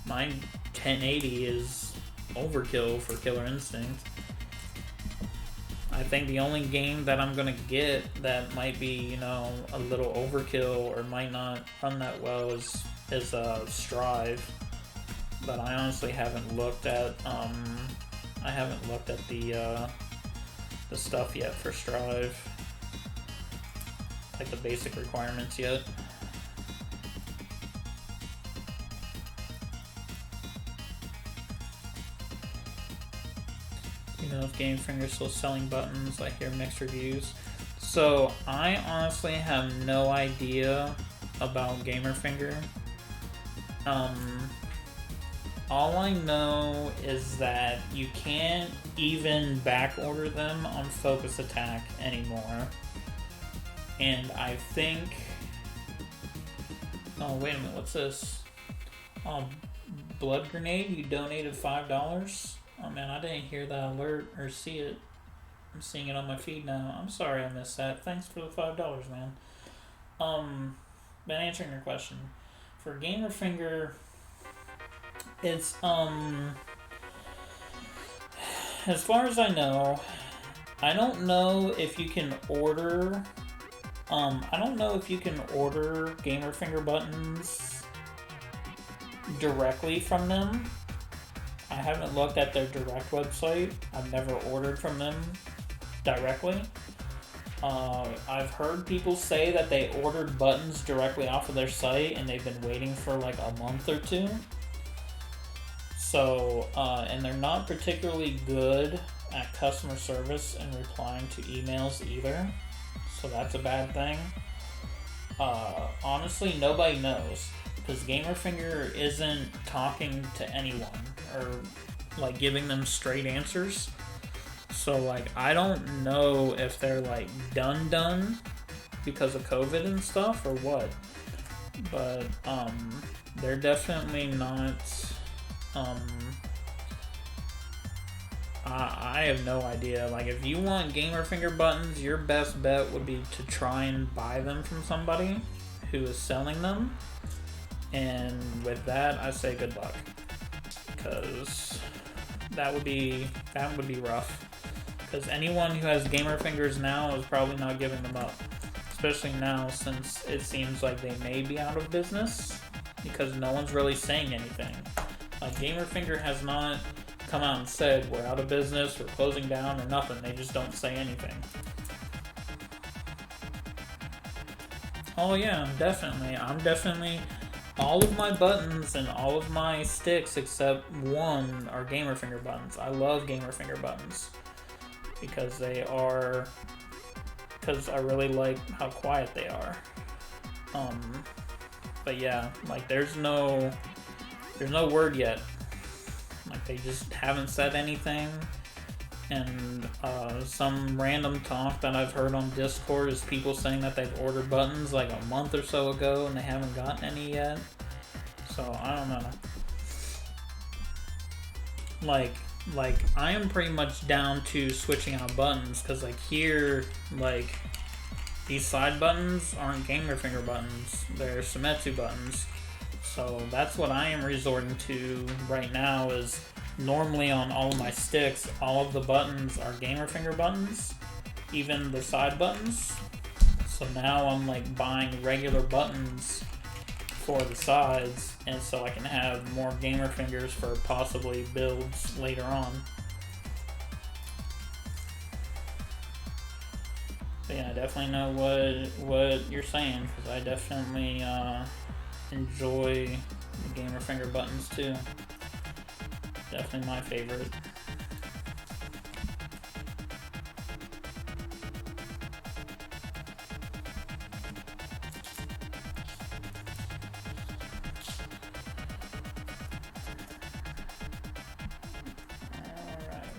my 1080 is overkill for Killer Instinct. I think the only game that I'm gonna get that might be, a little overkill or might not run that well is Strive. But I honestly haven't looked at the stuff yet for Strive, like the basic requirements yet. If Gamefinger's still selling buttons. I hear mixed reviews. So I honestly have no idea about Gamerfinger. All I know is that you can't even back order them on Focus Attack anymore. And I think... Oh, wait a minute, what's this? Blood Grenade, you donated $5? Oh man, I didn't hear that alert or see it. I'm seeing it on my feed now. I'm sorry I missed that. Thanks for the $5, man. But answering your question, for Gamerfinger, it's as far as I know, I don't know if you can order Gamerfinger buttons directly from them. I haven't looked at their direct website. I've never ordered from them directly. I've heard people say that they ordered buttons directly off of their site and they've been waiting for like a month or two. So, and they're not particularly good at customer service and replying to emails either. So that's a bad thing. Honestly, nobody knows because Gamerfinger isn't talking to anyone or like giving them straight answers. So like I don't know if they're like done because of COVID and stuff or what. But they're definitely not I have no idea. Like if you want Gamerfinger buttons, your best bet would be to try and buy them from somebody who is selling them. And with that, I say good luck. Because that would be rough. Because anyone who has Gamerfingers now is probably not giving them up. Especially now since it seems like they may be out of business. Because no one's really saying anything. Like Gamerfinger has not come out and said we're out of business, we're closing down, or nothing. They just don't say anything. Oh yeah, I'm definitely all of my buttons and all of my sticks except one are Gamerfinger buttons. I love Gamerfinger buttons because I really like how quiet they are. But yeah, like there's no word yet. Like they just haven't said anything. And some random talk that I've heard on Discord is people saying that they've ordered buttons like a month or so ago and they haven't gotten any yet. So I don't know. Like I am pretty much down to switching out buttons because like here, like these side buttons aren't Gamerfinger buttons, they're Summetsu buttons. So that's what I am resorting to right now is normally on all of my sticks, all of the buttons are Gamerfinger buttons, even the side buttons. So now I'm like buying regular buttons for the sides, and so I can have more Gamerfingers for possibly builds later on. But yeah, I definitely know what you're saying, because I definitely enjoy the Gamerfinger buttons too. Definitely my favorite. Alright.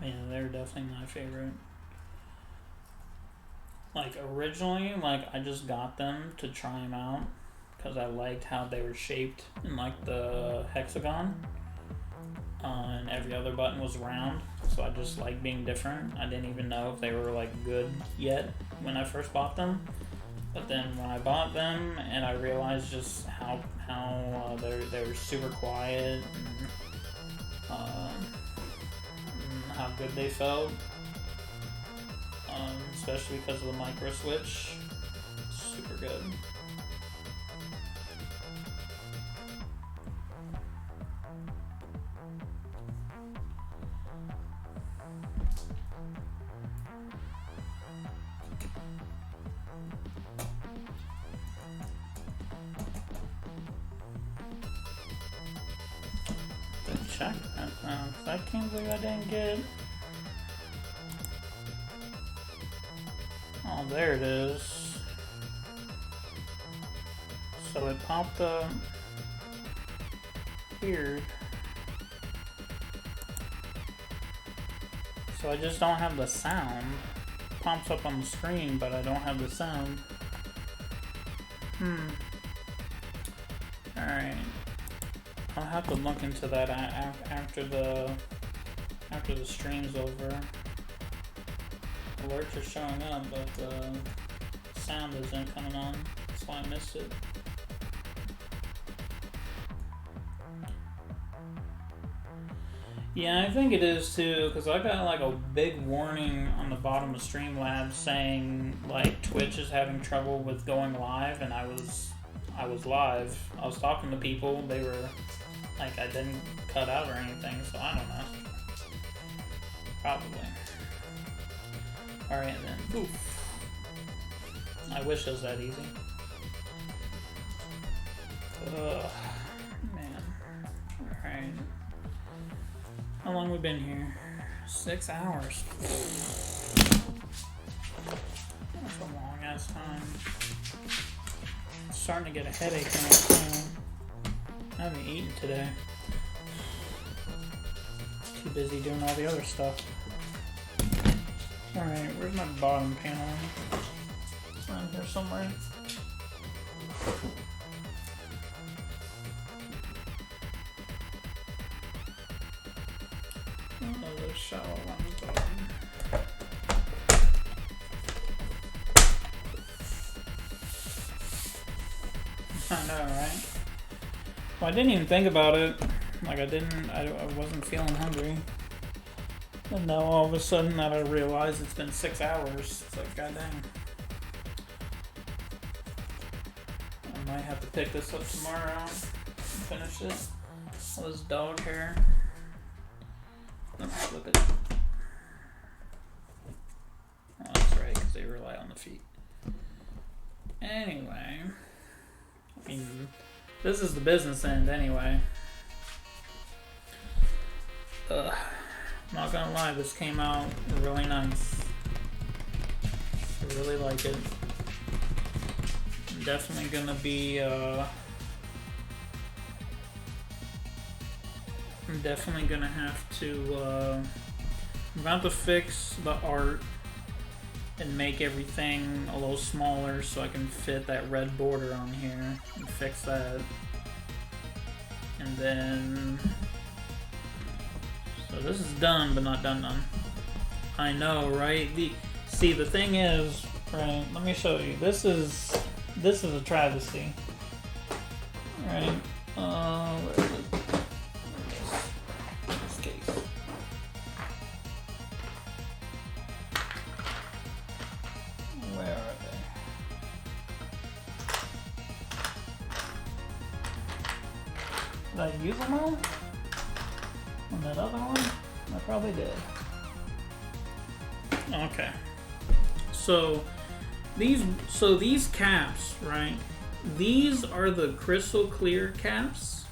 Yeah, they're definitely my favorite. Like originally, like I just got them to try them out because I liked how they were shaped in like the hexagon, and every other button was round, so I just like being different. I didn't even know if they were like good yet when I first bought them, but then when I bought them and I realized just how they were super quiet and how good they felt. Especially because of the micro switch. Super good. Check that now, 'cause I can't believe I didn't get. Oh, there it is. So it popped up here. So I just don't have the sound. It pops up on the screen, but I don't have the sound. Alright. I'll have to look into that after the stream's over. Alerts are showing up, but the sound isn't coming on. That's why I missed it. Yeah, I think it is too, because I got like a big warning on the bottom of Streamlabs saying like Twitch is having trouble with going live, and I was live. I was talking to people. They were like, I didn't cut out or anything, so I don't know. Probably. Alright, and then poof. I wish it was that easy. Ugh, man. Alright. How long we been here? 6 hours. That's a long ass time. I'm starting to get a headache now. I haven't eaten today. Too busy doing all the other stuff. Alright, where's my bottom panel? It's around here somewhere. Oh, there's shallow on the bottom. I know, right? Well, I didn't even think about it. Like, I wasn't feeling hungry. And now all of a sudden that I realize it's been 6 hours. It's like, god dang. I might have to pick this up tomorrow and finish it. All this dog hair. Let me flip it. Oh, that's right, because they rely on the feet. Anyway. I mean, this is the business end anyway. Not gonna lie, this came out really nice. I really like it. I'm definitely gonna be, I'm definitely gonna have to, I'm about to fix the art and make everything a little smaller so I can fit that red border on here and fix that. And then, so this is done, but not done. I know, right? See, the thing is, right? Let me show you. This is a travesty, right? Where is it? This case. Where are they? Did I use them all? On that other one? I probably did. Okay. So these caps, right? These are the crystal clear caps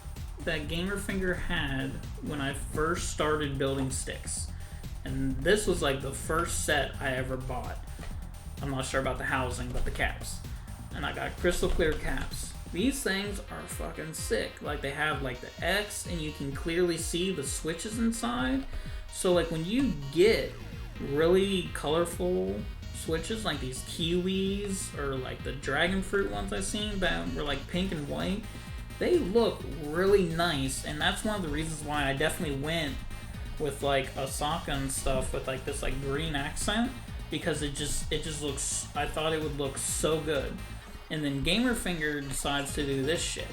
that Gamerfinger had when I first started building sticks. And this was like the first set I ever bought. I'm not sure about the housing, but the caps. And I got crystal clear caps. These things are fucking sick. Like, they have like the X and you can clearly see the switches inside. So like when you get really colorful switches like these kiwis or like the dragon fruit ones I've seen that were like pink and white, they look really nice. And that's one of the reasons why I definitely went with like Osaka and stuff with like this like green accent, because it just looks, I thought it would look so good. And then Gamerfinger decides to do this shit,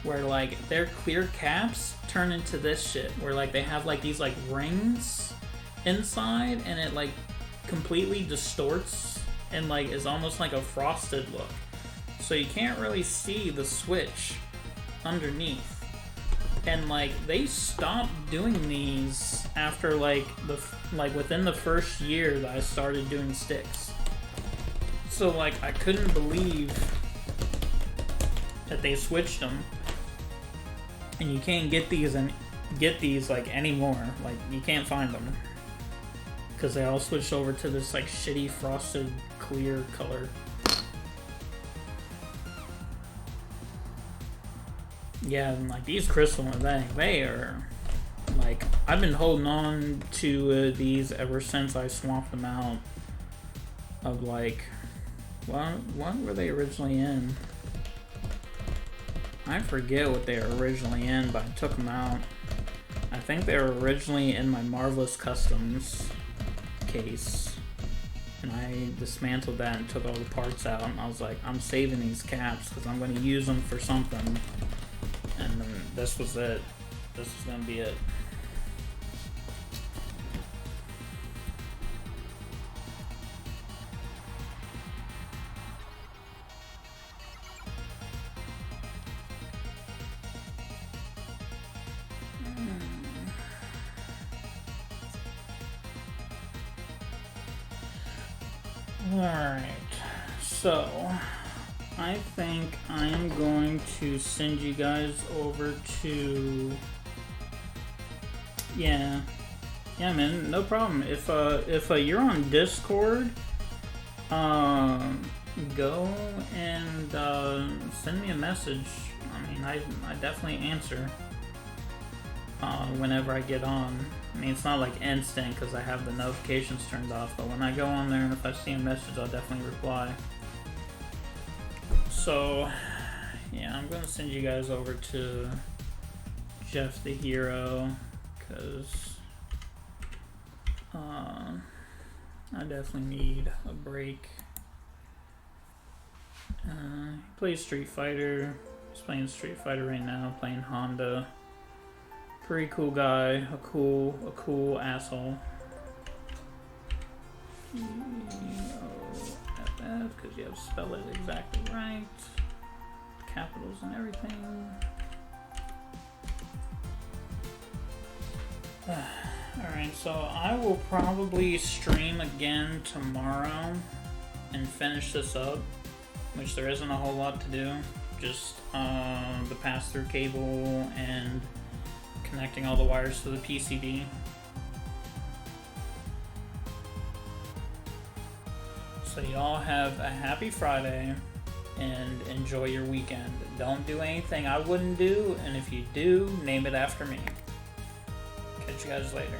where like their clear caps turn into this shit, where like they have like these like rings inside, and it like completely distorts and like is almost like a frosted look, so you can't really see the switch underneath. And like they stopped doing these after like within the first year that I started doing sticks. So like I couldn't believe that they switched them, and you can't get these like anymore. Like you can't find them because they all switched over to this like shitty frosted clear color. Yeah, and like these crystal ones, they are like, I've been holding on to these ever since I swapped them out. Of like, what were they originally in? I forget what they were originally in, but I took them out. I think they were originally in my Marvelous Customs case, and I dismantled that and took all the parts out, and I was like, I'm saving these caps because I'm going to use them for something. And then this was it. This was going to be it. Alright, so I think I am going to send you guys over to... Yeah, man, no problem. If you're on Discord, go and send me a message. I mean, I definitely answer whenever I get on. I mean, it's not like instant because I have the notifications turned off, but when I go on there and if I see a message, I'll definitely reply. So, yeah, I'm going to send you guys over to Jeff the Hero because I definitely need a break. He plays Street Fighter. He's playing Street Fighter right now, playing Honda. Pretty cool guy, a cool asshole. P-O-F-F, because you have to spell it exactly right. Capitals and everything. Alright, so I will probably stream again tomorrow and finish this up, which there isn't a whole lot to do. Just the pass-through cable and connecting all the wires to the PCB. So y'all have a happy Friday and enjoy your weekend. Don't do anything I wouldn't do, and if you do, name it after me. Catch you guys later.